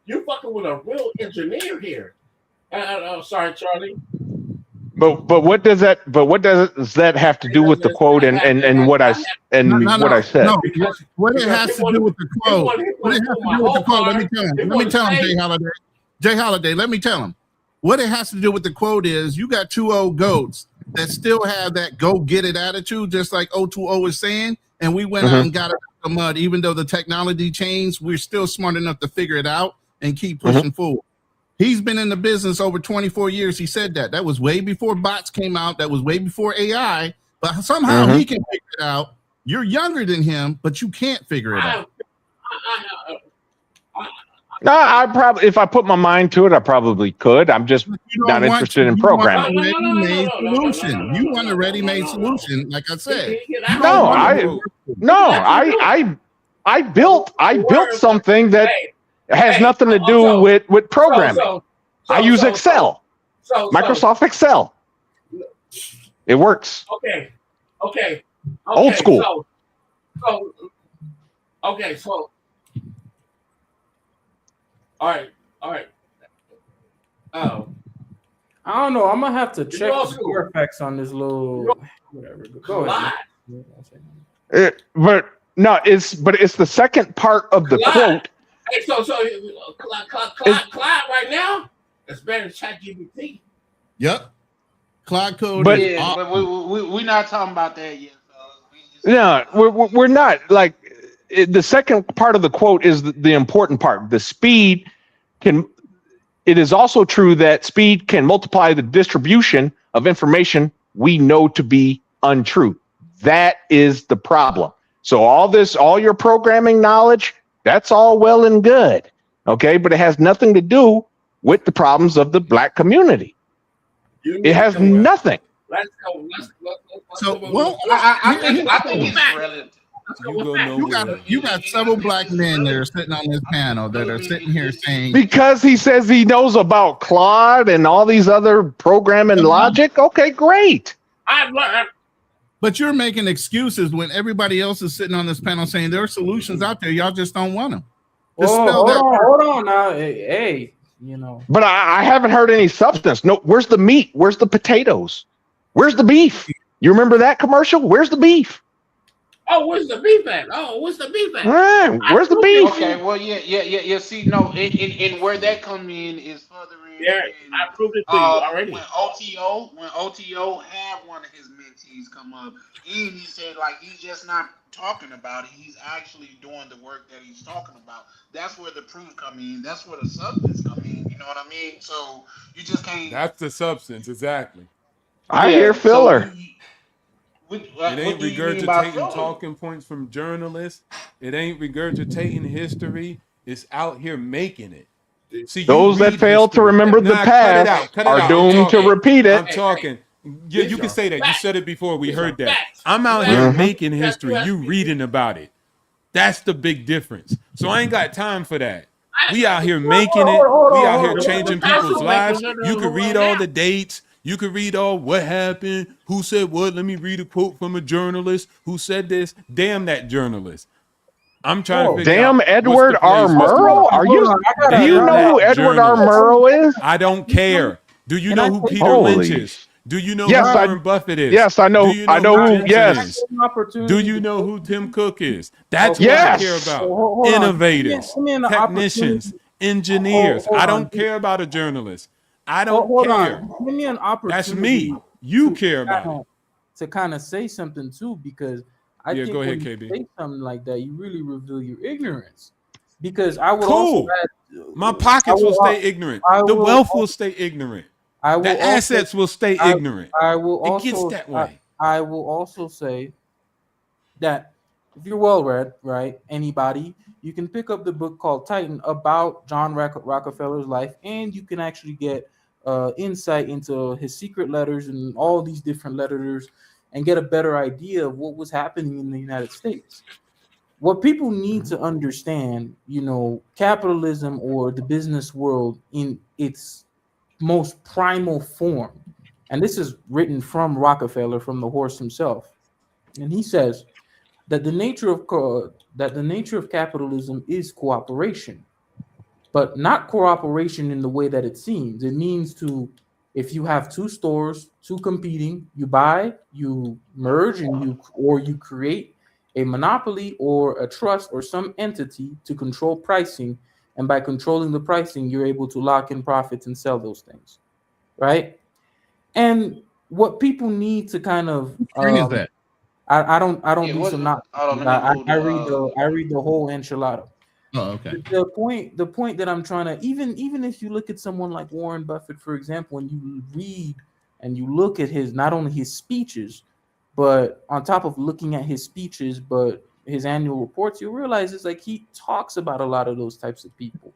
You fucking with a real engineer here. Sorry, Charlie. But what does that have to do with the quote and what I said? No, what it has to do with the quote? What it has to do with the quote? Let me tell him, Jay Holiday. Jay Holiday, let me tell him. What it has to do with the quote is you got two old goats that still have that go get it attitude, just like O2O is saying, and we went out and got it out of the mud. Even though the technology changed, we're still smart enough to figure it out and keep pushing forward. He's been in the business over 24 years. He said that. That was way before bots came out. That was way before AI. But somehow he can figure it out. You're younger than him, but you can't figure it out. No, I probably, if I put my mind to it, I probably could. I'm just not interested in programming. You want a ready-made solution, like I said. I built something that has nothing to do with programming. I use Excel, Microsoft Excel. It works. Okay. Old school. All right. Oh, I don't know. I'm gonna have to check the score effects on this little whatever. Go ahead. But it's the second part of the quote. Hey, so Cloud right now is better than ChatGPT. Yep. Cloud code. But we're not talking about that yet. No, we're not. Like the second part of the quote is the important part. The speed can. It is also true that speed can multiply the distribution of information we know to be untrue. That is the problem. So all your programming knowledge, that's all well and good, okay? But it has nothing to do with the problems of the black community. It has nothing. Let's go. So, well, I think it's relative. You got several black men that are sitting on this panel that are sitting here saying, because he says he knows about Claude and all these other programming logic. Okay, great. I've learned. But you're making excuses when everybody else is sitting on this panel saying there are solutions out there. Y'all just don't want them. Hold on now. Hey, you know. But I haven't heard any substance. No, where's the meat? Where's the potatoes? Where's the beef? You remember that commercial? Where's the beef? Oh, where's the beef at? Oh, where's the beef at? I Where's the proved it to beef? Okay, you. well, yeah. See, no, and where that come in is further in There, when I proved it to you already. when OTO had one of his mentees come up, and he said like he's just not talking about it, he's actually doing the work that he's talking about. That's where the proof come in. That's where the substance come in. You know what I mean? So you just can't. That's the substance, exactly. I hear Yeah. So filler. It what ain't do you mean by regurgitating filler? talking points from journalists. It ain't regurgitating history. It's out here making it. See, you Those that read fail to history. remember the Nah, cut it past out. Cut it are out. I'm doomed to talking. repeat it. I'm talking. Yeah, These you can are say that. You facts. said it before. We These are heard that. facts. I'm You out ask here me, making you history. ask You me. reading about it. That's the big difference. So I ain't got time for that. We out The, here making it. We out here the changing people's pencil lives. makers are You the could who read right all now. the dates. You could read all what happened, who said what. Let me read a quote from a journalist who said this. Damn that journalist. I'm trying to figure out Damn what's Edward the R. place. What's the Murrow? market. Do you Damn know who that Edward R. journalist. Murrow is? I don't care. Do you Can I know who take Peter Lynch Holy. is? Do you know who Yes, Right. Warren Buffett is? yes, I Do know. you I know know who who. Jensen Can I Yes, is? get an Do opportunity you to know say who Tim something? Cook is? That's Okay. what I care yes. about. Hold on. Innovators, Give me an technicians, opportunity. engineers. Hold I on. don't care about a journalist. I don't Hold care. on. Give me an That's opportunity me. You to care about it. kind of say something too, because I Yeah, go think ahead, when you KB. say something like that, you really reveal your ignorance. Because I would also Cool. add, My I pockets will will, stay ignorant. I The will, wealth will stay ignorant. I will The also, assets will stay I, ignorant. I will It gets also, that way. I will also say that if you're well read, right, anybody, you can pick up the book called Titan about John Rockefeller's life, and you can actually get insight into his secret letters and all these different letters, and get a better idea of what was happening in the United States. What people need to understand, capitalism or the business world in its most primal form, and this is written from Rockefeller, from the horse himself, and he says that the nature of capitalism is cooperation, but not cooperation in the way that it seems. It means to, if you have two stores, two competing, you buy, you merge, and you create a monopoly or a trust or some entity to control pricing, and by controlling the pricing, you're able to lock in profits and sell those things, right? And what people need to kind of Screen is that? I don't Yeah. do What? some not. Hold on. Let me move I the. read the whole enchilada. Oh, okay. The point that I'm trying to, even if you look at someone like Warren Buffett, for example, and you read and you look at his, not only his speeches, but on top of looking at his speeches, but his annual reports, you realize it's like he talks about a lot of those types of people.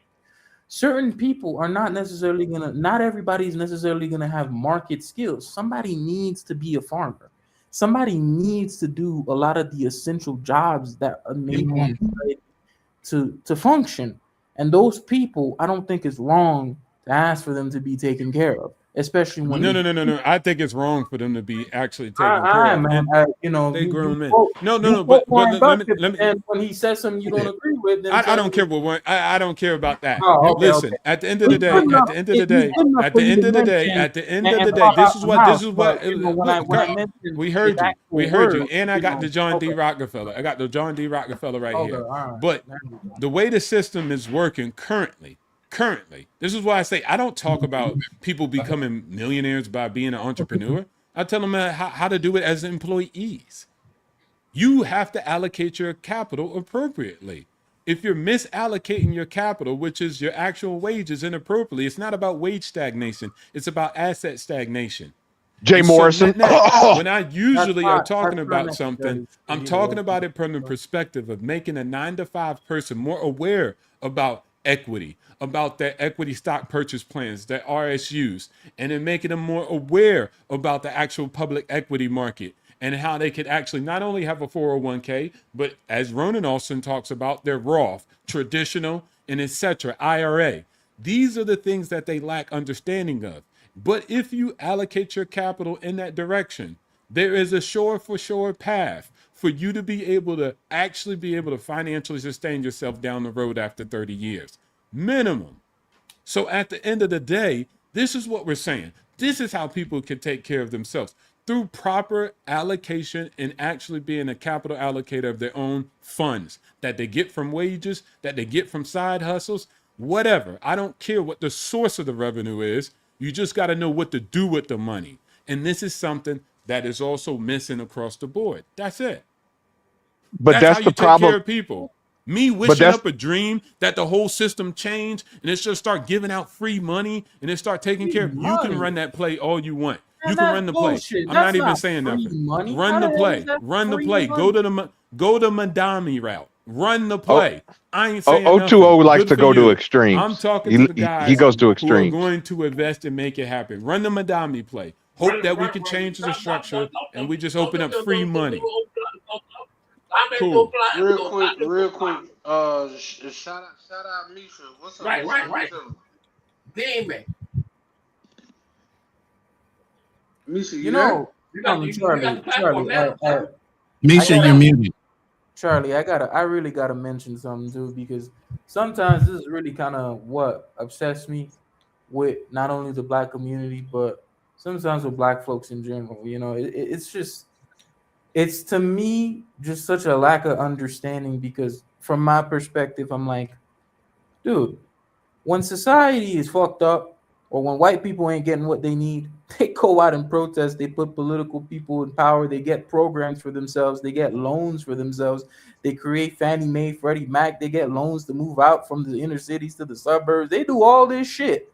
Certain people are not everybody's necessarily gonna have market skills. Somebody needs to be a farmer. Somebody needs to do a lot of the essential jobs that enable society to function. And those people, I don't think it's wrong to ask for them to be taken care of, especially when No, they. no, no, no, no. I think it's wrong for them to be actually taken care of. Man, And they you grown men. quote, No, no, you no. quote But Warren let me Buffett, let me. and when he says something you don't agree with, then I tell don't me. care what one. I don't care about that. Oh, okay, okay. Listen, at the end of the day, at the end of the He's day, good enough at for the you end to of the day, mention at the end of the and day, talk this out is the what this mouth, is but what. when I Look, mention we his heard you. We actual heard you, words, and I got the John D. okay, Rockefeller. I got the John D. Rockefeller right okay, here. all right. But There we go. the way the system is working currently, this is why I say I don't talk about people becoming millionaires by being an entrepreneur. I tell them how to do it as employees. You have to allocate your capital appropriately. If you're misallocating your capital, which is your actual wages, inappropriately, it's not about wage stagnation, it's about asset stagnation. Jay And so, Morrison. net net, when I usually are talking That's not about something, necessary for I'm you to talking work about it from the perspective of making a 9 to 5 person more aware about equity, about their equity stock purchase plans, their RSUs, and then making them more aware about the actual public equity market and how they could actually not only have a 401k, but as Ronan Austin talks about, their Roth, traditional, and etc., IRA. These are the things that they lack understanding of. But if you allocate your capital in that direction, there is a sure path for you to be able to actually be able to financially sustain yourself down the road after 30 years. Minimum. So at the end of the day, this is what we're saying. This is how people can take care of themselves. through proper allocation and actually being a capital allocator of their own funds that they get from wages, that they get from side hustles, whatever. I don't care what the source of the revenue is. You just got to know what to do with the money. And this is something that is also missing across the board. That's it. But That's how the you take problem. care of people. Me But wishing that's up a dream that the whole system change and it's just start giving out free money and it start taking care of you. Money. Can run that play all you want. Man, You can that's run the play. bullshit. I'm That's not even not saying free nothing. money. Run How the the hell play. is that Run the free play. money? Go to Madami route. Run the Oh, play. I ain't saying nothing. O2O likes Good to for go to you. extremes. I'm talking to the He guys goes to who are extremes. going to invest and make it happen. Run the Madami play. Hope that we can change the structure and we just open up free money. Cool. Real quick. Shout out, Misha. What's up? Right. What's up? Damn. Misha, You know, Charlie, Misha, you're muted. Charlie, I really gotta mention something too, because sometimes this is really kind of what obsessed me with not only the black community, but sometimes with black folks in general. You know, it's to me just such a lack of understanding, because from my perspective, I'm like, dude, when society is fucked up, or when white people ain't getting what they need, they go out and protest. They put political people in power. They get programs for themselves. They get loans for themselves. They create Fannie Mae, Freddie Mac. They get loans to move out from the inner cities to the suburbs. They do all this shit.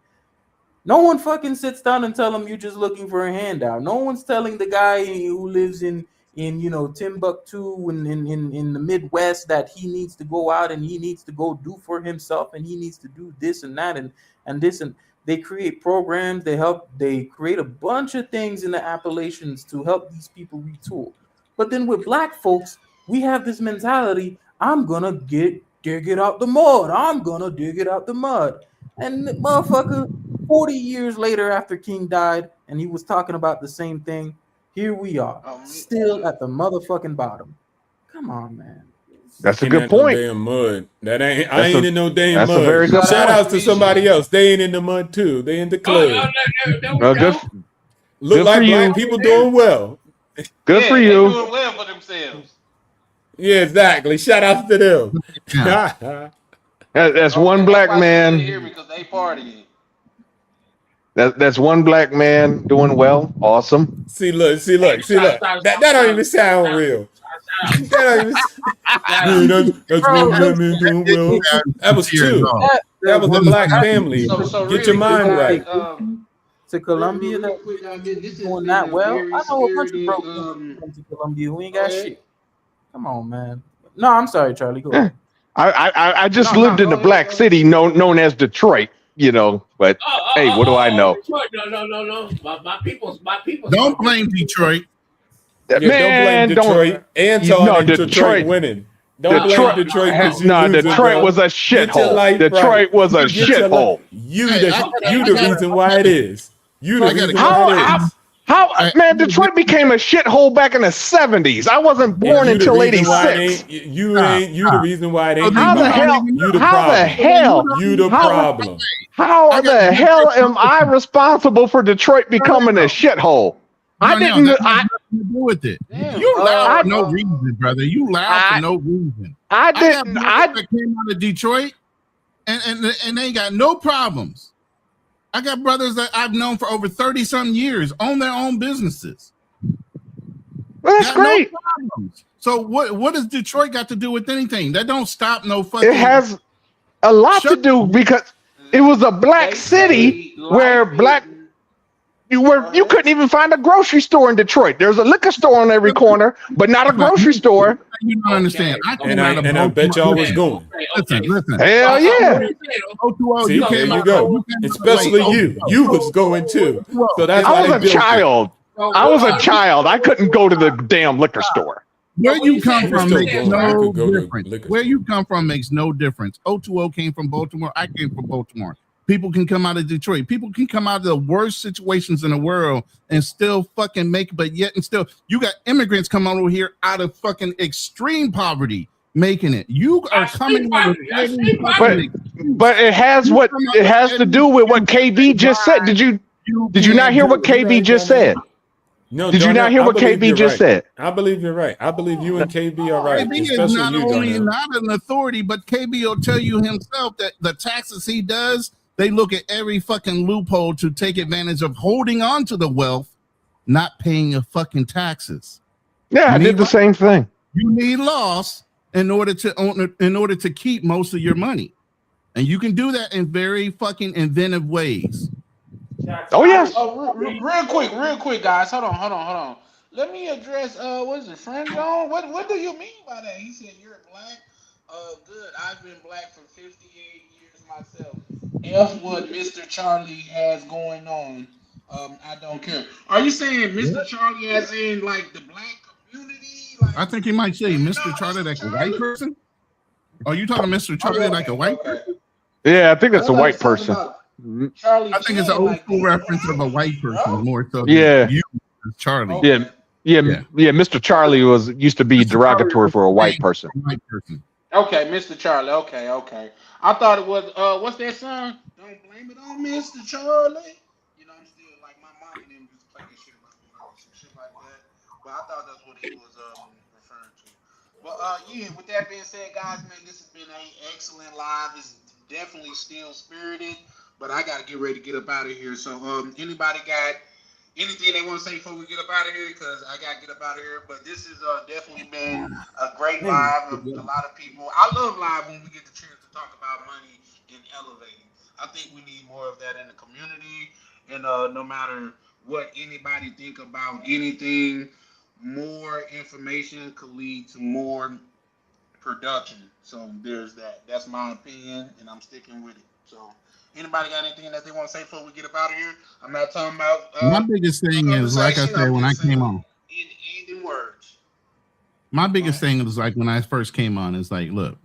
No one fucking sits down and tell them you're just looking for a handout. No one's telling the guy who lives in Timbuktu in the Midwest that he needs to go out and he needs to go do for himself and he needs to do this and that and this. And they create programs. They create a bunch of things in the Appalachians to help these people retool. But then with black folks, we have this mentality: I'm gonna dig it out the mud. I'm gonna dig it out the mud. And motherfucker, 40 years later after King died, and he was talking about the same thing, here we are, still at the motherfucking bottom. Come on, man. That's a Ain't good at no point. damn mud. I ain't That's in no damn that's mud. a very good Shout point. outs to somebody else. They ain't in the mud too. They in the club. Good, Look good like for black you. people doing well. Good for They you. doing well for themselves. Yeah, exactly. Shout out to them. That's one black They man. hear me because they partying. That's one black man doing well. Awesome. See, look. That don't even sound real. That don't even. That's one black man doing well. That was two. That was the black family. So Get your really mind quick, right. To Colombia, real that quick, this is doing that well. very I know a bunch of spirited. broke people come to Colombia who ain't Go got ahead. shit. Come on, man. No, I'm sorry, Charlie. Go ahead. I just lived in the black city known as Detroit, but hey, what do I know? Detroit, no. My people's. Don't blame Detroit. Yeah, Man, don't blame Detroit. Anton and Detroit winning. Don't blame Detroit because you losing, Detroit bro. was a Get your shithole. life Detroit right. was a Get your shithole. You the reason why it is. You the reason why it is. Man, Detroit became a shithole back in the 70s. I wasn't born You the until reason why it 86. ain't. You the reason why it ain't. How the hell? You the How problem. the hell? You the problem. How the hell am I responsible for Detroit becoming a shithole? I didn't. That has nothing to do with it. You laugh for no reason, brother. You laugh for no reason. I didn't. I came out of Detroit, and they ain't got no problems. I got brothers that I've known for over 30-some years, own their own businesses. Well, that's great. No, so what does Detroit got to do with anything? That don't stop no fucking. It has a lot to do because it was a black city where you couldn't even find a grocery store in Detroit. There's a liquor store on every corner, but not a grocery store. You don't understand. I bet y'all was going. Listen. Hell yeah. See, there you go. Especially you. You was going too. So that's why I was a child. I couldn't go to the damn liquor store. Where you come from makes no difference. difference. Where you come from makes no difference. O2O came from Baltimore. I came from Baltimore. People can come out of Detroit. People can come out of the worst situations in the world and still fucking make it, but yet and still, you got immigrants come over here out of fucking extreme poverty making it. You are coming over but it has to do with what KB just said. Did you not hear what KB just said? No, Did you not Darnell, hear I what believe KB you're just right. said? I believe you're right. I believe you and KB are right, KB is especially not you, only Darnell. not an authority, but KB will tell you himself that the taxes he does, they look at every fucking loophole to take advantage of holding on to the wealth, not paying your fucking taxes. Yeah, I did the same thing. You need loss in order to keep most of your money. And you can do that in very fucking inventive ways. Oh yes. Real quick, guys. Hold on. Let me address what is it, friend zone? What do you mean by that? He said you're black. Good. I've been black for 58 years myself. F what Mr. Charlie has going on. I don't care. Are you saying Mr. Charlie as in like the black community? Like, I think you might say Mr. Charlie like a white person. Are you talking Mr. Charlie like a white person? Yeah, I think that's a white person. Charlie I think it's an old school reference of a white person more so than Yeah. you, Charlie. Yeah. Mr. Charlie used to be derogatory for a white person. Okay, Mr. Charlie. Okay. I thought it was what's that song? Don't blame it on Mr. Charlie. You know, I'm still like my mom and them just play this shit about me, like some shit like that. But I thought that's what he was referring to. But yeah, with that being said, guys, man, this has been an excellent live. It's definitely still spirited, but I gotta get ready to get up out of here. So anybody got anything they want to say before we get up out of here? Because I got to get up out of here. But this has definitely been a great live. A lot of people. I love live when we get the chance to talk about money and elevating. I think we need more of that in the community. And no matter what anybody think about anything, more information could lead to more production. So there's that. That's my opinion, and I'm sticking with it. So. Anybody got anything that they want to say before we get up out of here? I'm not talking about My biggest thing is, like I said, when I came on, in words. My biggest thing is like when I first came on, is like, look,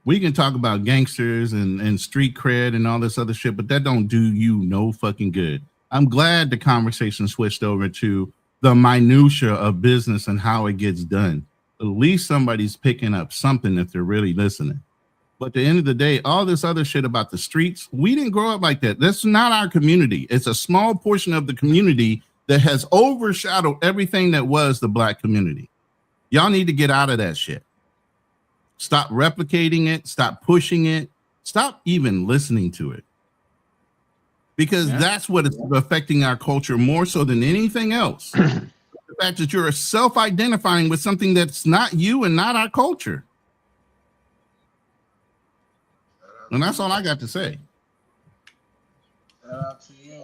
we can talk about gangsters and street cred and all this other shit, but that don't do you no fucking good. I'm glad the conversation switched over to the minutia of business and how it gets done. At least somebody's picking up something if they're really listening. But at the end of the day, all this other shit about the streets, we didn't grow up like that. That's not our community. It's a small portion of the community that has overshadowed everything that was the black community. Y'all need to get out of that shit. Stop replicating it. Stop pushing it. Stop even listening to it. Because that's what is affecting our culture more so than anything else. The fact that you're self-identifying with something that's not you and not our culture. And that's all I got to say. Shout out to you.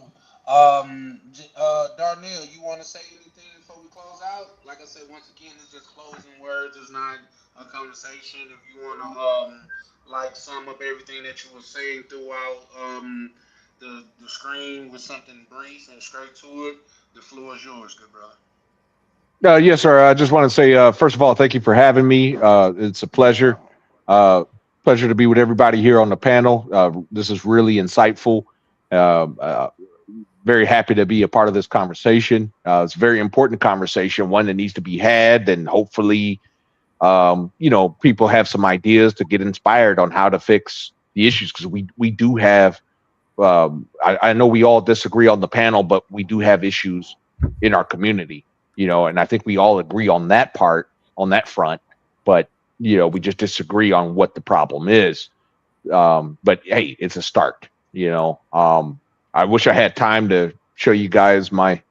Darnell, you want to say anything before we close out? Like I said, once again, it's just closing words. It's not a conversation. If you want to like sum up everything that you were saying throughout the screen with something brief and straight to it, the floor is yours, good brother. Yes, sir. I just want to say, first of all, thank you for having me. It's a pleasure. Pleasure to be with everybody here on the panel. This is really insightful. Very happy to be a part of this conversation. It's a very important conversation, one that needs to be had, and hopefully, people have some ideas to get inspired on how to fix the issues, because we do have. I know we all disagree on the panel, but we do have issues in our community, and I think we all agree on that part, on that front, but we just disagree on what the problem is. But hey, it's a start. I wish I had time to show you guys my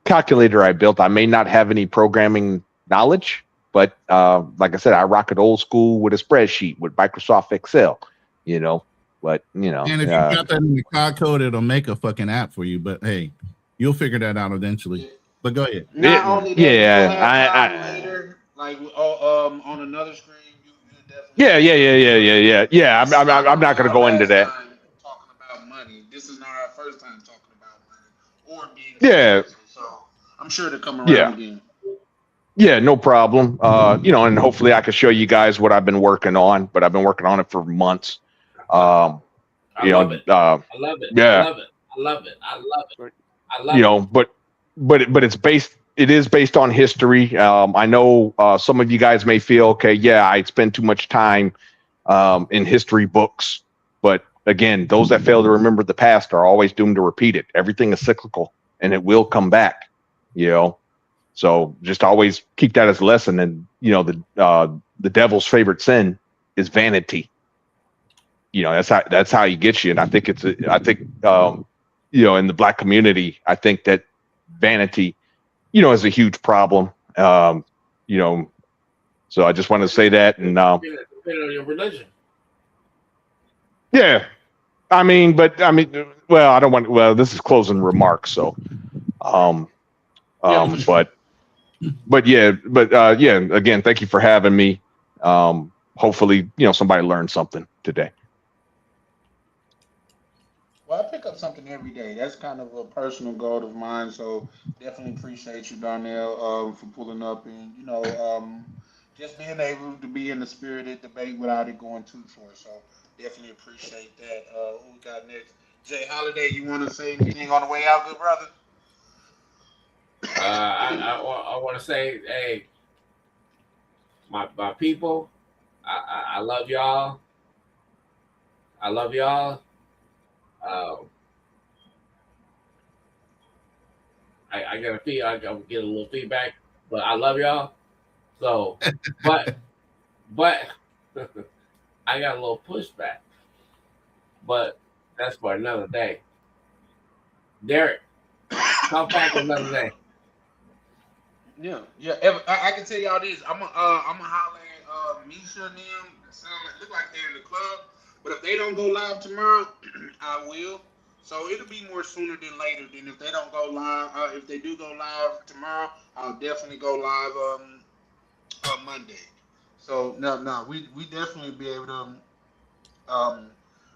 calculator I built. I may not have any programming knowledge, but like I said, I rock it old school with a spreadsheet with Microsoft Excel. But and if you got that in the cloud code, it'll make a fucking app for you. But hey, you'll figure that out eventually. But go ahead. Not only that, yeah, later, like on another screen, you definitely. Yeah. I'm not going to go into that. Talking about money. This is not our first time talking about money or being. Yeah. So I'm sure to come around again. Yeah, no problem. And hopefully I can show you guys what I've been working on. But I've been working on it for months. I love it. Yeah. I love it. But it is based on history. I know some of you guys may feel, okay, I spend too much time in history books. But again, those that fail to remember the past are always doomed to repeat it. Everything is cyclical. and it will come back. You know, so just always keep that as a lesson. And you know, the devil's favorite sin is vanity. You know, that's how he gets you. And I think you know, in the black community, I think that vanity, you know, is a huge problem. You know, so I just want to say that. And Depending on your religion. yeah, I mean, well, I don't want. Well, this is closing remarks, so but yeah, yeah. Again, thank you for having me. Hopefully, you know, somebody learned something today. Well, I pick up something every day. That's kind of a personal goal of mine. So definitely appreciate you, Darnell, for pulling up and just being able to be in the spirited debate without it going too far. So definitely appreciate that. Who we got next? Jay Holiday, you want to say anything on the way out, good brother? I want to say, hey, my people, I love y'all. I love y'all. I get I get a little feedback, but I love y'all. So, but I got a little pushback. But that's for another day. Derek, come back another day. Yeah. I can tell y'all this. I'm a holler at Misha and them. Look like they're in the club. But if they don't go live tomorrow, I will. So it'll be more sooner than later. Than if they don't go live. If they do go live tomorrow, I'll definitely go live on Monday. So no, we definitely be able to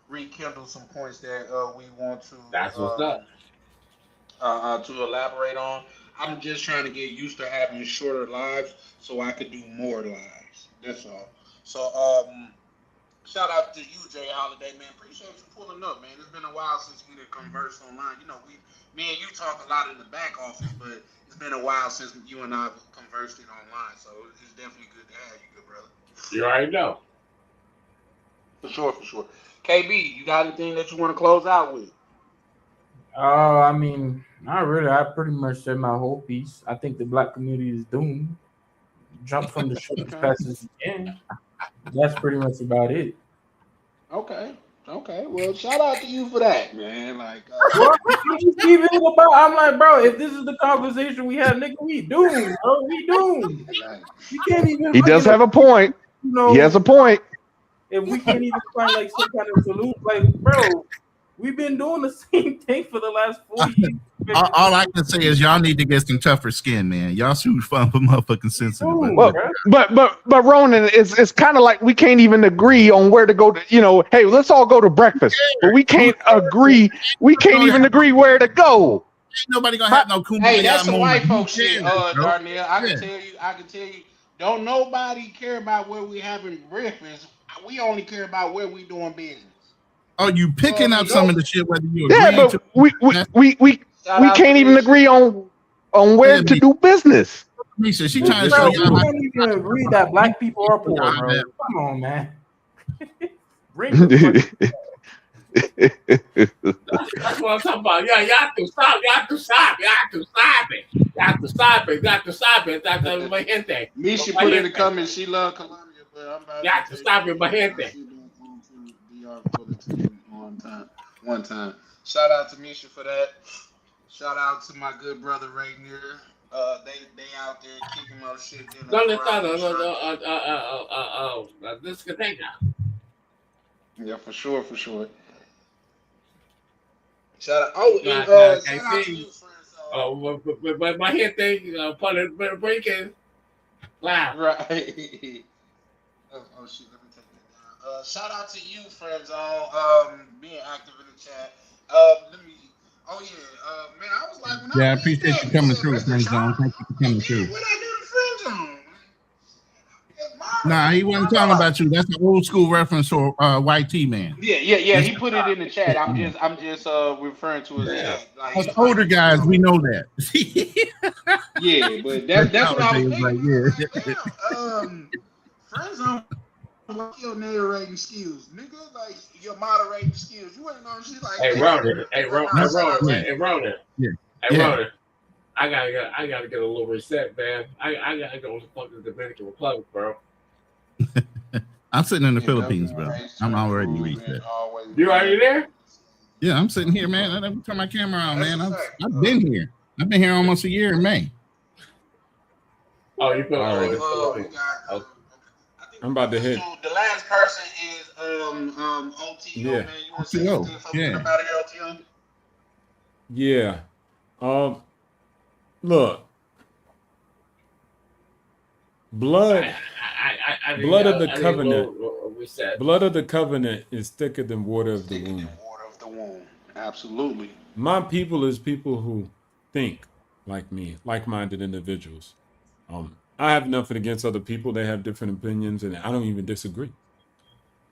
rekindle some points that we want That's what's up. to elaborate on. I'm just trying to get used to having shorter lives so I could do more lives. That's all. So shout out to you, Jay Holiday, man. Appreciate you pulling up, man. It's been a while since we did converse online. You know, me and you talk a lot in the back office, but it's been a while since you and I have conversed it online. So it's definitely good to have you, good brother. You already know. For sure, for sure. KB, you got anything that you want to close out with? I mean, not really. I pretty much said my whole piece. I think the black community is doomed. Jump from the ship as fast as you can. That's pretty much about it. Okay. Well, shout out to you for that, man. Like, I'm like, bro, if this is the conversation we had, nigga, we doomed, bro. We doomed. We can't even. He does have a point. You know, he has a point. If we can't even find like some kind of solution, like, bro, we've been doing the same thing for the last 40 years. All I can say is y'all need to get some tougher skin, man. Y'all too fun for motherfucking sensitive. Well, but Ronan, it's kind of like we can't even agree on where to go to. You know, hey, let's all go to breakfast, but we can't agree. We can't even agree where to go. Ain't nobody gonna have no kumbaya. Hey, that's some white folk shit, bro. Darnell. I can tell you. Don't nobody care about where we having breakfast. We only care about where we doing business. Oh, you picking up some of the shit whether you Yeah, agree but we can't even agree on where to do business. Misha, she trying to show you. We can't even agree that black people are poor, bro. Come on, man. That's what I'm talking about. Yeah, you have to stop. You have to stop it. That's my gente. Misha put in the comments she love Colombia, but I'm about you have to stop it, my gente. One time. Shout out to Misha for that. Shout out to my good brother Rainier. They out there kicking up shit. Discoteca. Yeah, for sure. Shout out. Shout out to you, friends. But my head thing, Puerto Rican. Wow. Right. Oh shit, let me take that down. Shout out to you, friends, on being active in the chat. Let me. Oh yeah, man. I was like, I appreciate you coming through, friend zone. Thank you for coming through. What I do to friend zone? Nah, he wasn't talking about you. That's an old school reference for white T man. Yeah. He put it in the chat. I'm just referring to his like, us older guys, we know that. Yeah, but that's what I was thinking. Friend zone. Like your narrating skills, nigga. Like your moderating skills. You ain't know shit like Ronan. Hey, Yeah. Ronnie, I gotta get a little reset, man. I gotta go to fucking Dominican Republic, bro. I'm sitting in the Yeah, Philippines, bro. I'm already and reset. always You already there? Yeah, I'm sitting here, man. Let me turn my camera on, That's man. a I've fact. been here. I've been here almost a year in May. Oh, you feel Alrighty. We got, Oh, I think I'm about to hit. the last person is OTO, Yeah. man. You want to say anything before we get Yeah. up out of here, OTO? Yeah. Look. Blood. Blood of the covenant. Reset. Blood of the covenant is thicker than water of the womb. Water of the womb. Absolutely. My people is people who think like me, like-minded individuals. I have nothing against other people. They have different opinions, and I don't even disagree.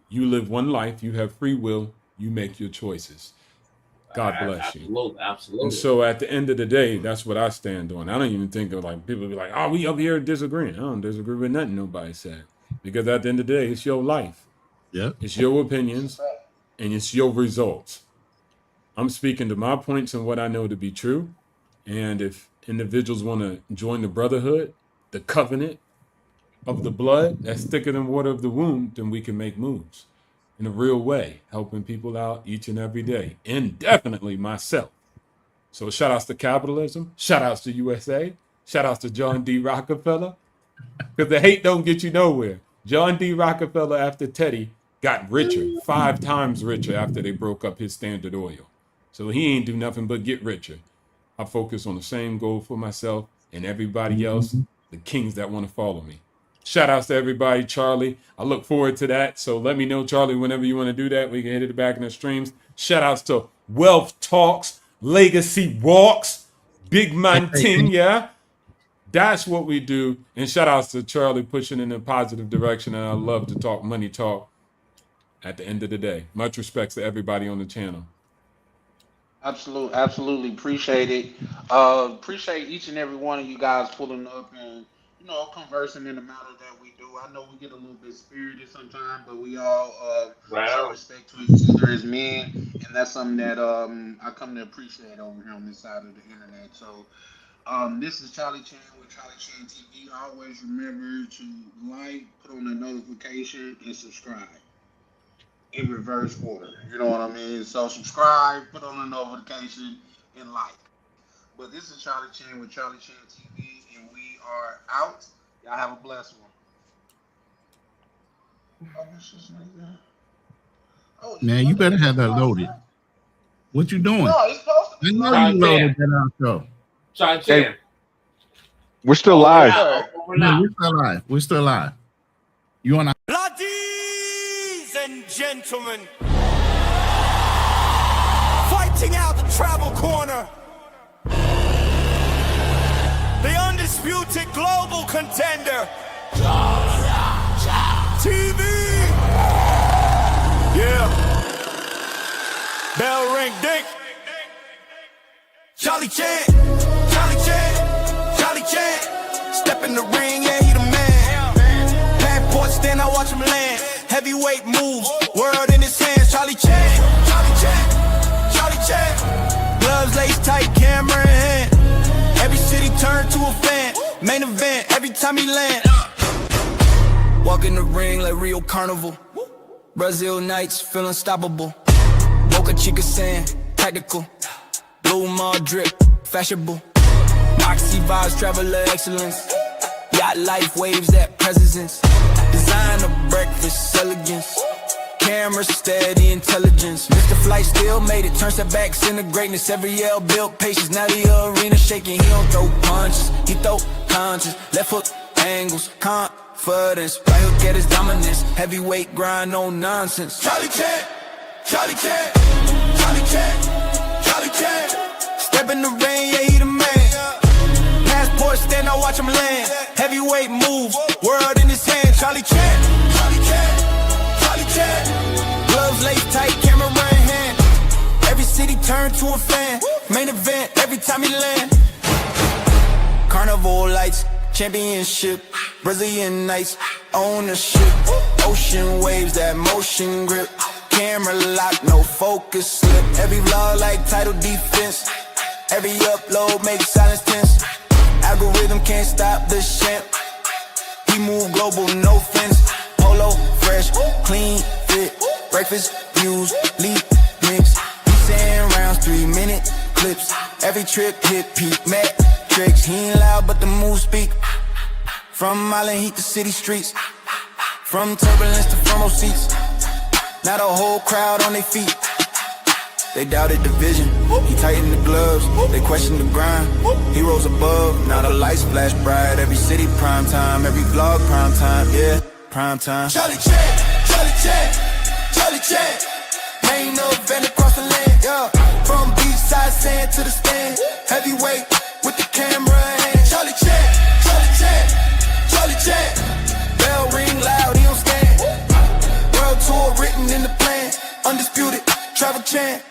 You live one life. You have free will. You make your choices. God bless you. Absolutely, absolutely. And so at the end of the day, that's what I stand on. I don't even think of like people be like, oh, we up here disagreeing. I don't disagree with nothing nobody said. Because at the end of the day, it's your life. Yeah. It's your opinions and it's your results. I'm speaking to my points and what I know to be true. And if individuals want to join the brotherhood, the covenant of the blood that's thicker than water of the womb, then we can make moves in a real way, helping people out each and every day, and definitely myself. So shout outs to capitalism, shout outs to USA, shout outs to John D. Rockefeller, because the hate don't get you nowhere. John D. Rockefeller, after Teddy, got richer, 5 times richer after they broke up his Standard Oil. So he ain't do nothing but get richer. I focus on the same goal for myself and everybody else, the kings that want to follow me. Shout outs to everybody, Charlie. I look forward to that. So let me know, Charlie, whenever you want to do that. We can hit it back in the streams. Shout outs to Wealth Talks, Legacy Walks, Big Man Ting, yeah. That's what we do. And shout outs to Charlie pushing in a positive direction. And I love to talk money talk at the end of the day. Much respects to everybody on the channel. Absolutely appreciate it. Appreciate each and every one of you guys pulling up and conversing in the matter that we do. I know we get a little bit spirited sometimes, but we all show respect to each other as men, and that's something that I come to appreciate over here on this side of the internet. So this is Charlie Chan with Charlie Chan TV. Always remember to like, put on the notification, and subscribe in reverse order. You know what I mean? So subscribe, put on the notification, and like. But this is Charlie Chan with Charlie Chan TV, and we are out. Y'all have a blessed one. Oh, Man, you better have that loaded. What you doing? No, it's supposed to be. I know you loaded that outro. Charlie Chan. We're still live. No, we're still live. We're still live. You want to? Ladies and gentlemen, fighting out the travel corner, the undisputed global contender, TV. Yeah. Bell ring, ding. Charlie Chan, Charlie Chan, Charlie Chan. Step in the ring, yeah, he the man. Passport stand, I watch him land. Heavyweight moves, world in his hands. Charlie Chan, Charlie Chan, Charlie Chan. Gloves laced tight, camera in hand. Every city turned to a fan. Main event, every time he land. Walk in the ring like Rio Carnival. Brazil nights, feel unstoppable. Boca Chica sand, tactical. Blue mall drip, fashionable. Moxie vibes, traveler excellence. Yacht life, waves that presence. Designer breakfast, elegance. Camera steady, intelligence. Mr. Flight still made it, turn setbacks into greatness. Every L built patience, now the arena shaking. He don't throw punches, he throw punches. Left hook angles, confidence. Right hook at his dominance. Heavyweight grind, no nonsense. Charlie Chan, Charlie Chan, Charlie Chan, Charlie Chan. Step in the rain, yeah, he the man. Passport stand, I watch him land. Heavyweight moves, world in his hand. Charlie Chan, Charlie Chan, Charlie Chan. Gloves laced tight, camera in hand. Every city turned to a fan. Main event, every time he land. Carnival lights, championship. Brazilian nights, ownership. Ocean waves, that motion grip. Camera lock, no focus slip. Every vlog like title defense. Every upload makes silence tense. Algorithm can't stop the champ. He move global, no fence. Polo, fresh, clean, fit. Breakfast, views, lead, mix. He saying rounds, 3-minute clips. Every trip hit peak, metrics. He ain't loud, but the moves speak. From Island Heat to city streets. From turbulence to front row seats. Now the whole crowd on their feet. They doubted the vision, he tightened the gloves. They questioned the grind, he rose above. Now the lights flash bright, every city prime time. Every vlog prime time, yeah, prime time. Charlie Chan, Charlie Chan, Charlie Chan. Main event across the land, yeah. From beach side sand to the stand. Heavyweight with the camera in hand. Charlie Chan, Charlie Chan, Charlie Chan. Bell ring loud, he don't stand. World tour written in the plan. Undisputed, travel chant.